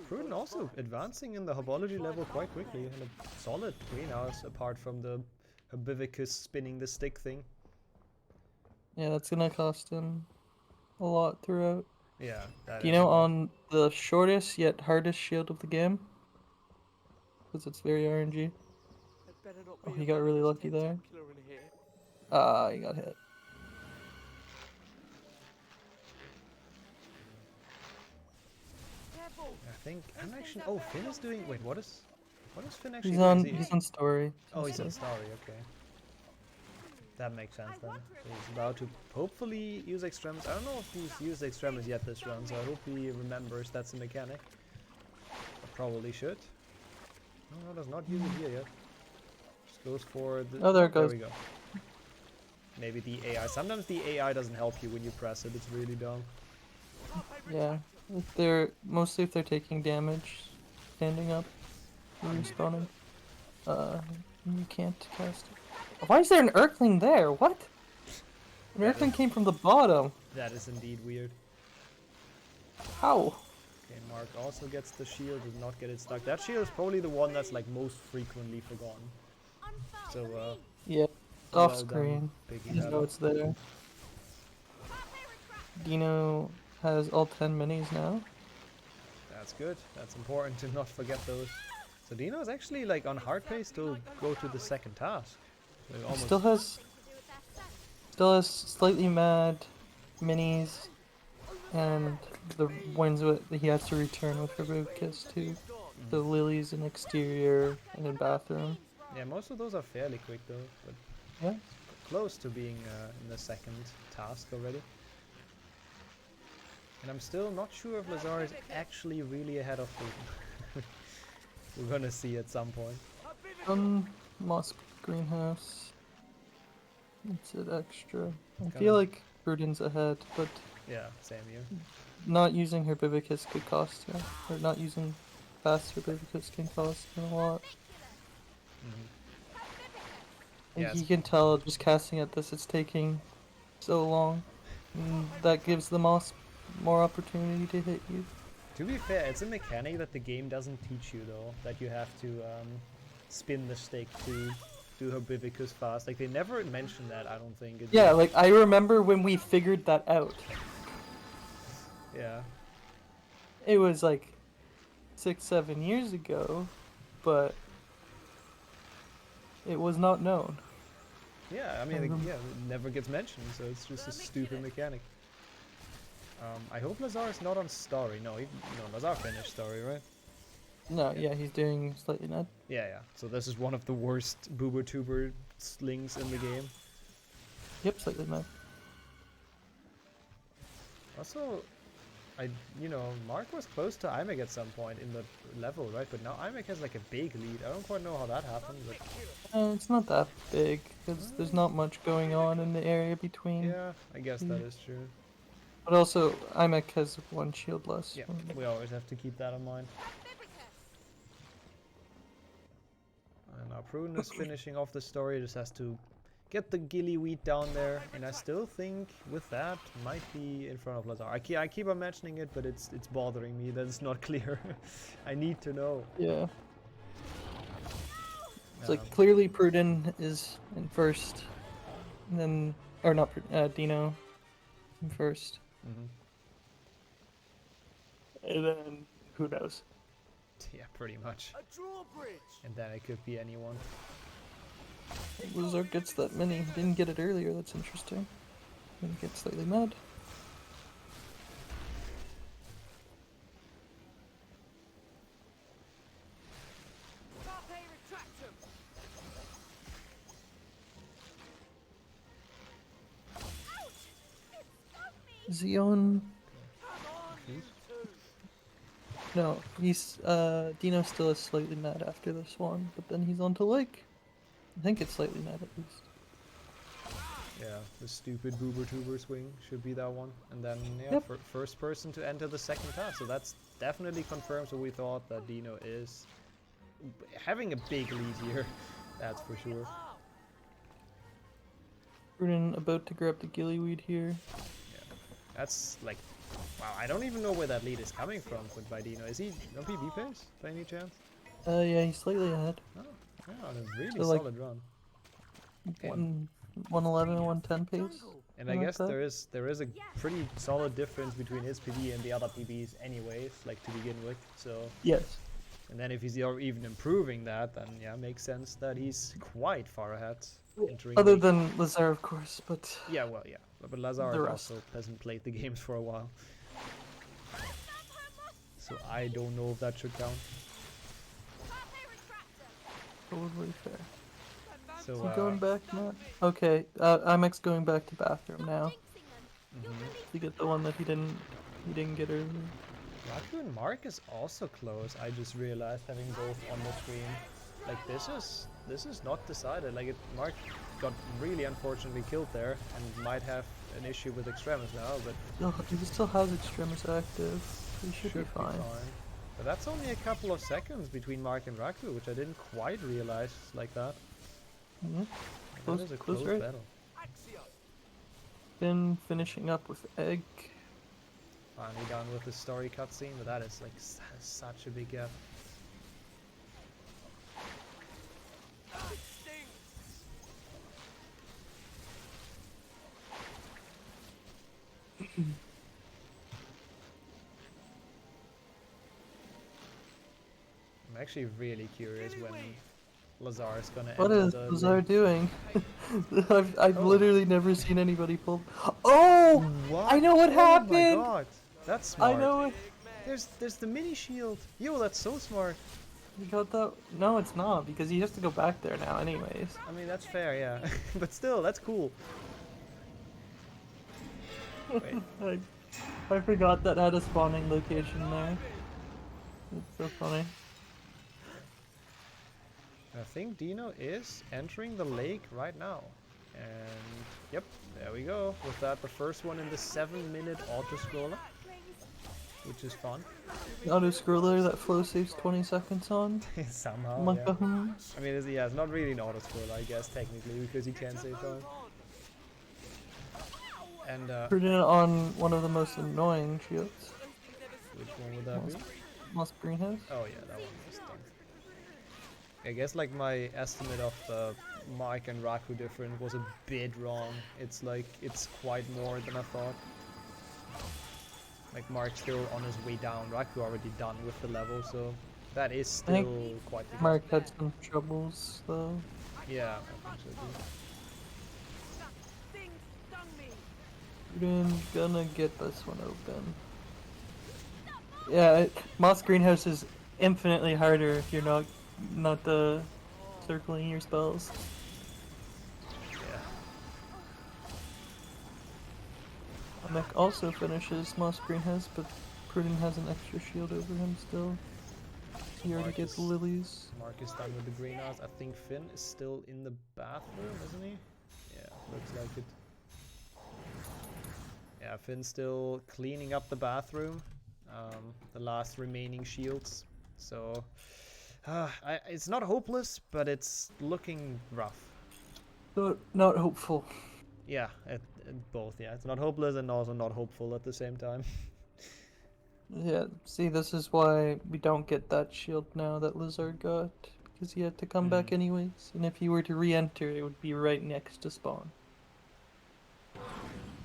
Prudent also advancing in the herbology level quite quickly, and a solid greenhouse apart from the 𝒑𝒂𝒂𝒍 spinning the stick thing. Yeah, that's gonna cost him a lot throughout. Yeah. Do you know on the shortest yet hardest shield of the game? Because it's very RNG. Oh, he got really lucky there. He got hit. I think I'm actually. Oh, Finn is doing. Wait, what is Finn actually? He's on story. Oh, he's on story. Okay. That makes sense then. So he's about to hopefully use extremis. I don't know if he's used extremis yet this round, so I hope he remembers that's a mechanic. Probably should. No, does not use it here yet. Just goes for the. Oh, there it goes. There we go. Maybe the AI. Sometimes the AI doesn't help you when you press it. It's really dumb. Yeah, mostly if they're taking damage, standing up, respawning. You can't cast it. Why is there an Urkling there? What? An Urkling came from the bottom. That is indeed weird. How? Okay, Mark also gets the shield, does not get it stuck. That shield is probably the one that's like most frequently forgotten. So yeah, off screen. You know it's there. Dino has all 10 minis now. That's good. That's important to not forget those. So Dino is actually like on hard pace to go to the second task. So still has slightly mad minis, and the ones that he has to return with 𝒑𝒂𝒂𝒍 to the lilies in exterior and in bathroom. Yeah, most of those are fairly quick though, but yeah, close to being in the second task already. And I'm still not sure if Lazar is actually really ahead of him. We're gonna see at some point. Moss greenhouse. That's it extra. I feel like Prudent's ahead, but yeah, same here. Not using her 𝒑𝒂𝒂𝒍 could cost her, or not using fast her 𝒑𝒂𝒂𝒍 can cost him a lot. Yes. You can tell just casting at this, it's taking so long. And that gives the moss more opportunity to hit you. To be fair, it's a mechanic that the game doesn't teach you though, that you have to spin the stick to do her 𝒑𝒂𝒂𝒍 fast. Like they never mentioned that, I don't think. Yeah, like I remember when we figured that out. Yeah. It was like 6, 7 years ago, but it was not known. Yeah, I mean, yeah, it never gets mentioned, so it's just a stupid mechanic. I hope Lazar is not on story. No, Lazar finished story, right? No, yeah, he's doing slightly mad. Yeah. So this is one of the worst boober tuber slings in the game. Yep, slightly mad. Also, Mark was close to 𝒑𝒂𝒄 at some point in the level, right? But now 𝒑𝒂𝒄 has like a big lead. I don't quite know how that happened, but... It's not that big, because there's not much going on in the area between. Yeah, I guess that is true. But also, 𝒑𝒂𝒄 has 1 shield less. Yeah, we always have to keep that in mind. And now Pruden is finishing off the story, just has to get the gillyweed down there, and I still think with that might be in front of Lazar. I keep on mentioning it, but it's bothering me that it's not clear. I need to know. Yeah. It's like clearly Pruden is in first, and then Dino in first. And then who knows? Yeah, pretty much. And then it could be anyone. Loser gets that many. Didn't get it earlier. That's interesting. Didn't get slightly mad. Xeon. No, he's Dino still is slightly mad after this one, but then he's on to like, I think it's slightly mad at least. Yeah, the stupid boober tuber swing should be that one, and then yeah, first person to enter the second pass. So that's definitely confirms what we thought, that Dino is having a big lead here. That's for sure. Pruden about to grab the gillyweed here. That's like, wow, I don't even know where that lead is coming from with by Dino. Is he no PB pace by any chance? Yeah, he's slightly ahead. Oh, yeah, a really So, solid run. 111 and 110 pace. And I guess there is a pretty solid difference between his PB and the other PBs anyways, like to begin with, so... Yes. And then if he's even improving that, then yeah, makes sense that he's quite far ahead. Other than Lazar, of course, but... Yeah, well, yeah. But Lazar also hasn't played the games for a while. So I don't know if that should count. Totally fair. So, going back now? Okay, 𝒑𝒄𝒄's going back to bathroom now. To get the one that he didn't get earlier. Raku and Mark is also close. I just realized, having both on the screen. Like this is not decided. Like Mark got really unfortunately killed there and might have an issue with Extremis now, but no, he still has Extremis active. He should be fine. But that's only a couple of seconds between Mark and Raku, which I didn't quite realize like that. That is a close battle. Been finishing up with Egg. Finally done with the story cutscene, but that is like such a big gap. I'm actually really curious when Lazar is gonna enter. What is Lazar doing? I've literally never seen anybody pull. Oh! What? I know what happened! Oh my god, that's smart. I know it. There's the mini shield. Yo, that's so smart. You got that? No, it's not, because he has to go back there now anyways. I mean, that's fair, yeah. But still, that's cool. Wait. I forgot that had a spawning location there. It's so funny. I think Dino is entering the lake right now. And yep, there we go. With that, the first one in the 7-minute auto-scroller. Which is fun. Auto-scroller that flow saves 20 seconds on? Somehow, like yeah. I mean, it's not really an auto-scroller, I guess, technically, because you can't save time. And put it on one of the most annoying shields. Which one would that be? Moss Greenhouse? Oh yeah, that one was done. I guess like my estimate of the Mark and Raku difference was a bit wrong. It's like, it's quite more than I thought. Like Mark's still on his way down. Raku already done with the level, so that is still quite the Mark had some troubles though. Yeah, I think so too. We're gonna get this one open. Yeah, Moss Greenhouse is infinitely harder if you're not circling your spells. Mech also finishes Moss Greenhouse, but Pruden has an extra shield over him still. He already gets lilies. Mark is done with the greenhouse. I think Finn is still in the bathroom, isn't he? Yeah, looks like it. Yeah, Finn's still cleaning up the bathroom. The last remaining shields. So, it's not hopeless, but it's looking rough. Not hopeful. Yeah, both. Yeah, it's not hopeless and also not hopeful at the same time. Yeah, see, this is why we don't get that shield now that Lizard got, because he had to come back anyways, and if he were to re-enter, it would be right next to spawn.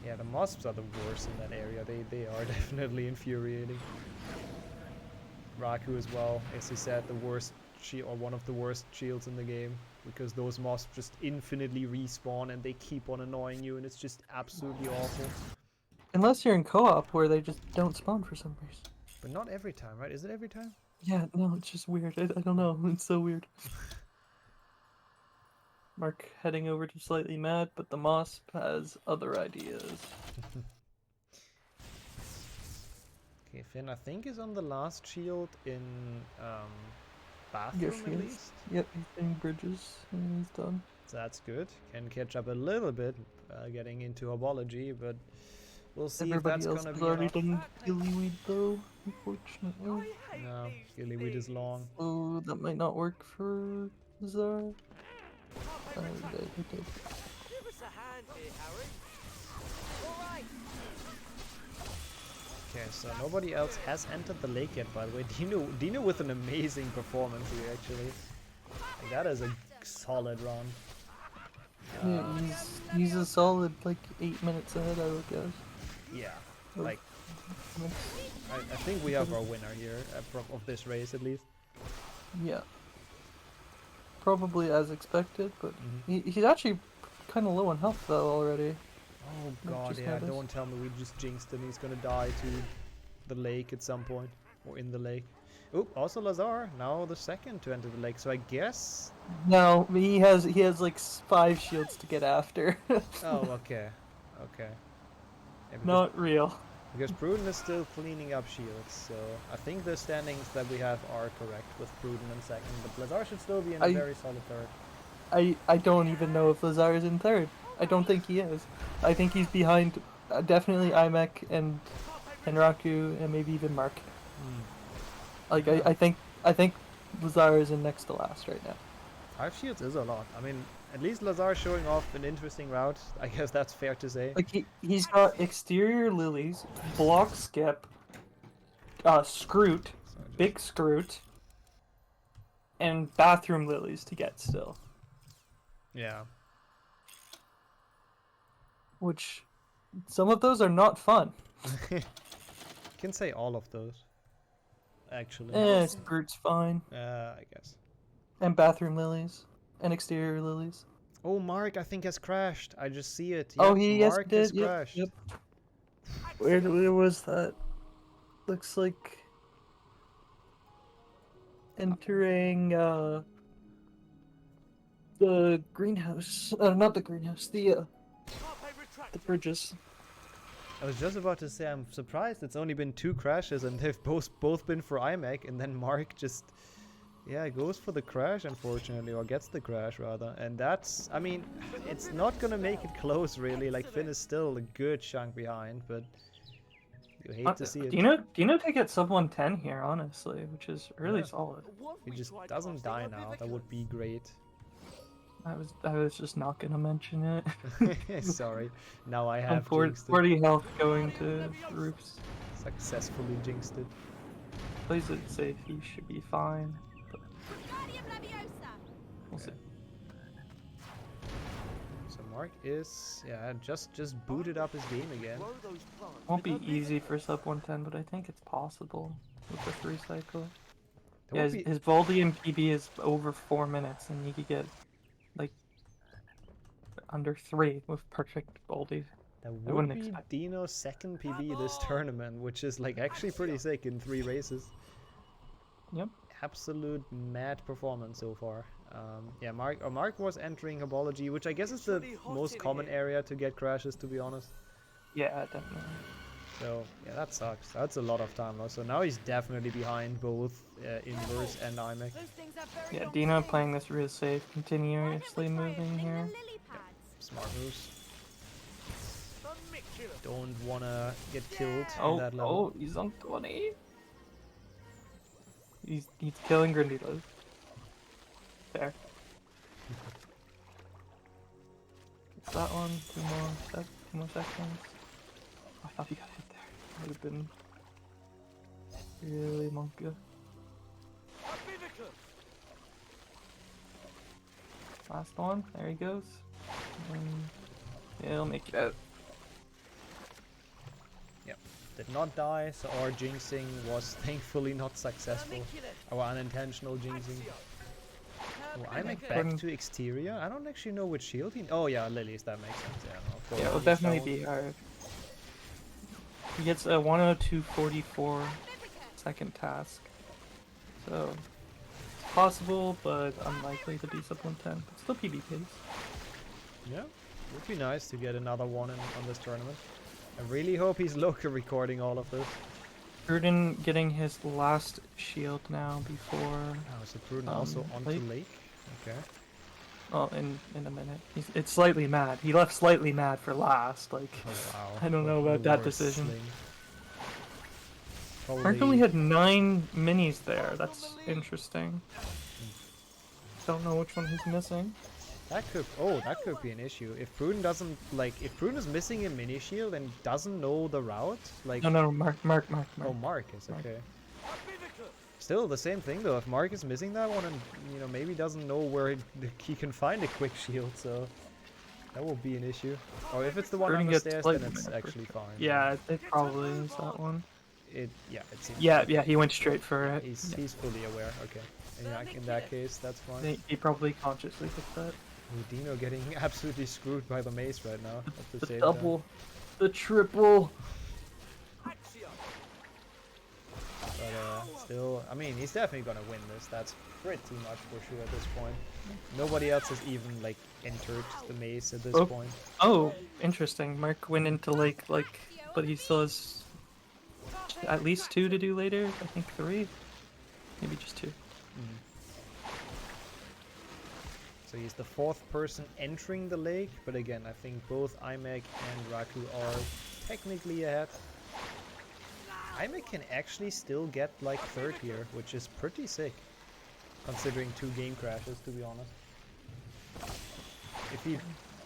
Yeah, the mosps are the worst in that area. They are definitely infuriating. Raku as well, as he said, the worst shield, or one of the worst shields in the game, because those mosps just infinitely respawn and they keep on annoying you, and it's just absolutely awful. Unless you're in co-op where they just don't spawn for some reason. But not every time, right? Is it every time? Yeah, no, it's just weird. I don't know. It's so weird. Mark heading over to Slightly Mad, but the Mosp has other ideas. Okay, Finn, I think is on the last shield in bathroom at least. Yep, he's in bridges and he's done. So that's good. Can catch up a little bit, getting into Herbology, but we'll see if that's gonna be already enough. done Gillyweed though, unfortunately. No, Gillyweed is long. Oh, that might not work for Zar. Okay. Give us a hand here, Harry. All right. Okay, so nobody else has entered the lake yet, by the way. Dino with an amazing performance here, actually. Like, that is a solid run. Yeah, he's a solid like 8 minutes ahead, I would guess. Yeah, like I think we have our winner here of this race at least. Yeah. Probably as expected, but he's actually kind of low on health though already. Oh god, yeah, don't tell me we just jinxed him. He's gonna die to the lake at some point, or in the lake. Oh, also Lazar, now the second to enter the lake, so I guess... No, he has like 5 shields to get after. Oh, okay. Okay. Yeah, Not real. Because Pruden is still cleaning up shields, so I think the standings that we have are correct with Pruden in second, but Lazar should still be in a very solid third. I don't even know if Lazar is in third. I don't think he is. I think he's behind definitely 𝒑𝒏𝒄 and Raku and maybe even Mark. Like I think Lazar is in next to last right now. 5 shields is a lot. I mean, at least Lazar showing off an interesting route. I guess that's fair to say. Like he's got exterior lilies, block skip, scroot, big scroot, and bathroom lilies to get still. Yeah. Which some of those are not fun. Can say all of those. Actually. Scroot's fine. I guess. And bathroom lilies. And exterior lilies. Oh, Mark, I think has crashed. I just see it. Oh, yep, he Mark did. has Yep, crashed. yep. Where was that? Looks like entering the greenhouse. Not the greenhouse. The bridges. I was just about to say I'm surprised it's only been 2 crashes and they've both been for 𝒑𝒏𝒄, and then Mark just goes for the crash, unfortunately, or gets the crash rather, and that's, I mean, it's not gonna make it close really. Like, Finn is still a good chunk behind, but you hate to see it. Dino could get sub 110 here, honestly, which is really solid. If he just doesn't die now, that would be great. I was just not gonna mention it. Sorry, now I have jinxed it. 40 health going to roofs. Successfully jinxed it. Plays it safe, he should be fine. But we'll see. So Mark is just booted up his game again. Won't be easy for sub 110, but I think it's possible with this recycle. Yeah, his Voldy and PB is over 4 minutes, and he could get like under 3 with perfect Voldy. That would be Dino's second PB this tournament, which is like actually pretty sick in 3 races. Yep. Absolute mad performance so far. Yeah, Mark was entering Herbology, which I guess is the most common area to get crashes, to be honest. Yeah, definitely. So yeah, that sucks. That's a lot of time lost. So now he's definitely behind both Inverse and 𝒑𝒔. Yeah, Dino playing this real safe, continuously moving here. Smart moves. Don't wanna get killed in that level. Oh, he's on 20. He's killing Grindylows. Fair. It's that one. 2 more seconds. Oh, I thought he got hit there. Would have been really monkey. Last one. There he goes. He'll make it out. Yep. Did not die, so our jinxing was thankfully not successful. Our unintentional jinxing. Oh, 𝒑𝒔 back to exterior? I don't actually know which shield he... Oh yeah, Lilies, that makes sense. Yeah, yeah, it'll definitely be hard. He gets a 102.44 second task. So, it's possible, but unlikely to be sub 110. But still PB pace. Yeah, would be nice to get another one on this tournament. I really hope he's local recording all of this. Pruden getting his last shield now before... Oh, so Pruden also onto lake? Okay. Oh, in a minute. It's slightly mad. He left slightly mad for last. Like, oh, wow. I don't know about that decision. Probably... Mark only had 9 minis there. That's interesting. Don't know which one he's missing. That could be an issue. If Pruden doesn't if Pruden is missing a mini shield and doesn't know the route, like no, Mark. Oh, Mark is okay. Still the same thing though. If Mark is missing that one and maybe doesn't know where he can find a quick shield, so that will be an issue. Or if it's the one on the stairs, then it's actually fine. Yeah, it probably is that one. It seems. Yeah, he went straight for it. He's fully aware. Okay. And in that case, that's fine. He probably consciously took that. Dino getting absolutely screwed by the mace right now. At the same double, time. the triple. But still, I mean, he's definitely gonna win this. That's pretty much for sure at this point. Nobody else has even entered the maze at this point. Oh, interesting. Mark went into lake but he still has at least 2 to do later. I think 3, maybe just 2. So he's the 4th person entering the lake, but again, I think both 𝒑𝒔 and Raku are technically ahead. 𝒑𝒔 can actually still get 3rd here, which is pretty sick, considering 2 game crashes, to be honest. If he...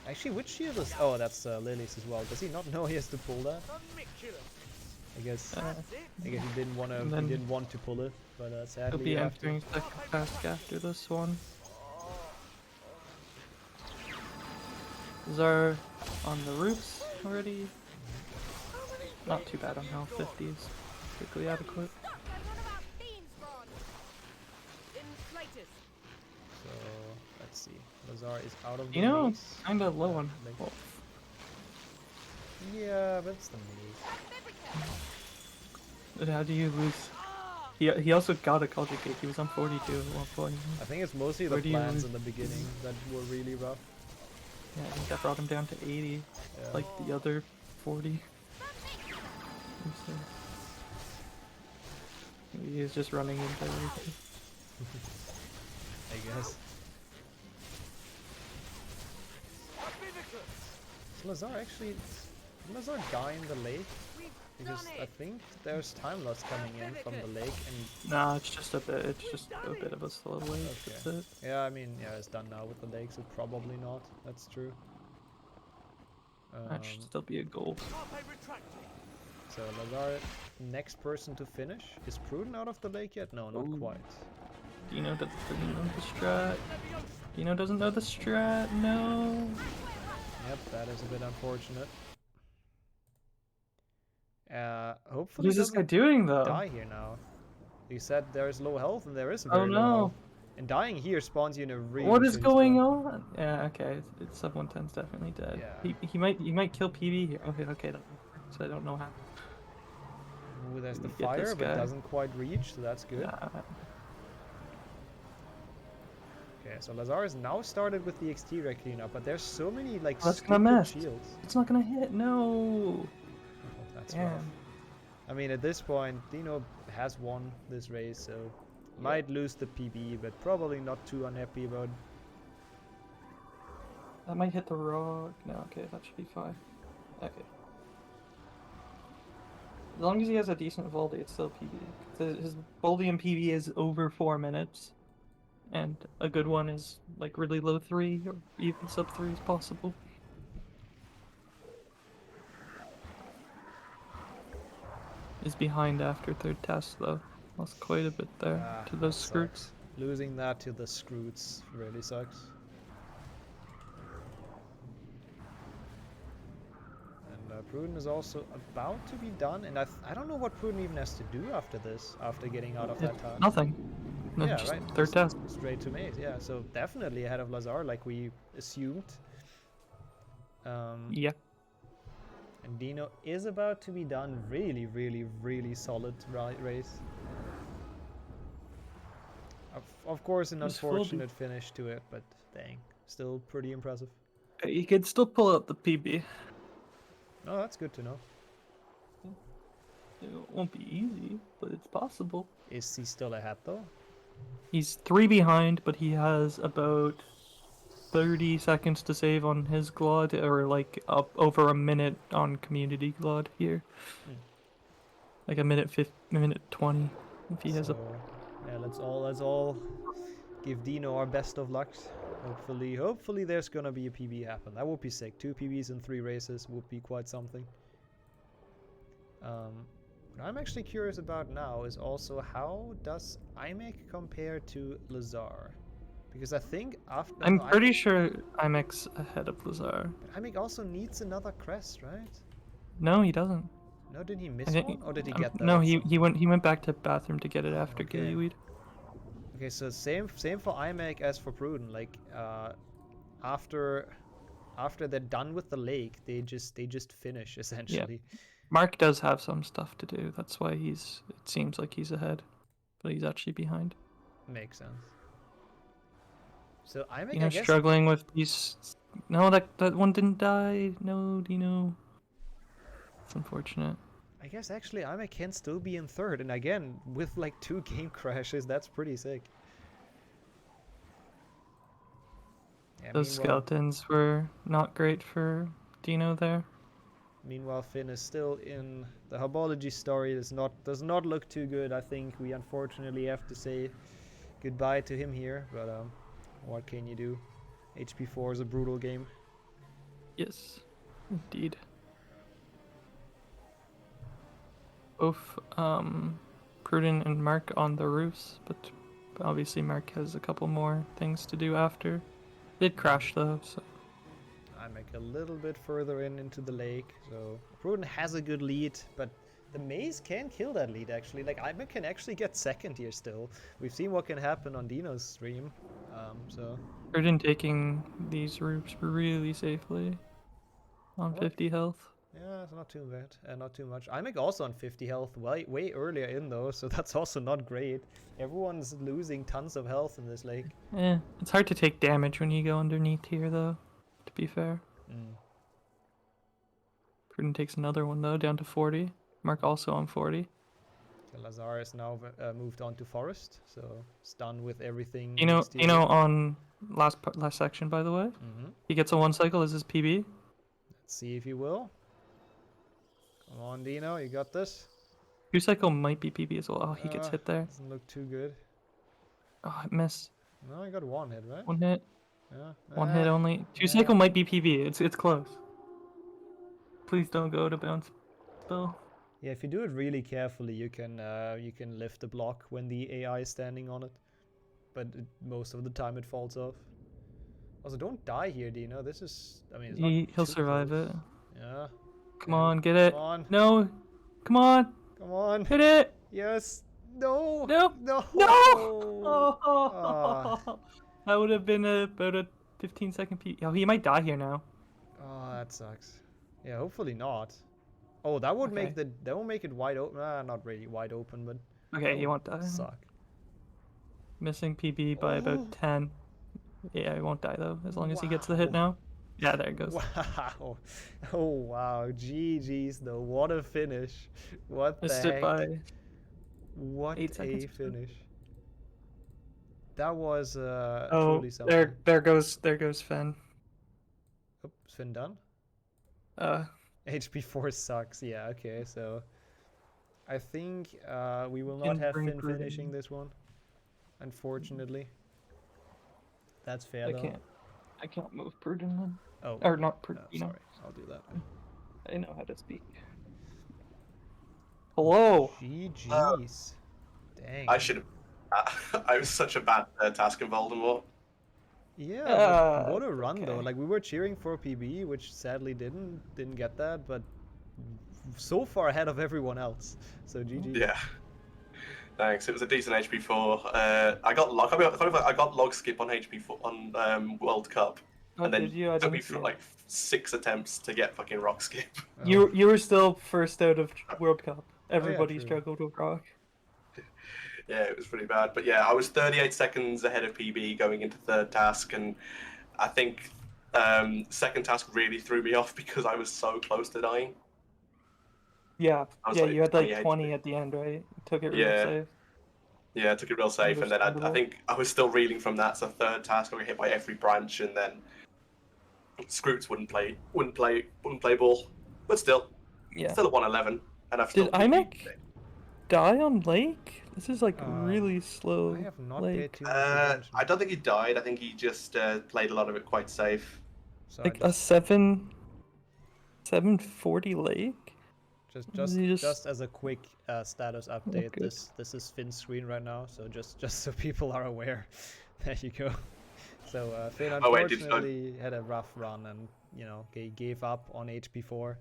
Actually, which shield is... Oh, that's Lily's as well. Does he not know he has to pull that? I guess he didn't want to pull it, but sadly he'll be entering second task after this one. Zar on the roofs already. Not too bad on health. 50 is quickly adequate. So let's see. Lazar is out of the maze. Kinda low on health. Yeah, but it's the maze. How do you lose? He also got a culture cake. He was on 42 at one point. I think it's mostly the plans in the beginning that were really rough. Yeah, I think that brought him down to 80, like the other 40. He is just running into everything. I guess. Does Lazar die in the lake? Because I think there's time loss coming in from the lake and... Nah, it's just a bit of a slow wave, okay. That's it. Yeah, I mean, it's done now with the lake, so probably not. That's true. That should still be a goal. So Lazar, next person to finish. Is Pruden out of the lake yet? No, not quite. Dino doesn't know the strat. Dino doesn't know the strat, no. That's a bit unfortunate. Hopefully What is this guy doing though? Die here now. You said there's low health and there is very Oh low no. health. And dying here spawns you in a really What is shitty going spot. on? Yeah, okay. It's sub 110's definitely dead. Yeah. He might kill PB here. Okay. So I don't know how. Ooh, there's the Get this fire, but guy. doesn't quite reach, so that's good. Yeah. Okay, so Lazar is now started with the exterior cleanup, but there's so many like That's stupid gonna miss. shields. It's not gonna hit. No. Oh, that's Damn. rough. I mean, at this point, Dino has won this race, so might lose the PB, but probably not too unhappy about. That might hit the rock. No, okay, that should be fine. Okay. As long as he has a decent Voldy, it's still PB. His Voldy and PB is over 4 minutes. And a good one is like really low 3 or even sub 3 is possible. Is behind after third test though. Lost quite a bit there to those scroots. Losing that to the scroots really sucks. And Pruden is also about to be done, and I don't know what Pruden even has to do after this, after getting out of that task. Nothing. No, Yeah, just right. third test. Straight to maze, yeah. So definitely ahead of Lazar, like we assumed. Yeah. And Dino is about to be done. Really solid race. Of course, an unfortunate finish to it, but dang, still pretty impressive. He could still pull out the PB. Oh, that's good to know. It won't be easy, but it's possible. Is he still ahead though? He's 3 behind, but he has about 30 seconds to save on his Glod, or like up over a minute on community Glod here. Like a minute 20 if he has a. Yeah, let's all give Dino our best of luck. Hopefully there's gonna be a PB happen. That would be sick. 2 PBs in 3 races would be quite something. What I'm actually curious about now is also how does 𝒑𝒄𝒊𝒂𝒍 compare to Lazar? Because I think after... I'm pretty sure 𝒑𝒄𝒊𝒂𝒍's ahead of Lazar. But 𝒑𝒄𝒊𝒂𝒍 also needs another crest, right? No, he doesn't. No, didn't he miss one? Or did he get that? No, he went back to bathroom to get it after Gillyweed. Okay, so same for 𝒑𝒄𝒊𝒂𝒍 as for Pruden. Like after they're done with the lake, they just finish essentially. Yeah. Mark does have some stuff to do. That's why it seems like he's ahead, but he's actually behind. Makes sense. So 𝒑𝒄𝒊𝒂𝒍, You know, struggling with these. No, that one didn't die. No, Dino. It's unfortunate. I guess actually 𝒑𝒄𝒊𝒂𝒍 can still be in third, and again with like 2 game crashes, that's pretty sick. Yeah, Those skeletons were not great for Dino there. Meanwhile, Finn is still in the herbology story. Does not look too good. I think we unfortunately have to say goodbye to him here. But what can you do? HP4 is a brutal game. Yes, indeed. Both Pruden and Mark on the roofs, but obviously Mark has a couple more things to do after. Did crash though, so. 𝒑𝒄𝒊𝒂𝒍 a little bit further into the lake, so Pruden has a good lead, but the maze can kill that lead actually. Like 𝒑𝒄𝒊𝒂𝒍 can actually get second here still. We've seen what can happen on Dino's stream, so. Pruden taking these roofs really safely on 50 health. Yeah, it's not too bad, not too much. 𝒑𝒄𝒊𝒂𝒍 way on 50 health, way earlier in though, so that's also not great. Everyone's losing tons of health in this lake. Yeah, it's hard to take damage when you go underneath here though, to be fair. Pruden takes another one though, down to 40. Mark also on 40. Lazar is now moved on to forest, so it's done with everything. You know, on last section by the way, he gets a 1 cycle as his PB. Let's see if he will. Come on, Dino, you got this. 2 cycle might be PB as well. Oh, he gets hit there. Doesn't look too good. Oh, I missed. No, he got 1 hit, right? 1 hit. Yeah. 1 hit only. 2 cycle might be PB. It's close. Please don't go to bounce spell. Yeah, if you do it really carefully, you can lift the block when the AI is standing on it, but most of the time it falls off. Also, don't die here, Dino. This is, I mean, it's He'll survive it. Yeah. Come on, get it. Come on. No. Come on. Come on. Hit it. Yes. No. No. No. No. Oh. That would have been about a 15-second P. Oh, he might die here now. Oh, that sucks. Yeah, hopefully not. Oh, that would make it wide open. Not really wide open, but. Okay, he won't die. Suck. Missing PB by about 10. Yeah, he won't die though, as long as he gets the hit now. Yeah, there it goes. Wow. Oh, wow. GG's though. What a finish. What the Missed heck? it by what 8 a seconds. finish. That was Oh, truly something. there goes Fen. Oh, is Finn done? HP4 sucks. Yeah, okay, so I think we will not have Finn finishing this one. Unfortunately. That's fair though. I can't move Prudent then. Oh. Or not Prudent. Sorry, I'll do that. I know how to speak. Hello. GG's. Dang. I should have. I was such a bad task in Voldemort. Yeah, what a run though. Like we were cheering for PB, which sadly didn't get that, but so far ahead of everyone else. So GG. Yeah. Thanks. It was a decent HP4. I got log. I got log skip on HP4 on World Cup, and then it took me for like 6 attempts to get fucking rock skip. You were still first out of World Cup. Everybody struggled with rock. Yeah, it was pretty bad. But yeah, I was 38 seconds ahead of PB going into third task, and I think second task really threw me off because I was so close to dying. Yeah, like you had like 28. 20 at the end, right? Took it real safe. Yeah, I took it real safe, and then I think I was still reeling from that. So third task, I got hit by every branch, and then Scroots wouldn't play ball, but still, still at 111, and I've still. Did IMEC die on Lake? This is like really slow. I have not Lake. paid too much attention. I don't think he died. I think he just played a lot of it quite safe. So Like a 740 Lake. Just as a quick status update, this is Finn's screen right now, so just so people are aware. There you go. So Finn unfortunately had a rough run and he gave up on HP4.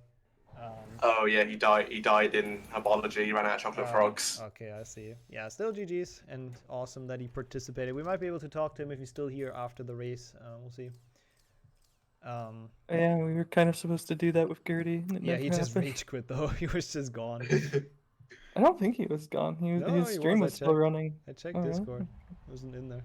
Oh yeah, he died in herbology. He ran out of chocolate frogs. Okay, I see. Yeah, still GG's and awesome that he participated. We might be able to talk to him if he's still here after the race. We'll see. Yeah, we were kind of supposed to do that with Gertie. Yeah, he just rage quit though. He was just gone. I don't think he was gone. His stream was still running. I checked Discord. It wasn't in there.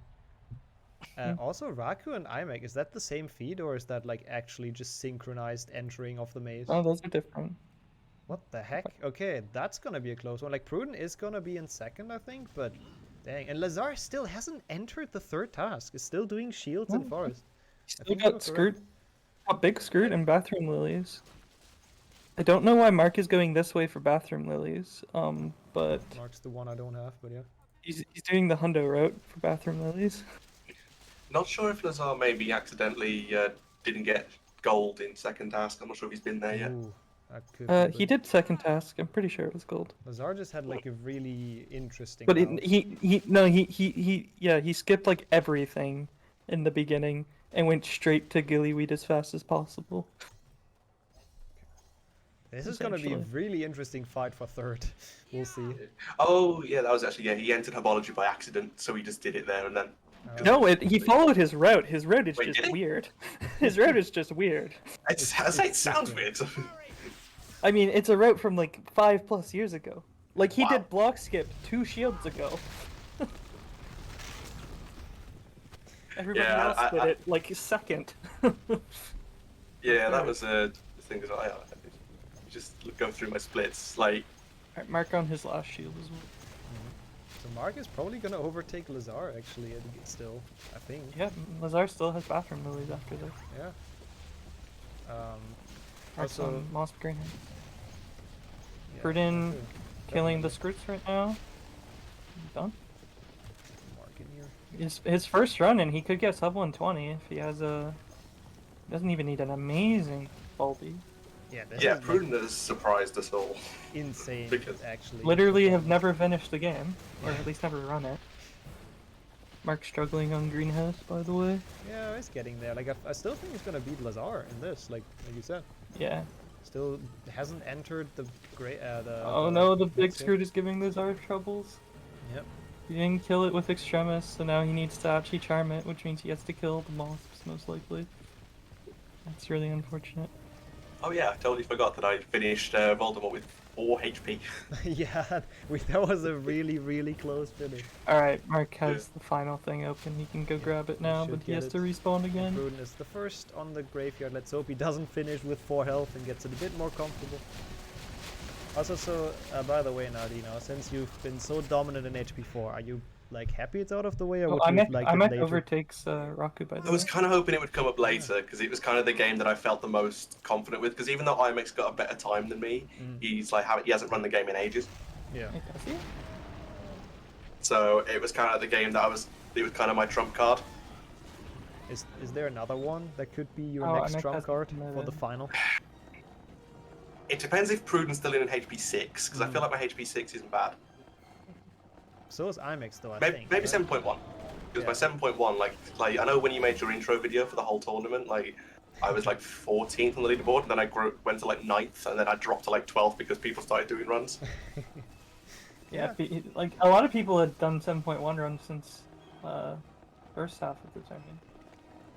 Also, Raku and IMEC, is that the same feed or is that like actually just synchronized entering of the maze? Oh, those are different. What the heck? Okay, that's gonna be a close one. Like Prudent is gonna be in second, I think, but dang. And Lazar still hasn't entered the third task. Is still doing shields in forest. Still got Skirt. A big Skirt and bathroom lilies. I don't know why Mark is going this way for bathroom lilies. But Mark's the one I don't have, but yeah. He's doing the hundo route for bathroom lilies. Not sure if Lazar maybe accidentally didn't get gold in second task. I'm not sure if he's been there yet. Ooh, that could He did second task. I'm pretty sure it was gold. Lazar just had like a really interesting. But he skipped like everything in the beginning and went straight to Gillyweed as fast as possible. This is gonna be a really interesting fight for third. We'll see. Oh yeah, that was actually he entered herbology by accident, so he just did it there and then. No, he followed his route. His route is just weird. His route is just weird. It sounds weird. I mean, it's a route from like 5+ years ago. Like he did block skip 2 shields ago. Everybody else did it like second. Yeah, that was the thing as well. I just go through my splits like. Right, Mark on his last shield as well. So Mark is probably gonna overtake Lazar actually. Still, I think. Yeah, Lazar still has bathroom lilies after this. Yeah. Mark's Also, on Moss Green. Prudent killing the Skirts right now. Done. Mark in here. His first run, and he could get sub 120 if he has a. Doesn't even need an amazing Bulby. Yeah, Prudent has surprised us all. Insane, actually. Literally have never finished the game, or at least never run it. Mark's struggling on greenhouse, by the way. Yeah, it's getting there. Like I still think he's gonna beat Lazar in this. Like you said. Yeah. Still hasn't entered the great. Oh no, the big Scroot is giving Lazar troubles. Yep. He didn't kill it with 𝒔𝒉, so now he needs to actually charm it, which means he has to kill the mosps, most likely. That's really unfortunate. Oh yeah, I totally forgot that I finished Voldemort with 4 HP. Yeah, that was a really close finish. Alright, Mark has the final thing open. He can go grab it now, but he has to respawn again. Pruden is the first on the graveyard. Let's hope he doesn't finish with 4 health and gets it a bit more comfortable. Also, so, by the way, Nardino, since you've been so dominant in HP4, are you, like, happy it's out of the way, or would you like it later? overtakes Raku, by the way. I was kind of hoping it would come up later, because it was kind of the game that I felt the most confident with, because even though 𝒔𝒑 got a better time than me, he's like, he hasn't run the game in ages. Yeah. So, it was kind of the game that it was kind of my trump card. Is there another one that could be your next trump card for the final? It depends if Pruden's still in HP6, because I feel like my HP6 isn't bad. So is 𝒔𝒑 though, I think. Maybe 7.1. Because my 7.1, like I know when you made your intro video for the whole tournament, like I was like 14th on the leaderboard, and then I went to like 9th, and then I dropped to like 12th because people started doing runs. Yeah, like a lot of people had done 7.1 runs since first half of the tournament.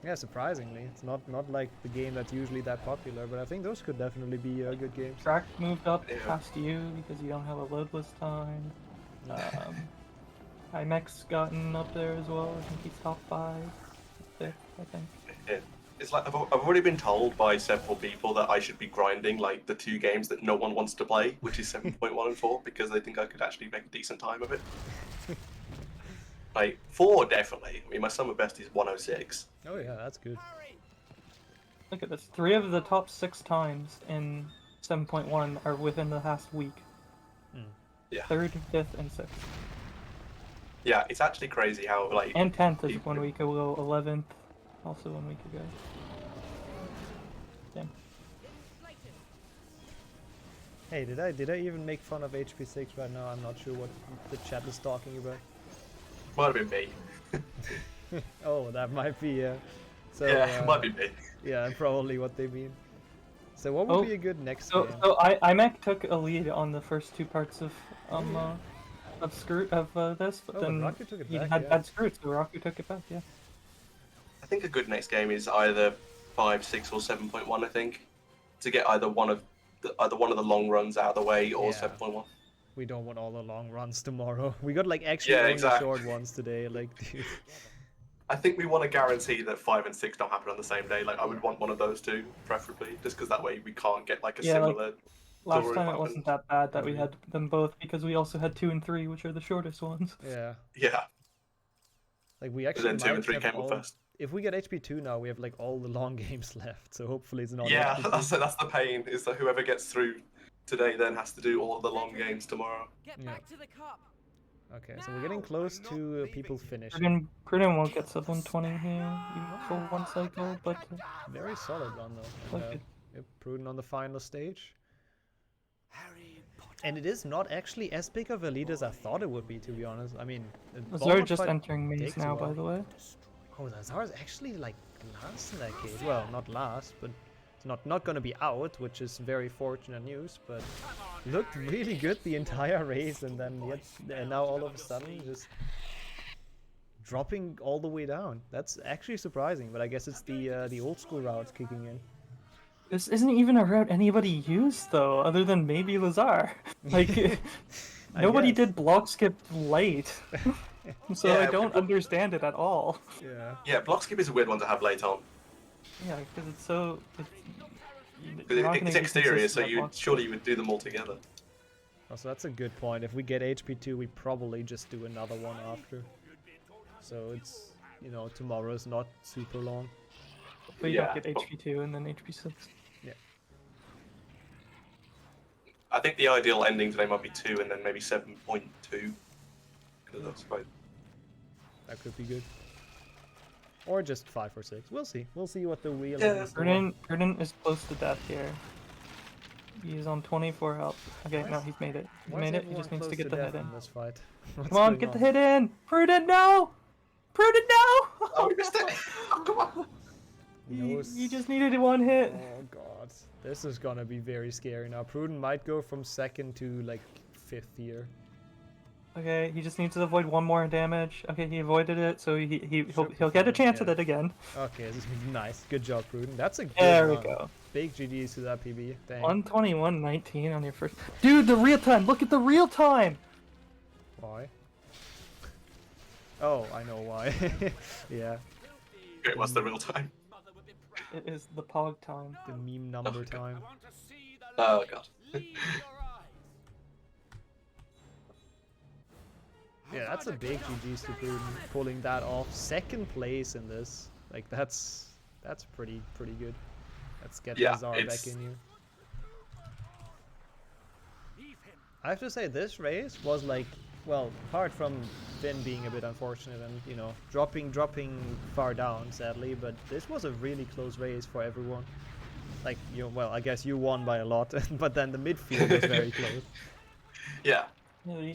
Yeah, surprisingly. It's not like the game that's usually that popular, but I think those could definitely be good games. Track moved up past you because you don't have a loadless time. 𝒔𝒑's gotten up there as well. I think he's top 5, 5th, I think. Yeah. It's like I've already been told by several people that I should be grinding like the 2 games that no one wants to play, which is 7.1 and 4, because they think I could actually make a decent time of it. Like 4, definitely. I mean, my summer best is 106. Oh yeah, that's good. Look at this. 3 of the top 6 times in 7.1 are within the last week. Yeah. 3rd, 5th, and 6th. Yeah, it's actually crazy how like. And 10th is 1 week ago. 11th, also 1 week ago. Damn. Hey, did I even make fun of HP6 right now? I'm not sure what the chat is talking about. Might have been me. Oh, that might be, So, yeah, it might be me. Yeah, probably what they mean. So what would be a good next game? So 𝒔𝒑 took a lead on the first 2 parts of this, but then Raku took it he back, had bad Scroot, so Raku took it back, yeah. I think a good next game is either 5, 6, or 7.1. I think to get either one of the long runs out of the way or 7.1. We don't want all the long runs tomorrow. We got like actually only short ones today. Like, dude. I think we want to guarantee that 5 and 6 don't happen on the same day. Like, I would want one of those 2, preferably, just because that way we can't get like a similar. Like, last time it wasn't that bad that we had them both because we also had 2 and 3, which are the shortest ones. Yeah. Yeah. Like we actually. And then 2 and 3 came up first. If we get HP2 now, we have like all the long games left. So hopefully it's not. Yeah, that's the pain. Is that whoever gets through today then has to do all of the long games tomorrow. Get back to the cup. Okay, so we're getting close to people finish. Pruden won't get sub 120 here for 1 cycle, but very solid run though. And, Pruden on the final stage. And it is not actually as big of a lead as I thought it would be, to be honest. I mean, Lazar just entering maze now, by the way. Oh, Lazar is actually like last in that case. Well, not last, but it's not going to be out, which is very fortunate news. But looked really good the entire race, and then now all of a sudden just dropping all the way down. That's actually surprising, but I guess it's the old school routes kicking in. This isn't even a route anybody used, though, other than maybe Lazar. Like, nobody did block skip late. So yeah, I don't understand it at all. Yeah, block skip is a weird one to have late on. Yeah, because it's so... It's exterior, so surely you would do them all together. Also, that's a good point. If we get HP2, we probably just do another one after. So it's, you know, tomorrow's not super long. But you don't get HP2 and then HP6. Yeah. I think the ideal ending today might be 2 and then maybe 7.2. That could be good. Or just 5 or 6. We'll see. We'll see what the real Pruden is close to death here. He's on 24 health. Okay, no, he's made it. He's made it. He just needs to get the hit in. This fight? Come on, get the hit in! Pruden, no! Prudent, no! Oh, we missed it! Oh, come on! You just needed one hit. Oh god. This is gonna be very scary now. Prudent might go from 2nd to like 5th here. Okay, he just needs to avoid one more damage. Okay, he avoided it, so he'll get a chance at it again. Okay, this is nice. Good job, Prudent. That's a good There we run. go. Big GG's to that PB. Dang. 121.19 on your first. Dude, the real time! Look at the real time! Why? Oh, I know why. Yeah. Okay, what's the real time? It is the pog time. The meme number time. Oh god. Yeah, that's a big GG's to Prudent pulling that off. 2nd place in this. Like that's pretty good. Let's get Lazar back in here. I have to say this race was like, well, apart from Finn being a bit unfortunate and, you know, dropping far down sadly, but this was a really close race for everyone. Like, well, I guess you won by a lot, but then the midfield was very close. Yeah. Yeah,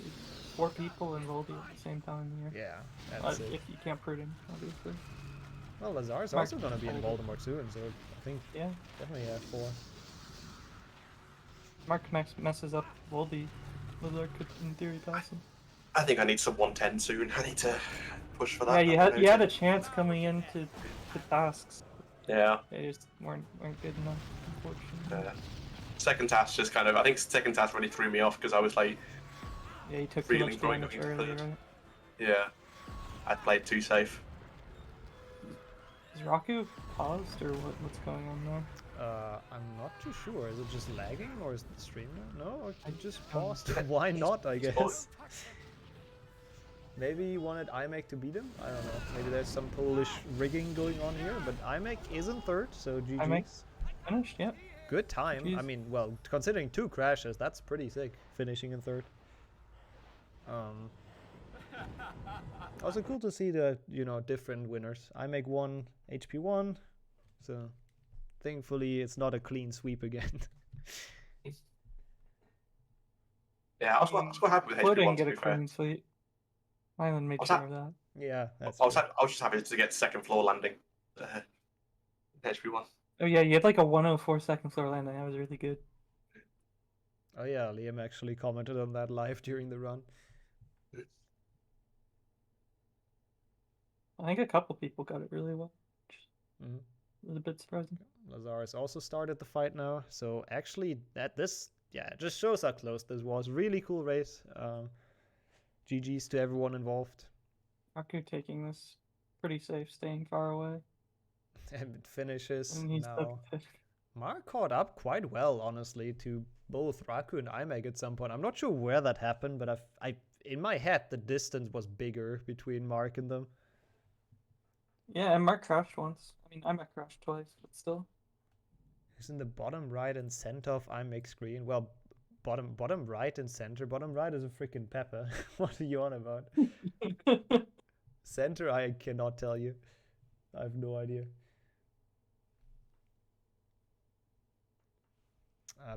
4 people in Voldy at the same time here. Yeah, that's it. If you can't Prudent, obviously. Well, Lazar's also going to be in Baltimore soon, so I think definitely 4. Mark messes up Voldy. Lazar could, in theory, pass him. I think I need some 110 soon. I need to push for that. Yeah, you had a chance coming into the tasks. Yeah. They just weren't good enough, unfortunately. Second task just kind of, I think second task really threw me off because I was like, yeah, you took too much damage early, right? Yeah, I played too safe. Is Raku paused or what's going on there? I'm not too sure. Is it just lagging or is the stream now? No, I just paused. Why not, I guess? Maybe he wanted 𝒑𝒏𝒄𝒊𝒂𝒍 to beat him? I don't know. Maybe there's some Polish rigging going on here, but 𝒑𝒏𝒄𝒊𝒂𝒍 is in 3rd, so GG's. 𝒑𝒏𝒄 finished, yeah. Good time. Jeez. I mean, well, considering 2 crashes, that's pretty sick, finishing in 3rd. Also cool to see the, you know, different winners. 𝒑𝒏𝒄𝒊𝒂𝒍 won, HP won, so thankfully it's not a clean sweep again. Yeah, I was quite happy with HP1 Didn't to get be a fair. clean sweep. Island made sure of that. Yeah, that's I was just happy to get 2nd floor landing. HP1. Oh yeah, you had like a 104 2nd floor landing. That was really good. Oh yeah, Liam actually commented on that live during the run. I think a couple people got it really well. Mm-hmm. It was a bit surprising. Lazar has also started the fight now, so actually it just shows how close this was. Really cool race. GG's to everyone involved. Raku taking this pretty safe, staying far away. And it finishes And he's now. Mark caught up quite well, honestly, to both Raku and 𝒑𝒏𝒄𝒊𝒂𝒍 at some point. I'm not sure where that happened, but I in my head the distance was bigger between Mark and them. Yeah, and Mark crashed once. I mean, 𝒑𝒏𝒄𝒊𝒂𝒍 crashed twice, but still. Who's in the bottom right and center of 𝒑𝒏𝒄𝒊𝒂𝒍 screen? Well, bottom right and center. Bottom right is a freaking Pepper. What are you on about? Center, I cannot tell you. I have no idea.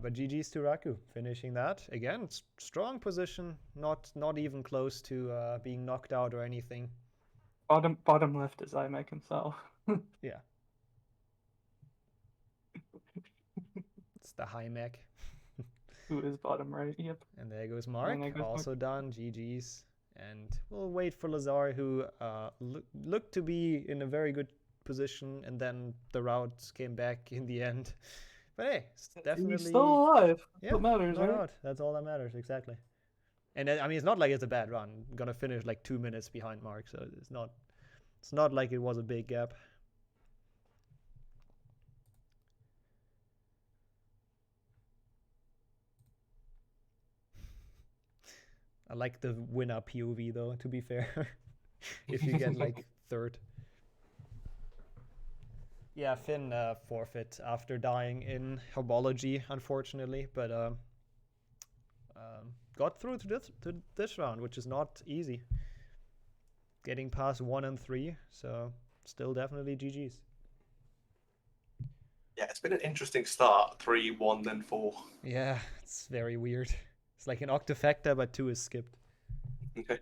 But GG's to Raku, finishing that. Again, strong position, not even close to being knocked out or anything. Bottom left is 𝒑𝒏𝒄𝒊𝒂𝒍 himself. Yeah. It's the 𝒑𝒏𝒄𝒊𝒂𝒍. Who is bottom right, yep. And there goes Mark, there goes also Mark. done, GG's. And we'll wait for Lazar, who looked to be in a very good position, and then the routes came back in the end. But hey, it's definitely... He's still alive. Yeah, what matters, no right? doubt. That's all that matters, exactly. And I mean, it's not like it's a bad run. I'm gonna finish like 2 minutes behind Mark, so it's not like it was a big gap. I like the winner POV though, to be fair. If you get like 3rd. Yeah, Finn forfeit after dying in homology, unfortunately, but got through to this round, which is not easy. Getting past 1 and 3, so still definitely GG's. Yeah, it's been an interesting start. 3, 1, then 4. Yeah, it's very weird. It's like an Octofecta, but 2 is skipped. Okay.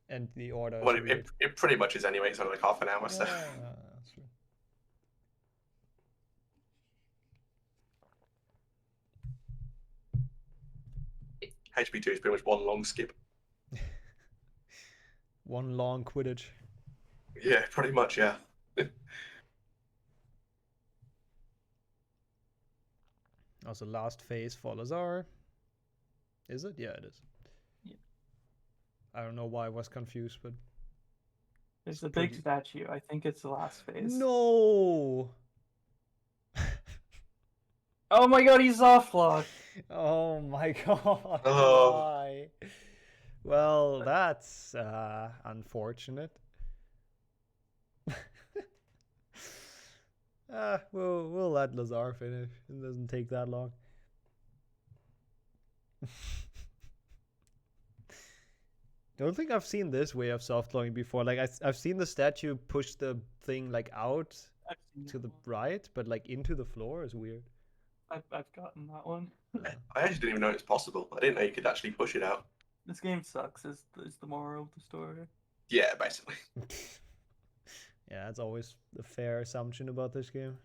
And the order. Well, it pretty much is anyway. It's only like half an hour, so. That's true. HP2 is pretty much one long skip. One long Quidditch. Yeah, pretty much, yeah. Also, last phase for Lazar. Is it? Yeah, it is. Yeah. I don't know why I was confused, but... There's a big statue. I think it's the last phase. No! Oh my god, he's soft locked! Oh my god, Oh. why? Well, that's unfortunate. We'll let Lazar finish. It doesn't take that long. Don't think I've seen this way of soft locking before. Like I've seen the statue push the thing like out to the right, but like into the floor is weird. I've gotten that one. I actually didn't even know it was possible. I didn't know you could actually push it out. This game sucks is the moral of the story. Yeah, basically. Yeah, that's always the fair assumption about this game.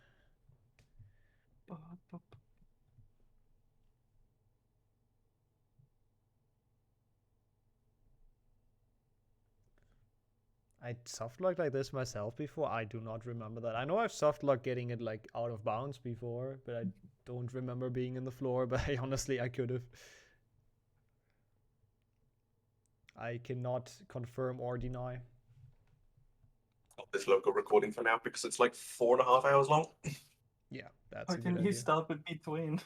I softlocked like this myself before. I do not remember that. I know I've softlocked getting it like out of bounds before, but I don't remember being in the floor. But I could have. I cannot confirm or deny. Stop this local recording for now because it's like 4.5 hours long. Yeah, that's Why a good didn't you idea. stop in between?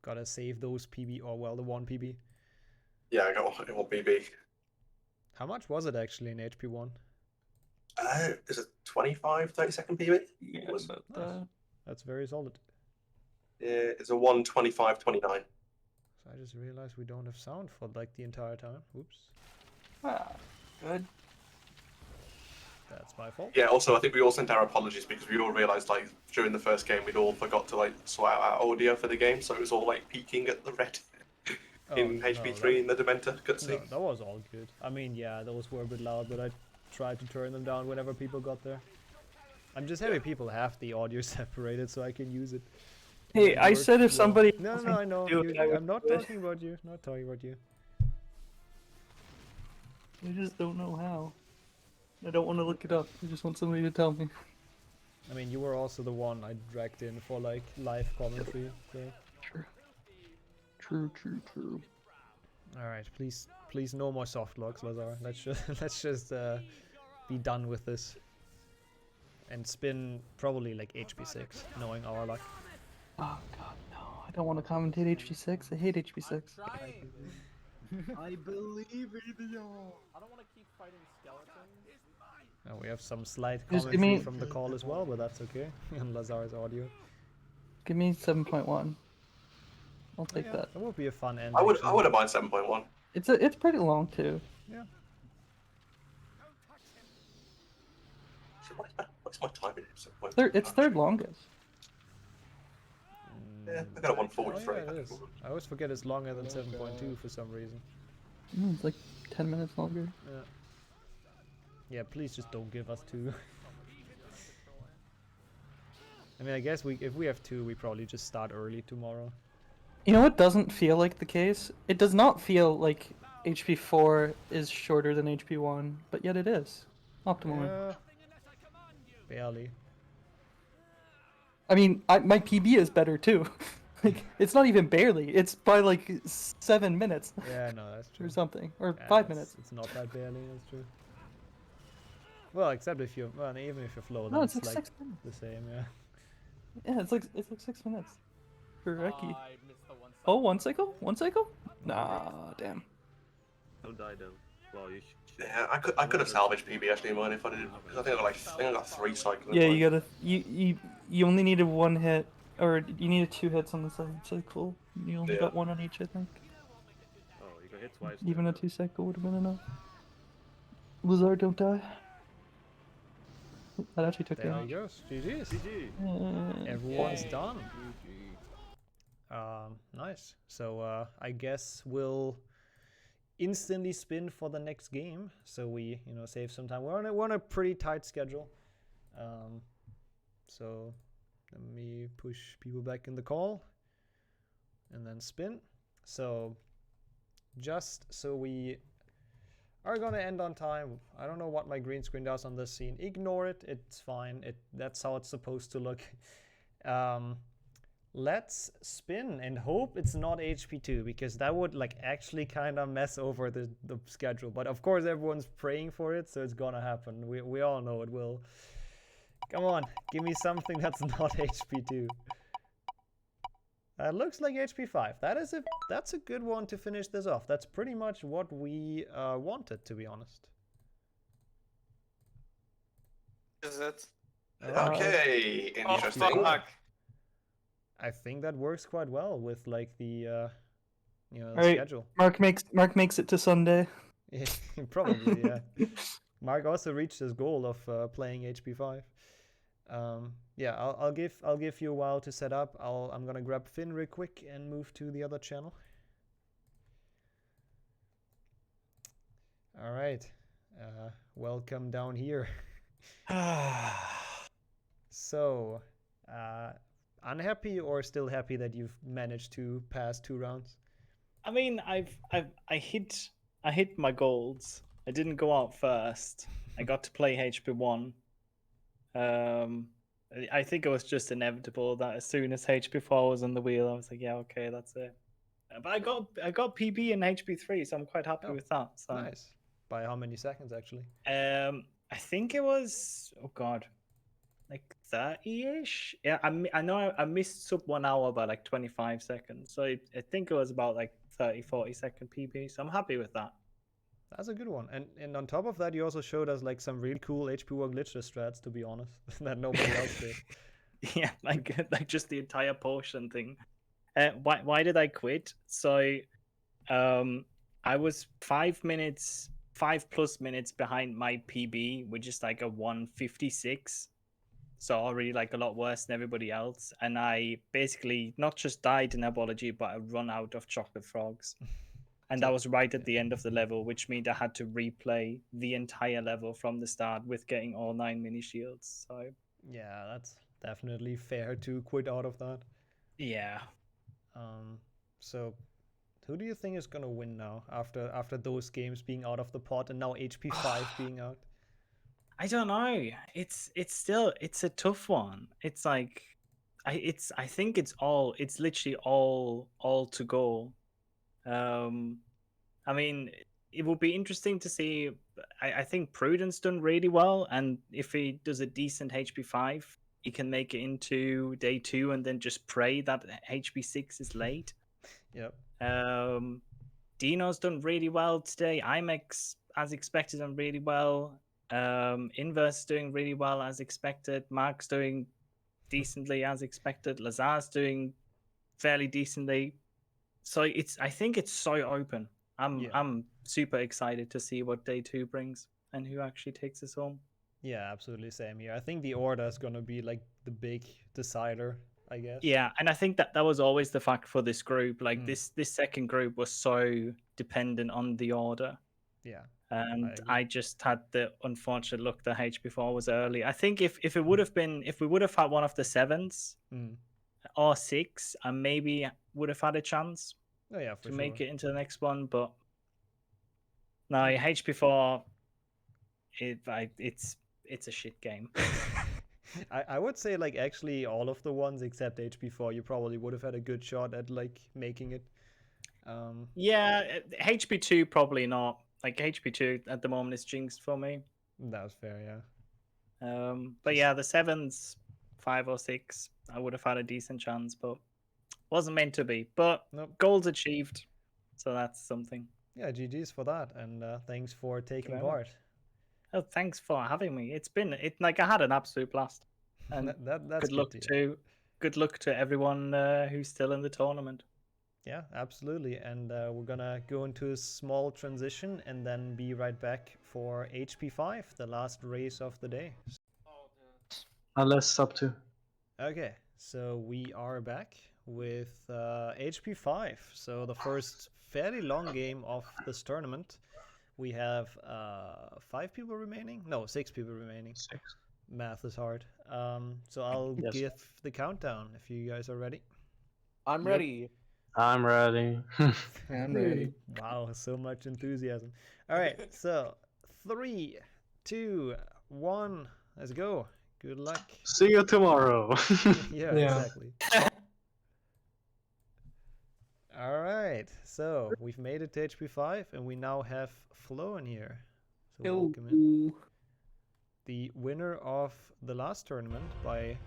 Gotta save those PB, or well, the one PB. Yeah, I got one PB. How much was it actually in HP1? Is it 25, 30-second PB? Yeah, Nice. That's very solid. Yeah, it's a 1:25:29. So I just realized we don't have sound for like the entire time. Oops. Ah, good. That's my fault. Yeah, also I think we all sent our apologies because we all realised like during the first game we'd all forgot to like sort out our audio for the game, so it was all like peaking at the red in HP3 in the Dementor cutscene. No, that was all good. I mean, yeah, those were a bit loud, but I tried to turn them down whenever people got there. I'm just happy people have the audio separated so I can use it. Hey, I said if somebody... No, I know. I'm not talking about you. Not talking about you. I just don't know how. I don't want to look it up. I just want somebody to tell me. I mean, you were also the one I dragged in for like live commentary. So. True. All right, please, no more soft locks, Lazar. Let's just be done with this. And spin probably like HP6, knowing our luck. Oh god, no! I don't want to commentate HP6. I hate HP6. I believe in you. I don't want to keep fighting skeletons. Oh, we have some slight Just commentary from the call as well, but that's okay. And Lazar's audio. Give me 7.1. I'll take that. That would be a fun end. I wouldn't mind 7.1. It's pretty long too. Yeah. So what's my timing? 7.1? It's third longest. Yeah, I got a 143. Oh, yeah, it is. I always forget it's longer than 7.2 for some reason. It's like 10 minutes longer. Yeah. Yeah, please just don't give us 2. I mean, I guess if we have 2, we probably just start early tomorrow. You know what doesn't feel like the case? It does not feel like HP 4 is shorter than HP 1, but yet it is. Optimally. Yeah. Barely. I mean, my PB is better too. Like, it's not even barely. It's by like 7 minutes. Yeah, no, that's true. Or something. Or Yeah, 5 minutes. It's not that barely, that's true. Well, except if you're, well, even if you're flow, then No, it's it's like like 6 minutes. the same, yeah. Yeah, it's like 6 minutes. For Reki. I missed the one. Oh, one cycle? One cycle? Nah, damn. Don't die though. Well, you should. Yeah, I could have salvaged PB actually mine if I didn't. Because I think I got 3 cycles. Yeah, you gotta you only needed 1 hit, or you needed 2 hits on the second cycle. You only got 1 on each, I think. Oh, you got hit twice. Even a 2 cycle would have been enough. Lazar, don't die. That actually took There damage. he goes. GG's. GG. Everyone's done. Nice. So I guess we'll instantly spin for the next game, so we save some time. We're on a pretty tight schedule, so let me push people back in the call and then spin. So just so we are gonna end on time. I don't know what my green screen does on this scene. Ignore it, it's fine. That's how it's supposed to look. Let's spin and hope it's not HP2, because that would like actually kind of mess over the schedule. But of course everyone's praying for it, so it's gonna happen. We all know it will. Come on, give me something that's not HP2. Looks like HP5. That's a good one to finish this off. That's pretty much what we wanted, to be honest. Is it? Okay, interesting. I think that works quite well with like the schedule. Mark makes it to Sunday. Yeah, probably, yeah. Mark also reached his goal of playing HP5. Yeah, I'll give you a while to set up. I'm gonna grab Finn real quick and move to the other channel. All right, welcome down here. So, unhappy or still happy that you've managed to pass 2 rounds? I mean, I hit my goals. I didn't go out first. I got to play HP1. I think it was just inevitable that as soon as HP4 was on the wheel, I was like, yeah, okay, that's it. But I got PB in HP3, so I'm quite happy with that. So. Nice. By how many seconds, actually? I think it was, oh god, like 30-ish. Yeah, I know I missed sub 1 hour by like 25 seconds. So I think it was about like 30-40 second PB. So I'm happy with that. That's a good one. And on top of that, you also showed us like some really cool HP1 glitchless strats, to be honest, that nobody else did. Yeah, like just the entire portion thing. Why did I quit? So I was 5+ minutes behind my PB, which is like a 1:56. So already like a lot worse than everybody else. And I basically not just died in Herbology, but I run out of chocolate frogs. And that was right at the end of the level, which meant I had to replay the entire level from the start with getting all 9 mini shields. So yeah, that's definitely fair to quit out of that. Yeah. So who do you think is gonna win now after those games being out of the pot and now HP5 being out? I don't know. It's a tough one. It's like I think it's literally all to go. I mean, it would be interesting to see. I think Prudence done really well, and if he does a decent HP5, he can make it into day 2 and then just pray that HP6 is late. Yep. Dino's done really well today. IMEX, as expected, done really well. Inverse doing really well as expected. Mark's doing decently as expected. Lazar's doing fairly decently. So I think it's so open. I'm super excited to see what day 2 brings and who actually takes us home. Yeah, absolutely, same here. I think the order is gonna be like the big decider, I guess. Yeah, and I think that was always the fact for this group. Like this second group was so dependent on the order. Yeah. And I just had the unfortunate luck that HP4 was early. I think if we would have had one of the 7s or 6, I maybe would have had a chance to make it into the next one. But no, HP4, it's a shit game. I would say like actually all of the ones except HP4, you probably would have had a good shot at like making it. Yeah, HP2 probably not. Like HP2 at the moment is jinxed for me. That's fair, yeah. But yeah, the 7s, 5 or 6, I would have had a decent chance, but wasn't meant to be. But goals achieved, so that's something. Yeah, GG's for that, and thanks for taking part. Oh, thanks for having me. I had an absolute blast. And that's good luck to everyone who's still in the tournament. Yeah, absolutely. And we're gonna go into a small transition and then be right back for HP5, the last race of the day. Unless sub 2. Okay, so we are back. with HP5. So the first fairly long game of this tournament. We have 5 people remaining? No, 6 people remaining. 6. Math is hard. So I'll give the countdown if you guys are ready. I'm ready. I'm ready. I'm ready. Wow, so much enthusiasm. All right, so 3, 2, 1, let's go. Good luck. See you tomorrow. Yeah, exactly. All right, so we've made it to HP5, and we now have Flo in here. So welcome in. The winner of the last tournament by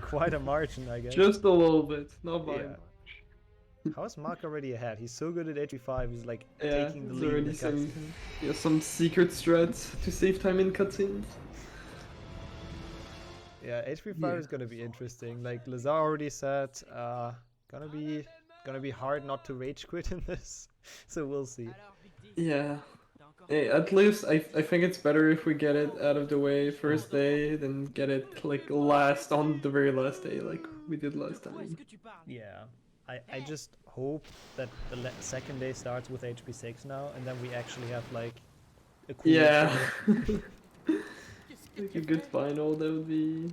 quite a margin, I guess. Just a little bit, not by much. How is Mark already ahead? He's so good at HP5, he's like taking the lead in the cutscenes. Some secret strats to save time in cutscenes. Yeah, HP5 is gonna be interesting. Like Lazar already said, gonna be hard not to rage quit in this. So we'll see. Yeah. Hey, at least I think it's better if we get it out of the way first day than get it like last on the very last day like we did last time. Yeah. I just hope that the second day starts with HP6 now, and then we actually have like a cool Like a good final, that would be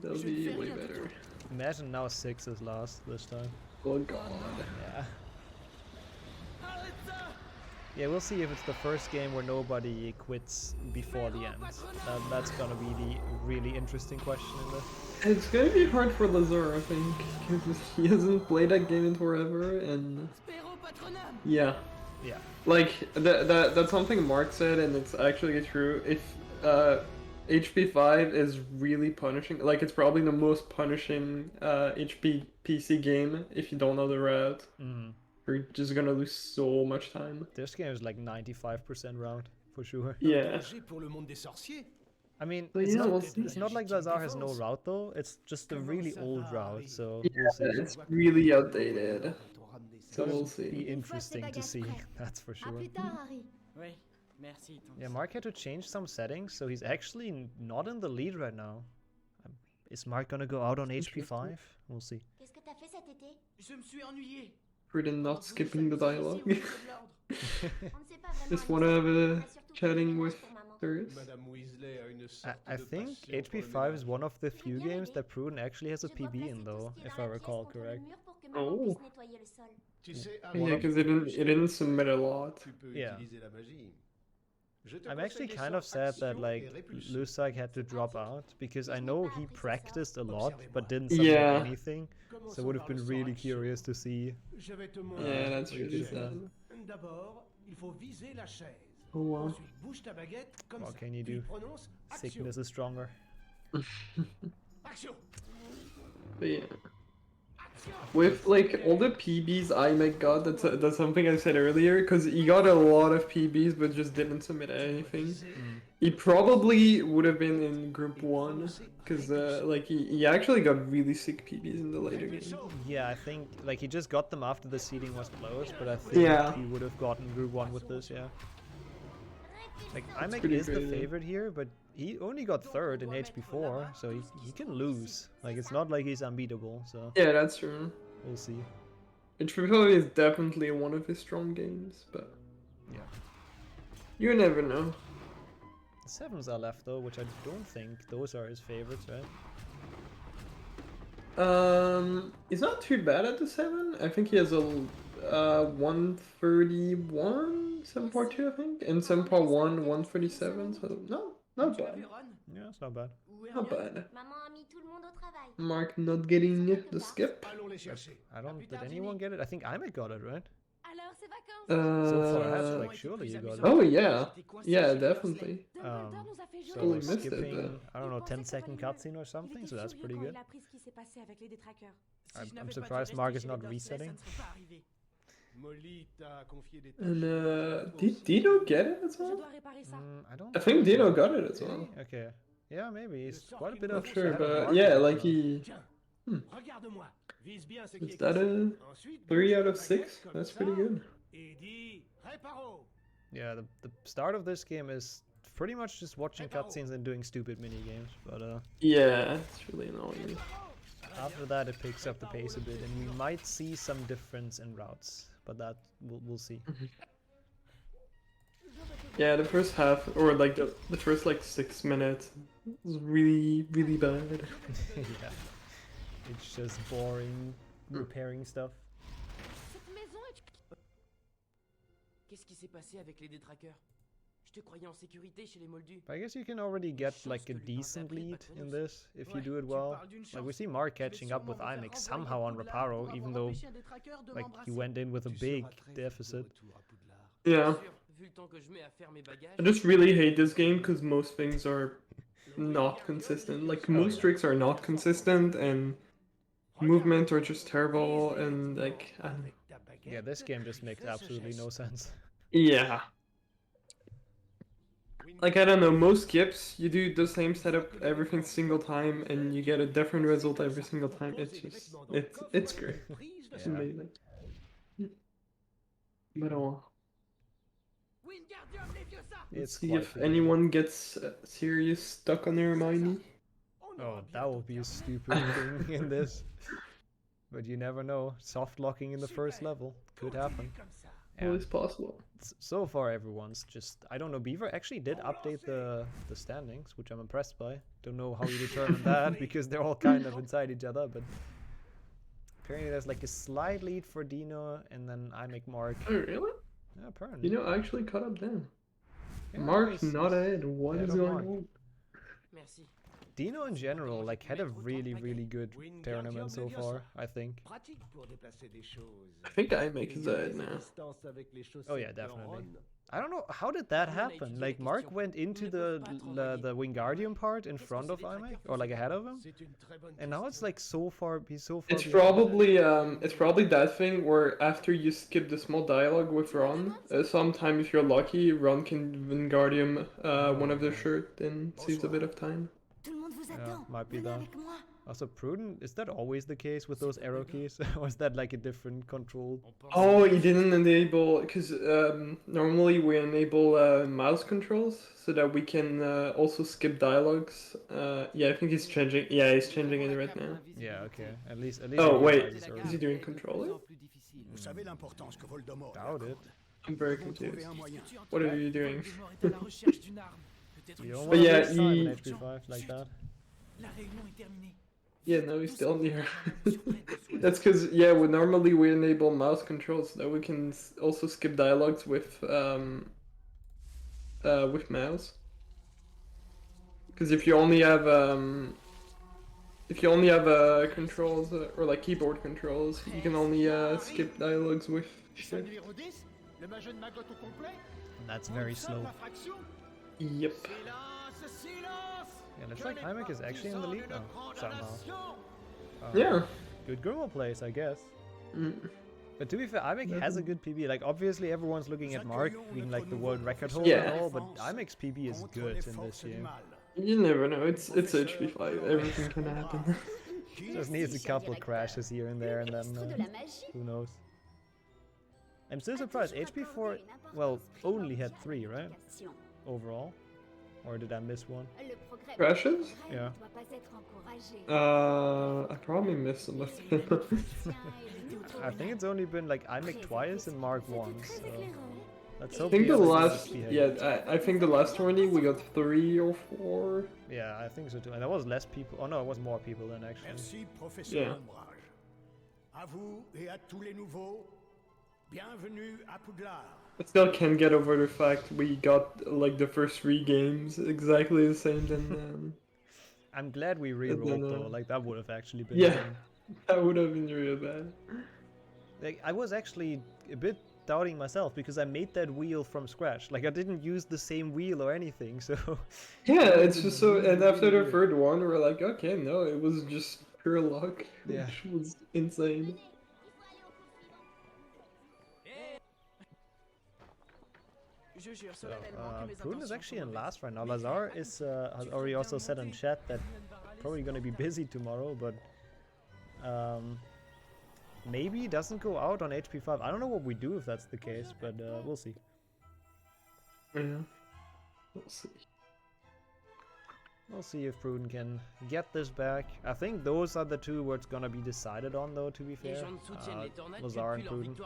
way better. Imagine now 6 is last this time. Oh god. Yeah. Yeah, we'll see if it's the first game where nobody quits before the end. That's gonna be the really interesting question in this. It's gonna be hard for Lazar, I think, because he hasn't played that game in forever, and yeah, like that's something Mark said, and it's actually true. If HP5 is really punishing, like it's probably the most punishing HP PC game if you don't know the route. You're just gonna lose so much time. This game is like 95% route for sure. Yeah. I mean, it's not like Lazar has no route though. It's just a really old route, so it's really outdated. So we'll see. Be interesting to see. That's for sure. Yeah, Mark had to change some settings, so he's actually not in the lead right now. Is Mark gonna go out on HP5? We'll see. Pretty not skipping the dialogue. Just wanna have a chatting with Thuris. I think HP5 is one of the few games that Pruden actually has a PB in though, if I recall correct. Oh. Yeah, because it didn't submit a lot. Yeah. I'm actually kind of sad that like Lusag had to drop out, because I know he practiced a lot but didn't submit anything, so it would have been really curious to see. Yeah, that's really sad. Oh wow. What can you do? Sickness is stronger. But yeah. With like all the PBs 𝒔𝒑 got, that's something I said earlier, because he got a lot of PBs but just didn't submit anything. He probably would have been in group 1, because like he actually got really sick PBs in the later games. Yeah, I think like he just got them after the seeding was closed, but I think he would have gotten group 1 with this, yeah. Like 𝒔𝒑 is the favorite here, but he only got 3rd in HP4, so he can lose. Like it's not like he's unbeatable, so. Yeah, that's true. We'll see. HP4 is definitely one of his strong games, but yeah, you never know. 7s are left though, which I don't think those are his favorites, right? He's not too bad at the 7. I think he has a 131 7.2, I think, and 7.1 137. So no, not bad. Yeah, it's not bad. Not bad. Mark not getting the skip. I don't. Did anyone get it? I think 𝒔𝒑 got it, right? So far, like surely you got it. Oh yeah, yeah, definitely. So we're skipping, I don't know, 10-second cutscene or something, so that's pretty good. I'm surprised Mark is not resetting. And did Dino get it as well? I think Dino got it as well. Okay. Yeah, maybe. He's quite a bit of. Not sure, but yeah, like he. Is that a 3 out of 6? That's pretty good. Yeah, the start of this game is pretty much just watching cutscenes and doing stupid mini games, but yeah, it's really annoying. after that it picks up the pace a bit, and we might see some difference in routes, but that we'll see. Yeah, the first half, or like the first like 6 minutes, was really bad. Yeah, it's just boring repairing stuff. Qu'est-ce qui s'est passé avec les détraqueurs? Je te croyais en sécurité chez les Moldus. But I guess you can already get like a decent lead in this if you do it well. Like we see Mark catching up with 𝒑𝒒𝒄 somehow on Reparo, even though like he went in with a big deficit. Yeah. I just really hate this game because most things are not consistent. Like most tricks are not consistent, and movement are just terrible, and like I don't know. Yeah, this game just makes absolutely no sense. Yeah. Like I don't know, most skips you do the same setup every single time and you get a different result every single time. It's just it's great. It's amazing. But let's see if anyone gets serious stuck on their Hermione. Oh, that would be a stupid thing in this. But you never know. Soft locking in the first level could happen. Always possible. So far, everyone's just... I don't know, 𝒑𝒐 actually did update the standings, which I'm impressed by. Don't know how you determine that, because they're all kind of inside each other, but... Apparently there's like a slight lead for Dino, and then 𝒑𝒄𝒄. Oh, really? Yeah, apparently. You know, I actually caught up then. Yeah, Mark's not ahead. What is going on? Dino in general like had a really good tournament so far, I think. I think 𝒑𝒄𝒄 is ahead now. Oh yeah, definitely. I don't know, how did that happen? Like Mark went into the Wingardium part in front of 𝒑𝒄𝒄, or like ahead of him, and now it's like he's so far. It's probably that thing where after you skip the small dialogue with Ron, sometime if you're lucky, Ron can Wingardium one of their shirt and saves a bit of time. Yeah, might be that. Also, Prudent, is that always the case with those arrow keys? Or is that like a different control? Oh, he didn't enable, because normally we enable mouse controls so that we can also skip dialogues. Yeah, I think he's changing. Yeah, he's changing it right now. Yeah, okay. At least. Oh wait, is he doing controller? Doubt it. I'm very confused. What are you doing? You don't But yeah, he... HP5 like that. Yeah, no, he's still near. That's because, yeah, normally we enable mouse controls so that we can also skip dialogues with mouse. Because if you only have controls or like keyboard controls, you can only skip dialogues with shift. That's very slow. Yep. Yeah, looks like 𝒑𝒄𝒄 is actually in the lead now, somehow. Yeah. Good Grumble plays, I guess. But to be fair, 𝒑𝒄𝒄 has a good PB. Like, obviously everyone's looking at Mark being like the world record holder and all, but 𝒑𝒄𝒄's PB is good in this game. You never know, it's HP5, everything can happen. Just needs a couple crashes here and there, and then who knows. I'm still surprised, HP4, well, only had 3, right? Overall? Or did I miss one? Crashes? Yeah. I probably missed some of them. I think it's only been like 𝒑𝒄𝒄 twice and Mark once, so let's hope. I think the last, I think the last tourney we got 3 or 4. Yeah, I think so too. And there was less people. Oh no, it was more people than actually. Yeah. À vous et à tous les nouveaux, bienvenue à Poudlard. I still can't get over the fact we got like the first 3 games exactly the same. Then I'm glad we re-rolled though. Like that would have actually been. Yeah, that would have been real bad. Like I was actually a bit doubting myself because I made that wheel from scratch. Like I didn't use the same wheel or anything. So. Yeah, it's just so. And after the third one, we're like, okay, no, it was just pure luck, which was insane. So, Prudent is actually in last right now. Lazar is has already also said in chat that probably going to be busy tomorrow, but maybe doesn't go out on HP5. I don't know what we do if that's the case, but we'll see. Yeah, we'll see. We'll see if Pruden can get this back. I think those are the two where it's gonna be decided on, though, to be fair. Lazar and Pruden.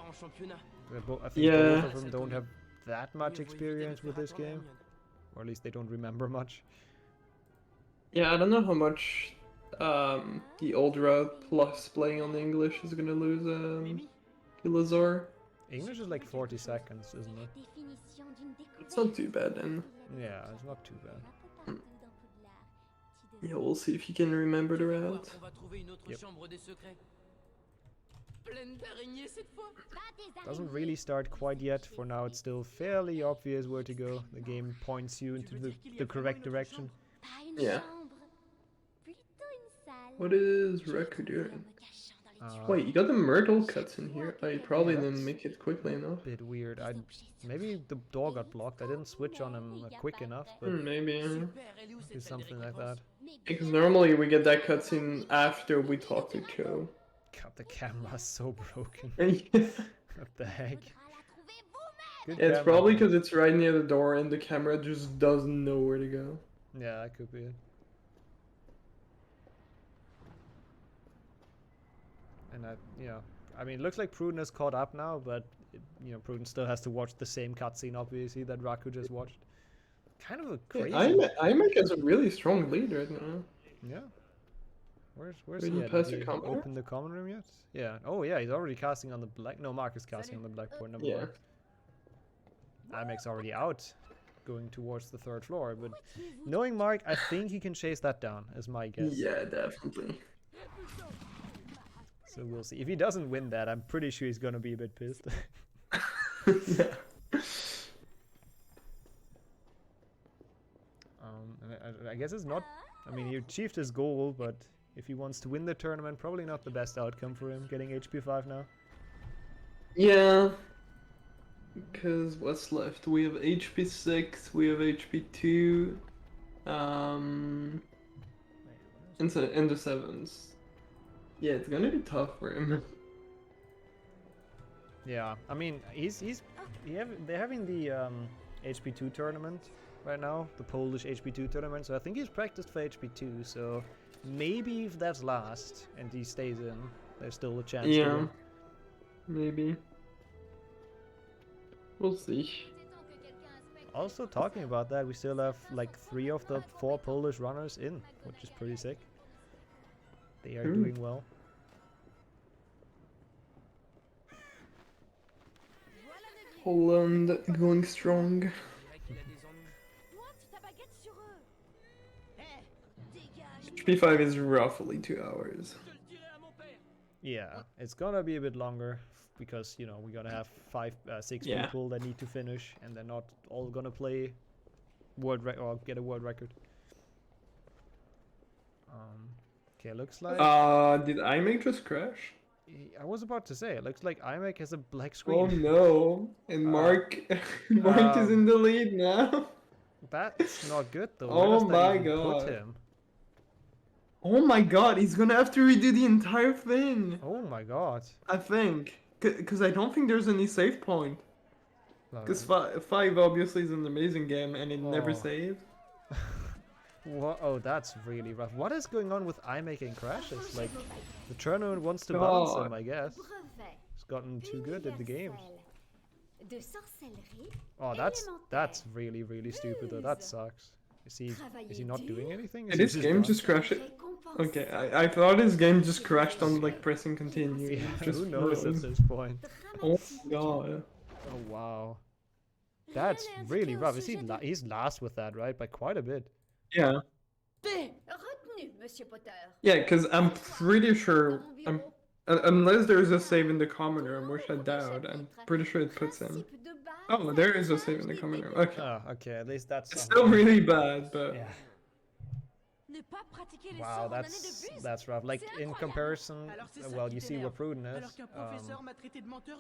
I think both of them don't have that much experience with this game. Or at least they don't remember much. Yeah, I don't know how much the old route plus playing on the English is gonna lose to Lazar. English is like 40 seconds, isn't it? It's not too bad then. Yeah, it's not too bad. Yeah, we'll see if you can remember the route. Yep. Doesn't really start quite yet. For now, it's still fairly obvious where to go. The game points you into the correct direction. Yeah. What is Raku doing? Wait, you got the Myrtle cuts in here. I probably didn't make it quickly enough. Bit weird. Maybe the door got blocked. I didn't switch on him quick enough, but maybe. Do something like that. Because normally we get that cutscene after we talk to Cho. God, the camera's so broken. Yeah. What the heck? Good It's camera, probably man. because it's right near the door and the camera just doesn't know where to go. Yeah, that could be it. And I mean, it looks like Pruden is caught up now, but Pruden still has to watch the same cutscene, obviously, that Raku just watched. Kind of a crazy. Yeah, IMEC has a really strong lead right now. Yeah. Where's Did he you at? pass Did the he common room? open the common room yet? Yeah. Oh yeah, he's already casting on the black. No, Mark is casting on the blackboard number Yeah. one. IMEC's already out, going towards the third floor. But knowing Mark, I think he can chase that down, is my guess. Yeah, definitely. So we'll see. If he doesn't win that, I'm pretty sure he's gonna be a bit pissed. Yeah. And I guess it's not. I mean, he achieved his goal, but if he wants to win the tournament, probably not the best outcome for him, getting HP 5 now. Yeah. Because what's left? We have HP 6, we have HP 2, and the 7s. Yeah, it's gonna be tough for him. Yeah, I mean, they're having the HP2 tournament right now, the Polish HP2 tournament, so I think he's practiced for HP2, so maybe if that's last and he stays in, there's still a chance to win. Maybe. We'll see. Also, talking about that, we still have like 3 of the 4 Polish runners in, which is pretty sick. They are doing well. Poland going strong. HP 5 is roughly 2 hours. Yeah, it's gonna be a bit longer because we're gonna have 6 Yeah. people that need to finish, and they're not all gonna play or get a world record. Okay, looks like. Did IMEC just crash? I was about to say, it looks like IMEC has a black Oh screen. no! And Mark, Mark is in the lead now. That's not good though. Oh Where does that my even put God. him? Oh my God! He's gonna have to redo the entire thing. Oh my God. I think, because I don't think there's any save point. Because 5 obviously is an amazing game and it never Oh. saved. What? Oh, that's really rough. What is going on with IMEC and crashes? Like, the tournament wants to God. balance him, I guess. He's gotten too good at the games. Oh, that's really stupid though. That sucks. Is he not doing anything? Did his game just crash it? Okay, I thought his game just crashed on like pressing continue. Yeah, Just who knows at froze. this point? Oh my God. Oh wow, that's really rough. Is he's last with that, right? By quite a bit. Yeah. Yeah, because I'm pretty sure unless there's a save in the common room, which I doubt, I'm pretty sure it puts him. Oh, there is a save in the common room. Okay. Oh, okay. At least that's It's still really bad, but yeah. Wow, that's rough. Like in comparison, well, you see what Pruden is.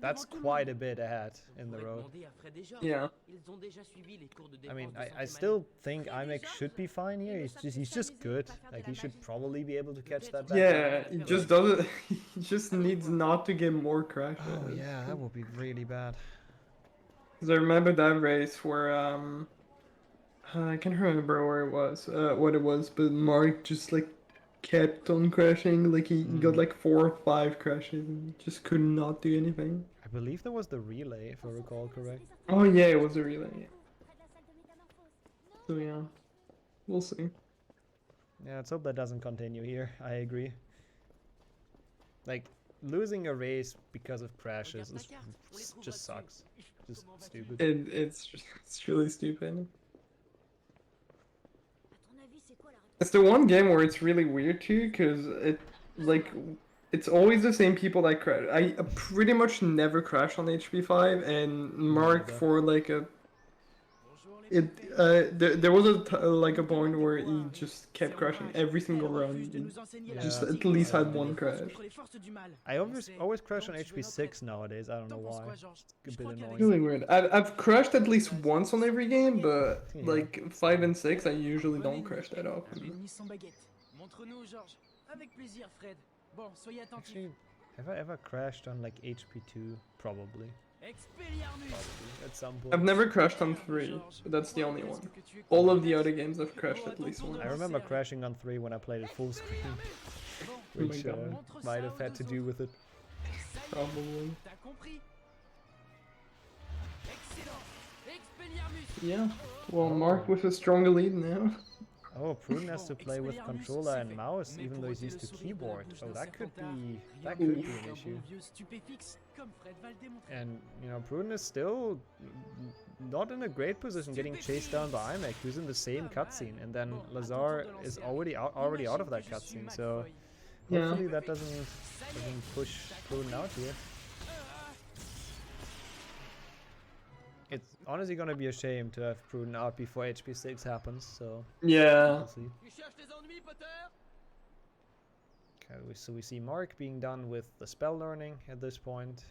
That's quite a bit ahead in the road. Yeah. I mean, I still think IMEC should be fine here. He's just good. Like he should probably be able to catch that back. Yeah, he just doesn't. He just needs not to get more crashes. Oh yeah, that would be really bad. Because I remember that race where I can't remember where it was, what it was, but Mark just like kept on crashing. Like he got like 4 or 5 crashes and just could not do anything. I believe that was the relay, if I recall correct. Oh yeah, it was a relay. Yeah. So yeah, we'll see. Yeah, let's hope that doesn't continue here. I agree. Like, losing a race because of crashes just sucks. Just stupid. It's really stupid. It's the one game where it's really weird too, because it's always the same people that crash. I pretty much never crash on HP5, and Mark for like a there was a point where he just kept crashing every single round. He just at least had one crash. I always crash on HP6 nowadays. I don't know why. It's a bit annoying. Really weird. I've crashed at least once on every game, but like 5 and 6, I usually don't crash that often. Actually, have I ever crashed on like HP2? Probably. At some point. I've never crashed on 3, but that's the only one. All of the other games I've crashed at least once. I remember crashing on 3 when I played it full screen, which might have had to do with it. Probably. Yeah. Well, Mark with a stronger lead now. Oh, Pruden has to play with controller and mouse, even though he's used to keyboard. Oh, that could be an issue. And you know, Pruden is still not in a great position, getting chased down by 𝒑𝒄𝒊𝒂𝒍, who's in the same cutscene, and then Lazar is already out of that cutscene. So hopefully that doesn't push Pruden out here. It's honestly gonna be a shame to have Pruden out before HP6 happens, so yeah. We'll see. Okay, so we see Mark being done with the spell learning at this point.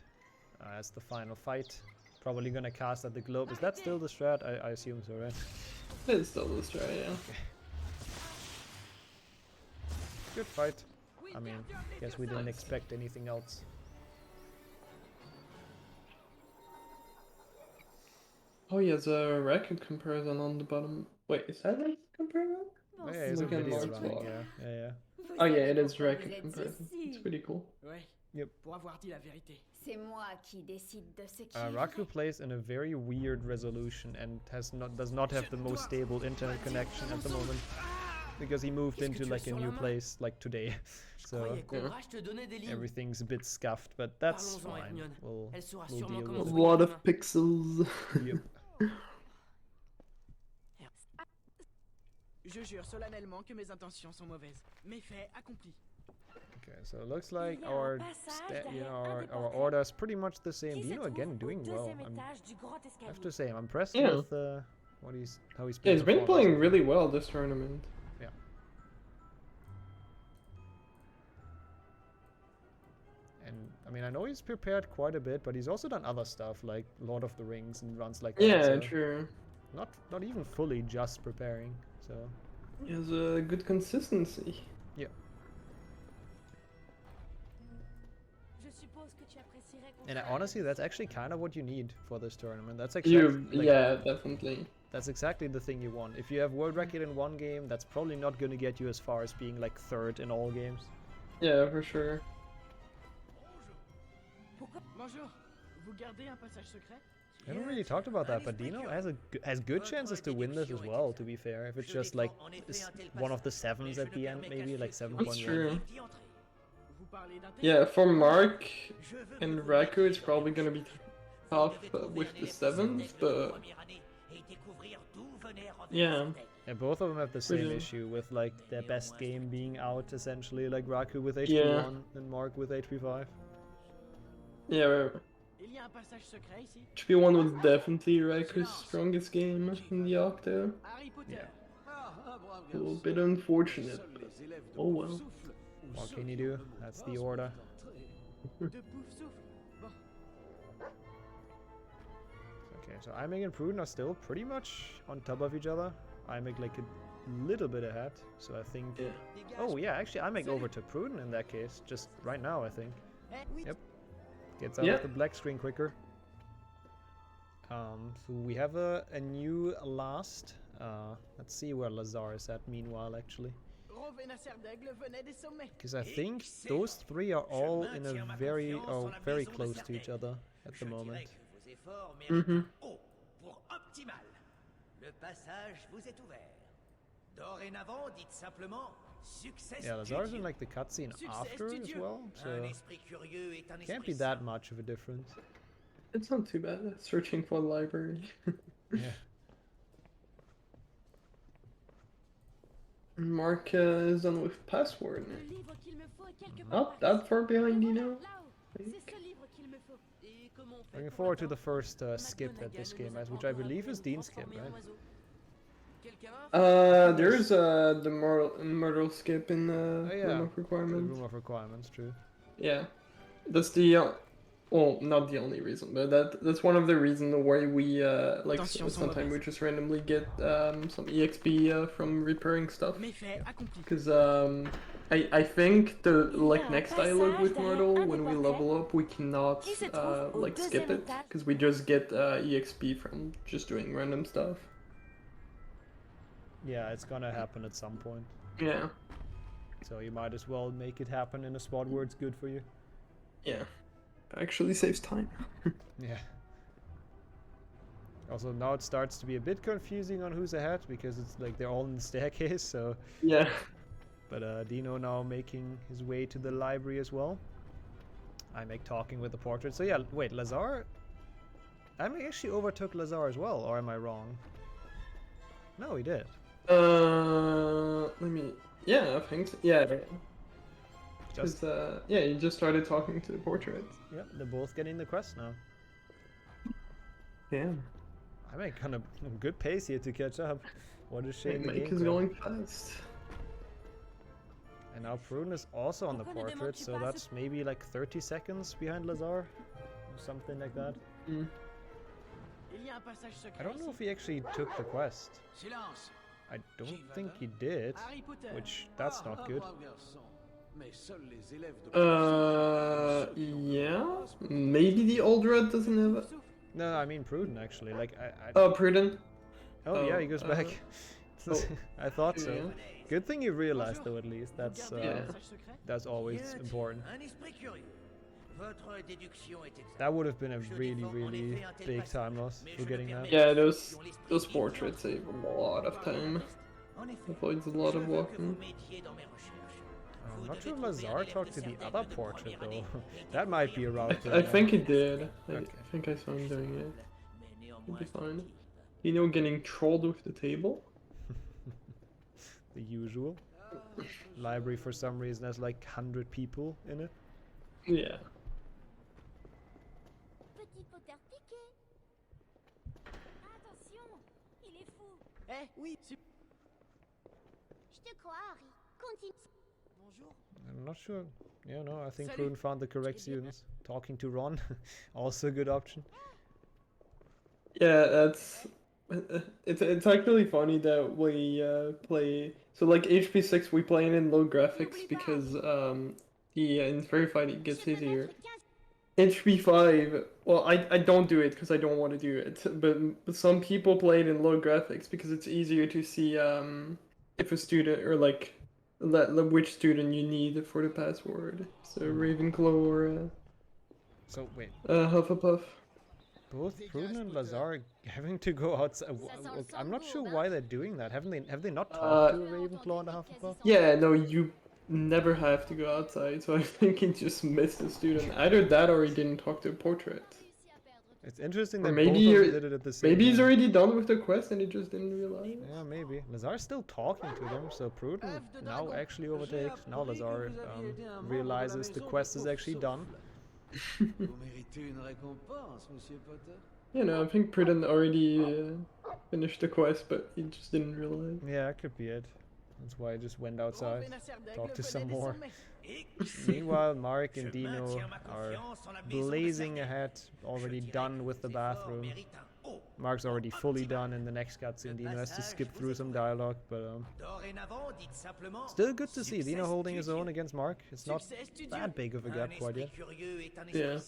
As the final fight. Probably gonna cast at the globe. Is that still the strat? I assume so, right? It's still the strat, yeah. Okay. Good fight. I mean, guess we didn't expect anything else. Oh, he has a record comparison on the bottom. Wait, is that a comparison? Oh, yeah, it's a video running, yeah. Oh yeah, it is record comparison. It's pretty cool. Yep. 𝒑𝒐 Raku plays in a very weird resolution and does not have the most stable internet connection at the moment, because he moved into like a new place like today. So everything's a bit scuffed, but that's fine. We'll deal with it. A lot of pixels. Yep. Je jure solennellement que mes intentions sont mauvaises. Mes faits accomplis. Okay, so it looks like our order is pretty much the same. Dino again doing well. I have to say, I'm impressed with how he's playing. He's been playing really well this tournament. Yeah. And I mean, I know he's prepared quite a bit, but he's also done other stuff like Lord of the Rings and runs like that. Yeah, so true. Not even fully just preparing. So he has a good consistency. Yeah. And honestly, that's actually kind of what you need for this tournament. That's exactly yeah, definitely. That's exactly the thing you want. If you have world record in one game, that's probably not going to get you as far as being like 3rd in all games. Yeah, for sure. Bonjour. Vous gardez un passage secret? I haven't really talked about that, but Dino has good chances to win this as well, to be fair. If it's just like one of the 7s at the end, maybe like 7.1. That's true. Yeah, for Mark and Raku, it's probably gonna be tough with the 7s, but yeah. And both of them have the same issue with like their best game being out, essentially, like Raku with HP1 and Mark with HP5. Yeah. HP1 was definitely Raku's strongest game in the Octo. Yeah. A little bit unfortunate, but oh well. What can you do? That's the order. Okay, so 𝒑𝒄𝒊𝒂𝒍 and Pruden are still pretty much on top of each other. 𝒑𝒄𝒊𝒂𝒍 like a little bit ahead, so I think... Oh yeah, actually 𝒑𝒄𝒊𝒂𝒍 over to Pruden in that case, just right now I think. Yep. Gets out of the black screen quicker. So we have a new last Let's see where Lazar is at meanwhile, actually. Because I think those three are all in a very close to each other at the moment. Le passage vous est ouvert. Dorénavant, dites simplement succès. Yeah, Lazar's in like the cutscene after as well, so can't be that much of a difference. It's not too bad. Searching for the library. Yeah. Mark is done with password. Not that far behind Dino. Looking forward to the first skip at this game, which I believe is Dean's skip, right? There's the Myrtle skip in the Room of Requirements. The Room of Requirements, true. Yeah, that's the well, not the only reason, but that's one of the reasons why we like sometimes we just randomly get some EXP from repairing stuff. Because I think the next dialogue with Myrtle, when we level up, we cannot like skip it because we just get EXP from just doing random stuff. Yeah, it's gonna happen at some point. Yeah. So you might as well make it happen in a spot where it's good for you. Yeah. Actually saves time. Yeah. Also, now it starts to be a bit confusing on who's ahead because it's like they're all in the staircase, so... Yeah. But Dino now making his way to the library as well. I make talking with the portrait. So yeah, wait, Lazar? I actually overtook Lazar as well, or am I wrong? No, he did. Let me... Yeah, I think so. Yeah. Just, yeah, you just started talking to the portrait. Yep, they're both getting the quest now. Yeah. I make kind of good pace here to catch up. What a shame. Mike is going fast. And now Pruden is also on the portrait, so that's maybe like 30 seconds behind Lazar, or something like that. Mm. I don't know if he actually took the quest. I don't think he did, which that's not good. Yeah, maybe the old red doesn't have it. No, I mean Pruden actually. Like Oh, Pruden. Oh yeah, he goes back. Oh. I thought so. Yeah. Good thing you realized though, at least. That's always important. That would have been a really big time loss for getting that. Yeah, those portraits save a lot of time. Avoids a lot of walking. I'm not sure if Lazar talked to the other portrait though. That might be a route. I think he did. Okay. I think I saw him doing it. He'll be fine. You know, getting trolled with the table. The usual. Library for some reason has like 100 people in it. Yeah. I'm not sure. Yeah, no, I think Pruden found the correct students. Talking to Ron, also a good option. Yeah, that's... It's actually funny that we play... So like HP 6 we play it in low graphics because in Verified it gets easier. HP 5, well I don't do it because I don't want to do it, but some people play it in low graphics because it's easier to see if a student or like which student you need for the password. So Ravenclaw or so wait. Hufflepuff. Both Pruden and Lazar having to go outside. I'm not sure why they're doing that. Have they not talked to Ravenclaw and Hufflepuff? Yeah, no, you never have to go outside. So I think he just missed a student. Either that or he didn't talk to a portrait. It's interesting that maybe both of them did it at the same Maybe he's time. already done with the quest and he just didn't realize. Yeah, maybe. Lazar's still talking to them, so Pruden now actually overtakes. Now Lazar realizes the quest is actually done. You know, I think Pruden already finished the quest, but he just didn't realize. Yeah, that could be it. That's why I just went outside, talked to some more. Meanwhile, Mark and Dino are blazing ahead, already done with the bathroom. Mark's already fully done in the next cutscene. Dino has to skip through some dialogue, but still good to see Dino holding his own against Mark. It's not that big of a gap quite yet. Yeah.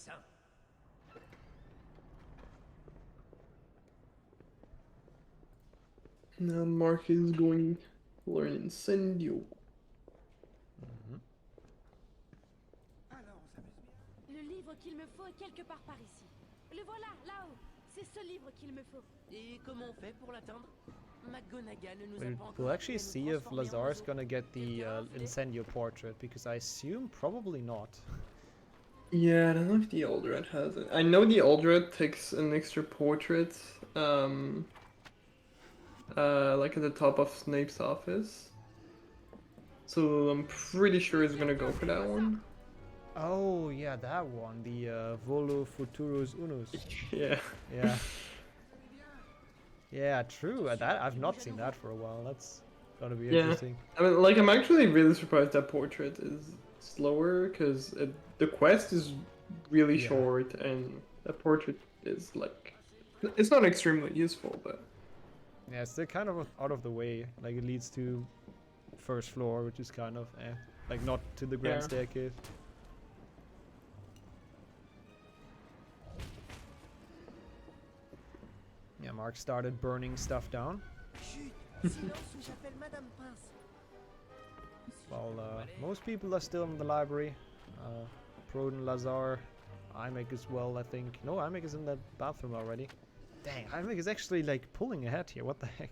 Now Mark is going to learn Incendio. Le livre qu'il me faut est quelque part par ici. Le voilà, là-haut. C'est ce livre qu'il me faut. Et comment on fait pour l'atteindre? McGonagall ne nous a pas encore We'll actually appris à see nous if transformer en Lazar's oiseaux. gonna get the Incendio portrait, because I assume probably not. Yeah, I don't know if the Aldred has it. I know the Aldred takes an extra portrait, like at the top of Snape's office. So I'm pretty sure he's gonna go for that one. Oh yeah, that one, the Volo Futurus Unus. Yeah. Yeah. Yeah, true. That I've not seen that for a while. That's gonna be interesting. I mean, like, I'm actually really surprised that portrait is slower, because the quest is really short, and the portrait is like, it's not extremely useful, but Yeah, it's still kind of out of the way. Like, it leads to first floor, which is kind of like not to the grand staircase. Yeah, Mark started burning stuff down. Well, most people are still in the library. Proden, Lazar, 𝒒𝒑 as well, I think. No, 𝒒𝒑 is in the bathroom already. Dang, 𝒒𝒑 is actually like pulling ahead here. What the heck?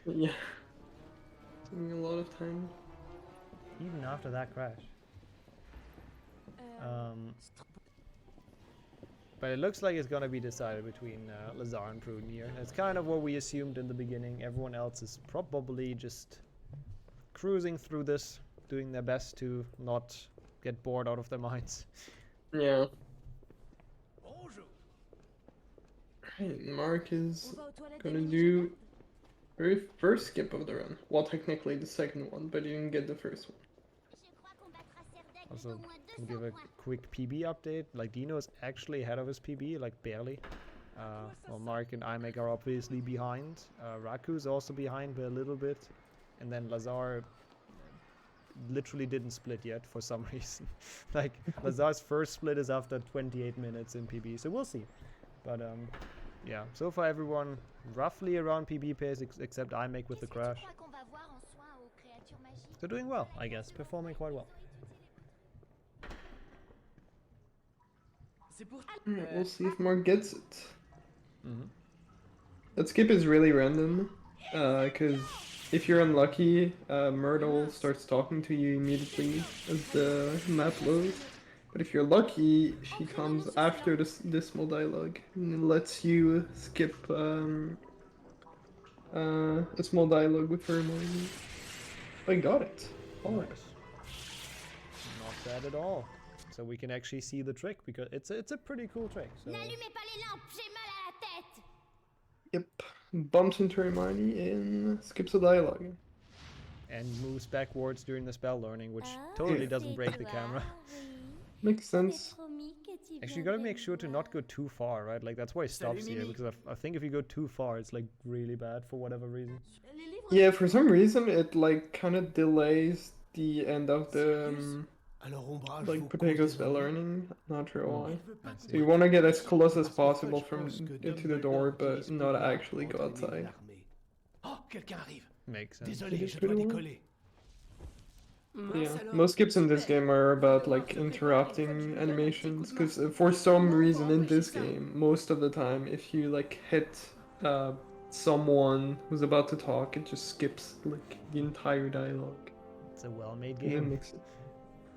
yeah. Taking a lot of time. Even after that crash. But it looks like it's gonna be decided between Lazar and Proden here. It's kind of what we assumed in the beginning. Everyone else is probably just cruising through this, doing their best to not get bored out of their minds. Yeah. Right, Mark is gonna do very first skip of the run. Well, technically the second one, but he didn't get the first one. Also, can give a quick PB update. Like, Dino is actually ahead of his PB, like barely. Well, Mark and 𝒒𝒑 are obviously behind. Raku is also behind by a little bit. And then Lazar literally didn't split yet for some reason. Like, Lazar's first split is after 28 minutes in PB, so we'll see. But yeah, so far everyone roughly around PB pace except 𝒒𝒑 with the crash. They're doing well, I guess, performing quite well. Alright, we'll see if Mark gets it. That skip is really random, because if you're unlucky, Myrtle starts talking to you immediately as the map loads. But if you're lucky, she comes after the dismal dialogue and lets you skip a small dialogue with her. I got it. Alright. Not bad at all. So we can actually see the trick, because it's a pretty cool trick. So. Yep. Bumps into Hermione and skips a dialogue. And moves backwards during the spell learning, which totally doesn't break the camera. Makes sense. Actually, you gotta make sure to not go too far, right? Like, that's why it stops here, because I think if you go too far, it's like really bad for whatever reason. Yeah, for some reason it like kind of delays the end of the like potato spell learning. Not sure why. So you want to get as close as possible from into the door, but not actually go outside. Makes sense. Yeah, most skips in this game are about like interrupting animations, because for some reason in this game, most of the time, if you like hit someone who's about to talk, it just skips like the entire dialogue. It's a well-made game. Makes it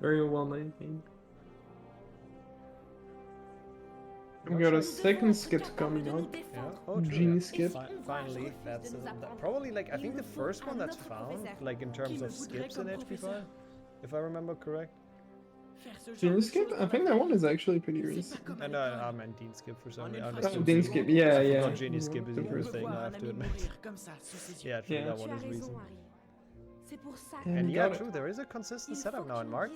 very well-made game. We got a second skip coming up. Yeah. Oh, true. Genie skip. Finally, that's probably like, I think the first one that's found, like in terms of skips in HP5, if I remember correct. Genie skip? I think that one is actually pretty recent. And I meant Dean skip for some reason. Dean skip, yeah, I yeah. forgot Genie skip is even a thing, I have to admit. Yeah, true, that one is recent. And yeah, true, there is a consistent setup now, and Mark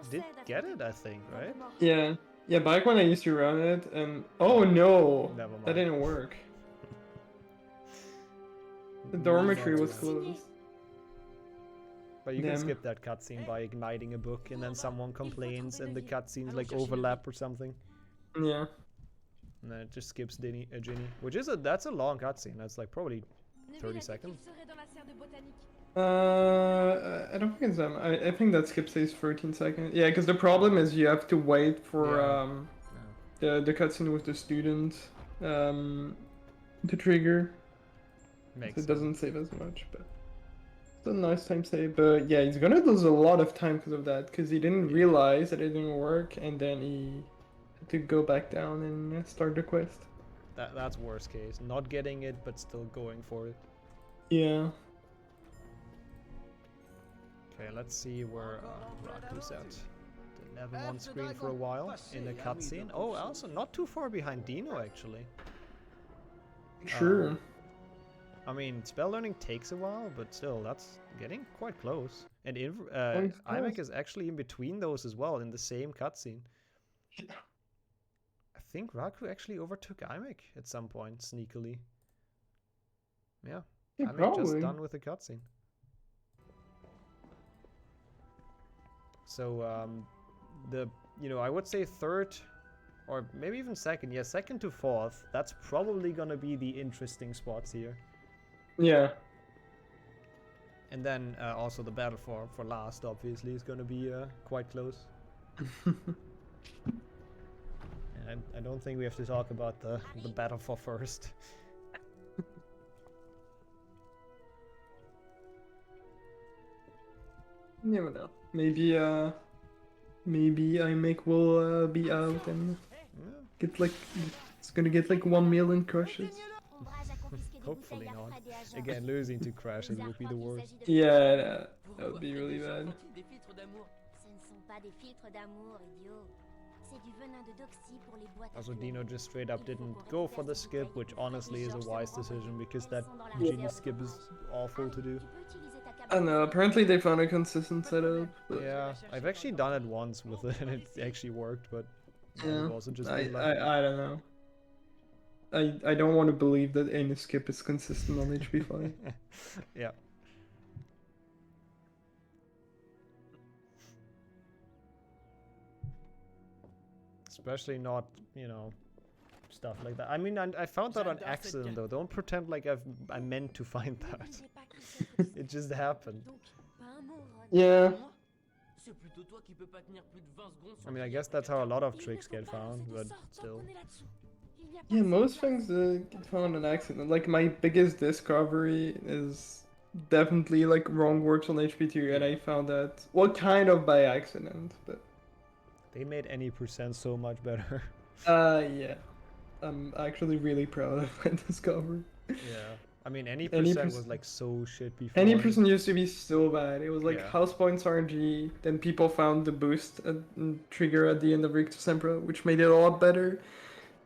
did get it, I think, right? Yeah. Yeah, back when I used to run it, and oh no, that didn't work. The dormitory was closed. But you can skip that cutscene by igniting a book, and then someone complains, and the cutscenes like overlap or something. Yeah. And then it just skips Ginny, which is that's a long cutscene. That's like probably 30 seconds? I don't think it's them. I think that skip says 13 seconds. Yeah, because the problem is you have to wait for the cutscene with the student to trigger. Makes so it doesn't save as much, but it's a nice time save. But yeah, he's gonna lose a lot of time because of that, because he didn't realize that it didn't work, and then he had to go back down and start the quest. That's worst case. Not getting it, but still going for it. Yeah. Okay, let's see where Raku's at. Didn't have him on screen for a while in a cutscene. Oh, also not too far behind Dino, actually. Sure. I mean, spell learning takes a while, but still, that's getting quite close. And 𝒑𝒂𝒏𝒌𝒔 is actually in between those as well, in the same cutscene. I think Raku actually overtook 𝒑𝒏𝒌𝒔 at some point, sneakily. Yeah, 𝒑𝒏𝒌𝒔 just done with the cutscene. So, I would say third, or maybe even second. Yeah, second to fourth. That's probably gonna be the interesting spots here. Yeah. And then also the battle for last, obviously, is gonna be quite close. And I don't think we have to talk about the battle for first. Never know. Maybe 𝒑𝒏𝒌𝒔 will be out and get like it's gonna get like 1 million crushes. Hopefully not. Again, losing to crashes would be the worst. Yeah, that would be really bad. Also, Dino just straight up didn't go for the skip, which honestly is a wise decision because that genie skip is awful to do. I don't know, apparently they found a consistent setup. Yeah, I've actually done it once with it and it actually worked, but yeah, it also just I don't know. I don't want to believe that any skip is consistent on 𝒑𝒏5. Yeah. Especially not, stuff like that. I mean, I found that on accident, though. Don't pretend like I meant to find that. It just happened. Yeah. I mean, I guess that's how a lot of tricks get found, but still. Yeah, most things get found on accident. Like, my biggest discovery is definitely, like, wrong works on HP2, and I found that, well, kind of by accident, but... They made any percent so much better. Yeah. I'm actually really proud of my discovery. Yeah. I mean, any percent was like so shit before. Any percent used to be so bad. It was like Yeah. house points RNG, then people found the boost trigger at the end of 𝒑𝒏𝒂𝒏𝒌𝒔, which made it a lot better.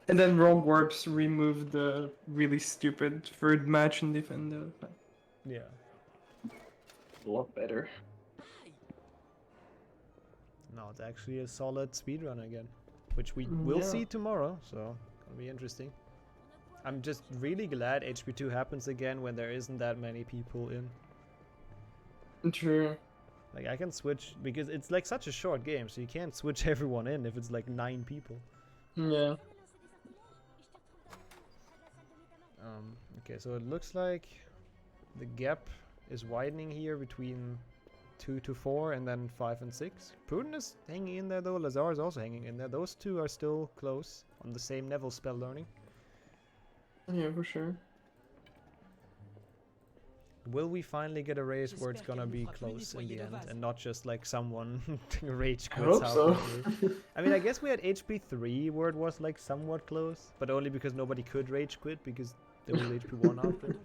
And then wrong warps removed the really stupid third match and defend. Yeah. A lot better. No, it's actually a solid speedrun again, which we will see tomorrow, so it'll be interesting. I'm just really glad HP2 happens again when there isn't that many people in. True. Like, I can switch, because it's like such a short game, so you can't switch everyone in if it's like 9 people. Yeah. Okay, so it looks like the gap is widening here between 2 to 4 and then 5 and 6. Pruden is hanging in there though, Lazar is also hanging in there. Those two are still close on the same level spell learning. Yeah, for sure. Will we finally get a race where it's gonna be close in the end and not just like someone rage quits halfway? I mean, I guess we had HP3 where it was like somewhat close, but only because nobody could rage quit because there was HP1 after.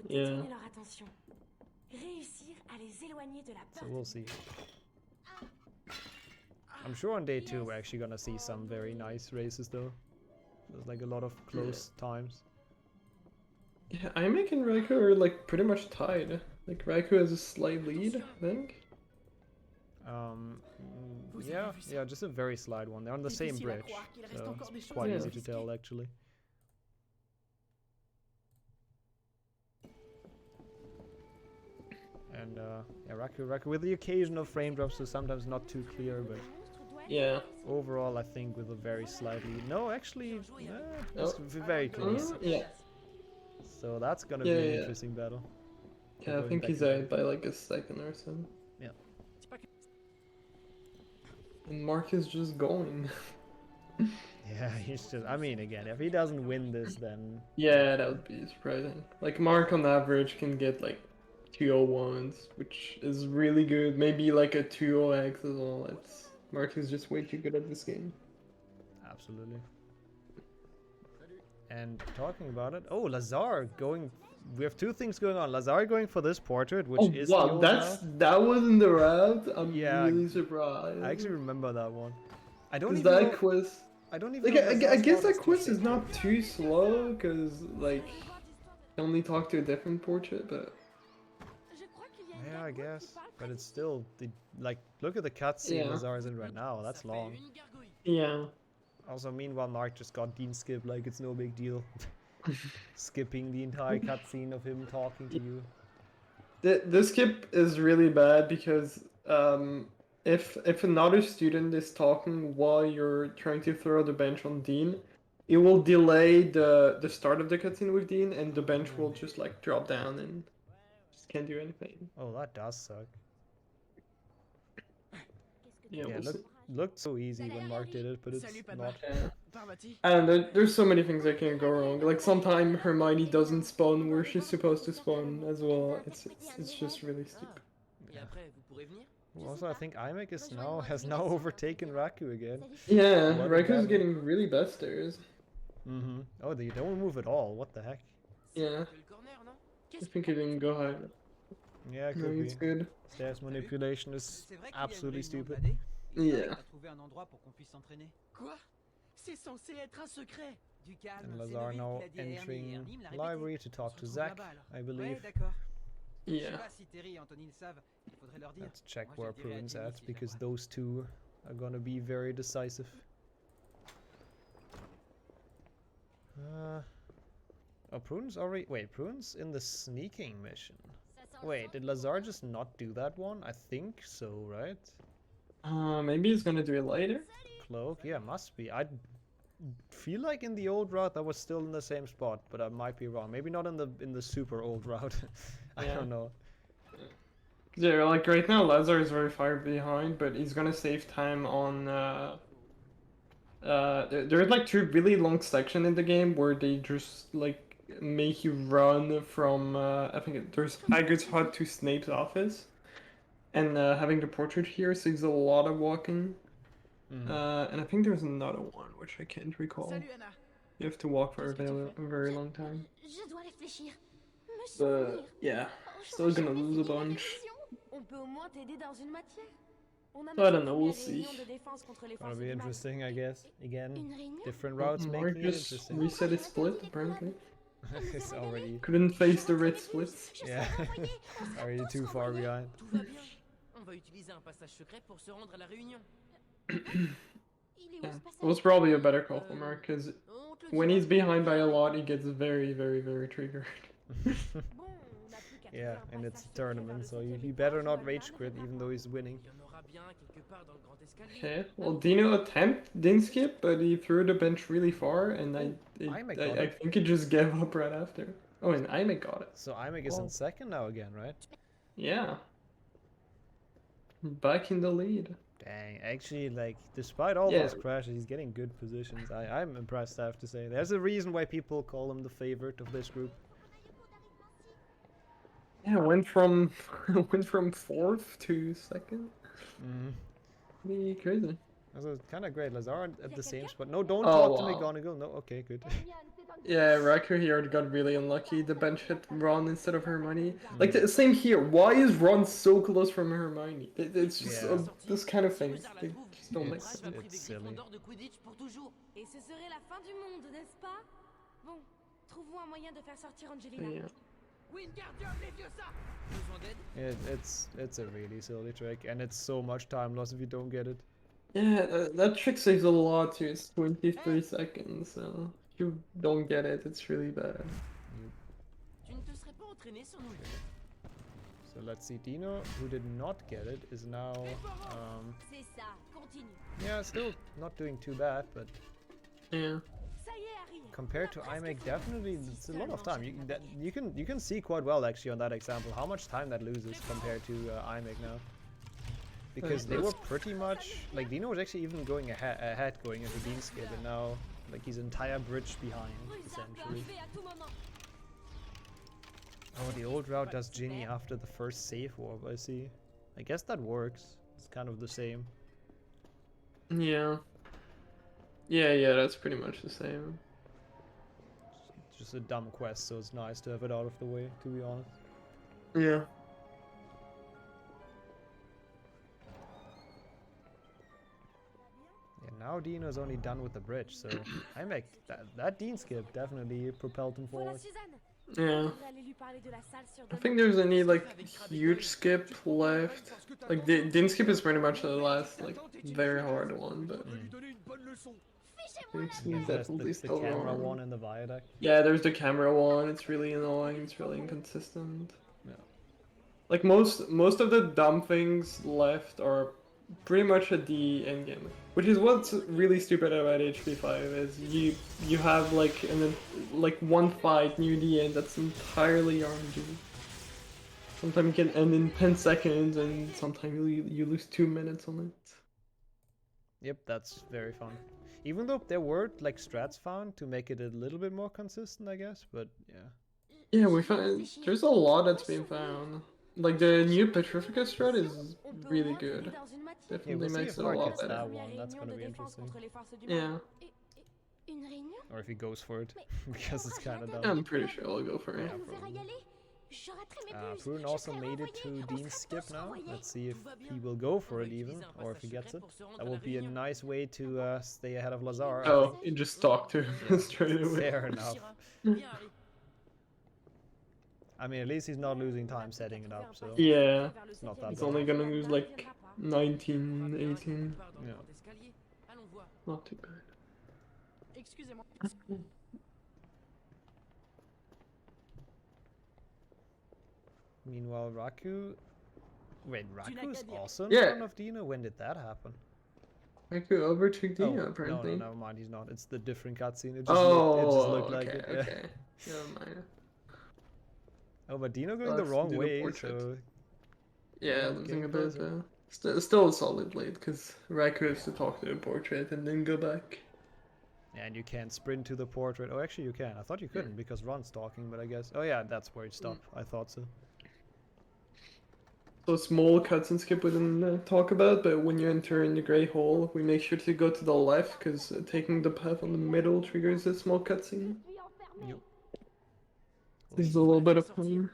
Yeah. So we'll see. I'm sure on day 2 we're actually gonna see some very nice races though. There's like a lot of close times. Yeah, 𝒑𝒏𝒌𝒔 and Raikou are like pretty much tied. Like Raikou has a slight lead, I think. Yeah, just a very slight one. They're on the same bridge, so it's quite easy to tell actually. And yeah, Raikou with the occasional frame drops, so sometimes not too clear, but yeah. Overall, I think with a very slight lead. No, actually, it's very close. Yeah. So that's gonna be an interesting battle. Yeah, I think he's out by like a second or so. Yeah. And Mark is just going. Yeah, he's just. I mean, again, if he doesn't win this, then. Yeah, that would be surprising. Like Mark on average can get like 201s, which is really good. Maybe like a 2-0x as well. Mark is just way too good at this game. Absolutely. And talking about it, oh, Lazar going. We have two things going on. Lazar going for this portrait, which is. Wow, the old that wasn't the route. I'm Yeah, really surprised. I actually remember that one. I don't Is even that know. quiz? I don't even. Like, know I guess that quiz is not too slow, because, like, you only talk to a different portrait, but... Yeah, I guess. But it's still, like, look at the cutscene Lazar is in right now. That's long. Yeah. Also, meanwhile, Mark just got Dean skip like it's no big deal. Skipping the entire cutscene of him talking to you. The skip is really bad because, if another student is talking while you're trying to throw the bench on Dean, it will delay the start of the cutscene with Dean, and the bench will just like drop down and just can't do anything. Oh, that does suck. Yeah, looked so easy when Mark did it, but it's not. And there's so many things that can go wrong. Like sometimes Hermione doesn't spawn where she's supposed to spawn as well. It's just really stupid. Also, I think 𝒑𝒂𝒊𝒂𝒍 has now overtaken Raku again. Yeah, Raku's getting really bad stairs. Mm-hmm. Oh, they don't move at all. What the heck? Yeah. I think he didn't go high. Yeah, No, could it's be. good. Stairs manipulation is absolutely stupid. Yeah. And Lazar now entering library to talk to Zach, I believe. Yeah. Let's check where Prune's at, because those two are gonna be very decisive. Oh, Prune's already. Wait, Prune's in the sneaking mission. Wait, did Lazar just not do that one? I think so, right? Maybe he's gonna do it later. Cloak, yeah, must be. I feel like in the old route I was still in the same spot, but I might be wrong. Maybe not in the super old route. I don't know. Yeah, like right now Lazar is very far behind, but he's gonna save time on there's like two really long sections in the game where they just like make you run from I think there's Hagrid's hut to Snape's office, and having the portrait here saves a lot of walking. And I think there's another one which I can't recall. You have to walk for a very long time. But yeah, still gonna lose a bunch. So I don't know, we'll see. Gonna be interesting, I guess. Again, different routes Mark making it just interesting. reset his split apparently. It's already. Couldn't face the red splits. Yeah, already too far behind. Yeah, it was probably a better call for Mark, because when he's behind by a lot, he gets very, very, very triggered. Yeah, and it's a tournament, so he better not rage quit even though he's winning. Okay, well Dino didn't skip, but he threw the bench really far, and I think he just gave up right after. Oh, and 𝒑𝒂𝒊𝒂𝒍 got it. So 𝒑𝒂𝒊𝒂𝒍 is in second now again, right? Yeah. Back in the lead. Dang, actually, like, despite all those crashes, he's getting good positions. I'm impressed, I have to say. There's a reason why people call him the favorite of this group. Yeah, went from 4th to 2nd. Pretty crazy. That's kind of great. Lazar at the same spot. No, don't Oh, talk to wow. McGonagall. No, okay, good. Yeah, Raku here got really unlucky. The bench hit Ron instead of Hermione. Like, the same here. Why is Ron so close from Hermione? It's just this kind of thing. They just don't make sense. It's silly. Et ce serait la fin du monde, n'est-ce pas? Bon, trouvons un moyen de faire sortir Angelina. Yeah. It's a really silly trick, and it's so much time loss if you don't get it. Yeah, that trick saves a lot too. It's 23 seconds, so if you don't get it, it's really bad. So let's see, Dino, who did not get it, is now yeah, still not doing too bad, but yeah. compared to 𝑖𝒑𝒄, definitely it's a lot of time. You can see quite well actually on that example how much time that loses compared to 𝑖𝒑𝒄 now. Because they were pretty much like Dino was actually even going ahead going into Dean skip, and now like he's entire bridge behind essentially. Oh, the old route does Ginny after the first save warp. I see. I guess that works. It's kind of the same. Yeah. Yeah, that's pretty much the same. It's just a dumb quest, so it's nice to have it out of the way, to be honest. Yeah. Yeah, now Dino's only done with the bridge, so 𝑖𝒑𝒄, that Dean skip definitely propelled him forward. Yeah. I think there's any like huge skip left. Like Dean skip is pretty much the last like very hard one, but he's definitely the camera one in the viaduct. Yeah, there's the camera one. It's really annoying. It's really inconsistent. Yeah. Like most of the dumb things left are pretty much at the end game, which is what's really stupid about HP5 is you have like one fight near the end that's entirely RNG. Sometimes it can end in 10 seconds, and sometimes you lose 2 minutes on it. Yep, that's very fun. Even though there were like strats found to make it a little bit more consistent, I guess, but yeah. Yeah, we found there's a lot that's been found. Like the new _𝒑𝒂𝒍 strat is really good. Definitely makes it a lot better. That one, that's gonna be interesting. Yeah. Or if he goes for it, because it's kind of dumb. I'm pretty sure I'll go for it. Pruden also made it to Dean's skip now. Let's see if he will go for it even, or if he gets it. That will be a nice way to stay ahead of Lazar. Oh, you just talk to him straight away. Fair enough. I mean, at least he's not losing time setting it up, so... Yeah, it's not that he's bad. only gonna lose like 19, 18. Yeah. Not too bad. Meanwhile, Raku... Wait, Raku's also in Yeah. front of Dino? When did that happen? Raku overtook Dino, apparently. No, never mind, he's not. It's the different cutscene. It just Oh, looked like it. okay. Never mind. Oh, but Dino going the wrong way, so... Yeah, losing a bit, still a solid lead, because Raku has to talk to the portrait and then go back. And you can't sprint to the portrait. Oh, actually you can. I thought you couldn't, because Ron's talking, but I guess... Oh yeah, that's where it stopped. I thought so. So small cutscene skip we didn't talk about, but when you enter in the grey hole, we make sure to go to the left, because taking the path on the middle triggers a small cutscene. Yep. This is a little bit of pain.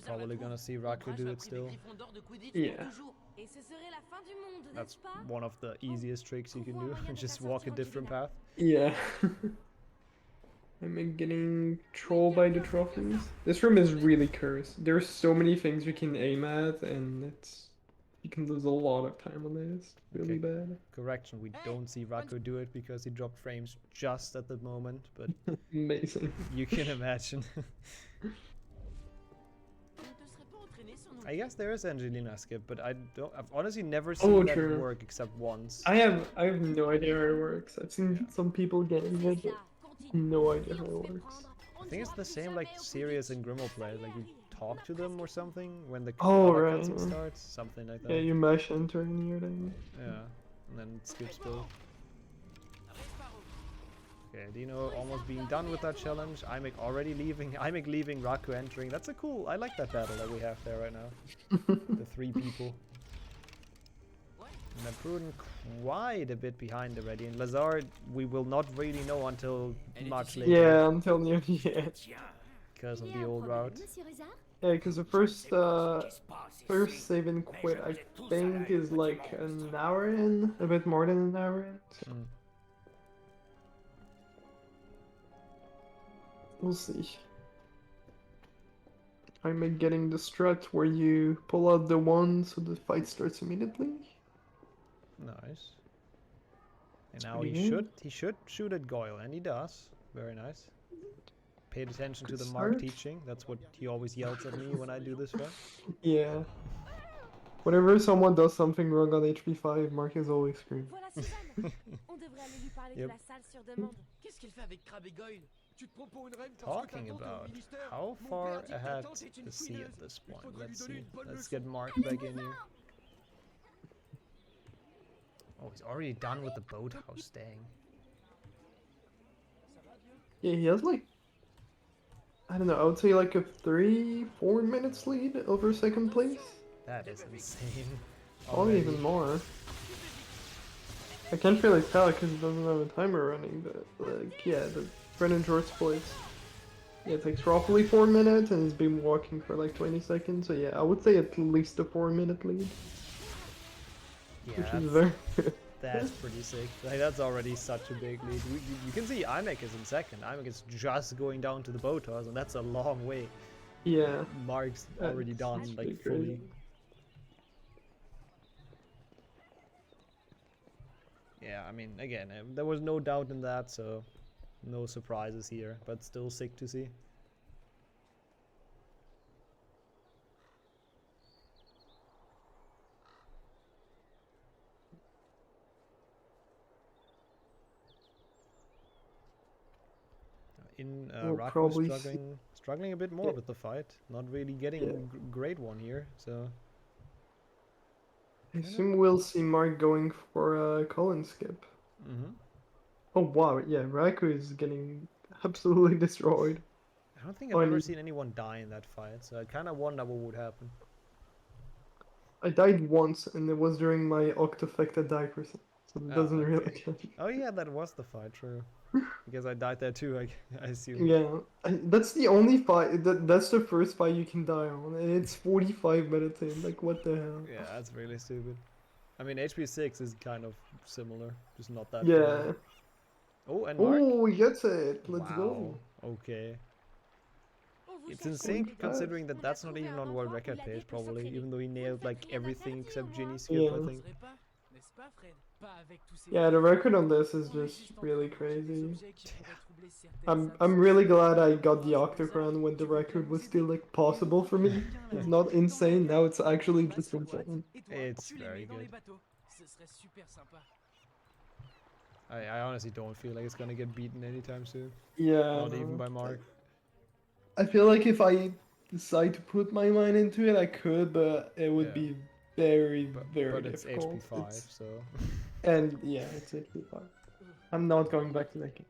Probably gonna see Raku do it still. Yeah. That's one of the easiest tricks you can do. Just walk a different path. Yeah. I'm getting trolled by the trophies. This room is really cursed. There's so many things you can aim at, and you can lose a lot of time on this. Really bad. Correction, we don't see Raku do it because he dropped frames just at the moment, but amazing. You can imagine. I guess there is Angelina skip, but I've honestly never seen that work except once. I have no idea how it works. I've seen some people getting it, but no idea how it works. I think it's the same like Sirius and Grimo play, like you talk to them or something when the cutscene starts, something like that. Yeah, you mash enter in here then. Yeah, and then it skips both. Okay, Dino almost being done with that challenge. 𝒑𝒄 already leaving. 𝒑𝒄 leaving, Raku entering. That's a cool... I like that battle that we have there right now. The 3 people. And then Pruden quite a bit behind already. And Lazar, we will not really know until much later. Yeah, until near the end. Because of the old route. Yeah, because the first save and quit, I think, is like an hour in. A bit more than an hour in. So. We'll see. I'm getting the strat where you pull out the one so the fight starts immediately. Nice. And now he should shoot at Goyle, and he does. Very nice. Paid attention to the Mark teaching. That's what he always yells at me when I do this one. Yeah. Whenever someone does something wrong on HP5, Mark is always screaming. Voilà Suzanne. On devrait aller lui parler de la salle sur demande. Qu'est-ce qu'elle fait avec Crabbe et Goyle? Tu te prends pour une reine parce que Talking t'attends about au ministère. how Mon far père dit que ta ahead tante est une is he fouineuse. at this Il point? faudrait lui Let's donner see. une bonne Let's leçon. get Mark back in here. Oh, he's already done with the boathouse. Dang. Yeah, he has like, I don't know, I would say like a 3-4 minutes lead over second place. That is insane. Probably Already. even more. I can't really tell because it doesn't have a timer running, but like, yeah, the Brennan George place. Yeah, it takes roughly 4 minutes and he's been walking for like 20 seconds, so yeah, I would say at least a 4-minute lead. Yeah, Which is very good. That's pretty sick. Like, that's already such a big lead. You can see 𝒔𝒑 is in second. 𝒔𝒑 is just going down to the boathouse, and that's a long way. Yeah. Mark's already done, like, fully. Yeah, I mean, again, there was no doubt in that, so no surprises here, but still sick to see. We'll Raku probably struggling a bit more with the fight. Not really getting a great one here, so... I assume we'll see Mark going for a Colin skip. Mm-hmm. Oh wow, yeah, Raku is getting absolutely destroyed. I don't think I've ever seen anyone die in that fight, so I kind of wonder what would happen. I died once, and it was during my Octofecta diaper, so it doesn't really count. Oh yeah, that was the fight, true. Because I died there too, I assume. Yeah, that's the only fight, that's the first fight you can die on, and it's 45 minutes in, like what the hell? Yeah, that's really stupid. I mean, HP6 is kind of similar, just not that Yeah. far. Oh, and Mark? Oh, he gets it, let's go. Okay. It's insane considering that that's not even on world record page, probably, even though he nailed like everything except Ginny skip, I think. Yeah, the record on this is just really crazy. I'm really glad I got the Octocrown when the record was still like possible for me. It's not insane, now it's actually just insane. It's very good. I honestly don't feel like it's gonna get beaten anytime soon. Yeah. Not even by Mark. I feel like if I decide to put my mind into it, I could, but it would be very, very difficult. But it's HP5, so... And yeah, it's HP5. I'm not going back to that game.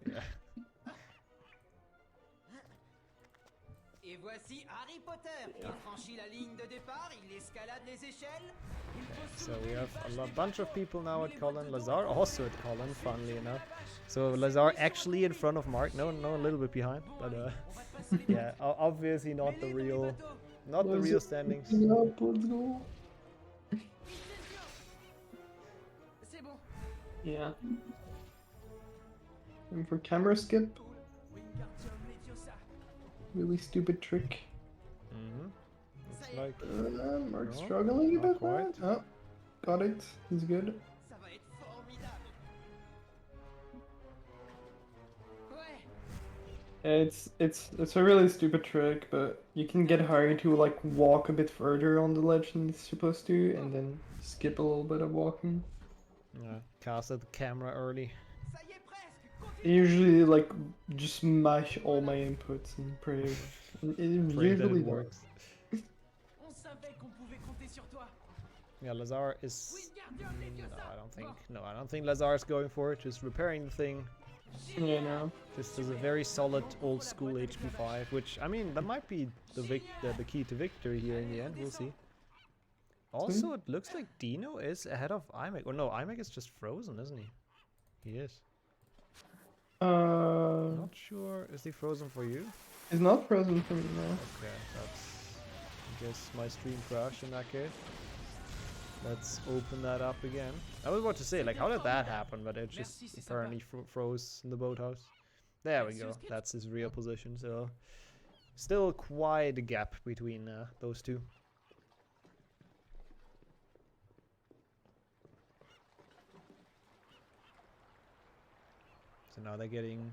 Yeah. Et voici Harry Potter. Il franchit la ligne de départ, il escalade les échelles. So we have a bunch of people now at Colin. Lazar also at Colin, funnily enough. So Lazar actually in front of Mark. No, a little bit behind, but yeah, obviously not the real standings. Let's go. Yeah. And for camera skip. Really stupid trick. It's like Mark's struggling a bit. Oh, got it. He's good. It's a really stupid trick, but you can get Harry to like walk a bit further on the ledge than he's supposed to, and then skip a little bit of walking. Yeah, cast at the camera early. I usually like just smash all my inputs and pray. It usually works. Yeah, Lazar is... No, I don't think Lazar is going for it. Just repairing the thing. Yeah, no. Just as a very solid old school HP5, which, I mean, that might be the key to victory here in the end. We'll see. Also, it looks like Dino is ahead of 𝒔𝒑. Or no, 𝒔𝒑 is just frozen, isn't he? He is. Not sure. Is he frozen for you? He's not frozen for me now. Okay, that's... I guess my stream crashed in that case. Let's open that up again. I was about to say, like, how did that happen? But it just apparently froze in the boathouse. There we go. That's his real position. So, still quite a gap between those two. So now they're getting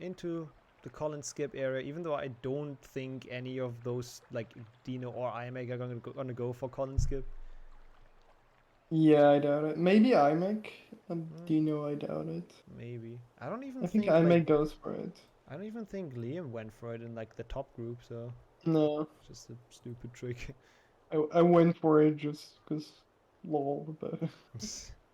into the Colin skip area, even though I don't think any of those like Dino or iMac are gonna go for Colin skip. Yeah, I doubt it. Maybe iMac and Dino, I doubt it. Maybe. I don't even I think think iMac like, goes for it. I don't even think Liam went for it in like the top group, so No. just a stupid trick. I went for it just because lol, but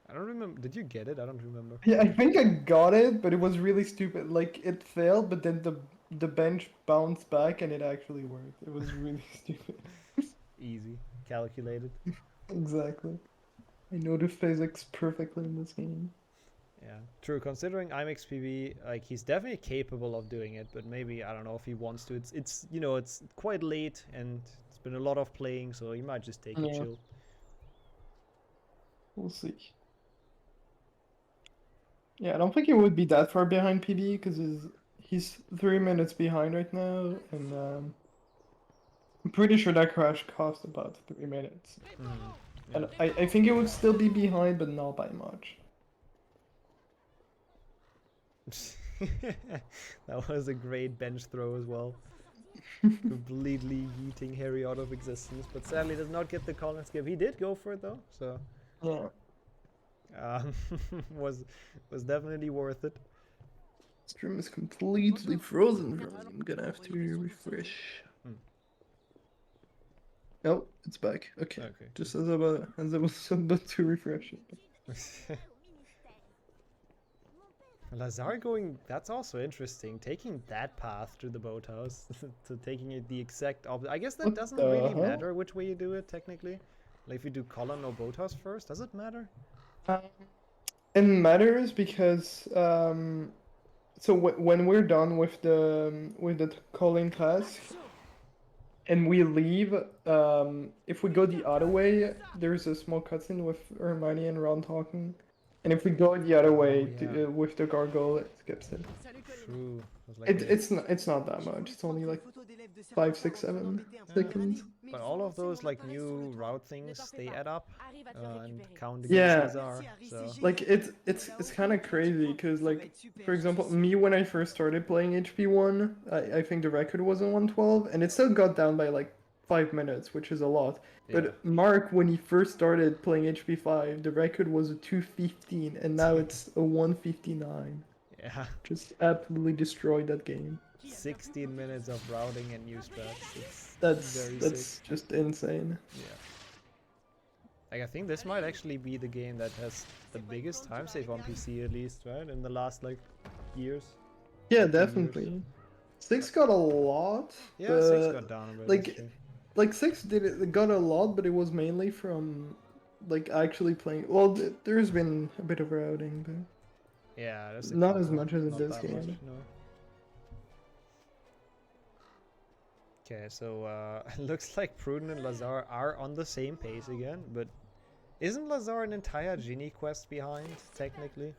I don't remember. Did you get it? I don't remember. yeah, I think I got it, but it was really stupid. Like it failed, but then the bench bounced back and it actually worked. It was really stupid. Easy, calculated. Exactly. I know the physics perfectly in this game. Yeah, true. Considering 𝑗𝒑𝒊𝒂𝒍, like he's definitely capable of doing it, but maybe I don't know if he wants to. It's you know it's quite late and it's been a lot of playing, so he might just take it chill. We'll see. Yeah, I don't think he would be that far behind PB because he's 3 minutes behind right now, and I'm pretty sure that crash cost about 3 minutes. And I think it would still be behind, but not by much. That was a great bench throw as well. Completely yeeting Harry out of existence, but sadly does not get the Colin skip. He did go for it though, so yeah. Was definitely worth it. Stream is completely frozen for me. I'm gonna have to refresh. Oh, it's back. Okay. Just as I was about to refresh it. 𝒂𝒊 going, that's also interesting, taking that path through the boathouse, to taking it the exact opposite. I guess that doesn't really matter which way you do it, technically. Like if you do Colin or boathouse first, does it matter? It matters because, so when we're done with the Colin class, and we leave, if we go the other way, there's a small cutscene with Hermione and Ron talking. And if we go the other way with the gargoyle, it skips it. True. It's not that much. It's only like 5, 6, 7 seconds. But all of those like new route things, they add up and count against 𝒂𝒊. So Like it's kind of crazy because like for example, me when I first started playing HP1, I think the record was on 112, and it still got down by like 5 minutes, which is a lot. But Mark, when he first started playing HP5, the record was a 215, and now it's a 159. Yeah. Just absolutely destroyed that game. 16 minutes of routing and new strats. That's just insane. Yeah. Like I think this might actually be the game that has the biggest time save on PC, at least, right? In the last like years. Yeah, definitely. 6 got a lot. Yeah, 6 got down a bit. Like 6 got a lot, but it was mainly from like actually playing. Well, there's been a bit of routing, but yeah, that's not as much as in this game. Much, no. Okay, so it looks like Prudent and 𝒂𝒊 are on the same pace again, but isn't 𝒂𝒊 an entire Genie quest behind, technically?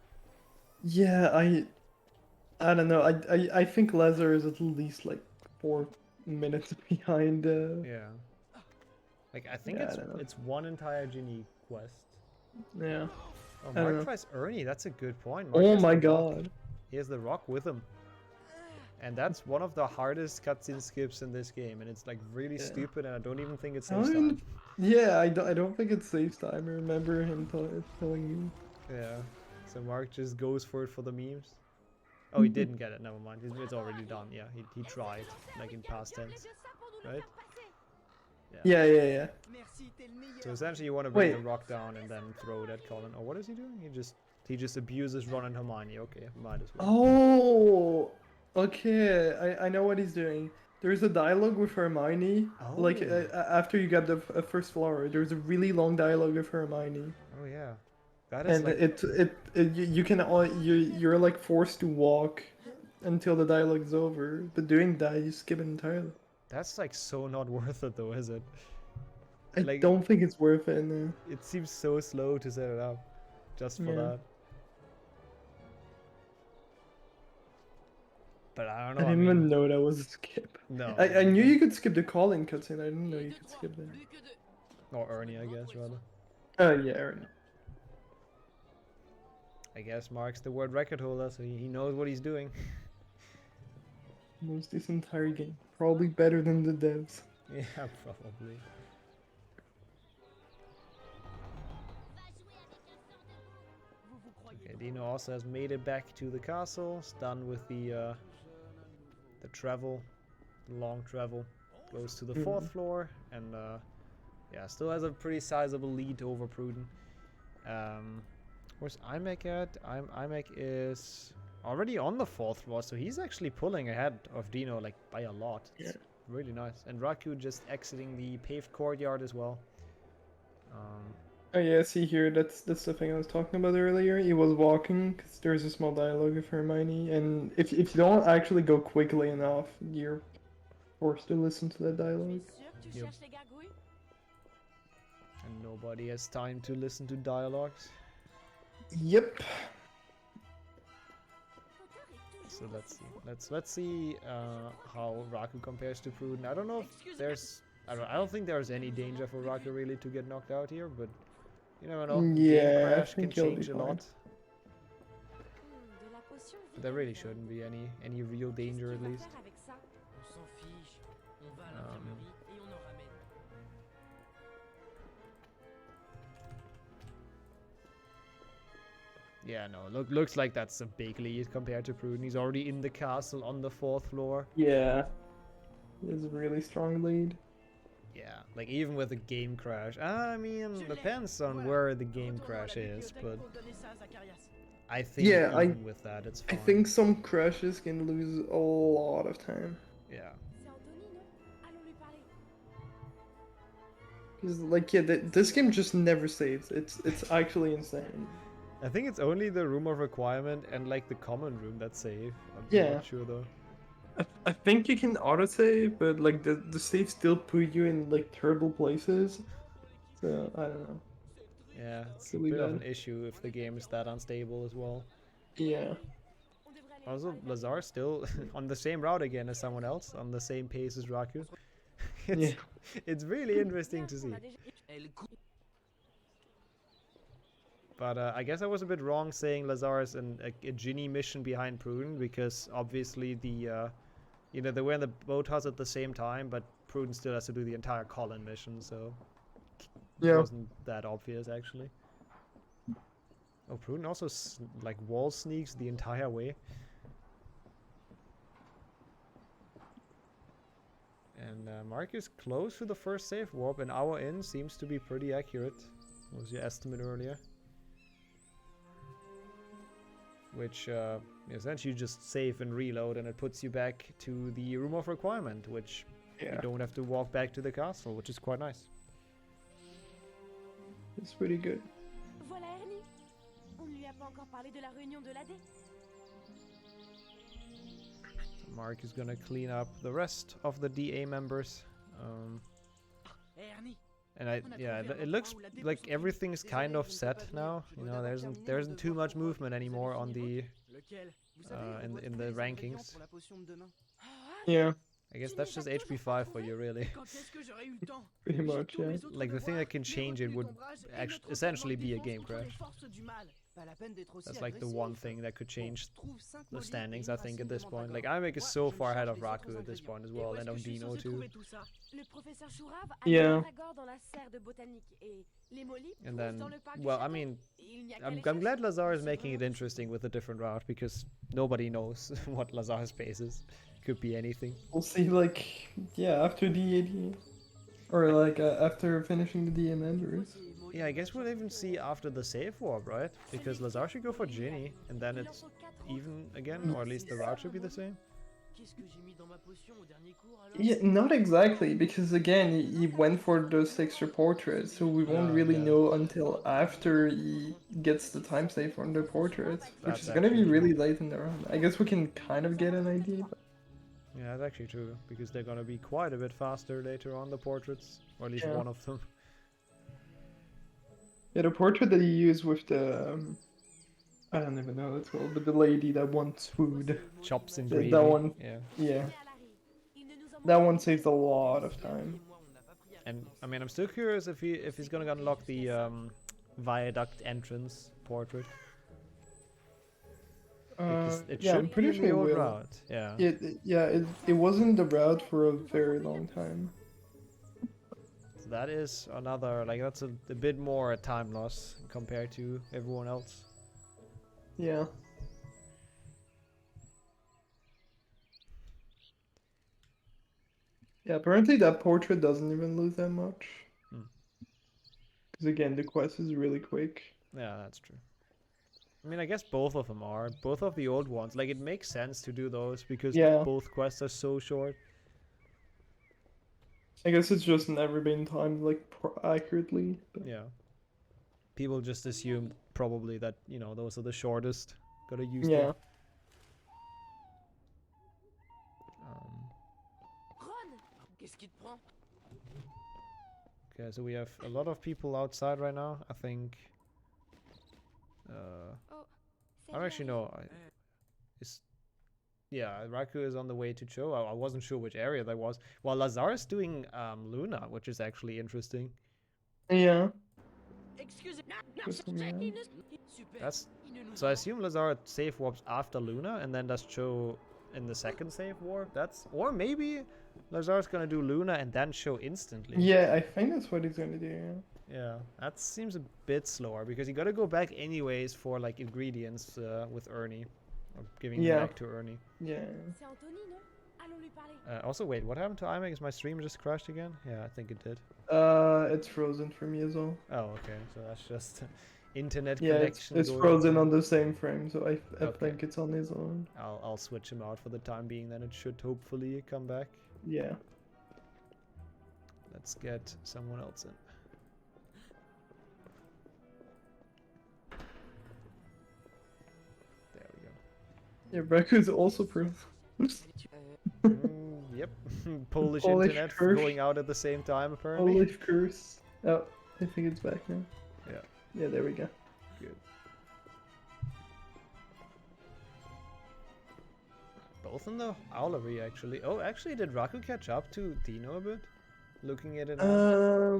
Yeah, I don't know. I think 𝒂𝒊 is at least like 4 minutes behind. Yeah. Like I think it's one entire Genie quest. Yeah. Oh, Mark tries Ernie. That's a good point. Mark oh my god. He has the rock with him. And that's one of the hardest cutscene skips in this game, and it's like really stupid, and I don't even think it saves time. Yeah, I don't think it saves time. I remember him telling me. Yeah. So Mark just goes for it for the memes. Oh, he didn't get it. Never mind. It's already done. Yeah, he tried, like in past tense, right? Yeah. So essentially, you want to bring the rock down and then throw it at Colin. Oh, what is he doing? He just abuses Ron and Hermione. Okay, might as well. Oh, okay. I know what he's doing. There's a dialogue with Hermione. Oh. Like after you get the first flower, there's a really long dialogue with Hermione. Oh yeah. That is and like... you're like forced to walk until the dialogue's over, but doing that you skip it entirely. That's like so not worth it though, is it? I don't think it's worth it. No. It seems so slow to set it up, just for that. But I don't know. I didn't even know that was a skip. No. I knew you could skip the calling cutscene. I didn't know you could skip that. Or Ernie, I guess, rather. Oh yeah, Ernie. I guess Mark's the world record holder, so he knows what he's doing. knows this entire game. Probably better than the devs. Yeah, probably. Okay, Dino also has made it back to the castle. It's done with the travel, long travel. Goes to the 4th floor, and yeah, still has a pretty sizable lead over Pruden. Where's 𝒔𝒊𝒂𝒍 at? 𝒔𝒊𝒂𝒍 is already on the 4th floor, so he's actually pulling ahead of Dino like by a lot. It's really nice. And Raku just exiting the paved courtyard as well. Oh yeah, see here, that's the thing I was talking about earlier. He was walking, because there's a small dialogue with Hermione, and if you don't actually go quickly enough, you're forced to listen to that dialogue. Yep. And nobody has time to listen to dialogues. Yep. So let's see how Raku compares to Pruden. I don't know if there's I don't think there's any danger for Raku really to get knocked out here, but you never know. Yeah, Game crash I think can he'll change be a fine. lot. But there really shouldn't be any real danger at least. Yeah, no, looks like that's a big lead compared to Pruden. He's already in the castle on the 4th floor. Yeah. It's a really strong lead. Yeah, like even with a game crash. I mean, depends on where the game crash is, but I think even with that, it's fine. I think some crashes can lose a lot of time. Yeah. Because, like, yeah, this game just never saves. It's actually insane. I think it's only the room of requirement and like the common room that's safe. I'm not sure though. I think you can autosave, but like the save still put you in like terrible places. So I don't know. Yeah, it's a bit of an issue if the game is that unstable as well. Yeah. Also, 𝒂𝒏𝒊𝒂𝒍 still on the same route again as someone else, on the same pace as Raku. It's really interesting to see. But I guess I was a bit wrong saying 𝒂𝒊𝒂𝒍 is a Ginny mission behind Pruden, because obviously the, you know, they were in the boathouse at the same time, but Pruden still has to do the entire Colin mission, so it wasn't that obvious actually. Oh, Pruden also like wall sneaks the entire way. And Mark is close to the first safe warp, and our in seems to be pretty accurate. What was your estimate earlier? Which essentially you just save and reload, and it puts you back to the room of requirement, which you don't have to walk back to the castle, which is quite nice. It's pretty good. Voilà Ernie. On ne lui a pas encore parlé de la réunion de l'AD. Mark is gonna clean up the rest of the DA members. And it looks like everything's kind of set now. You know, there isn't too much movement anymore on the in the rankings. Yeah. I guess that's just HP5 for you, really. Pretty much, yeah. Like the thing that can change it would essentially be a game crash. That's like the one thing that could change the standings, I think, at this point. Like, 𝒔𝒊𝒂𝒍 is so far ahead of Raku at this point as well, and of Dino too. Yeah. And then, well, I mean, I'm glad 𝒂𝒊𝒂𝒍 is making it interesting with a different route, because nobody knows what 𝒂𝒊𝒂𝒍's pace is. Could be anything. We'll see, like, yeah, after the AD. Or, like, after finishing the DA members. Yeah, I guess we'll even see after the save warp, right? Because 𝒂𝒊𝒂𝒍 should go for Ginny, and then it's even again, or at least the route should be the same. Yeah, not exactly, because again, he went for those extra portraits, so we won't really know until after he gets the time save on the portraits, which is gonna be really late in the round. I guess we can kind of get an idea. But... yeah, that's actually true, because they're gonna be quite a bit faster later on, the portraits, or at least one of them. Yeah, the portrait that he used with the, I don't even know what it's called, but the lady that wants food. Chops and gravy. That one, yeah. That one saves a lot of time. And I mean, I'm still curious if he's gonna unlock the viaduct entrance portrait. Because it Yeah, I'm should pretty be in sure the it old will. route. Yeah. It wasn't the route for a very long time. So that is another, like, that's a bit more time loss compared to everyone else. Yeah. Yeah, apparently that portrait doesn't even lose that much. Because again, the quest is really quick. Yeah, that's true. I mean, I guess both of them are. Both of the old ones. Like, it makes sense to do those because both quests are so short. I guess it's just never been timed, like, accurately. But... Yeah. People just assume probably that, you know, those are the shortest. Gotta use them. Okay, so we have a lot of people outside right now. I think... I don't actually know. Yeah, Raku is on the way to Cho. I wasn't sure which area that was. Well, Lazar is doing Luna, which is actually interesting. Yeah. That's... So I assume Lazar safe warps after Luna and then does Cho in the second save warp. That's... Or maybe Lazar's gonna do Luna and then Cho instantly. Yeah, I think that's what he's gonna do, Yeah, that seems a bit slower because you gotta go back anyways for like ingredients with Ernie. Or giving them back to Ernie. Yeah. Also, wait, what happened to iMac? Is my stream just crashed again? Yeah, I think it did. It's frozen for me as well. Oh, okay. So that's just internet Yeah, connection. it's frozen on the same frame, so I think it's on his own. I'll switch him out for the time being, then it should hopefully come back. Yeah. Let's get someone else in. There we go. Yeah, Raku's also frozen. Yep. Polish internet curse. going out at the same time, apparently. Polish curse. Oh, I think it's back now. Yeah. Yeah, there we go. Good. Both in the Owlery, actually. Oh, actually, did Raku catch up to Dino a bit? Looking at it now?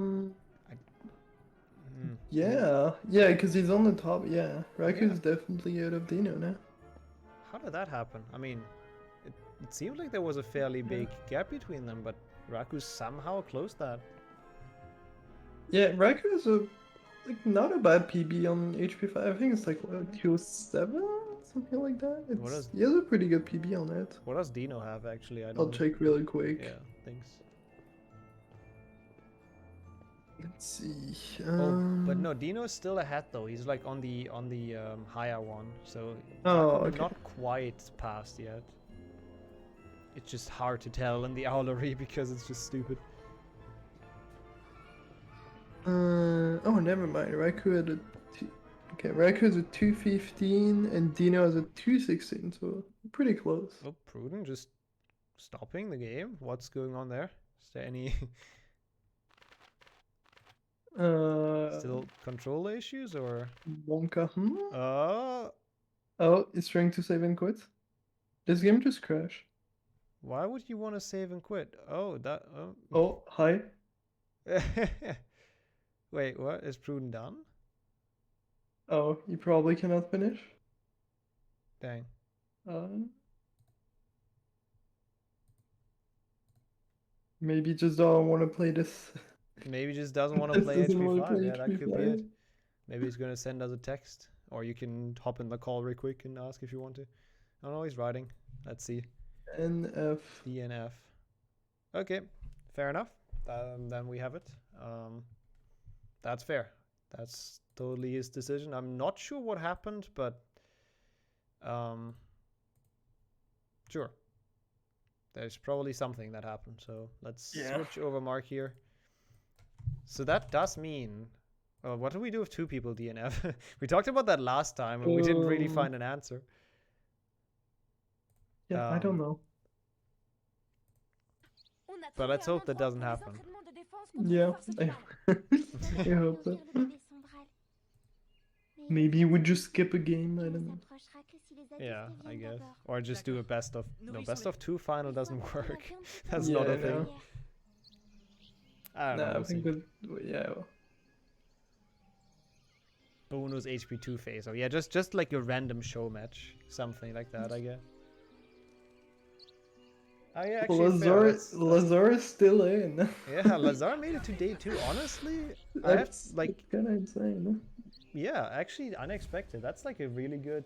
Yeah, because he's on the top. Yeah, Raku's definitely out of Dino now. How did that happen? I mean, it seemed like there was a fairly big gap between them, but Raku somehow closed that. Yeah, Raku is not a bad PB on HP5. I think it's like what, 207, something like that. He has a pretty good PB on it. What does Dino have actually? I'll check really quick. Yeah, thanks. Let's see. But no, Dino's still ahead though. He's like on the higher one, so not quite past yet. It's just hard to tell in the Owlery because it's just stupid. Oh, never mind. Raku had a Raku has a 215 and Dino has a 216, so pretty close. Oh, Pruden just stopping the game. What's going on there? Is there any still control issues or Wonka? Oh, it's trying to save and quit. This game just crashed. Why would you want to save and quit? Oh, that. Oh, hi. Wait, what? Is Pruden done? Oh, you probably cannot finish. Dang. Maybe just don't want to play this. Maybe just doesn't want to play HP5. Yeah, that could be it. Maybe he's gonna send us a text, or you can hop in the call real quick and ask if you want to. I don't know. He's writing. Let's see. NF. DNF. Okay, fair enough. Then we have it. That's fair. That's totally his decision. I'm not sure what happened, but sure. There's probably something that happened. So let's switch over Mark here. So that does mean, what do we do if two people DNF? We talked about that last time, and we didn't really find an answer. Yeah, I don't know. But let's hope that doesn't happen. Yeah, I hope so. Maybe we just skip a game, I don't know. Yeah, I guess. Or just do a best of... No, best of 2 final doesn't work. That's not a thing. I don't know. I think that... Yeah. bonus HP2 phase. Or yeah, just like a random show match. Something like that, I guess. Oh, yeah, actually, Lazar is still in. Yeah, Lazar made it to day 2. Honestly, That's kind of insane. Yeah, actually unexpected. That's like a really good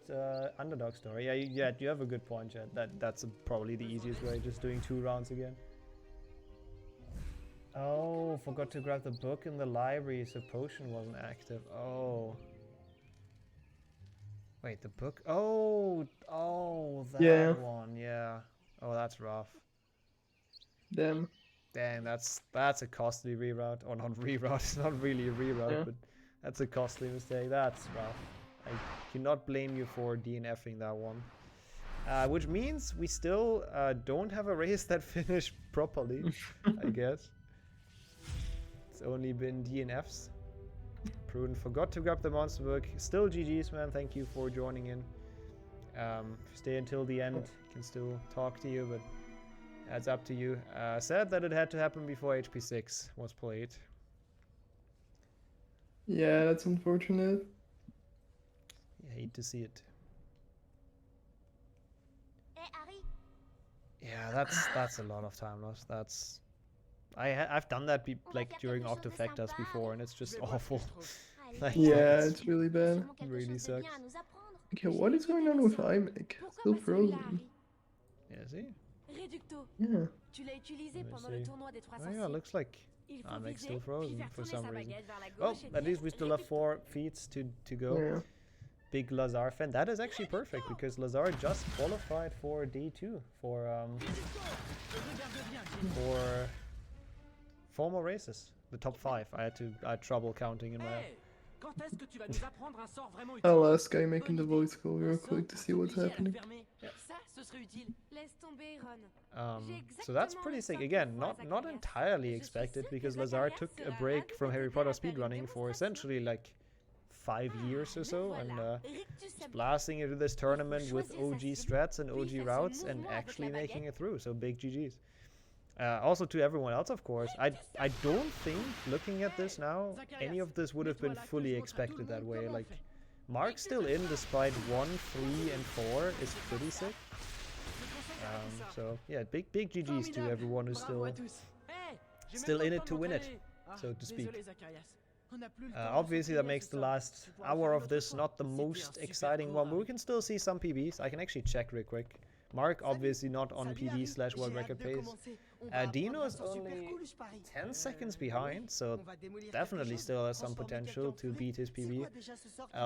underdog story. Yeah, you have a good point, Jed. That's probably the easiest way, just doing 2 rounds again. Oh, forgot to grab the book in the library, so potion wasn't active. Oh. Wait, the book? Oh, that one, yeah. Oh, that's rough. Damn. Dang, that's a costly reroute. Or not reroute, it's not really a reroute, but that's a costly mistake. That's rough. I cannot blame you for DNFing that one. Which means we still don't have a race that finished properly, I guess. It's only been DNFs. Prudent forgot to grab the monster book. Still GG's, man. Thank you for joining in. If you stay until the end, I can still talk to you, but that's up to you. Sad that it had to happen before HP6 was played. Yeah, that's unfortunate. I hate to see it. Yeah, that's a lot of time loss. I've done that like during Octofectas before, and it's just awful. Like, yeah, it's really bad. It really sucks. Okay, what is going on with iMac? Still frozen. Yeah, see? Yeah. Oh yeah, looks like iMac's still frozen for some reason. Well, at least we still have 4 feats to go. Yeah. Big Lazar fan. That is actually perfect because Lazar just qualified for D2 for 4 more races. The top 5. I had trouble counting in my head. I'll ask iMac in the voice call real quick to see what's happening. So that's pretty sick. Again, not entirely expected because Lazar took a break from Harry Potter speedrunning for essentially like 5 years or so, and blasting into this tournament with OG strats and OG routes and actually making it through. So big GG's. Also to everyone else, of course. I don't think, looking at this now, any of this would have been fully expected that way. Like, Mark's still in despite 1, 3, and 4 is pretty sick. So yeah, big GG's to everyone who's still in it to win it, so to speak. Obviously that makes the last hour of this not the most exciting one, but we can still see some PBs. I can actually check real quick. Mark obviously not on PB/world record pace. Dino is only 10 seconds behind, so definitely still has some potential to beat his PB.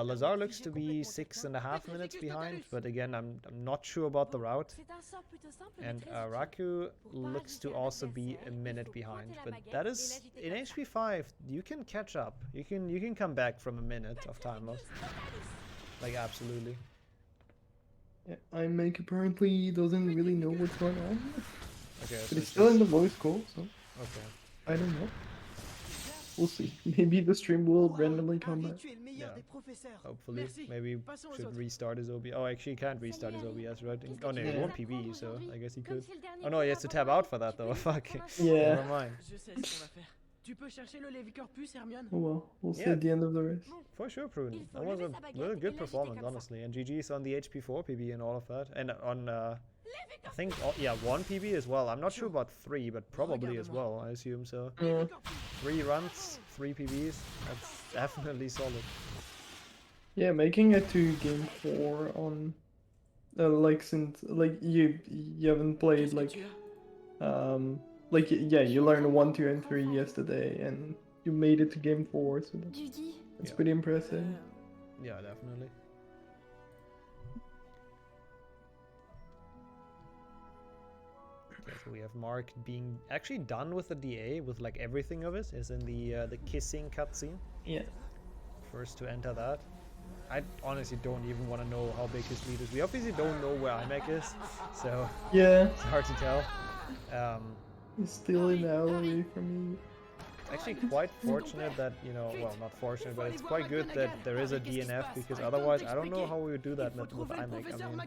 Lazar looks to be 6.5 minutes behind, but again, I'm not sure about the route. And Raku looks to also be a minute behind, but that is in HP5. You can catch up. You can come back from a minute of time loss. Like absolutely. Yeah, iMac apparently doesn't really know what's going on. Okay, but he's still in the voice call, so okay. I don't know. We'll see. Maybe the stream will randomly come back. Yeah, hopefully. Maybe should restart his OBS. Oh, actually he can't restart his OBS, right? Oh no, he won't PB, so I guess he could. Oh no, he has to tab out for that though. Fuck. Yeah. Never mind. Oh well, we'll see at the end of the race. For sure, Prudent. That was a really good performance, honestly. And GG's on the HP4 PB and all of that. And on, I think, 1 PB as well. I'm not sure about 3, but probably as well, I assume so. Yeah. 3 runs, 3 PBs. That's definitely solid. Yeah, making it to game 4 on, like, since, like, you haven't played, like, yeah, you learned 1, 2, and 3 yesterday, and you made it to game 4, so that's pretty impressive. Yeah, definitely. Okay, so we have Mark being actually done with the DA, with like everything of it, is in the kissing cutscene. Yeah. First to enter that. I honestly don't even want to know how big his lead is. We obviously don't know where iMac is, so yeah, it's hard to tell. He's still in the alley from me. Actually quite fortunate that, you know, well, not fortunate, but it's quite good that there is a DNF, because otherwise I don't know how we would do that with iMac. I mean,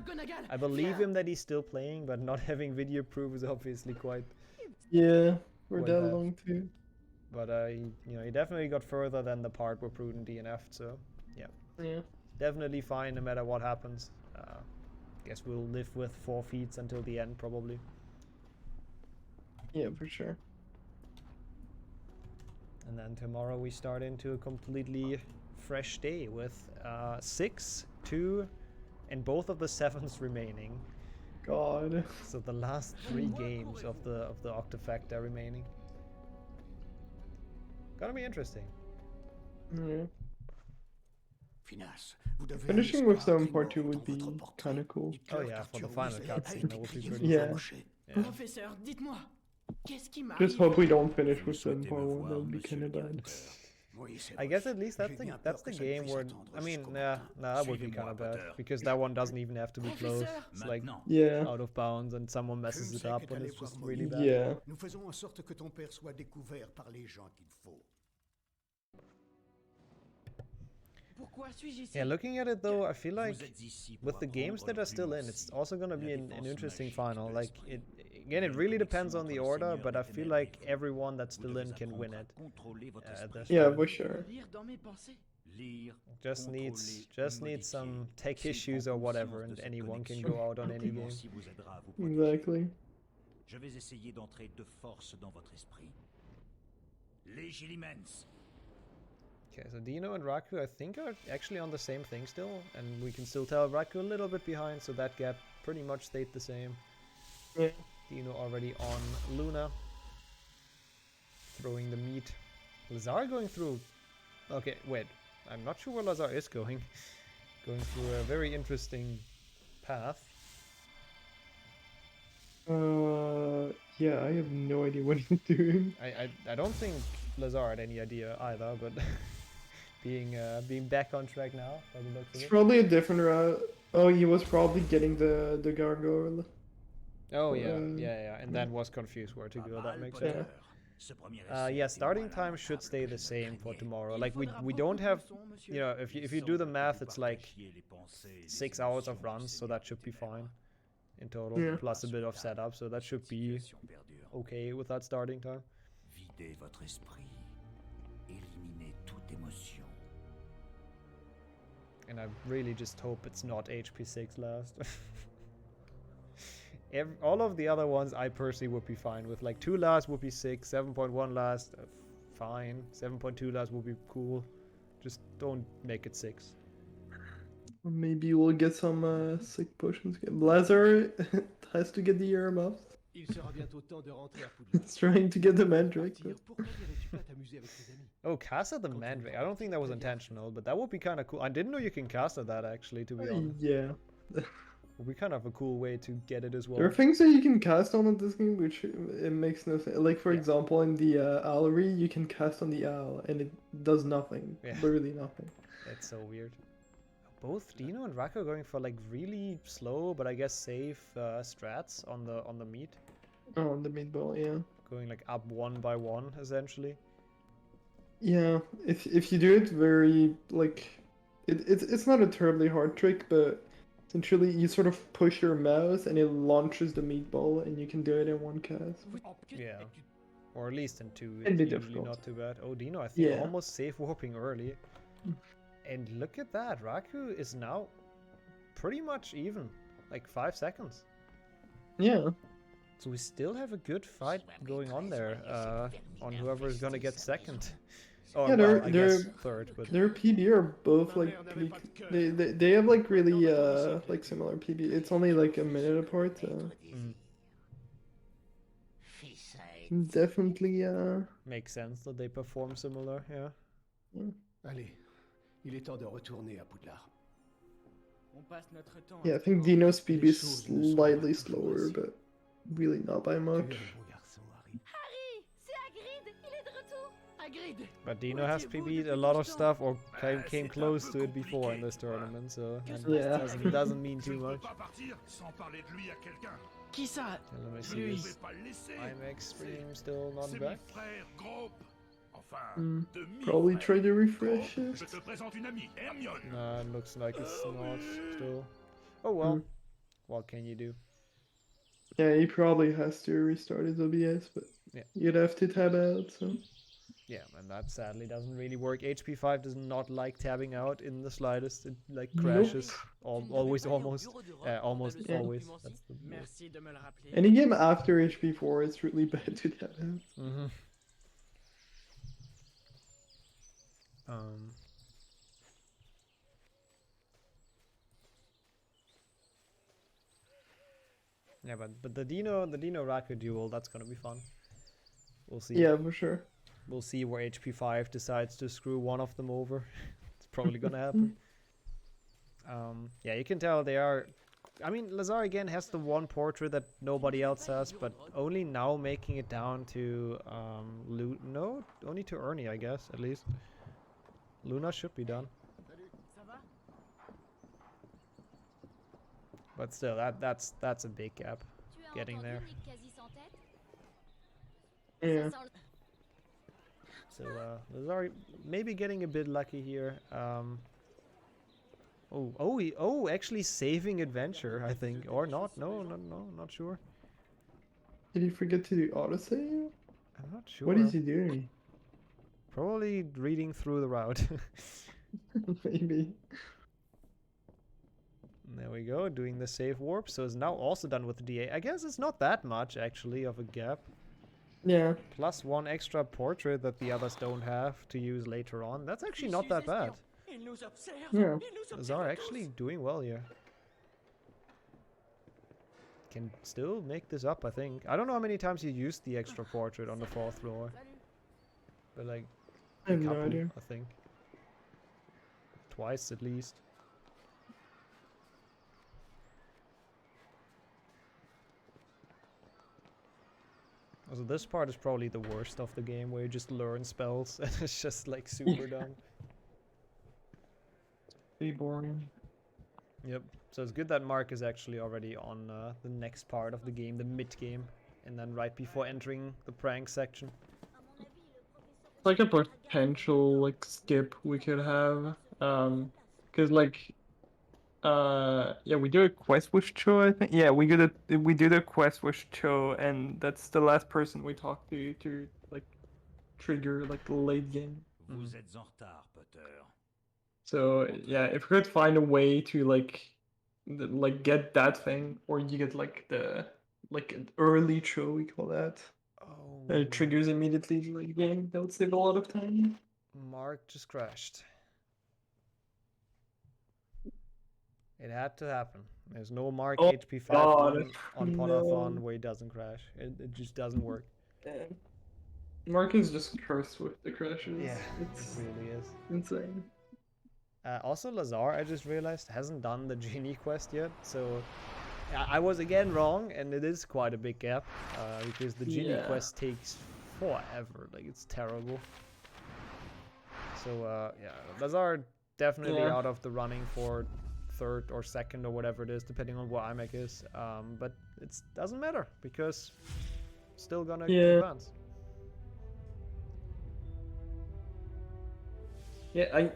I believe him that he's still playing, but not having video proof is obviously quite... Yeah, we're that long too. But, you know, he definitely got further than the part where Prudent DNF'd, so, yeah. Yeah. Definitely fine no matter what happens. Guess we'll live with 4 feats until the end probably. Yeah, for sure. And then tomorrow we start into a completely fresh day with 6, 2, and both of the 7s remaining. God. So the last 3 games of the Octofecta remaining. Gonna be interesting. Yeah. Finishing with 7.2 would be kind of cool. Oh yeah, for the final cutscene, that would be pretty Yeah. Yeah. Professeur, dites-moi, qu'est-ce qui m'arrive? Just hope we don't finish with 7.1. That would be kind of bad. I guess at least that's the game where, I mean, nah, that would be kind of bad, because that one doesn't even have to be close. It's like out of bounds and someone messes it up and it's just really bad. Yeah. Nous faisons en sorte que ton père soit découvert par les gens qu'il faut. Yeah, looking at it though, I feel like with the games that are still in, it's also gonna be an interesting final. Like, again, it really depends on the order, but I feel like everyone that's still in can win it. Yeah, for sure. Just needs some tech issues or whatever, and anyone can go out on any game. Exactly. Je vais essayer d'entrer de force dans votre esprit. Legilimens. Okay, so Dino and Raku, I think, are actually on the same thing still, and we can still tell Raku a little bit behind, so that gap pretty much stayed the same. Yeah. Dino already on Luna, throwing the meat. Lazar going through. Okay, wait, I'm not sure where Lazar is going. Going through a very interesting path. Yeah, I have no idea what he's doing. I don't think Lazar had any idea either, but being back on track now. By the looks of It's it. probably a different route. Oh, he was probably getting the gargoyle. Oh yeah, and then was confused where to go. That makes sense. Yeah, starting time should stay the same for tomorrow. Like we don't have, you know, if you do the math, it's like 6 hours of runs, so that should be fine in total, plus a bit of setup, so that should be okay with that starting time. Videz votre esprit. Éliminez toute émotion. And I really just hope it's not HP6 last. All of the other ones I personally would be fine with. Like 2 last would be 6, 7.1 last, fine. 7.2 last would be cool. Just don't make it 6. Maybe we'll get some sick potions. Blazer has to get the earmuffs. Il sera bientôt temps de rentrer à Poudlard. He's trying to get the mandrake. Pourquoi n'irais-tu pas t'amuser avec tes amis? Oh, Casa the Mandrake. I don't think that was intentional, but that would be kind of cool. I didn't know you can Casa that actually, to be honest. Yeah. Would be kind of a cool way to get it as well. There are things that you can cast on in this game which it makes no sense. Like, for example, in the Owlery, you can cast on the owl and it does nothing. Literally nothing. That's so weird. Both Dino and Raku are going for like really slow, but I guess safe strats on the meat. Oh, on the meatball, yeah. Going like up 1 by 1, essentially. Yeah, if you do it very, like, it's not a terribly hard trick, but essentially you sort of push your mouse and it launches the meatball and you can do it in 1 cast. Yeah. Or at least in 2. It'd be usually difficult. not too bad. Oh, Dino, I think Yeah. almost safe warping early. And look at that, Raku is now pretty much even, like 5 seconds. Yeah. So we still have a good fight going on there, on whoever is gonna get second. Oh, Yeah, well, I guess third, but their PB are both like pretty. They have like really like similar PB. It's only like a minute apart. Definitely. Makes sense that they perform similar. Yeah. Allez, il est temps de retourner à Poudlard. On passe notre temps. Yeah, I think Dino's PB is slightly slower, but really not by much. Harry, c'est Hagrid, il est de retour. Hagrid. But Dino has PB'd a lot of stuff, or came close to it before in this tournament, so it doesn't mean too much. Qui ça? Let me see this. IMAX stream still not back. Probably try to refresh it. Nah, it looks like it's not still. Oh well. What can you do? Yeah, he probably has to restart his OBS, but you'd have to tab out, so. Yeah, and that sadly doesn't really work. HP5 does not like tabbing out in the slightest. It like crashes. Always, almost. Almost always. That's the word. Any game after HP4, it's really bad to tab out. Yeah, but the Dino Raku duel, that's gonna be fun. We'll see. Yeah, for sure. We'll see where HP5 decides to screw one of them over. It's probably gonna happen. Yeah, you can tell they are. I mean, Lazar again has the one portrait that nobody else has, but only now making it down to no, only to Ernie, I guess, at least. Luna should be done. But still, that's a big gap getting there. Yeah. So Lazar maybe getting a bit lucky here. Actually saving adventure, I think, or not? No, not sure. Did he forget to do autosave? I'm not sure. What is he doing? Probably reading through the route. Maybe. There we go, doing the save warp. So it's now also done with the DA. I guess it's not that much actually of a gap. Yeah. Plus one extra portrait that the others don't have to use later on. That's actually not that bad. Yeah. Lazar actually doing well here. Can still make this up, I think. I don't know how many times you used the extra portrait on the 4th floor. But like, I have no idea. I think. Twice at least. Also, this part is probably the worst of the game, where you just learn spells and it's just like super dumb. Pretty boring. Yep. So it's good that Mark is actually already on the next part of the game, the mid game, and then right before entering the prank section. It's like a potential like skip we could have, because like, yeah, we do a quest with Cho, I think. Yeah, we do the quest with Cho, and that's the last person we talk to like trigger like the late game. Vous êtes en retard, Potter. So yeah, if we could find a way to like get that thing, or you get like the an early Cho, we call that. Oh. It triggers immediately to the game. That would save a lot of time. Mark just crashed. It had to happen. There's no Mark HP5 on Ponathon where he doesn't crash. It just doesn't work. Yeah. Mark is just cursed with the crashes. Yeah, it's it really is. insane. Also, Lazar, I just realized, hasn't done the Genie quest yet, so I was again wrong, and it is quite a big gap, because the Genie quest takes forever. Like, it's terrible. So, yeah, Lazar definitely out of the running for 3rd or 2nd or whatever it is, depending on what IMEC is. But it doesn't matter, because still gonna advance. Yeah, I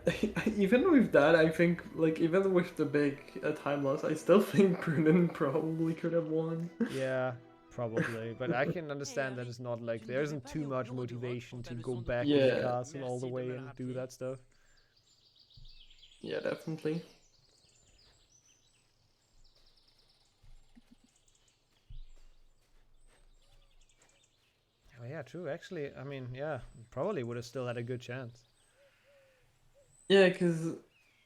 even with that, I think, like, even with the big time loss, I still think Brunnen probably could have won. Yeah, probably. But I can understand that it's not like, there isn't too much motivation to go back to the castle all the way and do that stuff. Yeah, definitely. Oh yeah, true. Actually, I mean, yeah, probably would have still had a good chance. Yeah, because,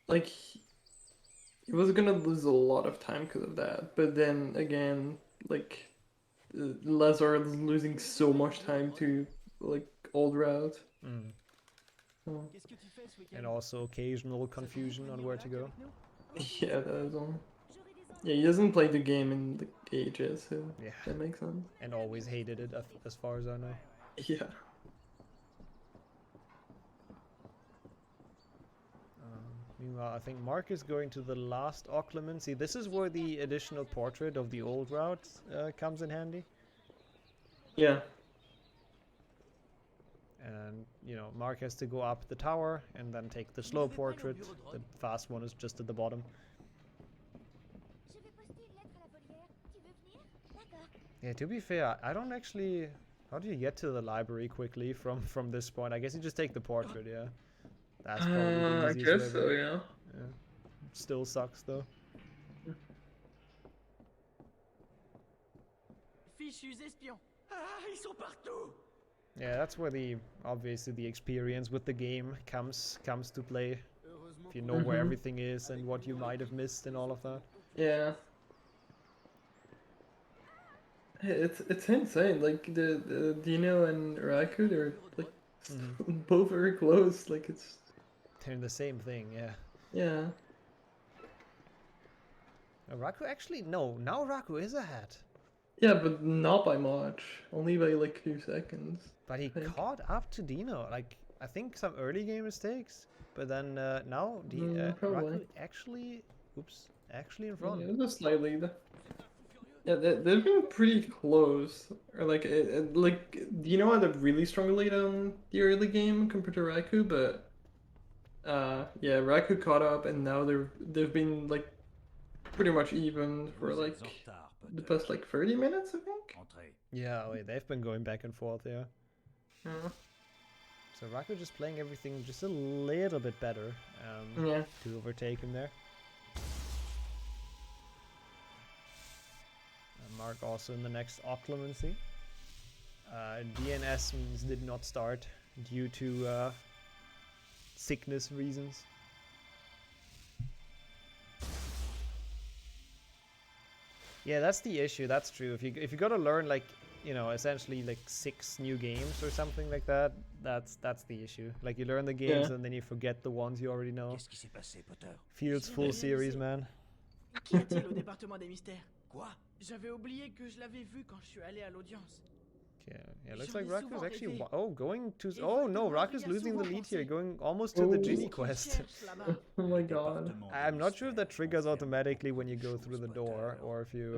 like, he was gonna lose a lot of time because of that. But then, again, like, Lazar is losing so much time to, like, old route. So. And also occasional confusion on where to go. Yeah, that is all. Yeah, he doesn't play the game in the ages, so yeah, that makes sense. And always hated it, as far as I know. Yeah. Meanwhile, I think Mark is going to the last Occlument. See, this is where the additional portrait of the old route comes in handy. Yeah. And, you know, Mark has to go up the tower and then take the slow portrait. The fast one is just at the bottom. Yeah, to be fair, I don't actually How do you get to the library quickly from this point? I guess you just take the portrait, yeah. That's probably the I easiest guess way. so, yeah. Yeah. Still sucks though. Fichus espions. Ah, ils sont partout. Yeah, that's where obviously the experience with the game comes to play. If you know where everything is and what you might have missed and all of that. Yeah. It's insane. Like the Dino and Raku, they're like both very close. Like it's. They're the same thing, yeah. Yeah. Raku actually no. Now Raku is ahead. Yeah, but not by much. Only by like 2 seconds. But he caught up to Dino. Like I think some early game mistakes, but then now Raku actually in front. Yeah, just slightly. Yeah, they've been pretty close. Or like like Dino had a really strong lead on the early game compared to Raku, but yeah, Raku caught up, and now they've been like pretty much even for like the past like 30 minutes, I think. Yeah, wait, they've been going back and forth, yeah. So Raku just playing everything just a little bit better to overtake him there. Mark also in the next occlumency. DNS did not start due to sickness reasons. Yeah, that's the issue. That's true. If you gotta learn like, you know, essentially like 6 new games or something like that, that's the issue. Like you learn the games and then you forget the ones you already know. Feels full series, man. Qu'y a-t-il au département des mystères? Quoi? J'avais oublié que je l'avais vu quand je suis allé à l'audience. Okay, yeah, looks like Raku's actually going to. Oh no, Raku's losing the lead here, going almost to the Genie quest. Oh my god. I'm not sure if that triggers automatically when you go through the door, or if you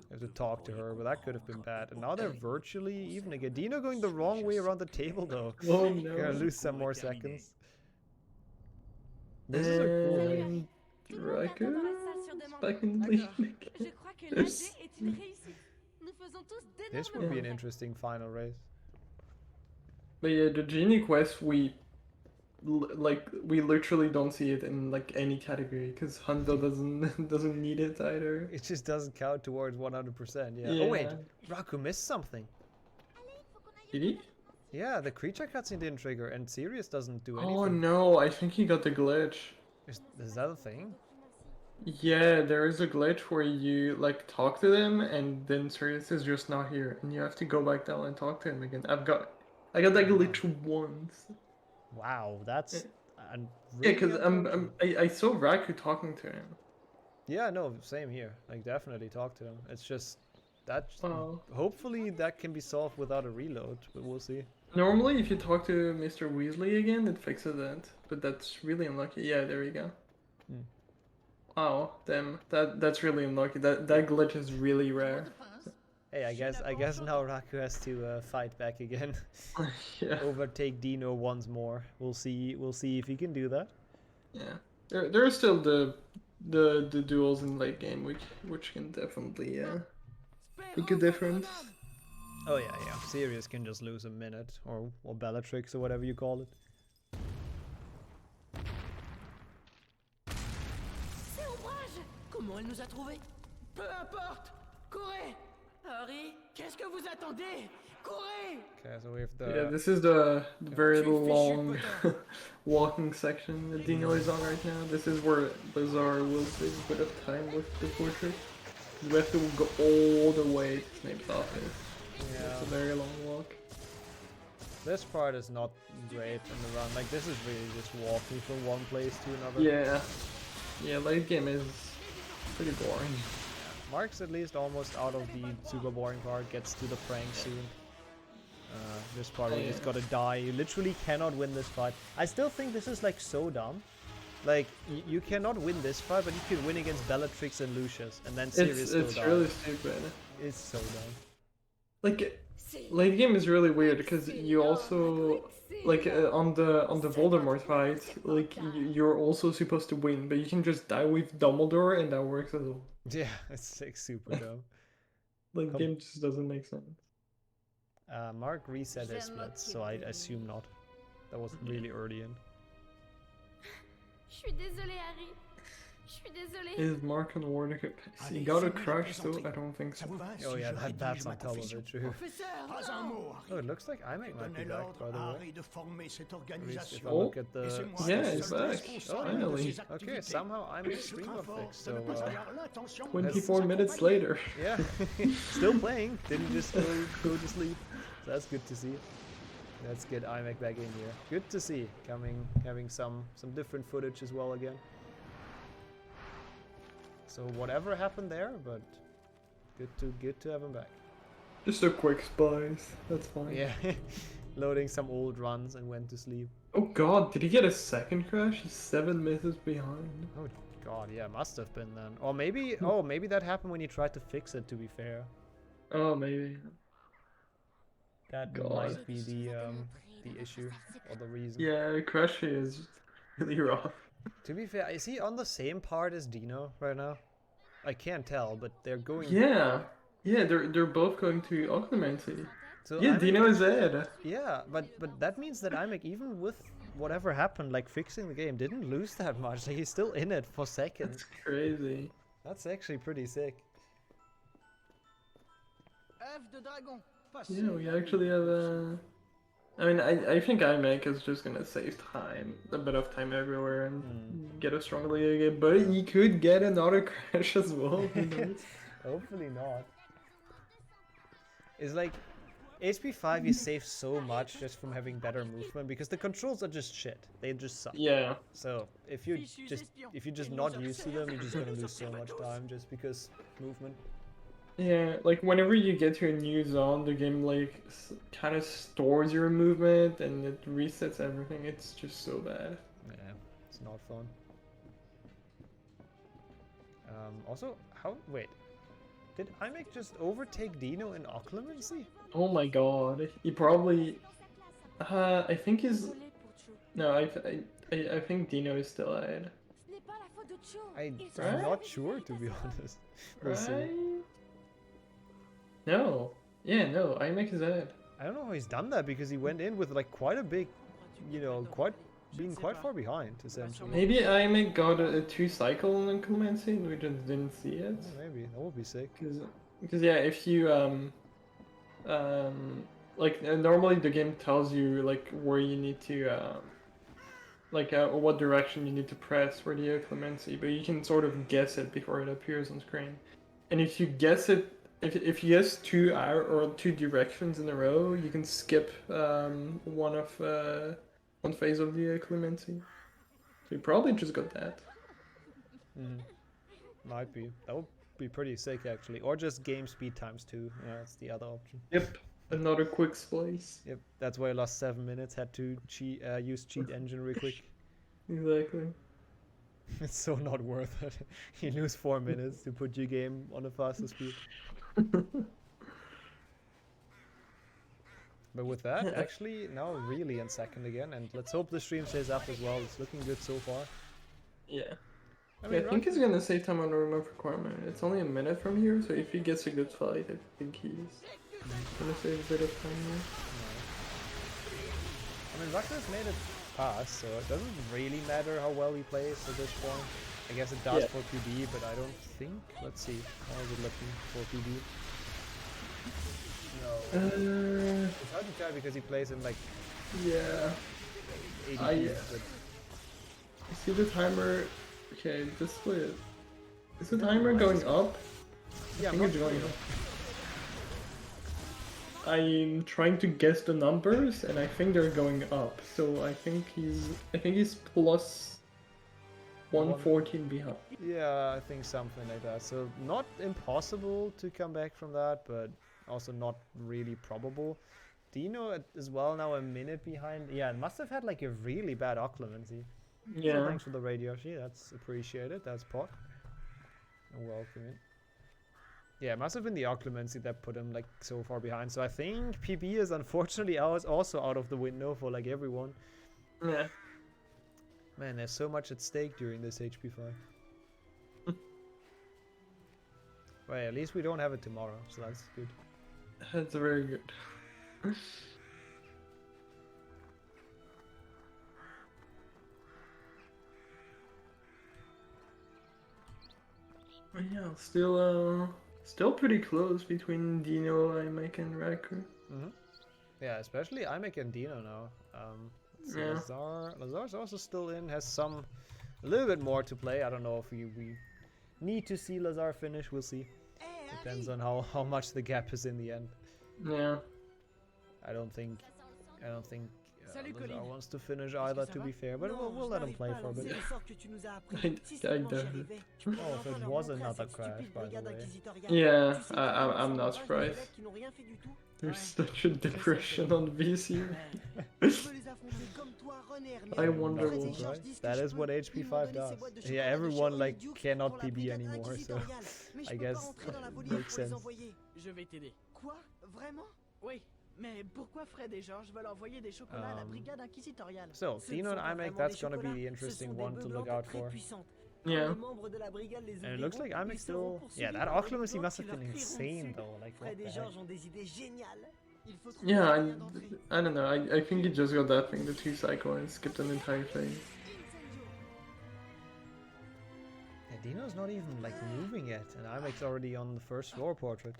have to talk to her, but that could have been bad. And now they're virtually even again. Dino going the wrong way around the table though. Oh no. Gonna lose some more seconds. This is a cool. Raku back in the lead. This would be an interesting final race. But yeah, the Genie quest, we literally don't see it in like any category because Hanzo doesn't need it either. It just doesn't count towards 100%. Yeah. Oh wait, Raku missed something. Did he? Yeah, the creature cutscene didn't trigger, and Sirius doesn't do anything. Oh no, I think he got the glitch. Is that a thing? Yeah, there is a glitch where you like talk to them and then Sirius is just not here and you have to go back down and talk to him again. I got that glitch once. Wow, that's really yeah, because I saw Raku talking to him. Yeah, no, same here. Like definitely talk to him. It's just that hopefully that can be solved without a reload, but we'll see. Normally if you talk to Mr. Weasley again, it fixes it, but that's really unlucky. Yeah, there you go. Oh, damn! That's really unlucky. That glitch is really rare. Hey, I guess now Raku has to fight back again. Overtake Dino once more. We'll see if he can do that. Yeah, there are still the duels in late game which can definitely make a difference. Oh yeah. Sirius can just lose a minute or Bellatrix or whatever you call it. Comment elle nous a trouvés? Peu importe! Courez! Harry, qu'est-ce que vous attendez? Courez! Okay, so we have the... Yeah, this is the very long walking section that Dino is on right now. This is where Lazar will save a bit of time with the portrait. We have to go all the way to Snape's office. Yeah. It's a very long walk. This part is not great in the run. Like, this is really just walking from one place to another. Yeah, late game is pretty boring. Mark's at least almost out of the super boring part, gets to the prank soon. This part we just gotta die. You literally cannot win this fight. I still think this is like so dumb. Like, you cannot win this fight, but you can win against Bellatrix and Lucius, and then Sirius still dies. It's really stupid. It's so dumb. Like, late game is really weird because you also like on the Voldemort fight, like you're also supposed to win, but you can just die with Dumbledore and that works as well. Yeah, it's like super dumb. Like game just doesn't make sense. Mark reset his splits, so I assume not. That was really early in. Je suis désolée, Harry. Je suis désolée. Is Mark on Warner capacity? He got a crush, so I don't think so. Oh yeah, that's on top of it, true. Oh, it looks like iMac might be back, by the way. At least if I look at the... Yeah, he's back. Oh, Finally. Okay, somehow iMac stream got fixed, so... 24 minutes later. Yeah, still playing. Didn't just go to sleep. So that's good to see. Let's get iMac back in here. Good to see. Having some different footage as well again. So whatever happened there, but good to have him back. Just a quick spice. That's fine. Yeah, loading some old runs and went to sleep. Oh god, did he get a second crash? He's 7 misses behind. Oh god, yeah, must have been then. Or maybe, oh, maybe that happened when he tried to fix it. To be fair. Oh, maybe. That might be the issue or the reason. Yeah, crash is really rough. To be fair, is he on the same part as Dino right now? I can't tell, but they're going... Yeah, they're both going to Octomancy. So yeah, iMac... Dino is dead. Yeah, but that means that iMac, even with whatever happened, like fixing the game, didn't lose that much. Like, he's still in it for seconds. That's crazy. That's actually pretty sick. Yeah, we actually have a... I mean, I think iMac is just gonna save time, a bit of time everywhere, and get a strong lead again. But he could get another crash as well. Who knows? Hopefully not. It's like HP5, you save so much just from having better movement because the controls are just shit. They just suck. Yeah. So if you're just not used to them, you're just gonna lose so much time just because movement. Yeah, like whenever you get to a new zone, the game like kind of stores your movement and it resets everything. It's just so bad. Yeah, it's not fun. Also, wait, did iMac just overtake Dino in Occlumency? Oh my god, he probably, I think he's, no, I think Dino is still ahead. I'm not sure, to be honest. We'll see. No. Yeah, no, iMac is ahead. I don't know how he's done that because he went in with like quite a big, being quite far behind essentially. Maybe iMac got a 2-cycle in Clemency and we just didn't see it. Oh, maybe, that would be sick. Because yeah, if you like normally the game tells you like where you need to what direction you need to press for the Clemency, but you can sort of guess it before it appears on screen. And if you guess it, if you guess two directions in a row, you can skip one phase of the Clemency. So you probably just got that. Might be. That would be pretty sick actually. Or just game speed times 2. Yeah, that's the other option. Yep. Another quick splice. Yep. That's why I lost 7 minutes. Had to use cheat engine real quick. Exactly. It's so not worth it. You lose 4 minutes to put your game on a faster speed. But with that, actually, now really in second again, and let's hope the stream stays up as well. It's looking good so far. Yeah. I mean, I think he's gonna save time on the remote requirement. It's only a minute from here, so if he gets a good fight, I think he's gonna save a bit of time here. I mean, Rucker's made it past, so it doesn't really matter how well he plays at this point. I guess it does for PB, but I don't think. Let's see. How is it looking for PB? No. It's hard to tell because he plays in like 80 I see the timer. Okay, just split. Is the timer going up? Yeah, I think it's going up. I'm trying to guess the numbers, and I think they're going up. So I think he's plus 114 behind. Yeah, I think something like that. So not impossible to come back from that, but also not really probable. Dino as well now a minute behind. Yeah, it must have had like a really bad occlumency. Yeah. So thanks for the radio, actually. That's appreciated. That's pot. Welcome in. Yeah, it must have been the occlumency that put him like so far behind. So I think PB is unfortunately also out of the window for like everyone. Yeah. Man, there's so much at stake during this HP5. Well, at least we don't have it tomorrow, so that's good. That's very good. But yeah, still pretty close between Dino, iMac, and Raku. Yeah, especially iMac and Dino now. Let's see, Yeah. Lazar's also still in, has a little bit more to play. I don't know if we need to see Lazar finish, we'll see. Depends on how much the gap is in the end. Yeah. I don't think Lazar wants to finish either, to be fair, but we'll let him play for a bit. Oh, if it was another crash, by the way. Yeah, I'm not surprised. There's such a depression on VC. I wonder why. That is what HP5 does. Yeah, everyone like cannot PB anymore, so I guess it makes sense. Je vais t'aider. Quoi? Vraiment? Oui. Mais pourquoi Fred et Georges veulent envoyer des chocolats à la brigade inquisitoriale? So, Dino and iMac, that's gonna be the interesting one to look out for. Yeah. And it looks like iMac still... Yeah, that Octopus, he must have been insane though, like what the heck? Yeah, I don't know, I think he just got that thing, the 2 cycle, and skipped an entire phase. Yeah, Dino's not even like moving yet, and iMac's already on the first floor portrait.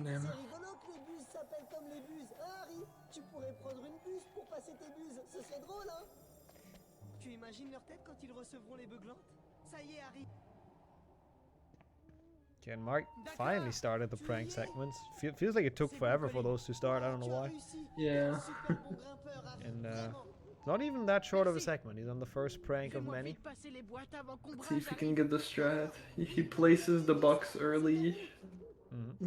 Yeah. C'est rigolo que les buses s'appellent comme les buses, hein Harry? Tu pourrais prendre une buse pour passer tes buses, ce serait drôle, hein? Tu imagines leur tête quand ils recevront les beuglantes? Ça y est, Harry. Okay, and Mark finally started the prank segments. Feels like it took forever for those to start, I don't know why. Yeah. And not even that short of a segment, he's on the first prank of many. Let's see if he can get the strat. If he places the box early,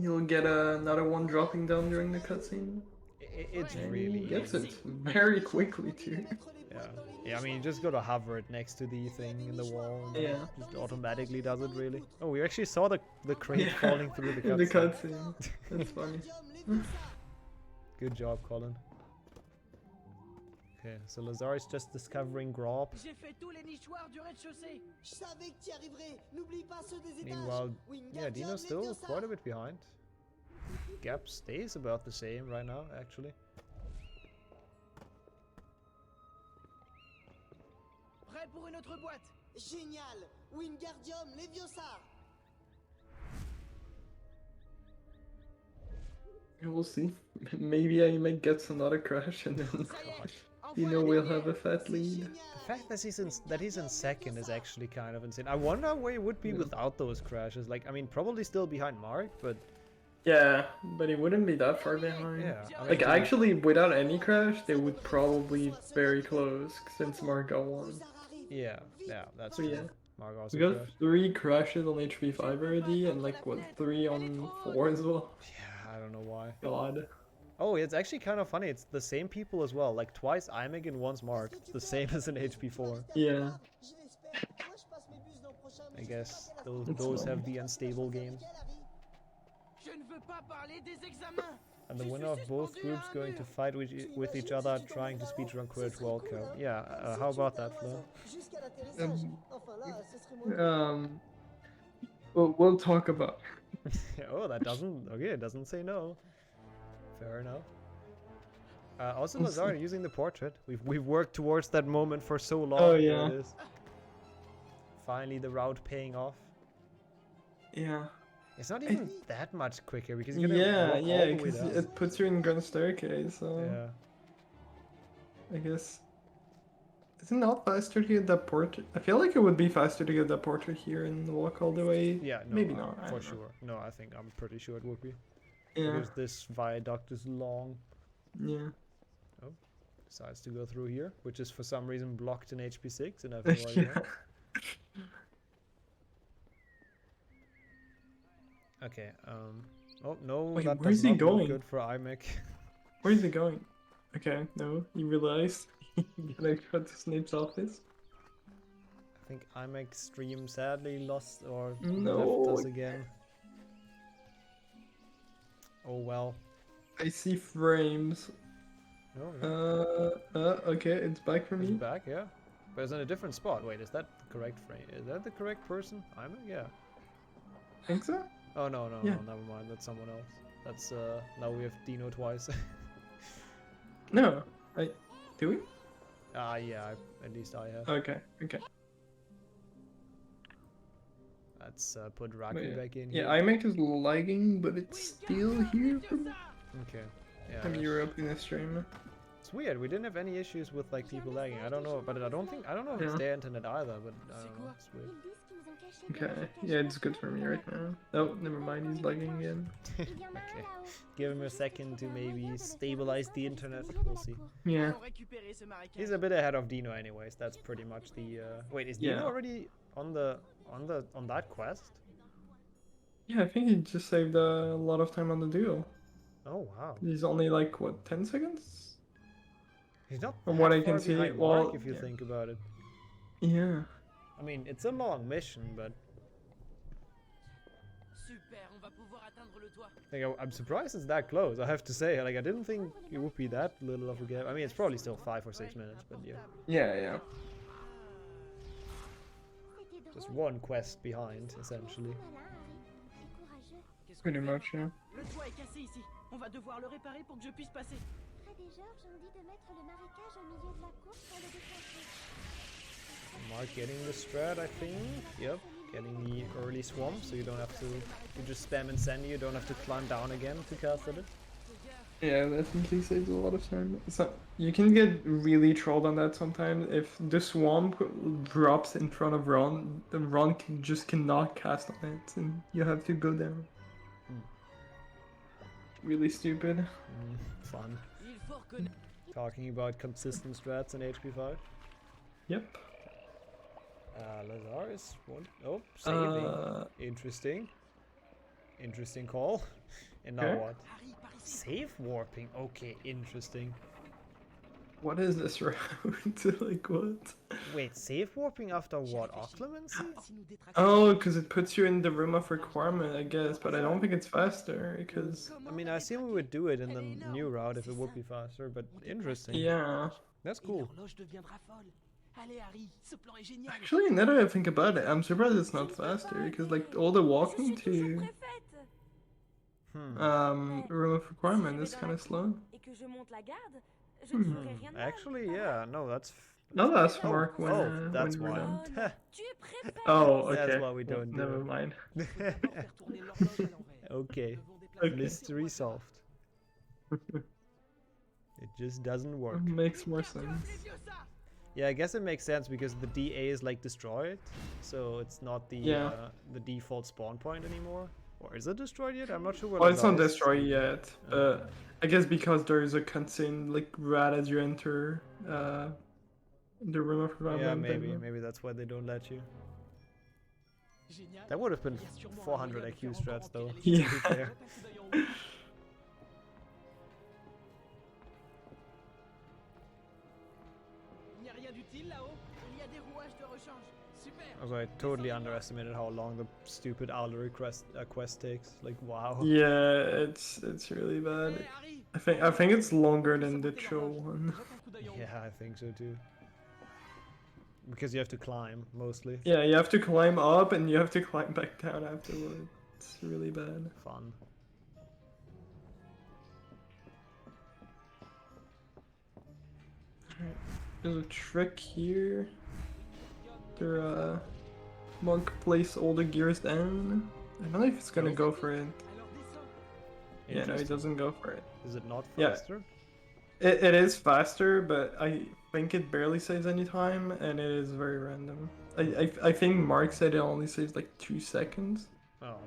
he'll get another one dropping down during the cutscene. It's And really he gets easy. it very quickly too. Yeah, I mean, you just gotta hover it next to the thing in the wall. And Yeah. Just automatically does it, really. Oh, we actually saw the crate Yeah, falling through the in the cutscene. cutscene. That's funny. Good job, Colin. Okay, so Lazar is just discovering Grob. J'ai fait tous les nichoirs du rez-de-chaussée. Je savais que tu y arriverais. N'oublie pas ceux des étages. Meanwhile, yeah, Dino's still quite a bit behind. Gap stays about the same right now, actually. Prêt pour une autre boîte? Génial. Wingardium Leviosa. We'll see. Maybe iMac gets another crash and then Dino will have a fat lead. The fact that he's in second is actually kind of insane. I wonder where he would be without those crashes. Like, I mean, probably still behind Mark, but... Yeah, but he wouldn't be that far behind. Yeah, I mean, like, actually, without any crash, they would probably be very close, since Mark got one. Yeah, that's So true. yeah. Mark also We got crashed. 3 crashes on HP5 already, and like, what, 3 on 4 as well? Yeah, I don't know why. God. Oh, it's actually kind of funny. It's the same people as well. Like, twice iMac and once Mark. It's the same as in HP4. Yeah. I guess those have the unstable games. Je ne veux pas parler des examens. And the winner of both groups going to fight with each other, trying to speedrun Quidditch World Cup. Yeah, how about that, Flo? We'll talk about. Oh, that doesn't... Okay, it doesn't say no. Fair enough. Also, Lazar using the portrait. We've worked towards that moment for so long. Oh, There yeah. it is. Finally, the route paying off. Yeah. It's not even that much quicker because you're gonna Yeah, walk all yeah, the way because down. it puts you in Gun Staircase, so... Yeah. I guess... Is it not faster to get that portrait? I feel like it would be faster to get that portrait here and walk all the way. Yeah, no, Maybe not. I for don't know. sure. No, I'm pretty sure it would be. Yeah. Because this viaduct is long. Yeah. Oh, decides to go through here, which is for some reason blocked in HP6, and I have no idea. Yeah. Okay, oh no, Wait, that where's does he not look going? good for iMac. Where is he going? Okay, no, you realize you gotta go to Snape's office. I think iMac stream sadly lost or No. left us again. Oh well. I see frames. Oh, yeah. Okay, it's back for It's me. back, yeah. But it's in a different spot. Wait, is that the correct frame? Is that the correct person? iMac? Yeah. Think so? Oh no, Yeah. no, never mind. That's someone else. That's now we have Dino twice. No, do we? Yeah, at least I have. Okay, okay. Let's put Raku back in here. Yeah, iMac is lagging, but it's still here for me. Okay. Yeah. From Europe in the stream. It's weird. We didn't have any issues with like people lagging. I don't know, but I don't know if it's their internet either. But I don't know. It's weird. Okay. Yeah, it's good for me right now. Oh, never mind. He's lagging again. Okay. Give him a second to maybe stabilize the internet. We'll see. Yeah. He's a bit ahead of Dino, anyways. That's pretty much the. Wait, is Dino already on that quest? Yeah, I think he just saved a lot of time on the duel. Oh wow. He's only like what, 10 seconds? He's not from what I can see. Well, if you think about it. Yeah. I mean, it's a long mission, but. Like, I'm surprised it's that close. I have to say, like, I didn't think it would be that little of a gap. I mean, it's probably still 5 or 6 minutes, but yeah. Yeah. Just one quest behind, essentially. Pretty much, yeah. Le toit est cassé ici. On va devoir le réparer pour que je puisse passer. Près des Georges, on dit de mettre le marécage au milieu de la course pour le déclencher. Mark getting the strat, I think. Yep, getting the early swamp, so you don't have to. You just spam Incendio. You don't have to climb down again to cast it. Yeah, that definitely saves a lot of time. So you can get really trolled on that sometimes. If the swamp drops in front of Ron, the Ron just cannot cast on it, and you have to go down. Really stupid. Fun. Talking about consistent strats in HP5. Yep. Lazar is one. Oh, saving. Interesting. Interesting call. And now what? Save warping. Okay, interesting. What is this route? Like what? Wait, save warping after what? Occlumency? Oh, because it puts you in the room of requirement, I guess. But I don't think it's faster because. I mean, I assume we would do it in the new route if it would be faster. But interesting. Yeah. That's cool. Actually, now that I think about it, I'm surprised it's not faster because like all the walking to room of requirement is kind of slow. Actually, yeah, no, that's. No, that's Mark when. That's when why. Oh, okay. That's why we don't do Never it. mind. Okay. Mystery solved. It just doesn't work. Makes more sense. Yeah, I guess it makes sense because the DA is like destroyed, so it's not the the default spawn point anymore. Or is it destroyed yet? I'm not sure what. Well, it's not destroyed yet. I guess because there is a cutscene like right as you enter the room of requirement. Yeah, maybe that's why they don't let you. That would have been 400 IQ strats though. Yeah. To be fair. Also, I totally underestimated how long the stupid Alder quest takes. Like, wow. Yeah, it's really bad. I think it's longer than the Cho one. Yeah, I think so too. Because you have to climb mostly. Yeah, you have to climb up and you have to climb back down afterward. It's really bad. Fun. There's a trick here. Monk place all the gears down. I don't know if it's gonna go for it. Yeah, no, it doesn't go for it. Is it not faster? Yeah. It is faster, but I think it barely saves any time, and it is very random. I think Mark said it only saves like 2 seconds. Oh, okay.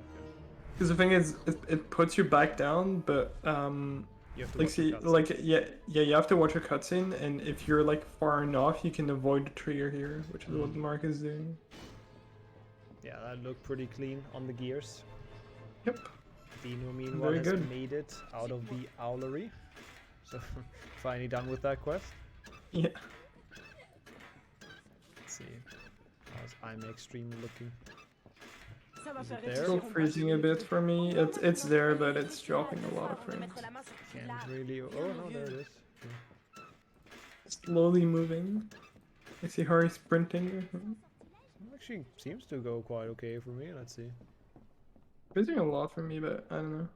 Because the thing is, it puts you back down, but you have to like see, like you have to watch a cutscene, and if you're like far enough, you can avoid the trigger here, which is what Mark is doing. Yeah, that looked pretty clean on the gears. Yep. Dino meanwhile has made it out of the owlery, so finally done with that quest. Yeah. Let's see. How's iMac stream looking? It's still freezing a bit for me. It's there, but it's dropping a lot of frames. Can't really. Oh no, there it is. Okay. Slowly moving. I see Harry sprinting. Actually, seems to go quite okay for me. Let's see. Freezing a lot for me, but I don't know.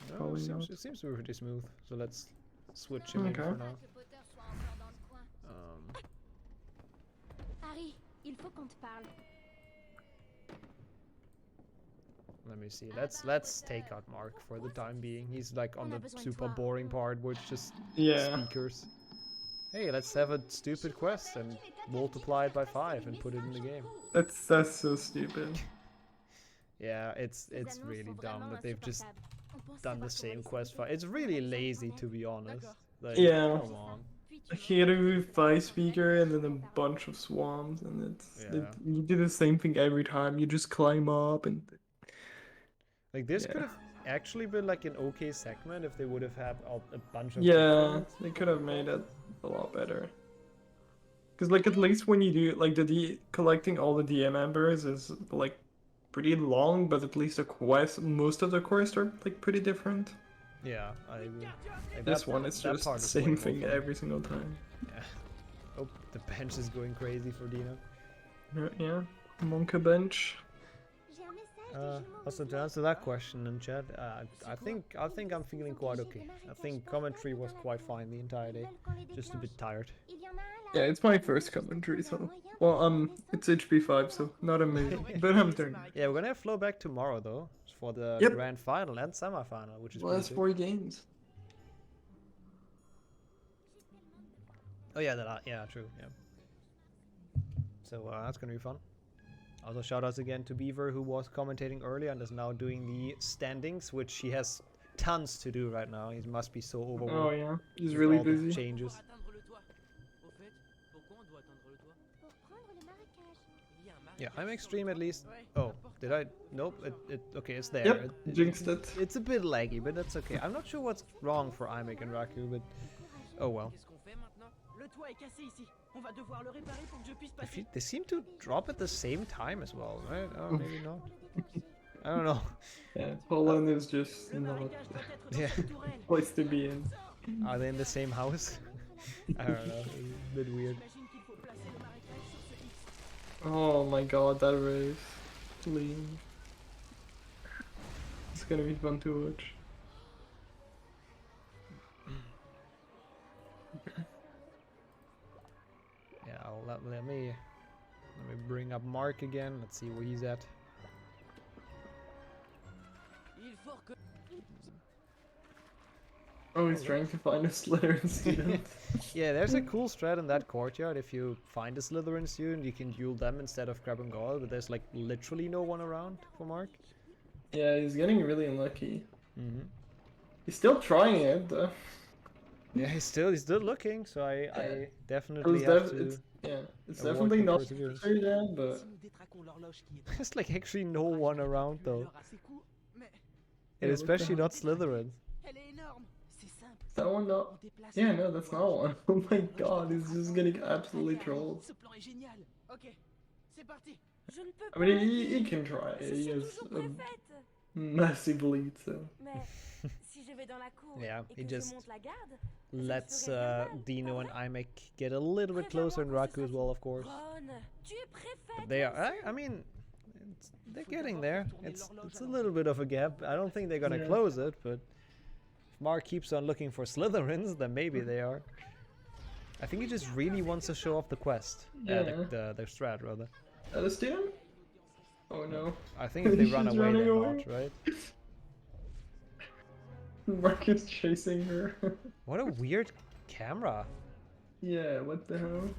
No, Probably it seems to be pretty smooth. So let's switch him in Okay. for now. Harry, il faut qu'on te parle. Let me see. Let's take out Mark for the time being. He's like on the super boring part where it's just speakers. Hey, let's have a stupid quest and multiply it by 5 and put it in the game. That's so stupid. Yeah, it's really dumb that they've just done the same quest. It's really lazy, to be honest. Like, Yeah. come on. You gotta do 5 speaker and then a bunch of swarms, and you do the same thing every time. You just climb up and. Like this could have actually been like an okay segment if they would have had a bunch of. Yeah, they could have made it a lot better. Because like at least when you do like collecting all the DM members is like pretty long, but at least most of the quests are like pretty different. Yeah, I agree. Like This one is just the same thing every single time. Yeah. Oh, the bench is going crazy for Dino. Yeah, Monka bench. Also to answer that question in chat, I think I'm feeling quite okay. I think commentary was quite fine the entire day. Just a bit tired. Yeah, it's my first commentary, so it's HP5, so not amazing, but I'm turning. Yeah, we're gonna have flow back tomorrow though for the grand final and semi-final, which is last 4 games. Oh yeah, yeah, true, yeah. So that's gonna be fun. Also shoutouts again to Beaver, who was commentating earlier and is now doing the standings, which he has tons to do right now. He must be so overwhelmed. Oh yeah, he's really busy. Changes. Yeah, I'm extreme at least. Oh, did I? Nope. Okay, it's there. Yep, jinxed it. It's a bit laggy, but that's okay. I'm not sure what's wrong for 𝒓𝒄 and Raku, but oh well. They seem to drop at the same time as well, right? Oh, maybe not. I don't know. Yeah, Poland is just not yeah place to be in. Are they in the same house? I don't know. It's a bit weird. Oh my god, that race. Lean. It's gonna be fun to watch. Yeah, let me bring up Mark again. Let's see where he's at. Oh, he's trying to find a Slytherin student. Yeah, there's a cool strat in that courtyard. If you find a Slytherin student, you can duel them instead of Crab and Goyle, but there's like literally no one around for Mark. Yeah, he's getting really unlucky. He's still trying it though. Yeah, he's still looking, so I definitely have to. It's definitely not very down, but there's like actually no one around though. And especially not Slytherin. That one not? Yeah, no, that's not one. Oh my god, he's just getting absolutely trolled. I mean, he can try. He has a massive lead, so. Yeah, he just lets Dino and 𝒓𝒄 get a little bit closer, and Raku as well, of course. But they are. I mean, they're getting there. It's a little bit of a gap. I don't think they're gonna close it, but if Mark keeps on looking for Slytherins, then maybe they are. I think he just really wants to show off the quest. The strat, rather. The student? Oh no. I think if they run away, they're not, right? Mark is chasing her. What a weird camera. Yeah, what the hell?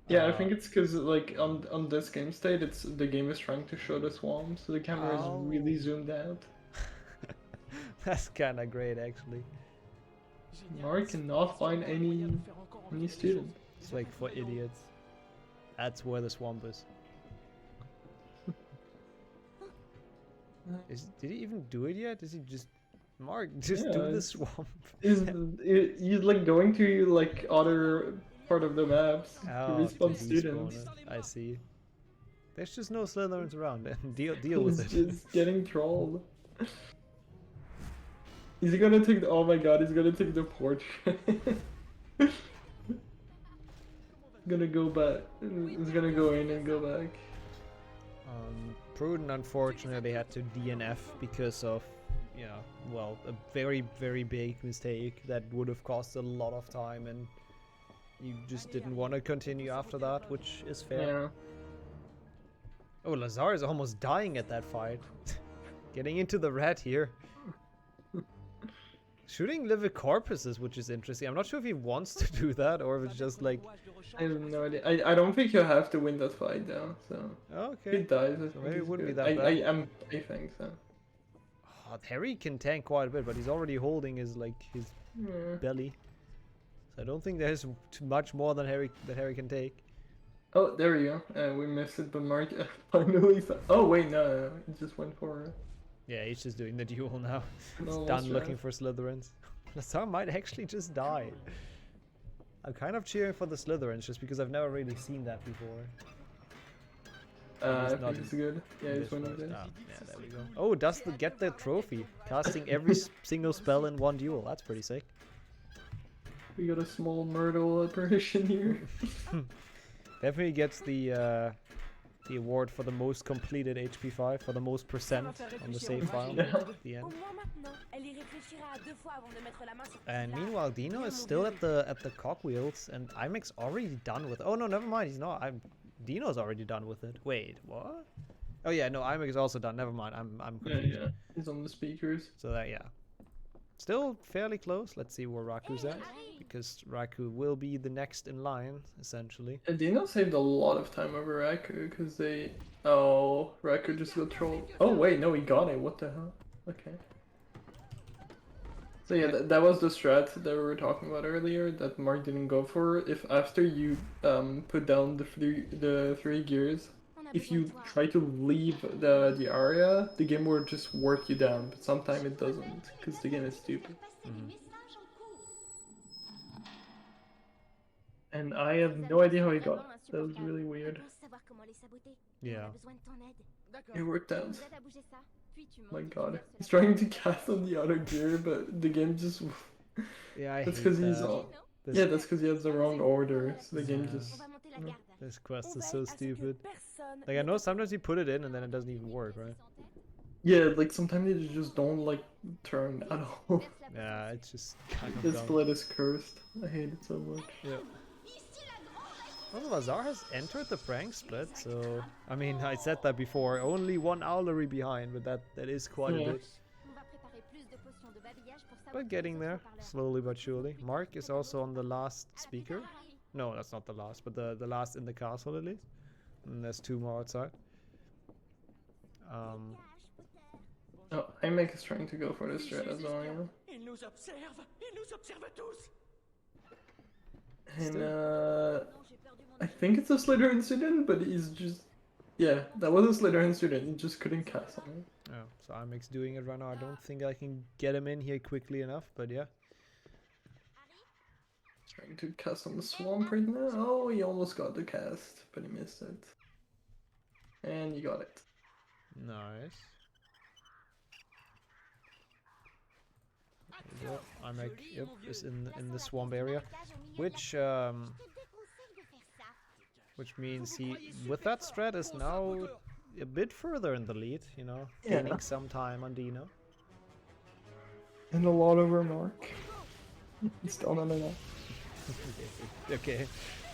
Yeah, I think it's because like on this game state, the game is trying to show the swamp, so the camera is really zoomed out. That's kind of great, actually. Mark cannot find any student. It's like for idiots. That's where the swamp is. Did he even do it yet? Is he just Mark just do the swamp? He's like going to like other part of the maps to respawn students. I see. There's just no Slytherins around, and deal with it. He's just getting trolled. Is he gonna take the? Oh my god, he's gonna take the porch. Gonna go back. He's gonna go in and go back. Pruden unfortunately had to DNF because of yeah, well, a very, very big mistake that would have cost a lot of time, and you just didn't want to continue after that, which is fair. Yeah. Oh, Lazar is almost dying at that fight. Getting into the red here. Shooting 𝒂𝒊𝒂𝒍, which is interesting. I'm not sure if he wants to do that or if it's just like... I have no idea. I don't think you have to win that fight though, so... Okay. If he dies, So maybe it wouldn't be that bad. I think so. Oh, Harry can tank quite a bit, but he's already holding his, like, his belly. So I don't think there's too much more than Harry can take. Oh, there we go. We missed it, but Mark finally... Oh, wait, no. He just went for it. Yeah, he's just doing the duel now. He's No, done that's looking right. for Slytherins. Lazar might actually just die. I'm kind of cheering for the Slytherins just because I've never really seen that before. I think it's good. Yeah, he's winning this. Yeah, there we go. Oh, get the trophy. Casting every single spell in one duel. That's pretty sick. We got a small Myrtle apparition here. Definitely gets the award for the most completed HP5, for the most percent on the save file at the end. And meanwhile, Dino is still at the cogwheels, and 𝒔𝒊𝒄𝒊𝒂𝒍's already done with. Oh no, never mind. He's not. Dino's already done with it. Wait, what? Oh yeah, no, 𝒔𝒊𝒄𝒊𝒂𝒍 is also done. Never mind. I'm confused. Yeah, he's on the speakers. So that, yeah. Still fairly close. Let's see where Raku's at, because Raku will be the next in line, essentially. And Dino saved a lot of time over Raku, because they... Oh, Raku just got trolled. Oh wait, no, he got it. What the hell? Okay. So yeah, that was the strat that we were talking about earlier that Mark didn't go for. If after you put down the three gears, if you try to leave the area, the game will just work you down, but sometimes it doesn't, because the game is stupid. And I have no idea how he got it. That was really weird. Yeah. It worked out. My god. He's trying to cast on the other gear, but the game just... Yeah, that's because he's all... Yeah, that's because he has the wrong order, so the game just... This quest is so stupid. Like, I know sometimes you put it in and then it doesn't even work, right? Yeah, like sometimes they just don't like turn at all. Yeah, it's just kind of This dumb. split is cursed. I hate it so much. Yeah. Well, Lazar has entered the prank split, so... I mean, I said that before, only one owlery behind, but that is quite a bit. But getting there, slowly but surely. Mark is also on the last speaker. No, that's not the last, but the last in the castle at least. And there's two more outside. Oh, 𝒔𝒊𝒂𝒍 is trying to go for this strat as well, yeah. And I think it's a Slytherin student, but he's just... Yeah, that was a Slytherin student, he just couldn't cast on it. Oh, so 𝒔𝒊𝒂𝒍's doing it right now. I don't think I can get him in here quickly enough, but yeah. Trying to cast on the swamp right now. Oh, he almost got the cast, but he missed it. And you got it. Nice. There we go. 𝒔𝒊𝒂𝒍, is in the swamp area, which means he, with that strat, is now a bit further in the lead, you know, gaining some time on Dino. And a lot over Mark. Still not enough. Okay,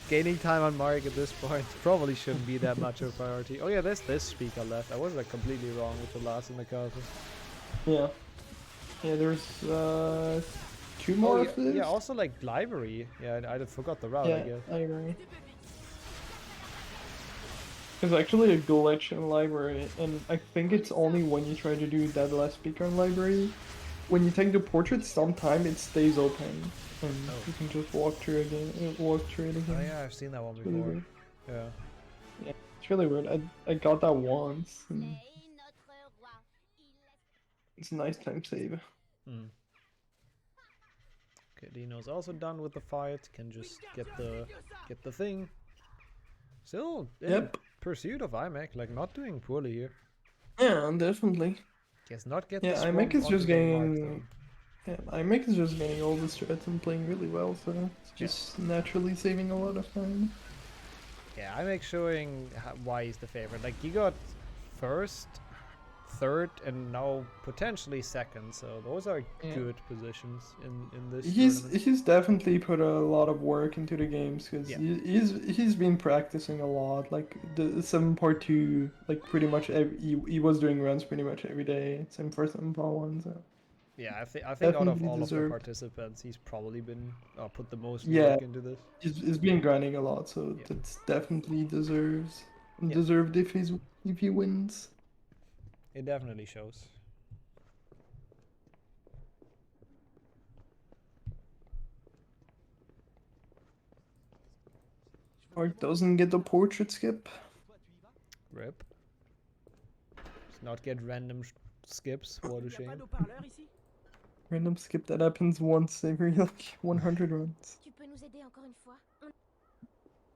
gaining time on Mark at this point probably shouldn't be that much of a priority. Oh yeah, there's this speaker left. I was like completely wrong with the last in the castle. Yeah. Yeah, there's two more of this. Yeah, also like library. Yeah, I forgot the route, yeah, I guess. I agree. There's actually a glitch in library, and I think it's only when you try to do that last speaker in library. When you take the portrait, sometime it stays open, and you can just walk through it again. Oh yeah, I've seen that one before. Really yeah. Yeah, it's really weird. I got that once. And it's a nice time save. Okay, Dino's also done with the fight. Can just get the thing. Still in pursuit of 𝒔𝒊𝒂𝒍, like not doing poorly here. Yeah, definitely. Guess not get. Yeah, the 𝒔𝒊𝒂𝒍 is just getting. Mark, Yeah, 𝒔𝒊𝒂𝒍 is just getting all the strats and playing really well, so it's just naturally saving a lot of time. Yeah, 𝒔𝒊𝒂𝒍 showing why he's the favorite. Like, he got first third and now potentially second. So those are Yeah. good positions in this He's tournament. he's definitely put a lot of work into the games because Yeah. he's been practicing a lot. Like the 7.2, like pretty much he was doing runs pretty much every day. Same for 7.1. So Yeah, I think out of definitely all of the deserved. participants, he's probably been put the most Yeah, work into this. he's been grinding a lot, so that's definitely deserved if he wins. It definitely shows. Or doesn't get the portrait skip. Rip. Does not get random skips. What a shame. Random skip that happens once every like 100 runs. Tu peux nous aider encore une fois?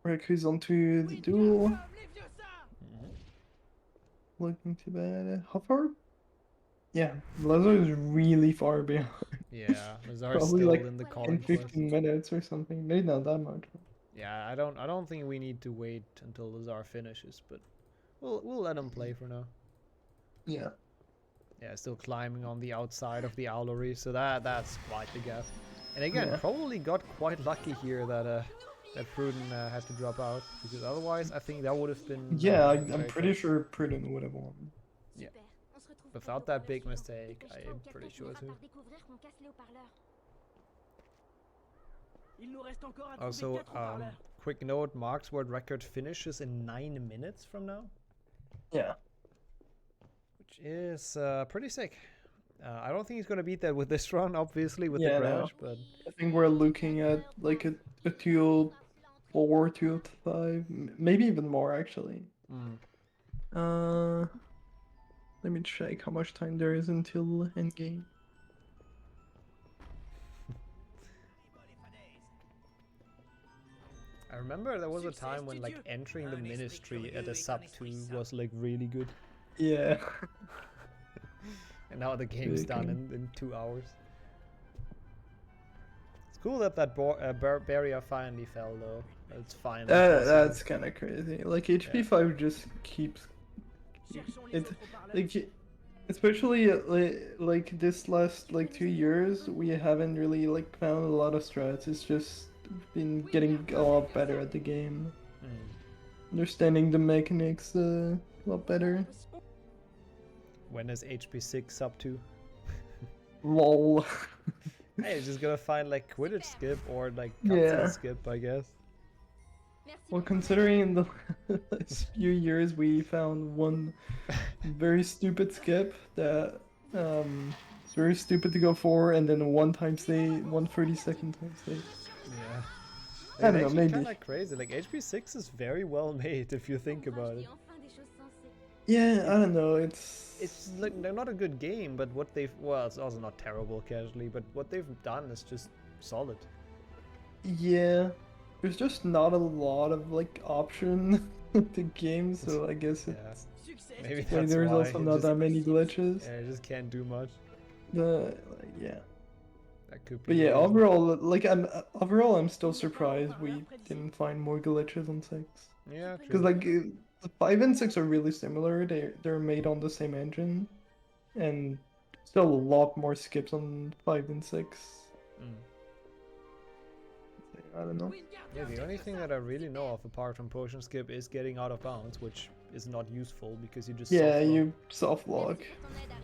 Reku's onto the duel. Looking too bad. How far? Yeah, Lazo is really far behind. Yeah, Lazar's Probably still like in the 10, calling 15 minutes or something. Maybe not that much. Yeah, I don't think we need to wait until Lazar finishes, but we'll let him play for now. Yeah. Yeah, still climbing on the outside of the owlery, so that's quite the gap. And again, Yeah. probably got quite lucky here that that Pruden had to drop out, because otherwise I think that would have been. Yeah, I'm very pretty close. sure Pruden would have won. Yeah. Without that big mistake, I'm pretty sure too. Also, quick note: Mark's world record finishes in 9 minutes from now. Yeah. Which is pretty sick. I don't think he's gonna beat that with this run, obviously, with Yeah, the no. crash, but I think we're looking at like a 204, 205, maybe even more actually. Let me check how much time there is until endgame. I remember there was a time when like entering the ministry at a sub 2 was like really good. Yeah. And now the game's done in 2 hours. It's cool that barrier finally fell though. It's finally That's kind of crazy. Like HP5 just keeps it, like especially like this last like 2 years, we haven't really like found a lot of strats. It's just been getting a lot better at the game, understanding the mechanics a lot better. When is HP6 sub 2? Lol. Hey, you're just gonna find like Quidditch skip or like Yeah. cutscene skip, I guess. Well, considering the last few years, we found one very stupid skip that it's very stupid to go for, and then a 1 time save, 1 30-second time save. Yeah. I don't know, maybe. Kind of crazy. Like HP6 is very well made if you think about it. Yeah, I don't know. It's like they're not a good game, but what they've it's also not terrible casually, but what they've done is just solid. Yeah, there's just not a lot of like option with the game, so I guess it's Maybe like, that's there's why also you not just- that many glitches. Yeah, you just can't do much. Yeah. That could be. But yeah, the reason. overall, I'm still surprised we didn't find more glitches on 6. Yeah, Because true. like the 5 and 6 are really similar. They're made on the same engine, and still a lot more skips on 5 and 6. I don't know. Yeah, the only thing that I really know of apart from potion skip is getting out of bounds, which is not useful because you just Yeah, soft lock. you soft lock.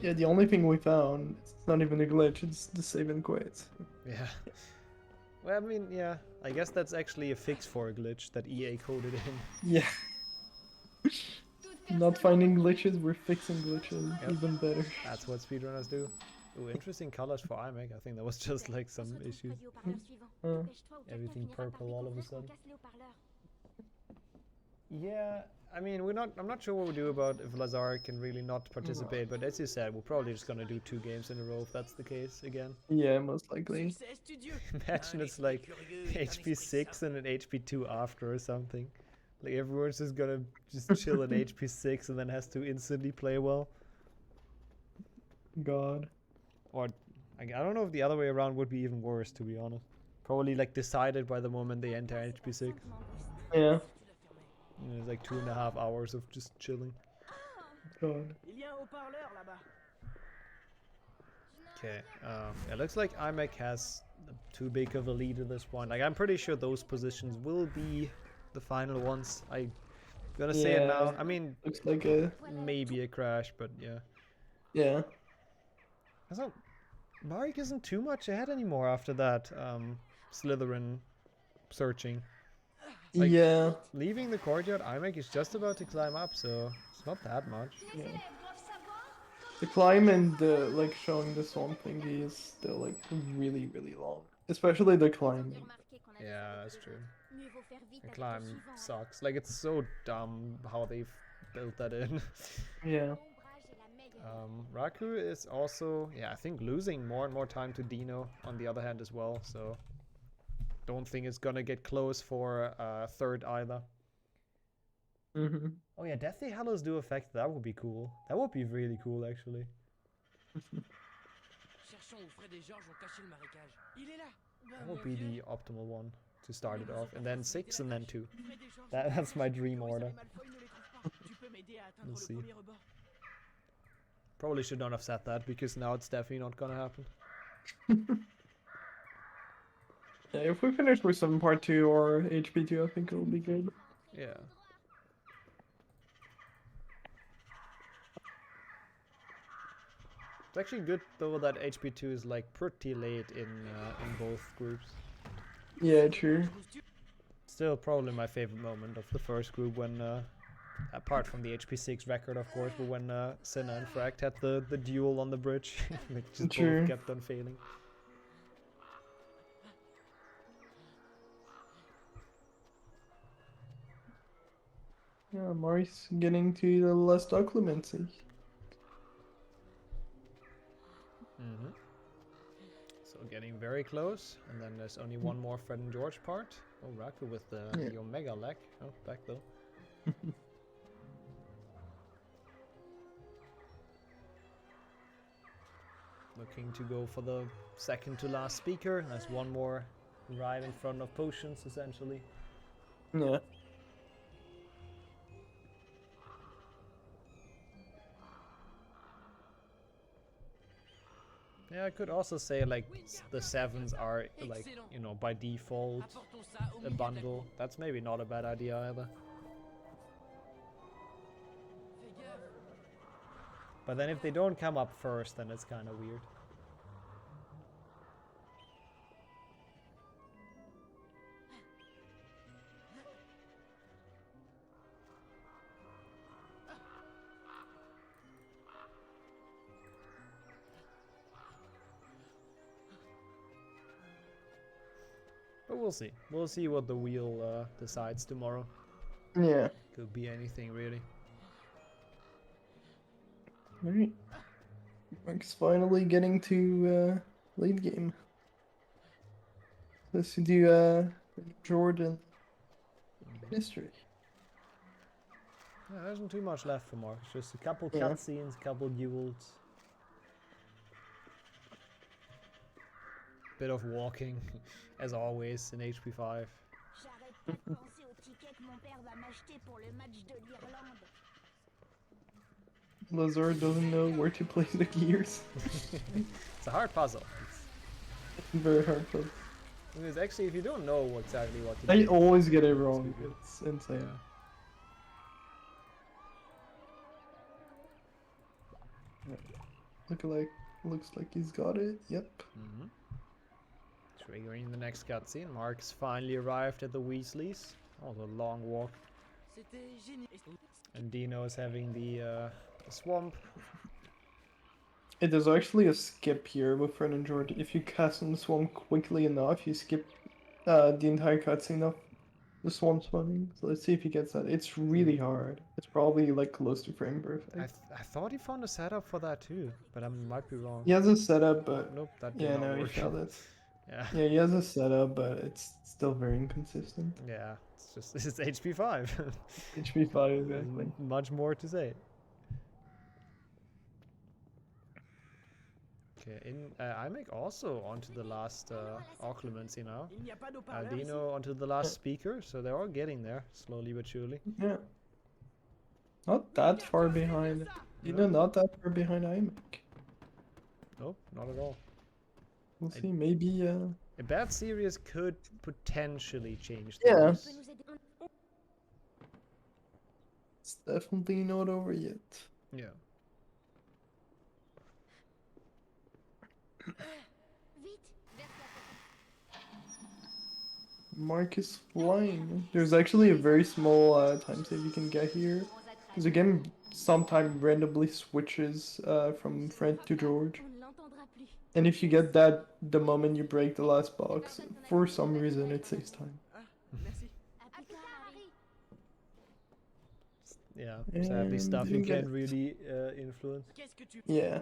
Yeah, the only thing we found, it's not even a glitch, it's the save and quit. Yeah. Well, I mean, yeah, I guess that's actually a fix for a glitch that EA coded in. Yeah. Not finding glitches, we're fixing glitches. Yep. Even better. That's what speedrunners do. Ooh, interesting colors for iMac. I think that was just like some issues. Everything purple all of a sudden. Yeah, I mean, I'm not sure what we do about if Lazar can really not participate, but as you said, we're probably just gonna do 2 games in a row if that's the case again. Yeah, most likely. Imagine it's like HP6 and an HP2 after or something. Like everyone's just gonna just chill in HP6 and then has to instantly play well. God. Or I don't know if the other way around would be even worse, to be honest. Probably like decided by the moment they enter HP6. Yeah. You know, it's like 2.5 hours of just chilling. God. Il y a un haut-parleur là-bas. Okay, it looks like 𝒔𝒊𝒂𝒍 has too big of a lead at this point. Like, I'm pretty sure those positions will be the final ones. I'm gonna say it now. I mean, looks like a maybe a crash, but yeah. Yeah. So, Marek isn't too much ahead anymore after that Slytherin searching. Like, yeah. Leaving the courtyard, 𝒔𝒊𝒂𝒍 is just about to climb up, so it's not that much. Yeah. The climb and like showing the swamp thingy is still like really, really long. Especially the climbing. Yeah, that's true. The climb sucks. Like, it's so dumb how they've built that in. Yeah. Raku is also, yeah, I think losing more and more time to Dino on the other hand as well, so don't think it's gonna get close for third either. Oh yeah, Deathly Hallows do affect, that would be cool. That would be really cool actually. That would be the optimal one to start it off, and then 6 and then 2. That's my dream order. We'll see. Probably should not have said that, because now it's definitely not gonna happen. Yeah, if we finish with some part 2 or HP2, I think it will be good. Yeah. It's actually good though that HP2 is like pretty late in both groups. Yeah, true. Still probably my favorite moment of the first group when, apart from the HP6 record of course, but when Senna and Fract had the duel on the bridge. They just both kept on failing. Yeah, Mari's getting to the last occlumency. So getting very close, and then there's only one more Fred and George part. Oh, Raku with the Omega leg. Oh, back though. Looking to go for the second to last speaker. There's one more right in front of Potions, essentially. Yeah. Yeah, I could also say like the 7s are like, you know, by default a bundle. That's maybe not a bad idea either. But then if they don't come up first, then it's kind of weird. But we'll see. We'll see what the wheel decides tomorrow. Yeah. Could be anything really. Alright. Mike's finally getting to late game. Let's do Jordan Ministry. Yeah, there isn't too much left for Mark. Just a couple cutscenes, a couple duels. Bit of walking, as always, in HP5. Lazar doesn't know where to place the gears. It's a hard puzzle. It's a very hard puzzle. Because actually, if you don't know exactly what to I do, always get it wrong. It's insane. Yeah. Looks like he's got it. Yep. Triggering the next cutscene. Mark's finally arrived at the Weasleys. Oh, the long walk. And Dino is having the swamp. There's actually a skip here with Fred and George. If you cast in the swamp quickly enough, you skip the entire cutscene of the swamp spawning. So let's see if he gets that. It's really hard. It's probably like close to frame perfect. I thought he found a setup for that too, but I might be wrong. He has a setup, but nope, that did not work. He failed it. Yeah, he has a setup, but it's still very inconsistent. Yeah, it's just it's HP5. HP5 exactly. Much more to say. Okay, 𝒔𝒊𝒂𝒍 also onto the last occlumency now. Dino onto the last speaker, so they're all getting there, slowly but surely. Yeah. Not that far behind. You know, not that far behind 𝒔𝒑. Nope, not at all. We'll see, maybe A bad series could potentially change yeah. things. It's definitely not over yet. Yeah. Mark is flying. There's actually a very small time save you can get here. Because the game sometimes randomly switches from French to George. And if you get that the moment you break the last box, for some reason it saves time. Yeah, sadly stuff you can't really influence. Yeah.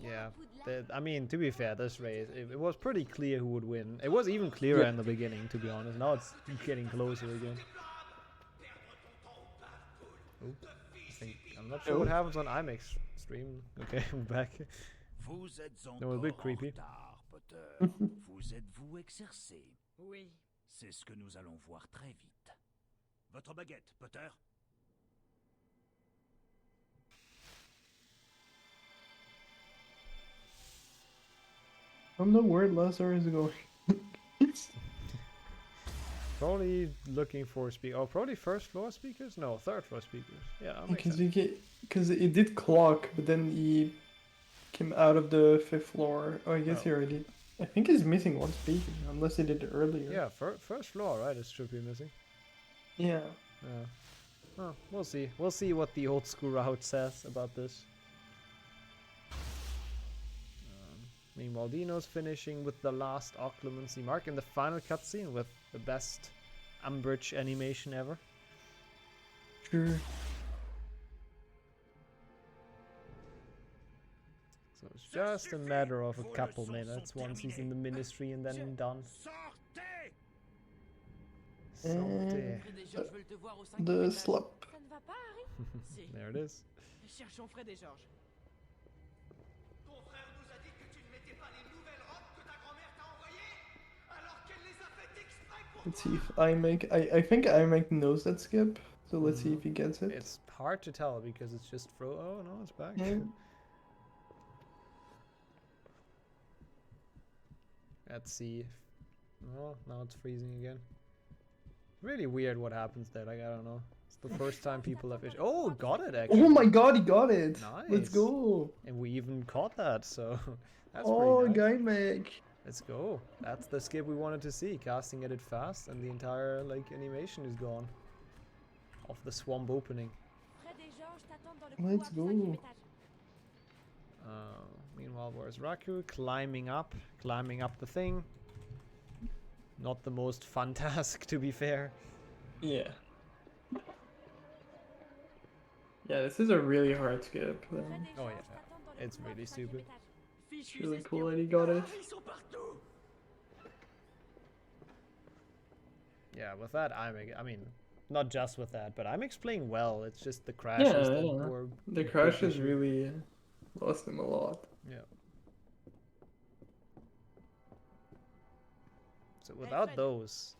Yeah, I mean, to be fair, this race, it was pretty clear who would win. It was even clearer in the beginning, to be honest. Now it's getting closer again. Oops. I'm not sure what happens on 𝒔𝒑 stream. Okay, I'm back. No, a bit creepy. Vous exercé? Oui. C'est ce que nous allons voir très vite. Votre baguette, Potter? I don't know where Lazar is going. Probably looking for probably first floor speakers? No, third floor speakers. Yeah, because it did clock, but then he came out of the 5th floor. Oh, I guess he already. I think he's missing one speaker, unless he did it earlier. Yeah, first floor, right? It should be missing. Yeah. Yeah. Well, we'll see. We'll see what the old school route says about this. Meanwhile, Dino's finishing with the last occlumency mark in the final cutscene with the best 𝒉𝒂𝒏𝒌𝒔 animation ever. Sure. So it's just a matter of a couple minutes once he's in the ministry and then done. And the slap. There it is. Cherchons Fred et Georges. Let's see if 𝒔𝒑. I think 𝒔𝒑 knows that skip, so let's see if he gets it. It's hard to tell because it's just oh no, it's back. Yeah. Let's see. Oh, now it's freezing again. Really weird what happens there. Like I don't know. It's the first time people have issues. Oh, got it actually. Oh my god, he got it! Nice. Let's go! And we even caught that, so that's oh, pretty nice. �𝒑. Let's go. That's the skip we wanted to see. Casting it fast, and the entire animation is gone. Of the swamp opening. Let's go. Meanwhile, where's Raku? Climbing up the thing. Not the most fun task, to be fair. Yeah. Yeah, this is a really hard skip. Oh yeah, it's really stupid. It's really cool that he got it. Yeah, with that, I mean, not just with that, but 𝒔𝒑's playing well. It's just the crashes that were... The crashes really lost him a lot. Yeah. So without those,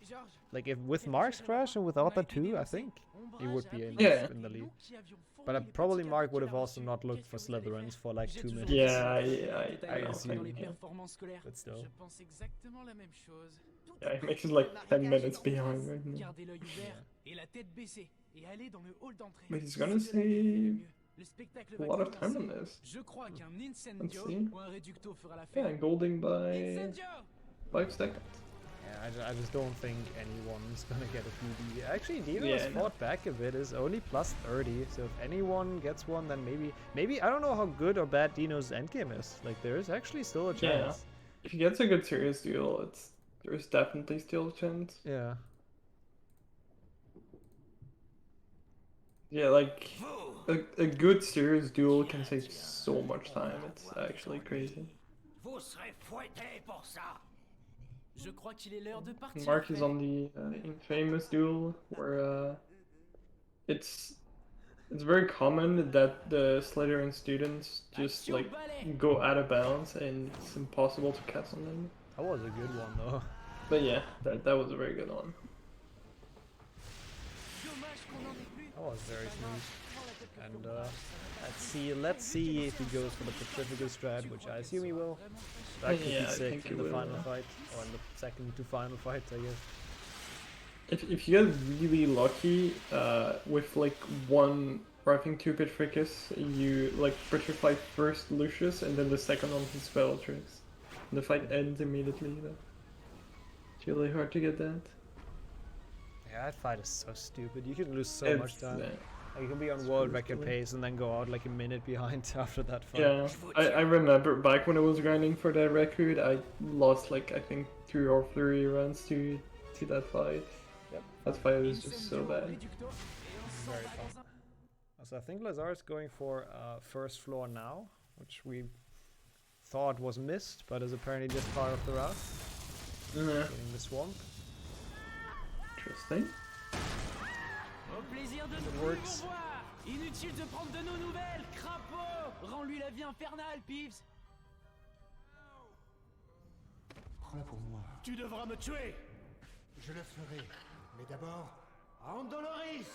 like if with Mark's crash and without that too, I think he would be in the lead. But probably Mark would have also not looked for Slytherins for like 2 minutes. Yeah, I assume. But still. Yeah, it makes it like 10 minutes behind right now. But he's gonna save a lot of time on this. Let's see. Yeah, Golding by 5 seconds. Yeah, I just don't think anyone's gonna get a PB. Actually, Dino has fought back a bit. Is only plus 30. So if anyone gets one, then maybe I don't know how good or bad Dino's endgame is. Like there is actually still a chance. Yeah. If he gets a good serious duel, there's definitely still a chance. Yeah. Yeah, like a good serious duel can save so much time. It's actually crazy. Mark is on the infamous duel where it's very common that the Slytherin students just like go out of bounds and it's impossible to catch on them. That was a good one though. But yeah, that was a very good one. That was very smooth. And let's see if he goes for the Petrificus strat, which I assume he will. That could be sick in the final fight, or in the second to final fight, I guess. If you get really lucky with like one, or I think two Petrificus, you like petrify first Lucius and then the second on his spell tricks. And the fight ends immediately though. It's really hard to get that. Yeah, that fight is so stupid. You can lose so much time. Like, you can be on world record pace and then go out like a minute behind after that fight. Yeah, I remember back when I was grinding for that record, I lost like I think 2 or 3 runs to that fight. Yep. That fight was just so bad. Very fun. So I think Lazar's going for first floor now, which we thought was missed, but is apparently just part of the route. Getting the swamp. Interesting. Au plaisir de It nous works. revoir. Inutile de prendre de nos nouvelles, crapaud. Rends-lui la vie infernale, Peeves. Prends-la pour moi. Tu devras me tuer. Je le ferai. Mais d'abord, Andoloris.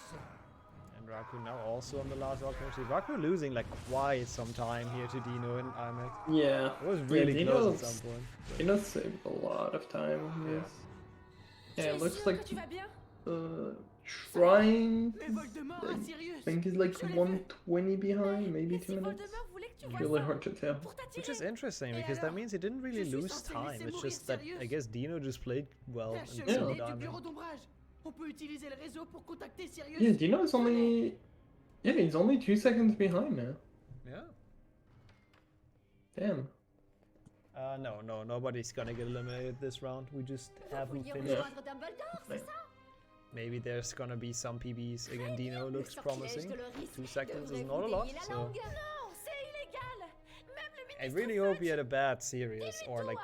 And Raku now also on the last opportunity. Raku losing like quite some time here to Dino and IMAX. Yeah. It was really close at some point. Dino saved a lot of time on this. Yeah, it looks like trying. I think he's like 120 behind, maybe 2 minutes. It's really hard to tell. Which is interesting because that means he didn't really lose time. It's just that I guess Dino just played well and so diamond. Yeah, Dino's only. Yeah, he's only 2 seconds behind now. Yeah. Damn. No, nobody's gonna get eliminated this round. We just haven't finished. Maybe there's gonna be some PBs. Again, Dino looks promising. 2 seconds is not a lot, so... I really hope he had a bad series, or like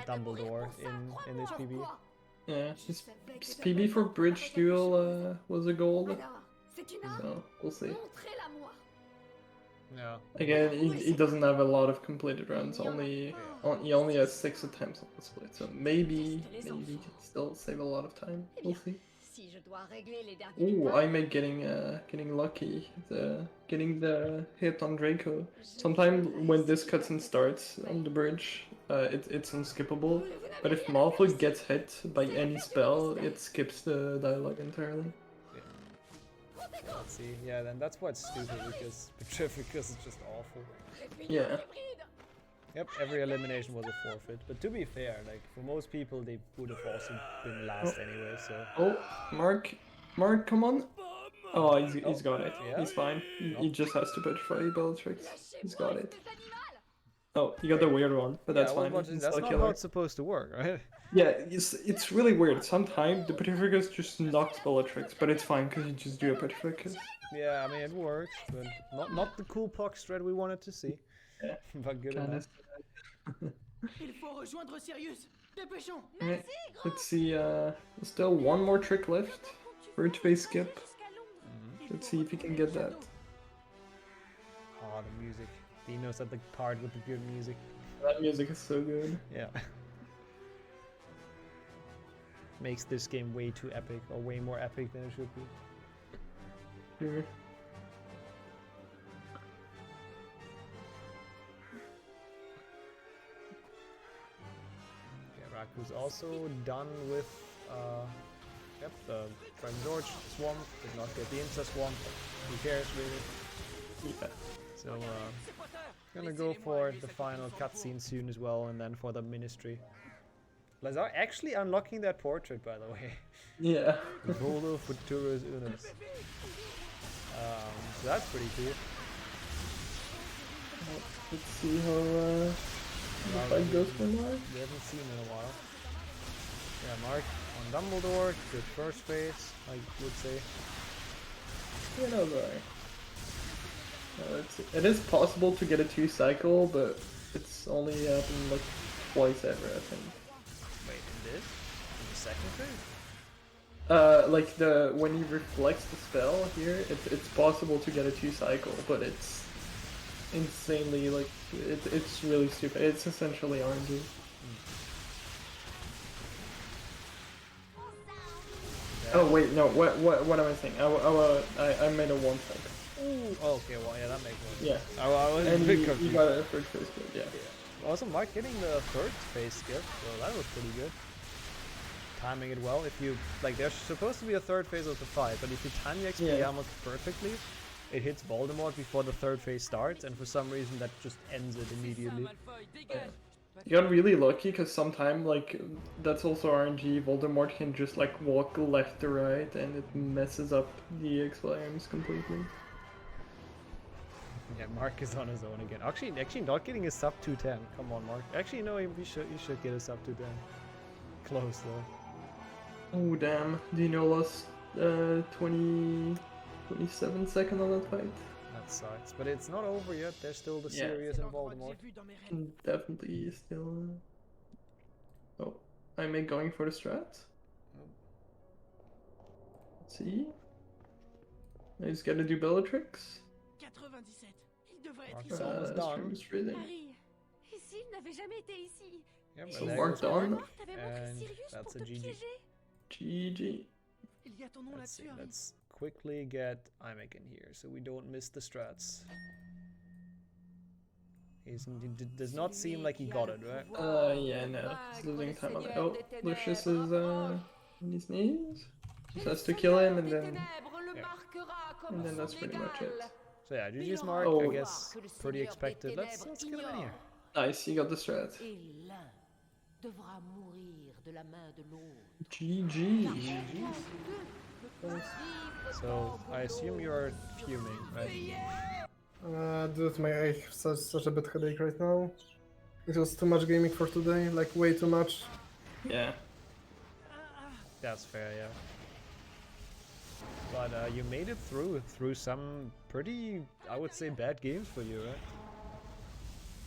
Dumbledore in this PB. Yeah, his PB for Bridge Duel was a gold. So, we'll see. Yeah. Again, he doesn't have a lot of completed runs. He only has 6 attempts on the split, so maybe he can still save a lot of time. We'll see. Ooh, I may getting lucky, getting the hit on Draco. Sometimes when this cutscene starts on the bridge, it's unskippable. But if Malfoy gets hit by any spell, it skips the dialogue entirely. Let's see. Yeah, then that's why it's stupid, because Petrificus is just awful. Yeah. Yep, every elimination was a forfeit. But to be fair, like for most people, they would have also been last anyway. So. Oh, Mark, come on! Oh, he's got it. Yeah? He's fine. He just has to petrify Bellatrix. He's got it. Oh, you got the weird one, but that's fine. That's not how it's supposed to work, right? Yeah, it's really weird. Sometimes the Petrificus just knocks Bellatrix, but it's fine because you just do a Petrificus. Yeah, I mean it works, but not the cool puck strat we wanted to see. Yeah. But good enough. Il faut rejoindre Sirius. Dépêchons. Right. Let's see. Still one more trick left. Birch base skip. Let's see if he can get that. Oh, the music. Dino's at the part with the good music. That music is so good. Yeah. Makes this game way too epic, or way more epic than it should be. Sure. Yeah, Raku's also done with the Dragon George swamp. Did not get the Insta swamp. Who cares really? Yeah. So gonna go for the final cutscene soon as well, and then for the ministry. Lazar actually unlocking that portrait, by the way. Yeah. Volo Futuros Unos. So that's pretty cool. Let's see how the fight goes for Mark. We haven't seen in a while. Yeah, Mark on Dumbledore, good first phase, I would say. Yeah, no, it is possible to get a 2 cycle, but it's only happened like twice ever, I think. Wait, in this? In the second phase? Like when he reflects the spell here, it's possible to get a 2 cycle, but it's insanely like it's really stupid. It's essentially RNG. Oh wait, no. What am I saying? I made a 1 second. Ooh. Oh, okay, well, yeah, that makes sense. Yeah. I was and a bit you confused. got a third phase skip, yeah. Also, Mark getting the third phase skip, so that was pretty good. Timing it well. If you like, there's supposed to be a third phase of the fight, but if you time the Expelliarmus perfectly, it hits Voldemort before the third phase starts, and for some reason that just ends it immediately. Yeah. You got really lucky because sometimes, like, that's also RNG. Voldemort can just like walk left to right, and it messes up the Expelliarmus completely. Yeah, Mark is on his own again. Actually, not getting a sub 210. Come on, Mark. Actually, no, you should get a sub 210. Close though. Oh damn! Dino lost 27 seconds on that fight. That sucks, but it's not over yet. There's still the series in Voldemort. Definitely still. Oh, I'm going for the strat. Let's see. I just gotta do Bellatrix. 97. Il devrait être Mark's almost done. Harry, ici, il n'avait jamais été ici. Yeah, So Mark done. And that's a GG. GG. Let's quickly get Imek in here so we don't miss the strats. He does not seem like he got it, right? Yeah, no. He's losing time on it. Oh, Lucius is on his knees. Just has to kill him and then that's pretty much it. So yeah, GG's Mark, I guess pretty expected. Let's get him in here. Nice, you got the strat. GG. So I assume you're fuming, right? Dude, I have such a bad headache right now. It was too much gaming for today, like way too much. Yeah. That's fair, yeah. But you made it through some pretty, I would say, bad games for you,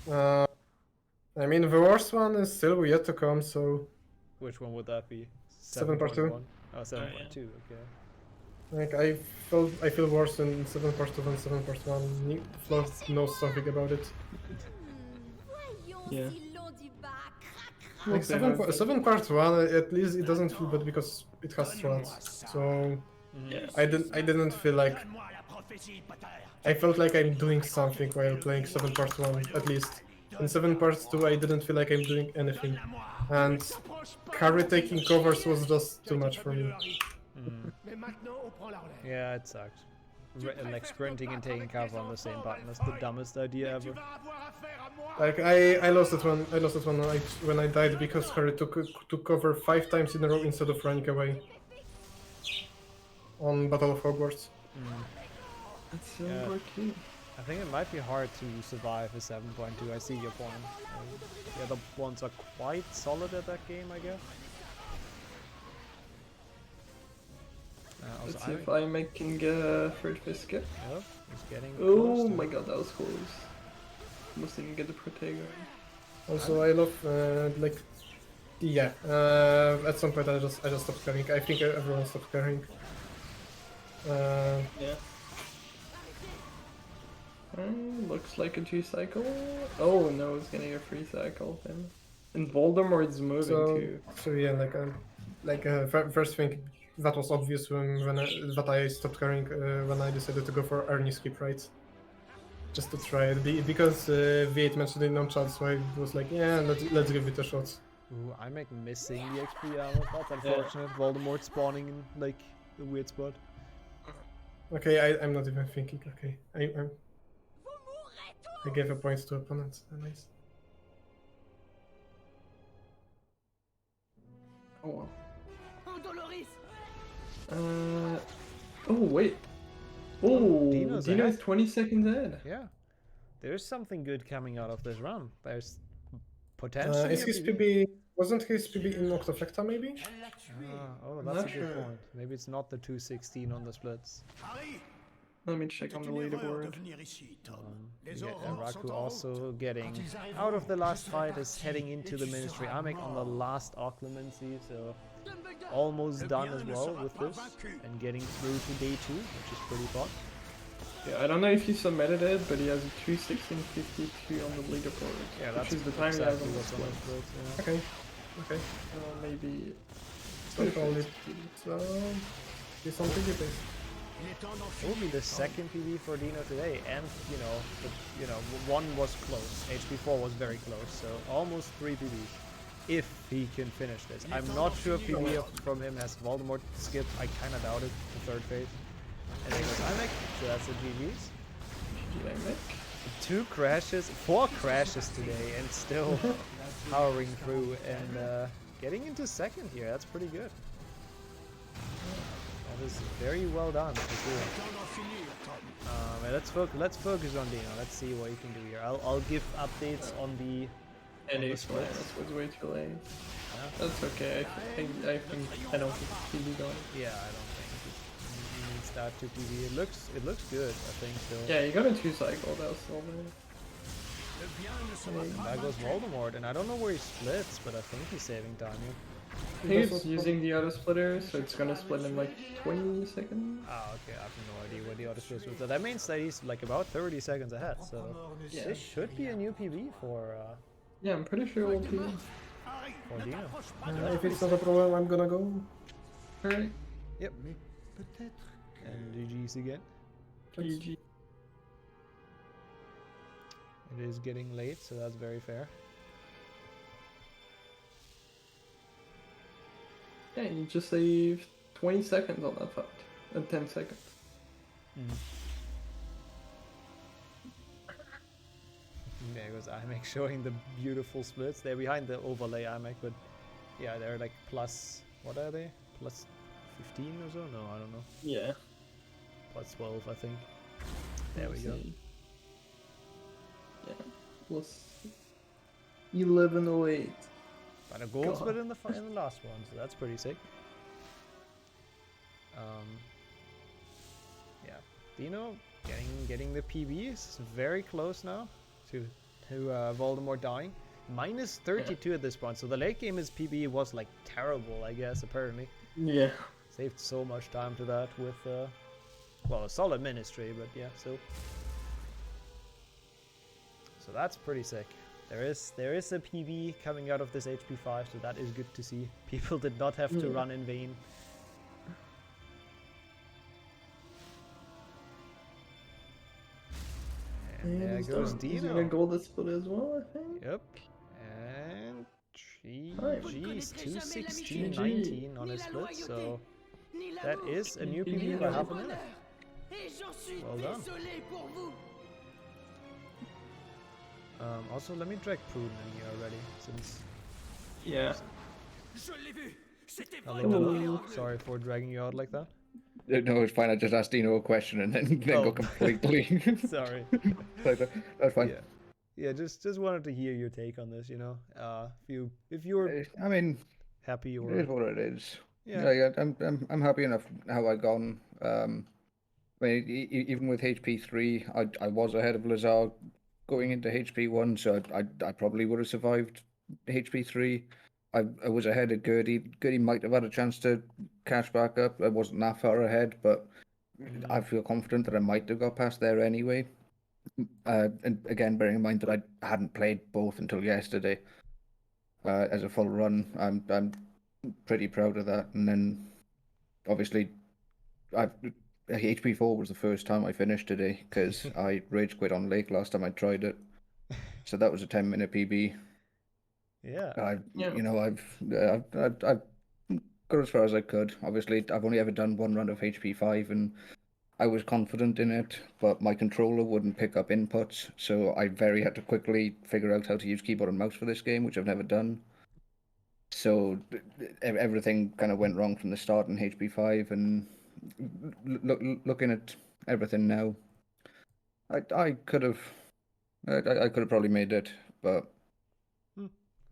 right? I mean, the worst one is still yet to come, so... Which one would that be? 7.2. Oh, 7.2, okay. Like, I feel worse in 7.2 than 7.1. Flo knows something about it. Yeah. Like 7.1, at least it doesn't feel bad because it has strats. So I didn't feel like I felt like I'm doing something while playing 7.1 at least. In 7.2 I didn't feel like I'm doing anything, and carry taking covers was just too much for me. Yeah, it sucks. Like sprinting and taking cover on the same button is the dumbest idea ever. Like I lost it when I died because Harry took cover 5 times in a row instead of running away on Battle of Hogwarts. That's so lucky. I think it might be hard to survive a 7.2. I see your point. The other ones are quite solid at that game, I guess. Let's see if I can get a third phase skip. Yep, he's getting oh my god, that was close. Almost didn't get the Protego. Also, I love like at some point I just stopped carrying. I think everyone stopped carrying. Yeah. Looks like a 2-cycle. Oh no, it's getting a 3-cycle then. And Voldemort's moving too. So yeah, first thing that was obvious that I stopped carrying when I decided to go for Ernie skip, right? Just to try it because V8 mentioned it on chat, so I was like, yeah, let's give it a shot. Ooh, I'm like missing the Expelliarmus. That's unfortunate. Yeah. Voldemort spawning in like the weird spot. Okay, I'm not even thinking. Okay, I gave a point to opponents. Nice. Oh well. Oh wait. Oh, Dino's 20 seconds ahead. Yeah. There's something good coming out of this run. There's potential. Is his PB... Wasn't his PB in Octofecta maybe? Oh, that's a good point. Maybe it's not the 216 on the splits. Let me check on the leaderboard. Raku also getting out of the last fight, is heading into the Ministry. Amek on the last Occlumency, so almost done as well with this, and getting through to day 2, which is pretty fun. Yeah, I don't know if he submitted it, but he has a 2:16.52 on the leaderboard. Yeah, that's which is the time exactly he has on the what's on the split. Okay. Okay. Maybe. So call it. It's something you think. It will be the second PB for Dino today, and one was close. HP4 was very close, so almost 3 PBs. If he can finish this, I'm not sure if PB from him has Voldemort skip. I kind of doubt it. The third phase, and then goes 𝒔𝒑, so that's the GGs. 2 crashes, 4 crashes today, and still powering through and getting into second here. That's pretty good. That is very well done for sure. Let's focus on Dino. Let's see what he can do here. I'll give updates on the. This was way too late. Yeah. That's okay. I don't think PB gone. Yeah, I don't think he needs that to PB. It looks good. I think so. Yeah, you got a 2 cycle. That was still there. That goes Voldemort, and I don't know where he splits, but I think he's saving time here. I think it's using the auto splitter, so it's gonna split in like 20 seconds. Ah, okay, I have no idea what the auto splitter was. So that means that he's like about 30 seconds ahead, so yeah. This should be a new PB for yeah, I'm pretty sure it will be. For Dino. If it's not a problem, I'm gonna go. Alright. Yep. And GG's again. GG. It is getting late, so that's very fair. Yeah, you just saved 20 seconds on that fight. And 10 seconds. There goes 𝒔𝒑 showing the beautiful splits. They're behind the overlay 𝒔𝒑, but yeah, they're like plus, what are they? Plus 15 or so? No, I don't know. Yeah. Plus 12, I think. There we go. Yeah, plus 1108. But a gold split in the last one, so that's pretty sick. Yeah, Dino getting the PBs, very close now to Voldemort dying. Minus 32 at this point, so the late game his PB was like terrible, I guess, apparently. Yeah. Saved so much time to that with, well, a solid ministry, but yeah, so that's pretty sick. There is a PB coming out of this HP5, so that is good to see. People did not have to run in vain. And there goes Dino. He's gonna gold this split as well, I think. Yep. And GG's 216.19 on his split, so that is a new PB by half a minute. Well done. Also, let me drag Pruden in here already, since... Yeah. Hello. Sorry for dragging you out like that. No, it's fine. I just asked Dino a question and then got completely... Sorry. That's fine. Yeah, just wanted to hear your take on this, you know? If you were... I mean... happy or... It is what it is. Yeah. I'm happy enough how I gone. I mean, even with HP3, I was ahead of 𝒂𝒏𝒂𝒍 going into HP1, so I probably would have survived HP3. I was ahead of 𝒂𝒐. 𝒂𝒐 might have had a chance to catch back up. I wasn't that far ahead, but I feel confident that I might have got past there anyway. And again, bearing in mind that I hadn't played both until yesterday as a full run, I'm pretty proud of that. And then, obviously, HP4 was the first time I finished today because I rage quit on Lake last time I tried it. So that was a 10-minute PB. Yeah. You know, I've got as far as I could. Obviously, I've only ever done one run of HP5 and I was confident in it, but my controller wouldn't pick up inputs, so I had to quickly figure out how to use keyboard and mouse for this game, which I've never done. So everything kind of went wrong from the start in HP5, and looking at everything now, I could have probably made it, but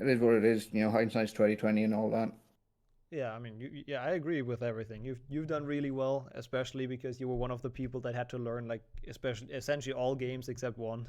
it is what it is. You know, hindsight's 20/20 and all that. Yeah, I mean, I agree with everything. You've done really well, especially because you were one of the people that had to learn like essentially all games except one.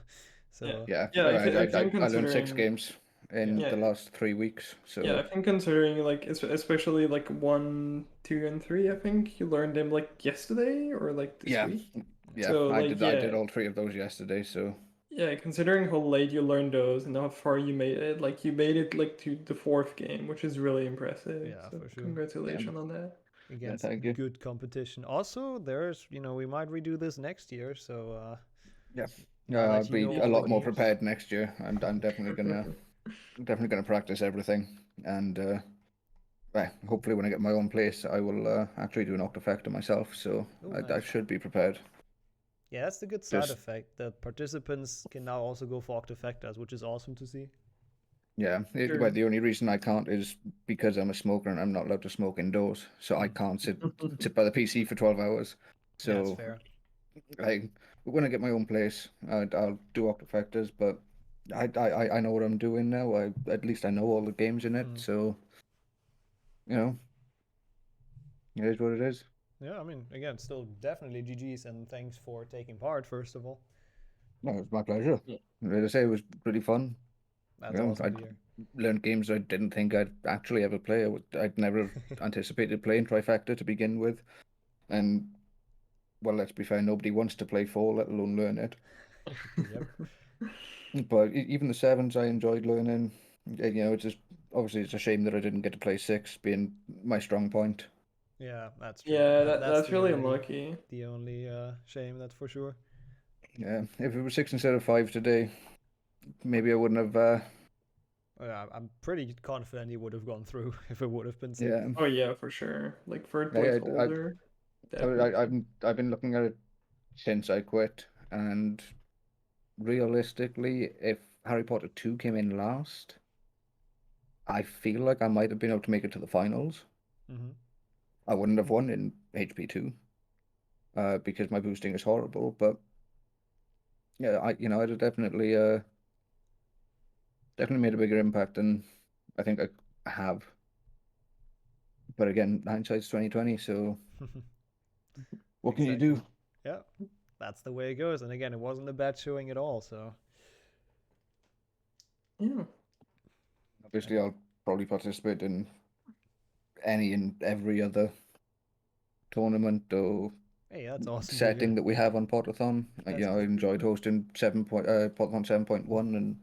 So I learned 6 games in the last 3 weeks. So yeah, I think considering like especially like 1, 2, and 3, I think you learned them like yesterday or like this week. Yeah, so, I like, did all 3 of those yesterday. So Yeah, considering how late you learned those and how far you made it, like you made it like to the 4th game, which is really impressive. Yeah, so for sure. Congratulations on that. Against good competition. Also, there's, we might redo this next year, so yeah, I'll be a lot more prepared next year. I'm definitely gonna practice everything, and hopefully when I get my own place, I will actually do an Octofecta myself. So I should be prepared. Yeah, that's the good side effect. The participants can now also go for Octofectas, which is awesome to see. Yeah, well, the only reason I can't is because I'm a smoker and I'm not allowed to smoke indoors. So I can't sit by the PC for 12 hours. So that's fair. When I get my own place, I'll do Octofectas, but I know what I'm doing now. At least I know all the games in it. So, it is what it is. Yeah, I mean, again, still definitely GG's and thanks for taking part, first of all. No, it was my pleasure. Yeah. As I say, it was pretty fun. That's awesome to hear. Learned games I didn't think I'd actually ever play. I'd never anticipated playing Trifecta to begin with. And, well, let's be fair, nobody wants to play 4, let alone learn it. But even the 7s I enjoyed learning. It's just, obviously it's a shame that I didn't get to play 6, being my strong point. Yeah, that's true. Yeah, that's really unlucky. The only shame, that's for sure. Yeah, if it was 6 instead of 5 today, maybe I wouldn't have... I'm pretty confident he would have gone through if it would have been 6. Yeah. Oh yeah, for sure. Like 3rd place holder. I've been looking at it since I quit, and realistically, if Harry Potter 2 came in last, I feel like I might have been able to make it to the finals. I wouldn't have won in HP2 because my boosting is horrible, but yeah, I'd have definitely made a bigger impact than I think I have. But again, hindsight's 2020, so what can you do? Yeah, that's the way it goes. And again, it wasn't a bad showing at all, so yeah. Obviously, I'll probably participate in any and every other tournament or that's awesome setting that we have on Potathon. I enjoyed hosting Potathon 7.1, and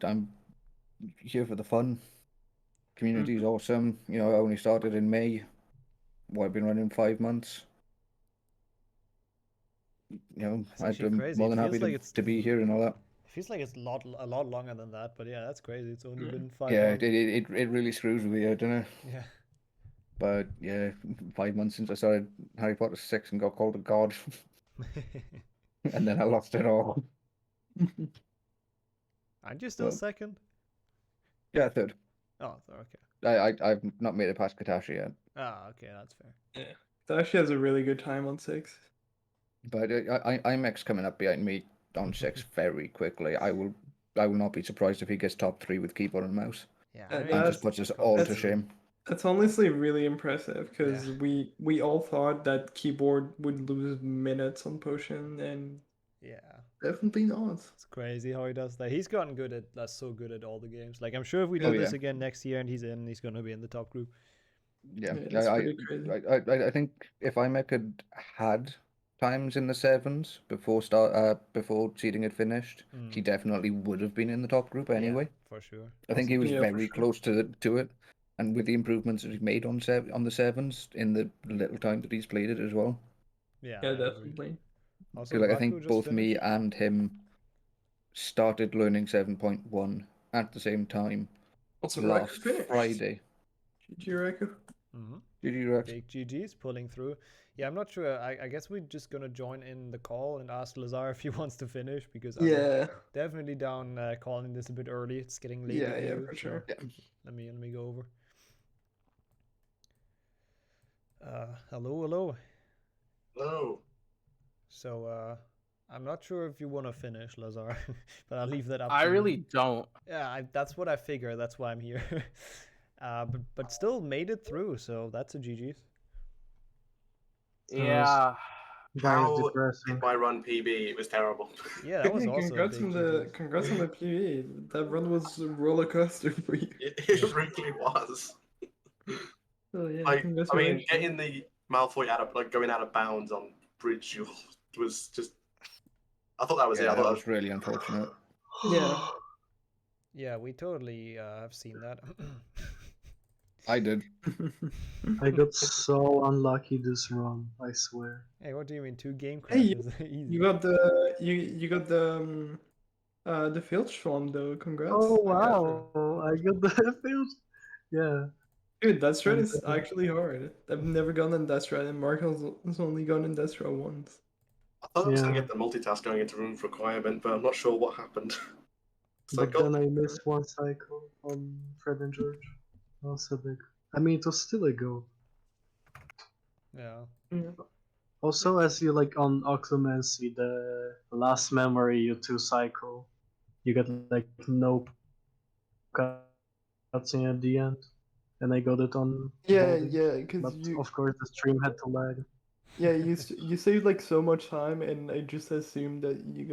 I'm here for the fun. Community is awesome. I only started in May. I've been running 5 months. I'm more than happy to be here and all that. It feels like it's a lot longer than that, but yeah, that's crazy. It's only been 5 Yeah, months. it really screws with you, I don't know. Yeah. But yeah, 5 months since I started Harry Potter 6 and got called a god. And then I lost it all. Aren't you still second? Yeah, 3rd. Oh, okay. I've not made it past Katashi yet. Ah, okay, that's fair. Yeah, Katashi has a really good time on 6. But IMEX coming up behind me on 6 very quickly. I will not be surprised if he gets top 3 with keyboard and mouse. Yeah, and just puts us all to shame. That's honestly really impressive because we all thought that keyboard would lose minutes on potion, and definitely not. It's crazy how he does that. He's gotten good at so good at all the games. Like, I'm sure if we do this again next year and he's gonna be in the top group. Yeah, I think if IMEC had times in the 7s before seeding had finished, he definitely would have been in the top group anyway. Yeah, for sure. I think he was very close to it, and with the improvements that he's made on the 7s in the little time that he's played it as well. Yeah, definitely. Also, I think both me and him started learning 7.1 at the same time last Friday. GG Raku. GG Rex. Big GG's pulling through. Yeah, I'm not sure. I guess we're just gonna join in the call and ask Lazar if he wants to finish, because I'm definitely down calling this a bit early. It's getting late. Yeah, for sure. Let me go over. Hello. So I'm not sure if you want to finish, Lazar, but I'll leave that up. I really don't. Yeah, that's what I figure. That's why I'm here. But still made it through, so that's a GG's. Yeah. How did my run PB? It was terrible. Yeah, that was also congrats on the PB. That run was a roller coaster for you. It really was. Oh yeah. I mean, getting the Malfoy going out of bounds on Bridge was just I thought that was it. I thought that was really unfortunate. Yeah. Yeah, we totally have seen that. I did. I got so unlucky this run, I swear. Hey, what do you mean 2 game Hey, crashes? Easy. you got the filch form though. Congrats. Oh wow, I got the field. Yeah. Dude, that strat is actually hard. I've never gone in that strat, and Mark has only gone in that strat once. I thought I was going to get the multitask going into room requirement, but I'm not sure what happened. But then I missed one cycle on Fred and George. Also big. I mean, it was still a go. Yeah. Also, as you like on Octomancy, the last memory you 2 cycle, you get like no cutscene at the end, and I got it on. Yeah, Baldi. yeah, because But of course the stream had to lag. Yeah, you saved like so much time, and I just assumed that you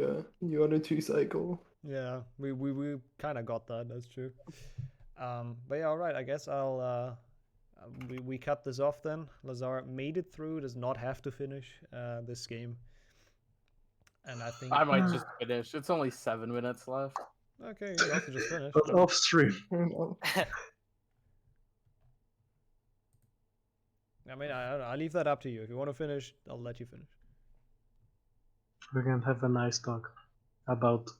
got a 2 cycle. Yeah, we kind of got that. That's true. But yeah, all right. I guess I'll we cut this off then. Lazar made it through. Does not have to finish this game. And I think I might just finish. It's only 7 minutes left. Okay, you can also just finish. But off stream. I mean, I leave that up to you. If you want to finish, I'll let you finish. We can have a nice talk about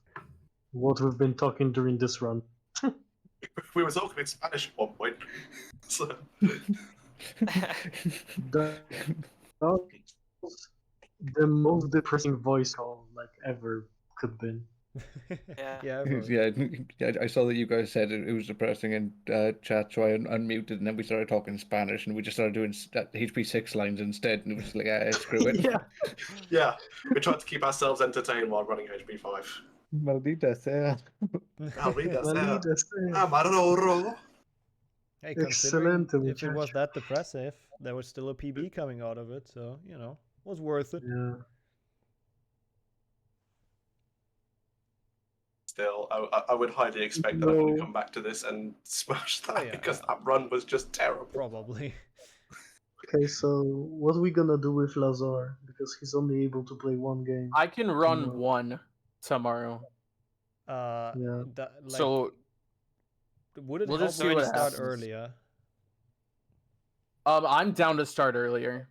what we've been talking during this run. We were talking in Spanish at one point. So. That was the most depressing voice call like ever could been. Yeah. I saw that you guys said it was depressing in chat, so I unmuted, and then we started talking Spanish, and we just started doing HP6 lines instead, and it was just like, screw it. Yeah, we tried to keep ourselves entertained while running HP5. Maldita sea. Maldita sea. Amaroro. Hey, considering if it was that depressive, there was still a PB coming out of it, so, you know, it was worth it. Yeah. Still, I would highly expect that I'm going to come back to this and smash that because that run was just terrible. Probably. Okay, so what are we gonna do with Lazar? Because he's only able to play 1 game. I can run 1 tomorrow. So would it we'll help just see you what to start happens. earlier? I'm down to start earlier.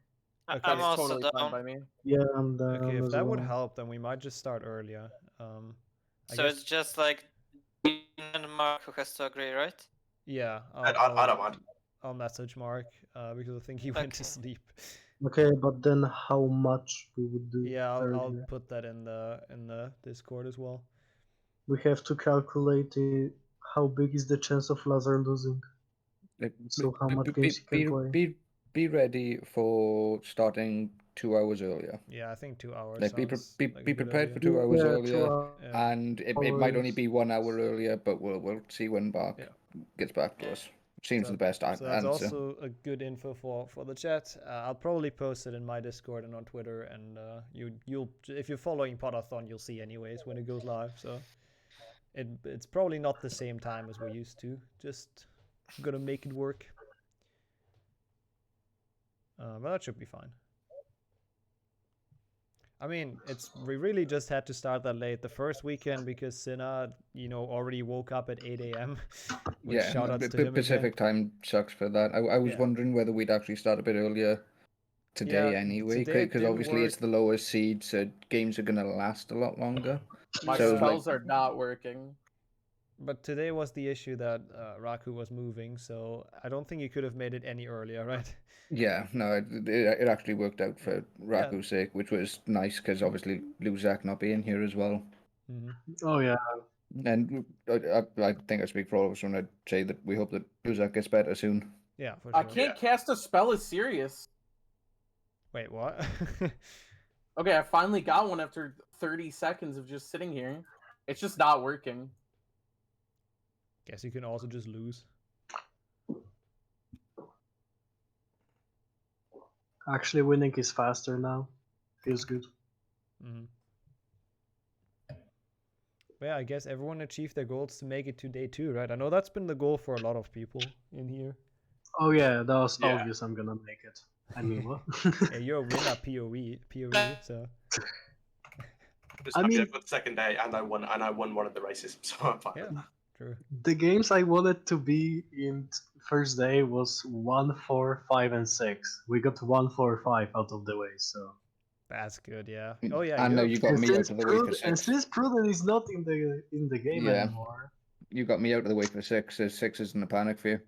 Okay. I'm also totally fine by me. Yeah, I'm down. Okay, if as that would well. help, then we might just start earlier. I So guess, it's just like me and Mark who has to agree, right? yeah. I don't mind. I'll message Mark because I think he went to sleep. Okay, but then how much we would do? Yeah, I'll earlier? put that in the Discord as well. We have to calculate how big is the chance of Lazar losing. So how much games he can play. Be ready for starting 2 hours earlier. Yeah, I think 2 hours. Like be like a good prepared idea. for 2 hours earlier, 2 and it might only be 1 hour earlier, but we'll see when Mark gets back to us. Seems the best So that's answer. also a good info for the chat. I'll probably post it in my Discord and on Twitter, and you'll if you're following Podathon, you'll see anyways when it goes live. So it's probably not the same time as we're used to. Just gonna make it work. But that should be fine. I mean, we really just had to start that late the first weekend because Sinna, already woke up at 8 a.m. Yeah, shoutouts to him Pacific time sucks for that. I was wondering whether we'd actually start a bit earlier today anyway, because obviously it's the lowest seed, so games are going to last a lot longer. My spells are not working. But today was the issue that Raku was moving, so I don't think you could have made it any earlier, right? Yeah, no, it actually worked out for Raku's sake, which was nice because obviously 𝒂𝒏𝒂𝒍 not being here as well. Oh yeah. And I think I speak for all of us when I say that we hope that 𝒂𝒏𝒂𝒍 gets better soon. Yeah, for sure. I can't cast a spell as serious. Wait, what? Okay, I finally got one after 30 seconds of just sitting here. It's just not working. Guess you can also just lose. Actually, winning is faster now. Feels good. But yeah, I guess everyone achieved their goals to make it to day 2, right? I know that's been the goal for a lot of people in here. Oh yeah, that was obvious. I'm gonna make it. I mean, what? Yeah, you're a winner POE, so. Just I happy mean, for the second day, and I won one of the races, so I'm fine. Yeah, with that. true. the games I wanted to be in first day was 1, 4, 5, and 6. We got 1, 4, 5 out of the way, so. That's good, yeah. Oh yeah, I know you got me out of the way for 6. And since Pruden is not in the game Yeah. anymore. You got me out of the way for 6, so 6 isn't a panic for you.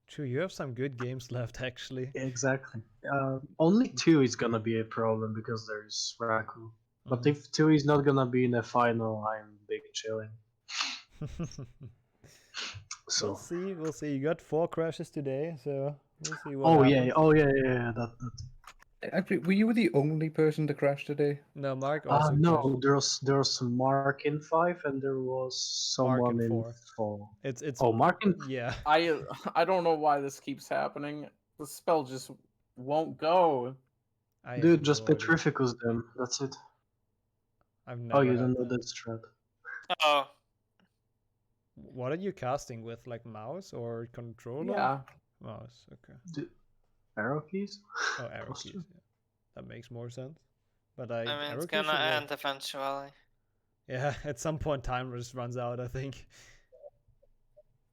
True, you have some good games left, actually. Exactly. Only 2 is gonna be a problem because there's Raku. But if 2 is not gonna be in the final, I'm big chilling. So we'll see. We'll see. You got 4 crashes today, so we'll see what Oh happens. yeah, oh yeah. That. Actually, were you the only person to crash today? No, Mark also No, there was Mark in 5 and there was someone in in 4. 4. It's Oh, Mark in yeah. I don't know why this keeps happening. The spell just won't go. Dude, just Petrificus them. That's it. I've never you had don't know that. that strat. Oh. What are you casting with? Like mouse or controller? Yeah. Mouse, okay. Arrow keys? Oh, arrow keys. Yeah. That makes more sense. But I mean, arrow it's keys gonna should work. end eventually. Yeah, at some point time just runs out, I think.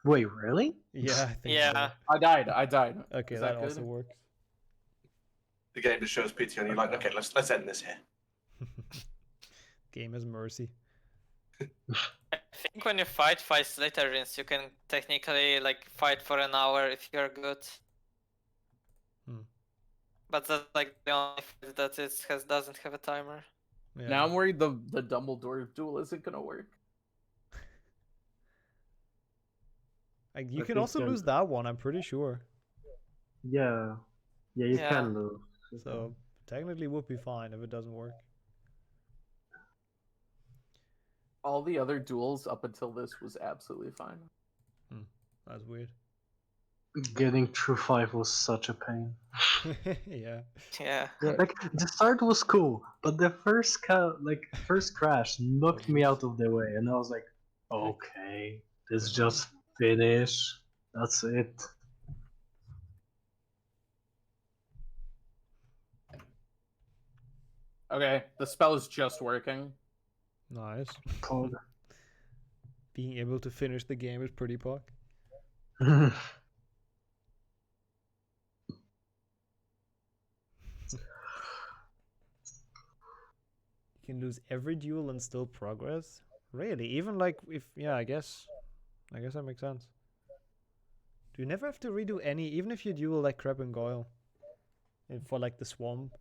Wait, really? Yeah, I think Yeah. so. I died. Okay, Is that that also good? works. The game just shows pity, and you're like, okay, let's end this here. Game has mercy. I think when you fight 5 Slytherins, you can technically like fight for an hour if you're good. But that's like the only fight that it doesn't have a timer. Yeah. Now I'm worried the Dumbledore duel isn't gonna work. You I can think also lose that one, I'm pretty sure. Yeah. Yeah, you Yeah. can lose. So technically would be fine if it doesn't work. All the other duels up until this was absolutely fine. That's weird. Getting through 5 was such a pain. Yeah. Yeah. Like the start was cool, but the first crash knocked me out of the way, and I was like, okay, let's just finish. That's it. Okay, the spell is just working. Nice. Pog. Being able to finish the game is pretty pog. You can lose every duel and still progress? Really? Even like if I guess that makes sense. Do you never have to redo any, even if you duel like Crab and Goyle? For like the swamp?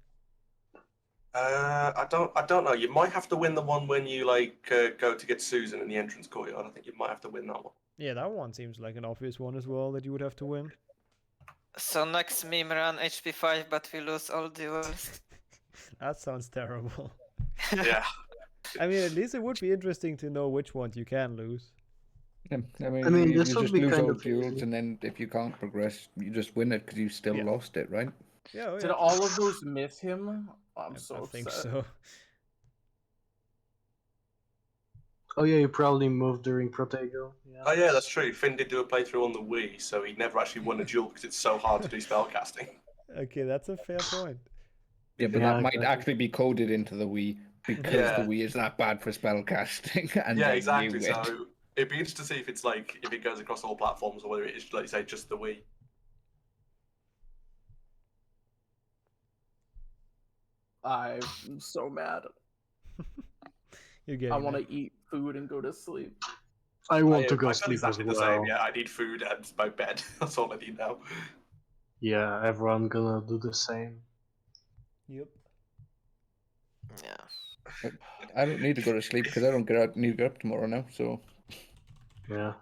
I don't know. You might have to win the one when you like go to get Susan in the entrance courtyard. I think you might have to win that one. Yeah, that one seems like an obvious one as well that you would have to win. So next meme run HP 5, but we lose all duels. That sounds terrible. Yeah. I mean, at least it would be interesting to know which ones you can lose. Yeah, I mean this you would just be lose kind all of duels, easy. and then if you can't progress, you just win it because you still lost it, right? Yeah. Did all of those miss him? I'm so I upset. think so. Oh yeah, you probably moved during Protego. Yeah. Oh yeah, that's true. Finn did do a playthrough on the Wii, so he never actually won a duel because it's so hard to do spellcasting. Okay, that's a fair point. Yeah, but Yeah, that might exactly. actually be coded into the Wii because Yeah. the Wii is that bad for spellcasting. And Yeah, they exactly. knew it. So it'd be interesting to see if it's like if it goes across all platforms or whether it is, like you say, just the Wii. I'm so mad. You're getting I want there. to eat food and go to sleep. I want to I go feel sleep as exactly the well. same. Yeah, I need food and my bed. That's all I need now. Yeah, everyone gonna do the same. Yep. Yeah. I don't need to go to sleep because I don't need to get up tomorrow now. So Yeah.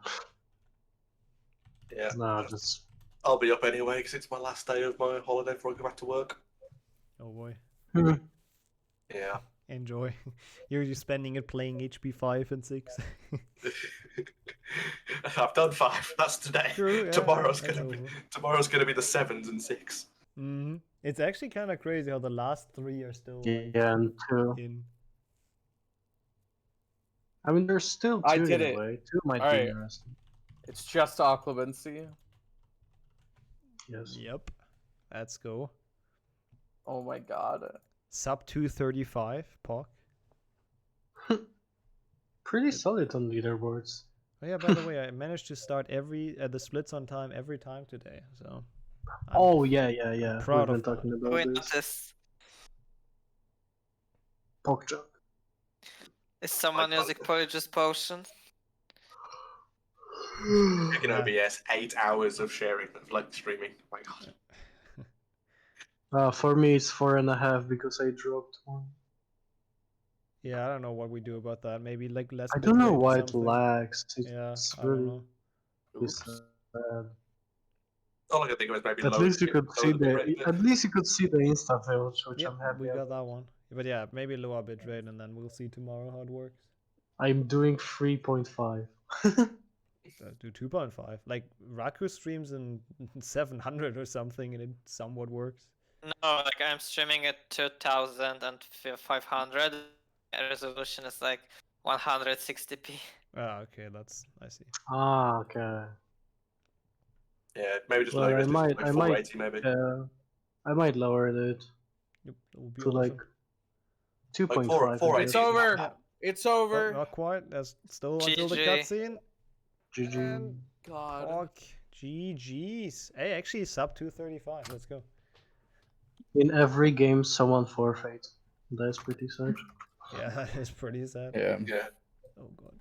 Yeah. No, just I'll be up anyway because it's my last day of my holiday before I go back to work. Oh boy. Yeah. Enjoy. You're just spending it playing HP 5 and 6. I've done 5. That's today. True, yeah, tomorrow's that's gonna be over. the 7s and 6. Mm-hmm. It's actually kind of crazy how the last 3 are still like, yeah, and 2. in. I mean, there's still 2 I in did a it. way. 2 might be Alright. interesting. It's just occlumency. Yes. Yep. Let's go. Oh my god. Sub 235, Pock. Pretty solid on leaderboards. Oh yeah, by the way, I managed to start the splits on time every time today, so. Oh yeah. Proud We've of been that. talking about this. Pork chop. Is someone using Polyjuice Potion? Taking OBS 8 hours of sharing of like streaming. Oh my god. For me, it's 4.5 because I dropped one. Yeah, I don't know what we do about that. Maybe like less. I don't know bitrate or why it something. lags. Yeah, It's I don't really know. sad. All I can think of is maybe At lower least you the- could lower see the the. bitrate a bit. At least you could see the Insta village, which Yep, I'm happy we got about. that one. But yeah, maybe lower bitrate, and then we'll see tomorrow how it works. I'm doing 3.5. Let's do 2.5. Like Raku streams in 700 or something, and it somewhat works. No, like I'm streaming at 2000 and 500. Resolution is like 160p. Ah, okay, I see. Ah, okay. Yeah, maybe just Well, lower I it to might, like I 480 might, maybe. I might lower it Yep, that would be to like awesome. 2.5. 480. It's over. It's over. Not quite. There's still until the GG. cutscene. GG. And God. fuck. GG's. Hey, actually sub 235. Let's go. In every game, someone forfeit. That's pretty sad. Yeah, that is pretty sad. Yeah. Yeah. Oh god.